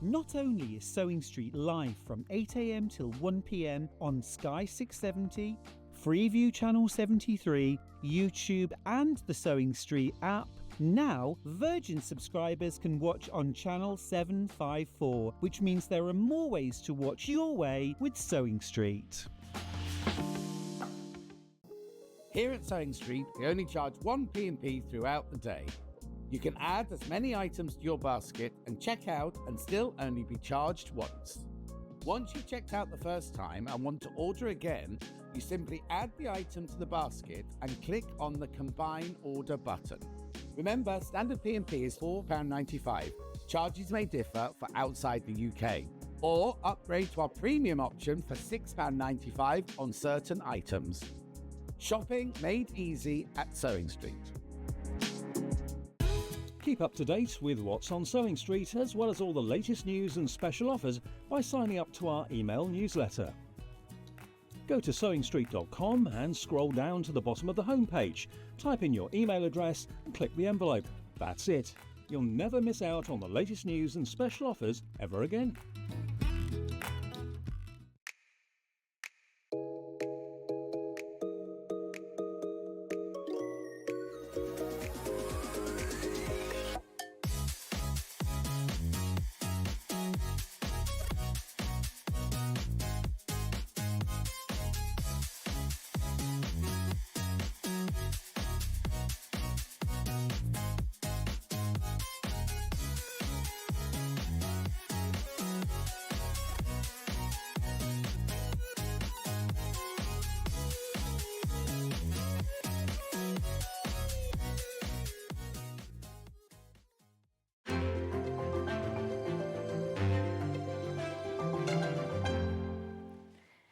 Not only is Sewing Street live from 8 AM till 1 PM on Sky 670, Freeview Channel 73, YouTube and the Sewing Street app, now Virgin subscribers can watch on Channel 754, which means there are more ways to watch your way with Sewing Street. Here at Sewing Street, we only charge 1 P&P throughout the day. You can add as many items to your basket and check out and still only be charged once. Once you've checked out the first time and want to order again, you simply add the item to the basket and click on the Combine Order button. Remember, standard P&P is £4.95. Charges may differ for outside the UK. Or upgrade to our premium option for £6.95 on certain items. Shopping made easy at Sewing Street. Keep up to date with what's on Sewing Street, as well as all the latest news and special offers, by signing up to our email newsletter. Go to sewingstreet.com and scroll down to the bottom of the homepage. Type in your email address and click the envelope. That's it. You'll never miss out on the latest news and special offers ever again.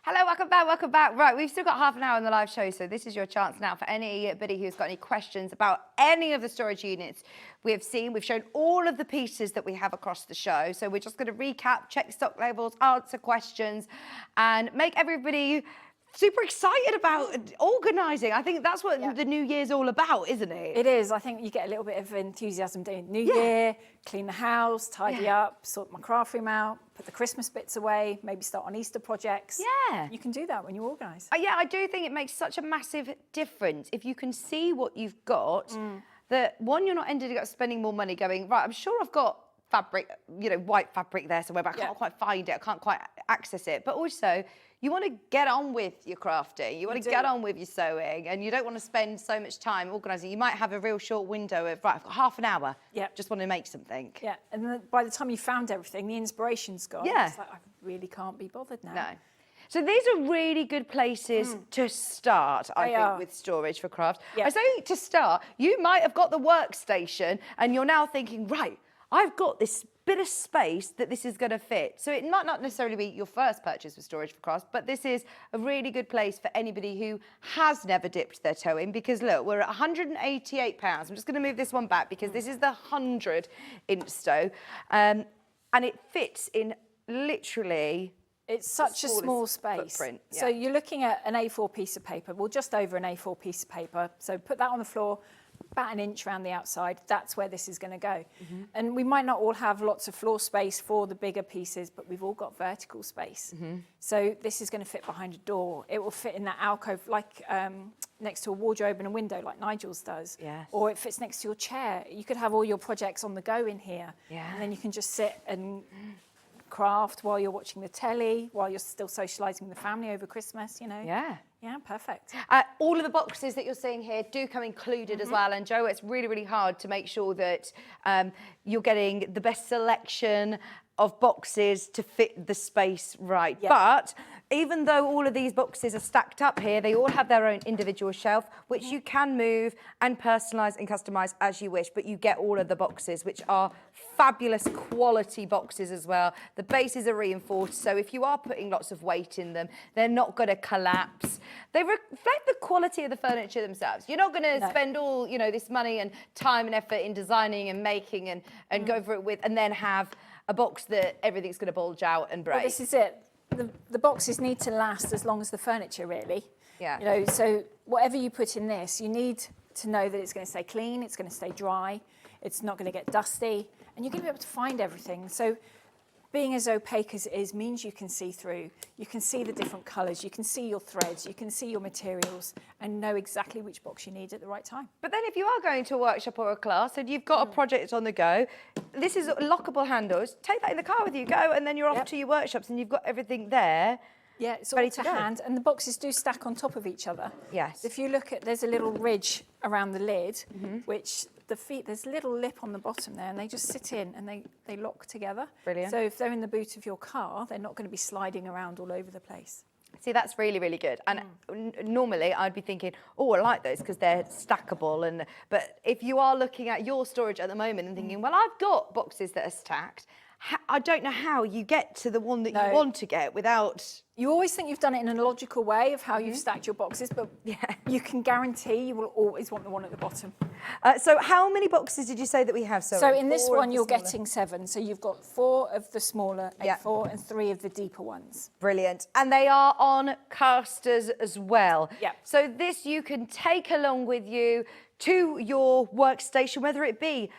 Hello, welcome back. Right, we've still got half an hour on the live show, so this is your chance now for anybody who's got any questions about any of the storage units we have seen. We've shown all of the pieces that we have across the show, so we're just going to recap, check stock levels, answer questions, and make everybody super excited about organising. I think that's what the new year's all about, isn't it? It is. I think you get a little bit of enthusiasm doing New Year, clean the house, tidy up, sort my craft room out, put the Christmas bits away, maybe start on Easter projects. Yeah. You can do that when you organise. Yeah, I do think it makes such a massive difference if you can see what you've got, that one, you're not ending up spending more money going, right, I'm sure I've got fabric, white fabric there somewhere, but I can't quite find it, I can't quite access it. But also, you want to get on with your crafting, you want to get on with your sewing, and you don't want to spend so much time organising. You might have a real short window of, right, I've got half an hour, just want to make something. Yeah, and then by the time you found everything, the inspiration's gone. Yeah. It's like, I really can't be bothered now. No. So these are really good places to start, I think, with storage for craft. Yeah. I say to start, you might have got the workstation and you're now thinking, right, I've got this bit of space that this is going to fit. So it might not necessarily be your first purchase for storage for craft, but this is a really good place for anybody who has never dipped their toe in, because look, we're at £188. I'm just going to move this one back because this is the 100-inch stove, and it fits in literally... It's such a small space. Footprint, So you're looking at an A4 piece of paper, well, just over an A4 piece of paper. So put that on the floor, about an inch around the outside. That's where this is going to go. And we might not all have lots of floor space for the bigger pieces, but we've all got vertical space. So this is going to fit behind a door. It will fit in that alcove, like next to a wardrobe and a window, like Nigel's does. Yes. Or it fits next to your chair. You could have all your projects on the go in here. Yeah. And then you can just sit and craft while you're watching the telly, while you're still socialising with the family over Christmas, you know. Yeah. Yeah, perfect. All of the boxes that you're seeing here do come included as well. And Joe, it's really, really hard to make sure that you're getting the best selection of boxes to fit the space right. Yeah. But even though all of these boxes are stacked up here, they all have their own individual shelf, which you can move and personalise and customise as you wish. But you get all of the boxes, which are fabulous quality boxes as well. The bases are reinforced, so if you are putting lots of weight in them, they're not going to collapse. They reflect the quality of the furniture themselves. You're not going to spend all, you know, this money and time and effort in designing and making and go for it with, and then have a box that everything's going to bulge out and break. Well, this is it. The boxes need to last as long as the furniture, really. Yeah. You know, so whatever you put in this, you need to know that it's going to stay clean, it's going to stay dry, it's not going to get dusty, and you're going to be able to find everything. So being as opaque as it is means you can see through. You can see the different colours, you can see your threads, you can see your materials, and know exactly which box you need at the right time. But then if you are going to a workshop or a class and you've got a project on the go, this is lockable handles. Take that in the car with you, go, and then you're off to your workshops and you've got everything there. Yeah, it's ready all to to go. hand, and the boxes do stack on top of each other. Yes. If you look at, there's a little ridge around the lid, which the feet, there's a little lip on the bottom there, and they just sit in and they lock together. Brilliant. So if they're in the boot of your car, they're not going to be sliding around all over the place. See, that's really, really good. And normally I'd be thinking, oh, I like those because they're stackable. But if you are looking at your storage at the moment and thinking, well, I've got boxes that are stacked, I don't know how you get to the one that you want to get without... You always think you've done it in a logical way of how you've stacked your boxes, but you can guarantee you will always want the one at the bottom. So how many boxes did you say that we have? So in this one, you're getting 7. So you've got 4 of the smaller A4 and 3 of the deeper ones. Brilliant. And they are on casters as well. Yeah. So this you can take along with you to your workstation, whether it be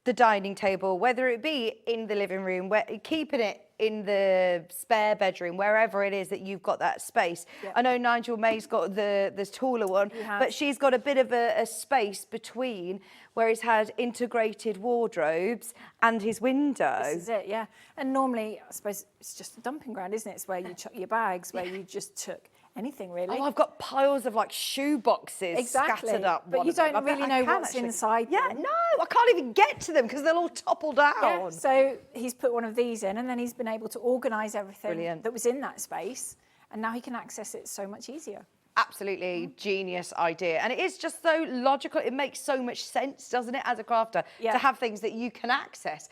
the dining table, whether it be in the living room, keeping it in the spare bedroom, wherever it is that you've got that space. Yep. I know Nigel May's got the taller one, but she's got a bit of a space between where he's had integrated wardrobes and his window. This is it, yeah. And normally, I suppose it's just a dumping ground, isn't it? It's where you chuck your bags, where you just took anything, really. Oh, I've got piles of like shoe boxes scattered up. But you don't really know what's inside Yeah, them. no, I can't even get to them because they'll all topple down. Yeah, so he's put one of these in, and then he's been able to organise everything Brilliant. that was in that space, and now he can access it so much easier. Absolutely genius idea. And it is just so logical. It makes so much sense, doesn't it, as a crafter, to have things that you can access.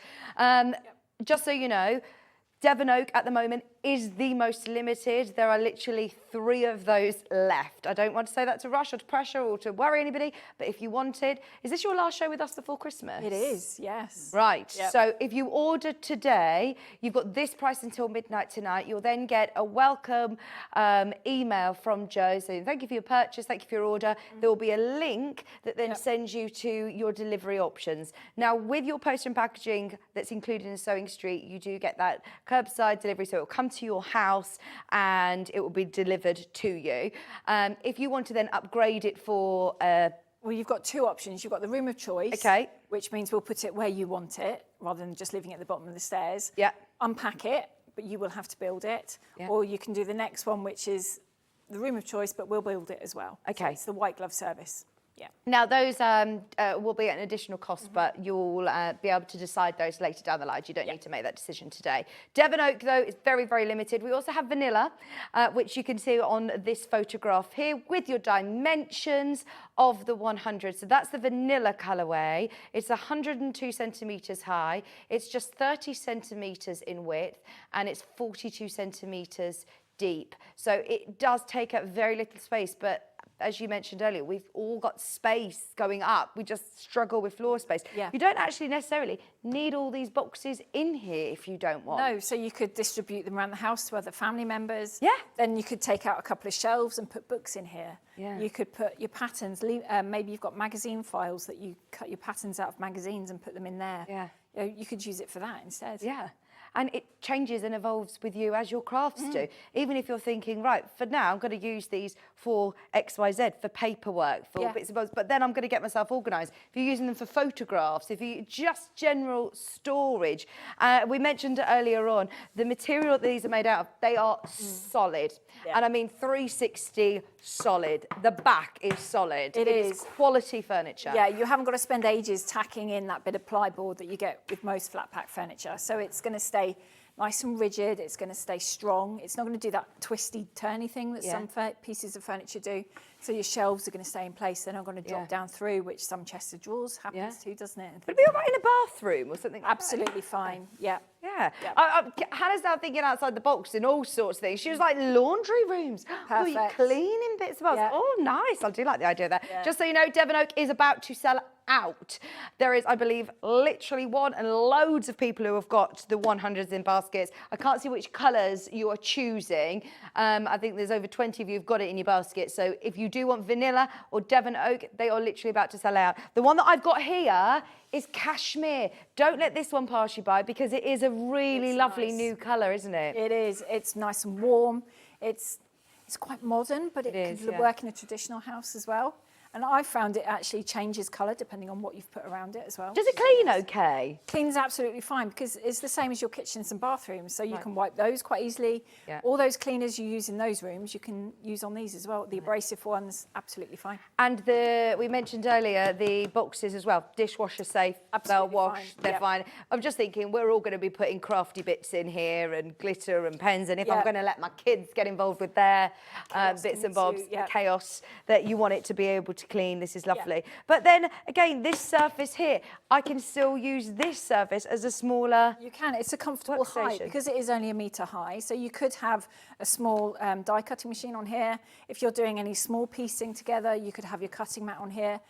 Just so you know, Devon Oak at the moment is the most limited. There are literally 3 of those left. I don't want to say that to rush or to pressure or to worry anybody, but if you wanted, is this your last show with us before Christmas? It is, yes. Right, Yep. so if you order today, you've got this price until midnight tonight. You'll then get a welcome email from Joe saying thank you for your purchase, thank you for your order. There will be a link that then sends you to your delivery options. Now, with your post and packaging that's included in Sewing Street, you do get that curbside delivery, so it will come to your house and it will be delivered to you. If you want to then upgrade it for... Well, you've got 2 options. You've got the room of choice, Okay. which means we'll put it where you want it, rather than just leaving it at the bottom of the stairs. Yeah. Unpack it, but you will have to build it. Yeah. Or you can do the next one, which is the room of choice, but we'll build it as well. Okay. So it's the white glove service. Yeah. Now, those will be at an additional cost, but you'll be able to decide those later down the line. You don't need to make that decision today. Devon Oak, though, is very, very limited. We also have vanilla, which you can see on this photograph here with your dimensions of the 100. So that's the vanilla colourway. It's 102 centimetres high. It's just 30 centimetres in width, and it's 42 centimetres deep. So it does take up very little space, but as you mentioned earlier, we've all got space going up. We just struggle with floor space. Yeah. You don't actually necessarily need all these boxes in here if you don't want. No, so you could distribute them around the house to other family members. Yeah. Then you could take out a couple of shelves and put books in here. Yeah. You could put your patterns, maybe you've got magazine files that you cut your patterns out of magazines and put them in there. Yeah. You could use it for that instead. Yeah. And it changes and evolves with you as your crafts do. Even if you're thinking, right, for now, I'm going to use these for XYZ, for paperwork, for bits and bobs, but then I'm going to get myself organised. If you're using them for photographs, if you just general storage. We mentioned earlier on, the material that these are made out of, they are solid. Yeah. And I mean 360 solid. The back is solid. It is. Quality furniture. Yeah, you haven't got to spend ages tacking in that bit of plyboard that you get with most flat pack furniture. So it's going to stay nice and rigid. It's going to stay strong. It's not going to do that twisty, turny thing that some pieces of furniture do. So your shelves are going to stay in place. They're not going to drop down through, which some chest of drawers happens to, doesn't it? Would it be all right in a bathroom or something like that? Absolutely fine. Yeah. Yeah. Hannah's now thinking outside the box in all sorts of things. She was like, laundry rooms. Oh, you're Perfect. cleaning bits of us. Yeah. Oh, nice. I do like the idea of that. Yeah. Just so you know, Devon Oak is about to sell out. There is, I believe, literally one and loads of people who have got the 100s in baskets. I can't see which colours you are choosing. I think there's over 20 of you who've got it in your basket. So if you do want vanilla or Devon Oak, they are literally about to sell out. The one that I've got here is cashmere. Don't let this one pass you by because it is a really lovely new colour, isn't it? It is. It's nice and warm. It's quite modern, but it could work in a traditional house as well. And I found it actually changes colour depending on what you've put around it as well. Does it clean okay? Cleans absolutely fine because it's the same as your kitchens and bathrooms, so you can wipe those quite easily. Yeah. All those cleaners you use in those rooms, you can use on these as well. The abrasive ones, absolutely fine. And we mentioned earlier the boxes as well, dishwasher safe, Absolutely they'll wash, fine, they're yeah. fine. I'm just thinking we're all going to be putting crafty bits in here and glitter and pens, and if I'm going to let my kids get involved with their bits and bobs, the chaos that you want it to be able to clean, this is lovely. But then again, this surface here, I can still use this surface as a smaller... You can, it's a comfortable height workstation. because it is only 1 metre high. So you could have a small die cutting machine on here. If you're doing any small piecing together, you could have your cutting mat on here.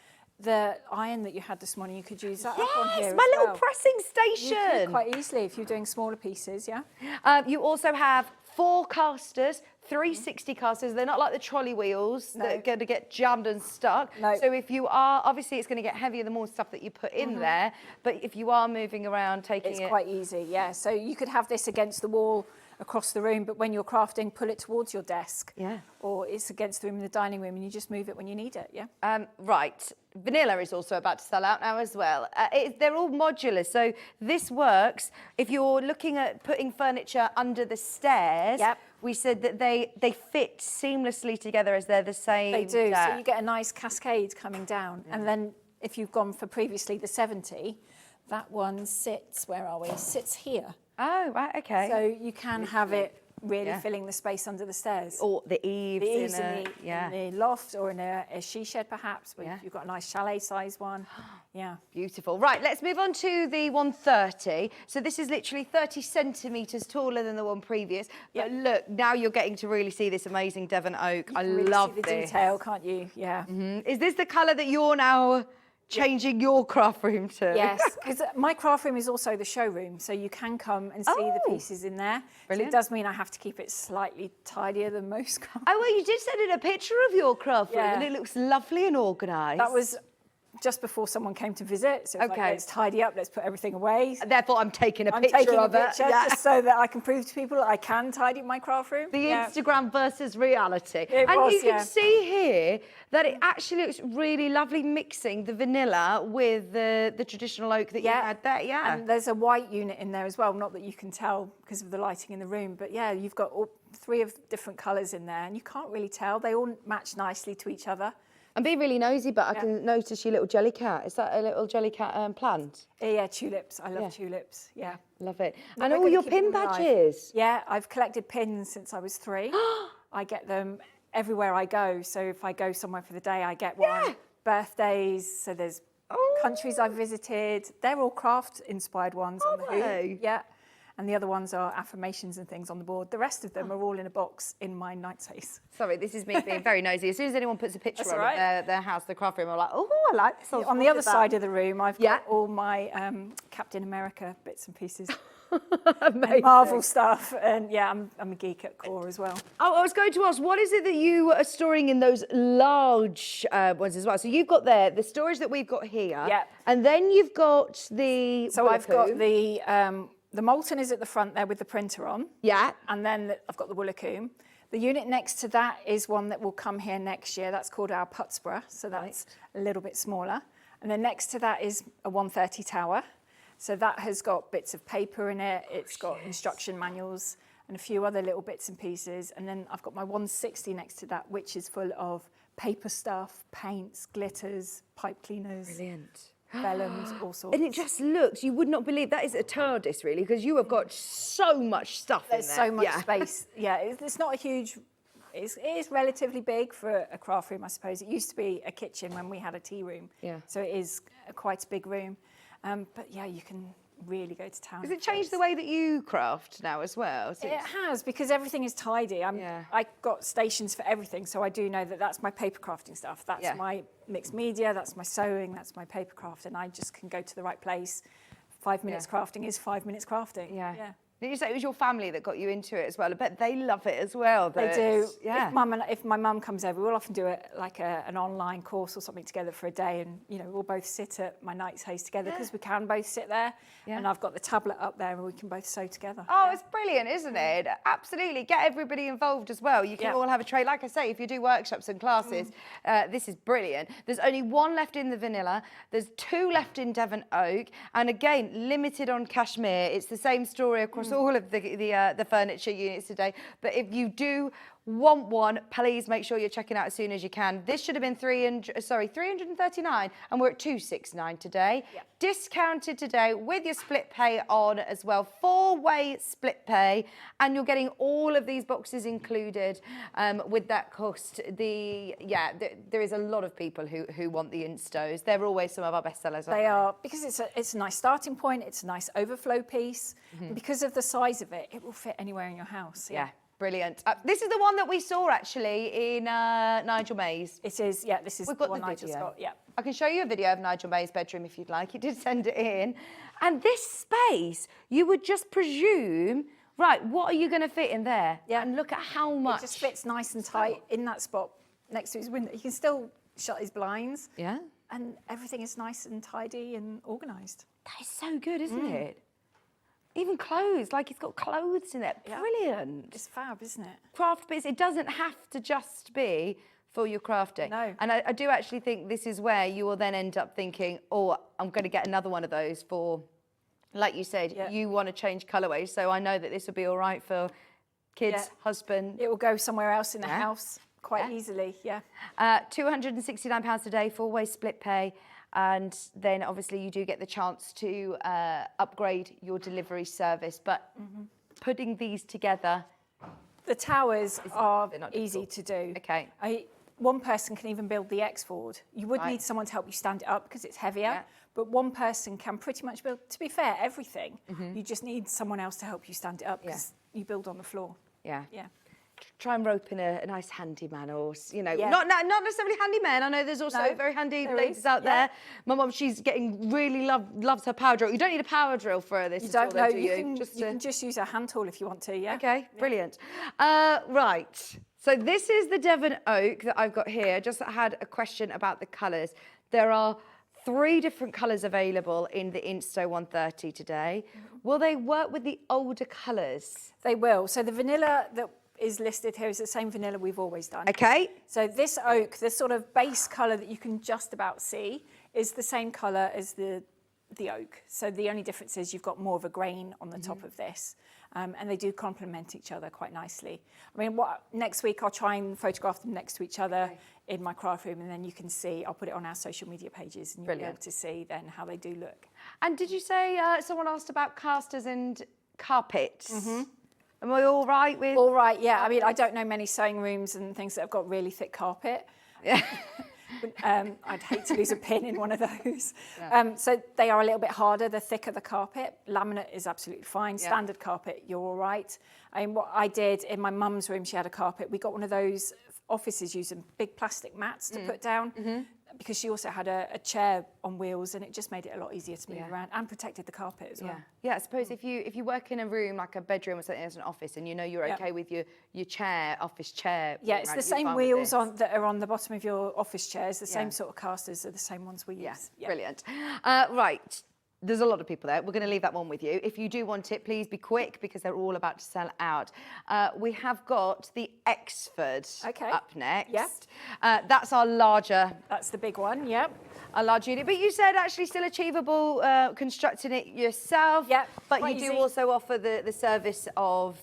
The iron that you had this morning, you could use that up on here my as little pressing You station. could quite easily if you're doing smaller pieces, yeah? You also have 4 casters, 360 casters. They're not like the trolley wheels that are going to get jammed and stuck. No. So if you are, obviously it's going to get heavier the more stuff that you put in there, but if you are moving around, taking It's it... quite easy, yeah. So you could have this against the wall across the room, but when you're crafting, pull it towards your desk. Yeah. Or it's against the room in the dining room and you just move it when you need it, yeah? Right. Vanilla is also about to sell out now as well. They're all modular, so this works. If you're looking at putting furniture under the stairs, we said that they fit seamlessly together as they're the same. They do, so you get a nice cascade coming down. And then if you've gone for previously the 70, that one sits, where are we? Sits here. Oh, right, okay. So you can have it really filling the space under the stairs. Or the eaves, in the loft or in a she shed perhaps, where you've got a nice chalet size one. Yeah. Beautiful. Right, let's move on to the 130. So this is literally 30 centimetres taller than the one previous. But look, now you're getting to really see this amazing Devon Oak. I Really love see the this. detail, can't you? Yeah. Is this the colour that you're now changing your craft room to? Yes, because my craft room is also the showroom, so you can come and see the pieces in there. Brilliant. So it does mean I have to keep it slightly tidier than most craft. Oh, well, you did send in a picture of your craft room and it looks lovely and organised. That was just before someone came to visit, so it was like, let's tidy up, let's put everything away. Therefore, I'm taking a I'm picture taking of a it. picture just so that I can prove to people that I can tidy my craft room. The Instagram versus reality. It and was, you can see here that it actually looks really lovely mixing the vanilla with the traditional oak that you had there. Yeah. And there's a white unit in there as well, not that you can tell because of the lighting in the room, but yeah, you've got all 3 of different colours in there and you can't really tell. They all match nicely to each other. I'm being really nosy, but I can notice your little jelly cat. Is that a little jelly cat plant? Yeah, tulips. I love tulips. Yeah. Love it. But And we're all gonna your keep pin them alive. badges. Yeah, I've collected pins since I was 3. I get them everywhere I go. So if I go somewhere for the day, I get one. Birthdays. So there's countries I've visited. They're all craft-inspired ones on the hoop. Yeah. And the other ones are affirmations and things on the board. The rest of them are all in a box in my night space. Sorry, this is me being very nosy. As soon as anyone puts a picture That's on all right. of their house, the craft room, I'm like, oh, I like this. On the other side of the room, I've got all my Captain America bits and pieces. And Marvel stuff. And yeah, I'm a geek at core as well. Oh, I was going to ask, what is it that you are storing in those large ones as well? So you've got there the storage that we've got here. Yeah. And then you've got the... So I've got the Molten is at the front there with the printer on. Yeah. And then I've got the Woolacoom. The unit next to that is one that will come here next year. That's called our Putsborough. So that's a little bit smaller. And then next to that is a 130 tower. So that has got bits of paper in it. It's got instruction manuals and a few other little bits and pieces. And then I've got my 160 next to that, which is full of paper stuff, paints, glitters, pipe cleaners. Brilliant. Vellums, all sorts. And it just looks, you would not believe, that is a TARDIS really, because you have got so much stuff in there. There's so much space. Yeah, it's not a huge, it is relatively big for a craft room, I suppose. It used to be a kitchen when we had a tea room. Yeah. So it is quite a big room. But yeah, you can really go to town. Has it changed the way that you craft now as well? It has, because everything is tidy. I got stations for everything, so I do know that that's my paper crafting stuff. That's my mixed media, that's my sewing, that's my paper craft, and I just can go to the right place. 5 minutes crafting is 5 minutes crafting. Yeah. Did you say it was your family that got you into it as well? I bet they love it as well. They do. Yeah. If my mum comes over, we'll often do it like an online course or something together for a day, and we'll both sit at my night space together because we can both sit there. And I've got the tablet up there, and we can both sew together. Oh, it's brilliant, isn't it? Absolutely. Get everybody involved as well. You can all have a trade. Like I say, if you do workshops and classes, this is brilliant. There's only 1 left in the vanilla. There's 2 left in Devon Oak, and again, limited on cashmere. It's the same story across all of the furniture units today. But if you do want one, please make sure you're checking out as soon as you can. This should have been 339, and we're at 269 today. Discounted today with your split pay on as well. 4-way split pay, and you're getting all of these boxes included with that cost. There is a lot of people who want the instos. They're always some of our best sellers. They are, because it's a nice starting point. It's a nice overflow piece. And because of the size of it, it will fit anywhere in your house. Yeah. Brilliant. This is the one that we saw actually in Nigel May's. It is, yeah, this is the one I just got, yeah. I can show you a video of Nigel May's bedroom if you'd like. He did send it in. And this space, you would just presume, right, what are you going to fit in there? Yeah. And look at how much. It just fits nice and tight in that spot next to his window. He can still shut his blinds. Yeah. And everything is nice and tidy and organised. That is so good, isn't it? Even clothes, like he's got clothes in it. Brilliant. It's fab, isn't it? Craft bits, it doesn't have to just be for your crafting. No. And I do actually think this is where you will then end up thinking, oh, I'm going to get another one of those for, like you said, you want to change colourways. So I know that this will be all right for kids, husband. It will go somewhere else in the house quite easily, £269 a day, 4-way split pay. And then obviously you do get the chance to upgrade your delivery service. But putting these together... The towers are easy to do. Okay. One person can even build the X-Ford. You would need someone to help you stand it up because it's heavier. But one person can pretty much build, to be fair, everything. You just need someone else to help you stand it up because you build on the floor. Yeah. Yeah. Try and rope in a nice handyman, or not necessarily handyman. I know there's also very handy ladies out there. My mum, she's getting really loves her power drill. You don't need a power drill for this. You don't know. You can just use a hand tool if you want to. Yeah. Okay, brilliant. Right. So this is the Devon Oak that I've got here. Just had a question about the colours. There are 3 different colours available in the Insto 130 today. Will they work with the older colours? They will. So the vanilla that is listed here is the same vanilla we've always done. Okay. So this oak, the sort of base colour that you can just about see, is the same colour as the oak. So the only difference is you've got more of a grain on the top of this. and they do complement each other quite nicely. I mean, next week I'll try and photograph them next to each other in my craft room, and then you can see, I'll put it on our social media pages, and you'll be able to see then how they do look. And did you say someone asked about casters and carpets? Mm-hmm. Am I all right with? All right, yeah. I mean, I don't know many sewing rooms and things that have got really thick carpet. Yeah. I'd hate to lose a pin in one of those. Yeah. So they are a little bit harder, the thicker the carpet. Laminate is absolutely fine. Standard carpet, you're all right. I mean, what I did in my mum's room, she had a carpet. We got one of those offices using big plastic mats to put down, because she also had a chair on wheels, and it just made it a lot easier to move around and protected the carpet as well. Yeah, I suppose if you work in a room like a bedroom or something as an office, and you know you're okay with your chair, office chair. Yeah, it's the same wheels that are on the bottom of your office chairs. The same sort of casters are the same ones we use. Yeah, brilliant. Right. There's a lot of people there. We're going to leave that one with you. If you do want it, please be quick, because they're all about to sell out. We have got the Exford up next. Yeah. That's our larger. That's the big one, yeah. A large unit. But you said actually still achievable constructing it yourself. Yeah. But you do also offer the service of,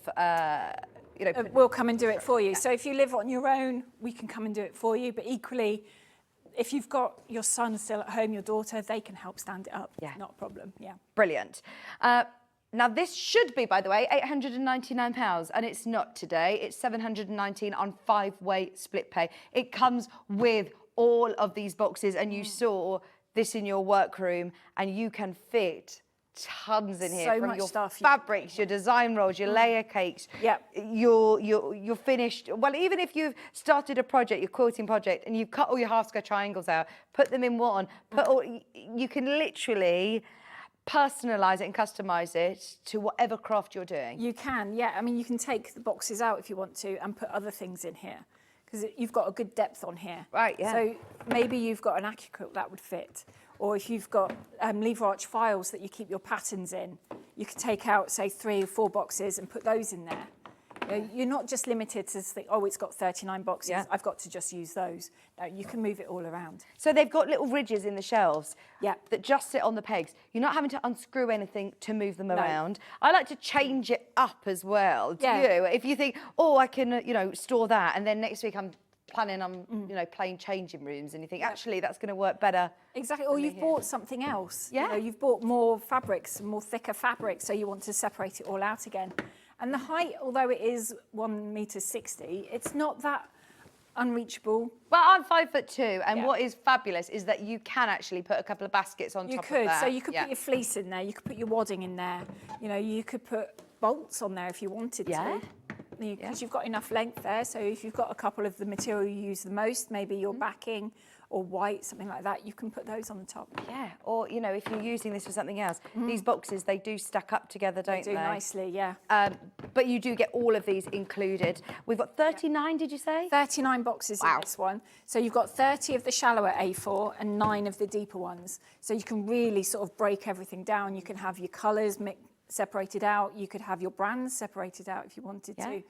you know. We'll come and do it for you. Yeah. So if you live on your own, we can come and do it for you. But equally, if you've got your son still at home, your daughter, they can help stand it up. Yeah. Not a problem, yeah. Brilliant. Now this should be, by the way, £899, and it's not today. It's £719 on 5-way split pay. It comes with all of these boxes, and you saw this in your workroom, and you can fit tons in here, from your fabrics, your design rolls, your layer cakes, your finished. Well, even if you've started a project, your quilting project, and you've cut all your half square triangles out, put them in one, you can literally personalize it and customize it to whatever craft you're doing. You can, yeah. I mean, you can take the boxes out if you want to and put other things in here, because you've got a good depth on here. Right, yeah. So maybe you've got an AccuQuilt that would fit. Or if you've got lever arch files that you keep your patterns in, you could take out, say, 3 or 4 boxes and put those in there. You know, you're not just limited to think, oh, it's got 39 boxes, I've got to just use those. No, you can move it all around. So they've got little ridges in the shelves that just sit on the pegs. You're not having to unscrew anything to move them around. I like to change it up as well. Do you? If you think, oh, I can, you know, store that, and then next week I'm planning on, you know, playing changing rooms, and you think, actually, that's going to work better. Exactly, or you've bought something else. You know, you've bought more fabrics, more thicker fabrics, so you want to separate it all out again. And the height, although it is 1.60 meters, it's not that unreachable. Well, I'm 5'2", and what is fabulous is that you can actually put a couple of baskets on top of that. You could, so you could put your fleece in there, you could put your wadding in there, you know, you could put bolts on there if you wanted to. Because you've got enough length there, so if you've got a couple of the material you use the most, maybe your backing or white, something like that, you can put those on the top. Yeah, or, you know, if you're using this for something else, these boxes, they do stack up together, don't they? They do nicely, yeah. But you do get all of these included. We've got 39, did you say? 39 boxes in this one. So you've got 30 of the shallower A4 and 9 of the deeper ones. So you can really sort of break everything down. You can have your colours separated out. You could have your brands separated out if you wanted to.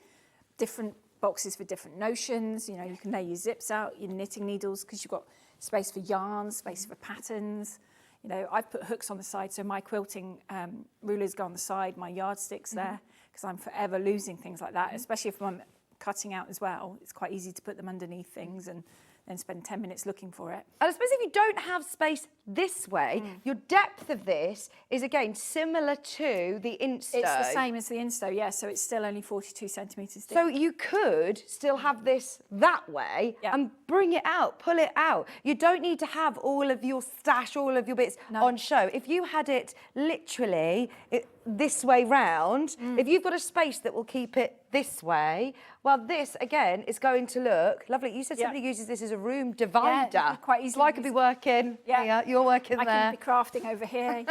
Different boxes for different notions. You know, you can lay your zips out, your knitting needles, because you've got space for yarns, space for patterns. You know, I've put hooks on the side, so my quilting rulers go on the side, my yardsticks there, because I'm forever losing things like that, especially if I'm cutting out as well. It's quite easy to put them underneath things and then spend 10 minutes looking for it. And I suppose if you don't have space this way, your depth of this is, again, similar to the Insto. It's the same as the Insto, yeah, so it's still only 42 centimetres deep. So you could still have this that way and bring it out, pull it out. You don't need to have all of your stash, all of your bits on show. If you had it literally this way round, if you've got a space that will keep it this way, well, this, again, is going to look lovely. You said somebody uses this as a room divider. Yeah, quite easily. So I could be working here, you're working there. I could be crafting over here.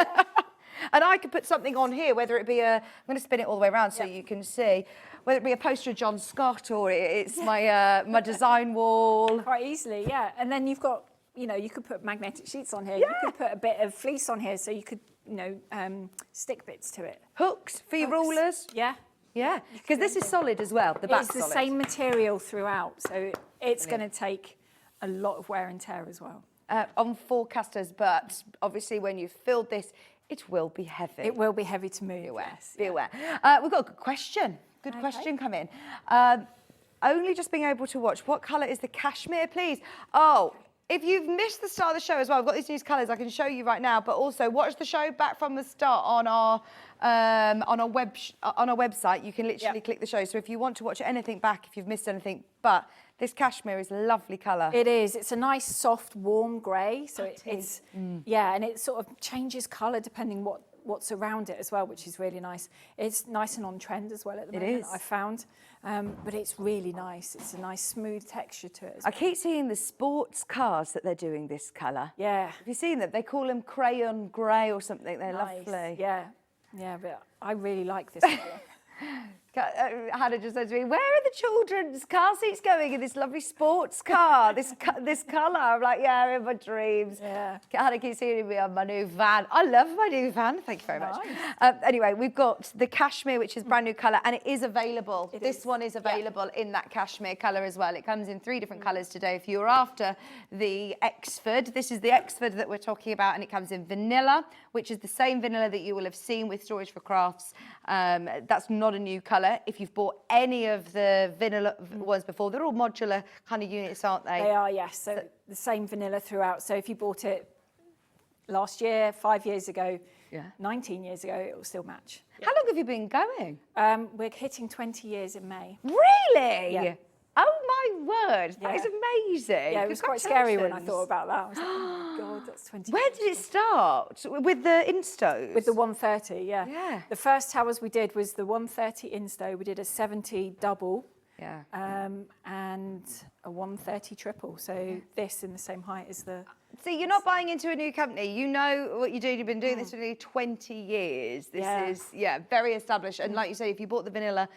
And I could put something on here, whether it be I'm going to spin it all the way around so you can see, whether it be a poster of John Scott or it's my my design wall. Quite easily, yeah. And then you've got, you know, you could put magnetic sheets on here. You could put a bit of fleece on here so you could, you know, stick bits to it. Hooks for your rulers. Yeah. Yeah, because this is solid as well, the back's solid. It's the same material throughout, so it's going to take a lot of wear and tear as well. On 4 casters, but obviously when you've filled this It will be heavy. It will be heavy to move. Be aware. Yes. Be aware. We've got a good question. Good question come in. Only just being able to watch. What colour is the cashmere, please? Oh, if you've missed the start of the show as well, I've got these new colours I can show you right now. But also watch the show back from the start on our website. You can literally click the show. So if you want to watch anything back, if you've missed anything, but this cashmere is a lovely colour. It is. It's a nice, soft, warm grey. So it's yeah, and it sort of changes colour depending what's around it as well, which is really nice. It's nice and on trend as well at the moment, I found. But it's really nice. It's a nice, smooth texture to it. I keep seeing the sports cars that they're doing this colour. Yeah. Have you seen them? They call them crayon grey or something. They're lovely. Yeah. Yeah, but I really like this colour. Hannah just said to me, where are the children's car seats going in this lovely sports car, this colour? I'm like, yeah, in my dreams. Yeah. Hannah keeps seeing me on my new van. I love my new van. Thank you very much. Anyway, we've got the cashmere, which is brand new colour, and it is available. This one is available in that cashmere colour as well. It comes in 3 different colours today. If you're after the Exford, this is the Exford that we're talking about, and it comes in vanilla, which is the same vanilla that you will have seen with Storage for Crafts. That's not a new colour. If you've bought any of the vanilla ones before, they're all modular kind of units, aren't they? They are, yes. So the same vanilla throughout. So if you bought it last year, 5 years ago, 19 years ago, it will still match. How long have you been going? We're hitting 20 years in May. Really? Yeah. Oh my word, that is amazing. Yeah, it was quite scary when I thought about that. I was like, oh my God, that's 20 Where years. did it start? With the instos? With the 130, yeah. Yeah. The first towers we did was the 130 insto. We did a 70 double. Yeah. And a 130 triple. So this in the same height as the... See, you're not buying into a new company. You know what you're doing. You've been doing this for nearly 20 years. This is, very established. And like you say, if you bought the vanilla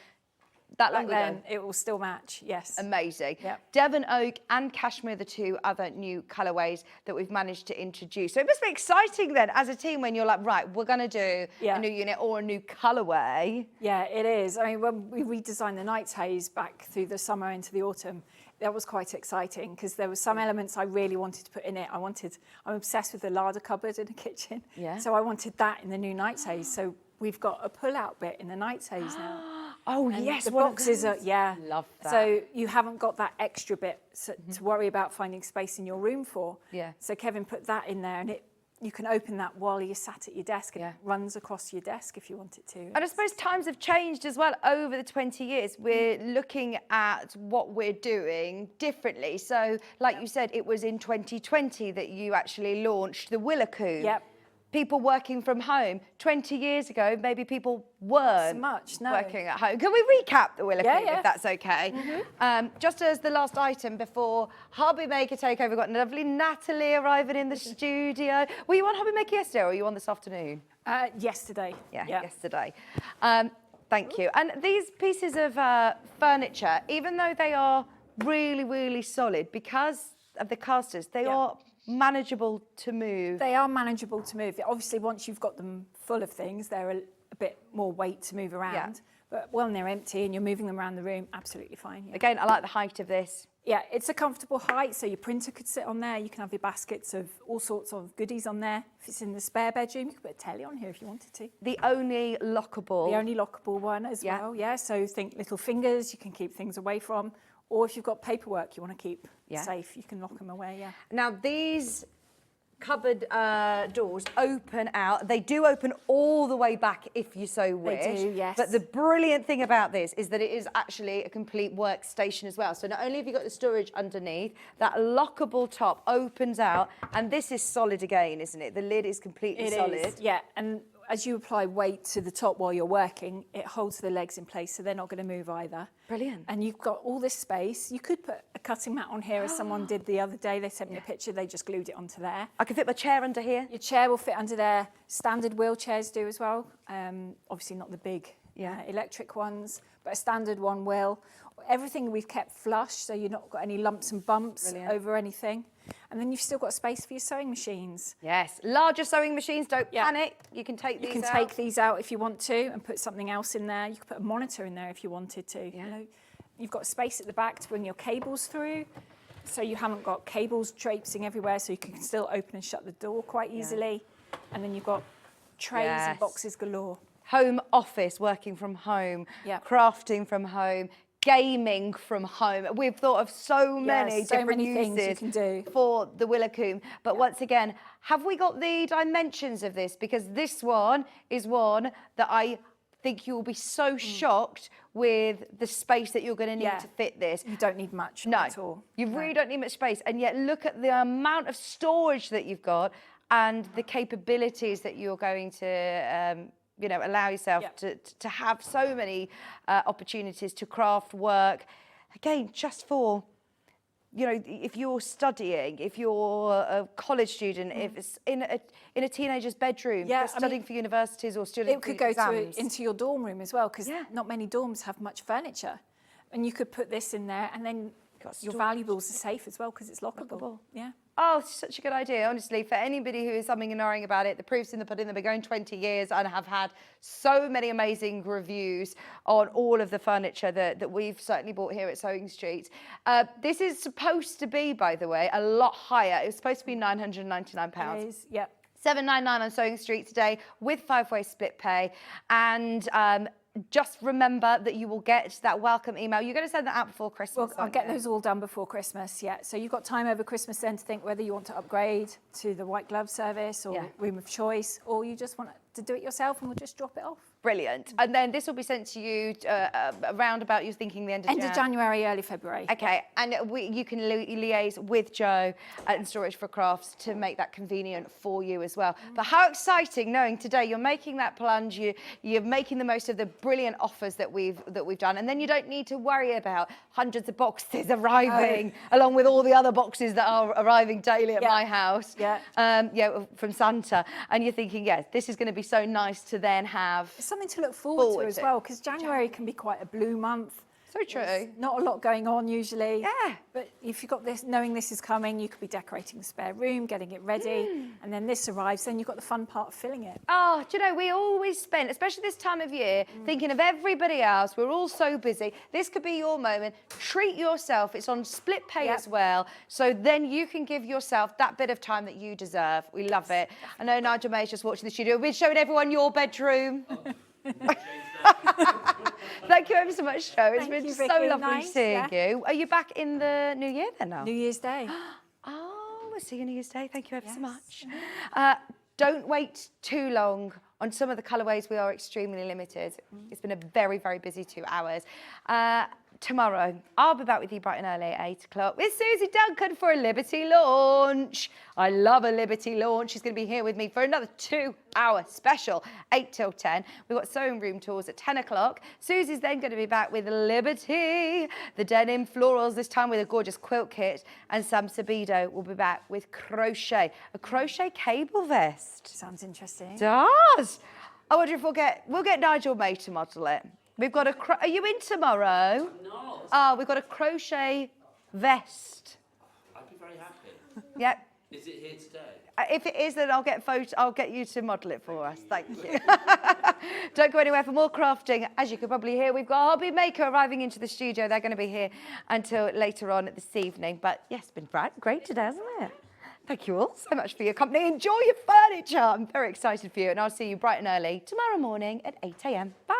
that long ago, it will still match, yes. Amazing. Yep. Devon Oak and Cashmere are the 2 other new colourways that we've managed to introduce. So it must be exciting then as a team when you're like, right, we're going to do a new unit or a new colourway. Yeah, it is. I mean, when we redesigned the Night's Haze back through the summer into the autumn, that was quite exciting because there were some elements I really wanted to put in it. I'm obsessed with the larder cupboard in the kitchen. Yeah. So I wanted that in the new Night's Haze. So we've got a pull-out bit in the Night's Haze now. Oh, And yes. the boxes are, Love that. So you haven't got that extra bit to worry about finding space in your room for. Yeah. So Kevin put that in there, and you can open that while you're sat at your desk, and it runs across your desk if you want it to. And I suppose times have changed as well over the 20 years. We're looking at what we're doing differently. So, like you said, it was in 2020 that you actually launched the Willocoon. Yep. People working from home. 20 years ago, maybe people weren't working at home. Can we recap the Willocoon, if that's okay? Just as the last item before Hobby Maker Takeover, got lovely Natalie arriving in the studio. Were you on Hobby Maker yesterday or were you on this afternoon? Yesterday. Yeah, yesterday. Thank you. And these pieces of furniture, even though they are really, really solid, because of the casters, they are manageable to move. They are manageable to move. Obviously, once you've got them full of things, they're a bit more weight to move around. Yeah. But when they're empty and you're moving them around the room, absolutely fine. Yeah. Again, I like the height of this. Yeah, it's a comfortable height, so your printer could sit on there. You can have your baskets of all sorts of goodies on there. If it's in the spare bedroom, you could put a telly on here if you wanted to. The only lockable. The only lockable one as well, yeah. So think little fingers you can keep things away from. Or if you've got paperwork you want to keep safe, you can lock them away, Now, these cupboard doors open out. They do open all the way back if you so wish. They do, yes. But the brilliant thing about this is that it is actually a complete workstation as well. So not only have you got the storage underneath, that lockable top opens out, and this is solid again, isn't it? The lid is completely solid. It is, yeah. And as you apply weight to the top while you're working, it holds the legs in place, so they're not going to move either. Brilliant. And you've got all this space. You could put a cutting mat on here, as someone did the other day. They sent me a picture. They just glued it onto there. I can fit my chair under here. Your chair will fit under there. Standard wheelchairs do as well. Obviously not the big electric ones, but a standard one will. Everything we've kept flush, so you've not got any lumps and bumps over anything. And then you've still got space for your sewing machines. Yes, larger sewing machines, don't panic. You can take these out. You can take these out if you want to and put something else in there. You could put a monitor in there if you wanted to. You know, you've got space at the back to bring your cables through, so you haven't got cables traipsing everywhere, so you can still open and shut the door quite easily. And then you've got trays Yes. and boxes galore. Home office, working from home, Yeah. crafting from home, gaming from home. We've thought of so many so different many things you uses can do. for the Willicombe. But once again, have we got the dimensions of this? Because this one is one that I think you'll be so shocked with the space that you're going to need to fit this. You don't need much No, at all. you really don't need much space. And yet look at the amount of storage that you've got and the capabilities that you're going to you know, allow yourself to have so many opportunities to craft, work. Again, just for, you know, if you're studying, if you're a college student, if it's in a teenager's bedroom, if they're studying for universities or studying It could for go exams. into your dorm room as well, because not many dorms have much furniture. And you could put this in there, and then your valuables are safe as well, because it's lockable. Yeah. Oh, it's such a good idea, honestly. For anybody who is umming and ahhing about it, the proof's in the pudding. They've been going 20 years and have had so many amazing reviews on all of the furniture that we've certainly bought here at Sewing Street. This is supposed to be, by the way, a lot higher. It was supposed to be £999. It is, yep. $799 on Sewing Street today with 5-way split pay. And just remember that you will get that welcome email. You're going to send that out before Christmas. Well, I'll get those all done before Christmas, yeah. So you've got time over Christmas then to think whether you want to upgrade to the white glove service or room of choice, or you just want to do it yourself and we'll just drop it off. Brilliant. And then this will be sent to you around about, you're thinking, the end of January, early February. Okay, and you can liaise with Joe at Storage for Crafts to make that convenient for you as well. But how exciting knowing today you're making that plunge, you're making the most of the brilliant offers that we've done, and then you don't need to worry about hundreds of boxes arriving along with all the other boxes that are arriving daily at my house. From Santa, and you're thinking, this is going to be so nice to then have. It's something to look forward to as well, because January can be quite a blue month. So true. There's not a lot going on usually. Yeah. But if you've got this, knowing this is coming, you could be decorating the spare room, getting it ready, and then this arrives, then you've got the fun part of filling it. Oh, do you know, we always spend, especially this time of year, thinking of everybody else. We're all so busy. This could be your moment. Treat yourself. It's on split pay as well. So then you can give yourself that bit of time that you deserve. We love it. I know Nigel May's just watching the studio. We're showing everyone your bedroom. Thank you ever so much, Joe. It's been so lovely seeing you. Are you back in the new year then now? New Year's Day. Oh, we'll see you New Year's Day. Thank you ever so much. Don't wait too long on some of the colourways. We are extremely limited. It's been a very, very busy 2 hours. Tomorrow, I'll be back with you bright and early at 8 o'clock with Susie Duncan for a Liberty launch. I love a Liberty launch. She's going to be here with me for another 2-hour special, 8 till 10. We've got sewing room tours at 10 o'clock. Susie's then going to be back with Liberty, the denim florals, this time with a gorgeous quilt kit. And Sam Sabido will be back with crochet, a crochet cable vest. Sounds interesting. It does. I wonder if we'll get Nigel May to model it. We've got are you in tomorrow? No. Oh, we've got a crochet vest. I'd be very happy. Yep. Is it here today? If it is, then I'll get you to model it for us. Thank you. Don't go anywhere for more crafting. As you can probably hear, we've got a hobby maker arriving into the studio. They're going to be here until later on this evening. But yes, it's been great today, hasn't it? Thank you all so much for your company. Enjoy your furniture. I'm very excited for you. And I'll see you bright and early tomorrow morning at 8 a.m. Bye.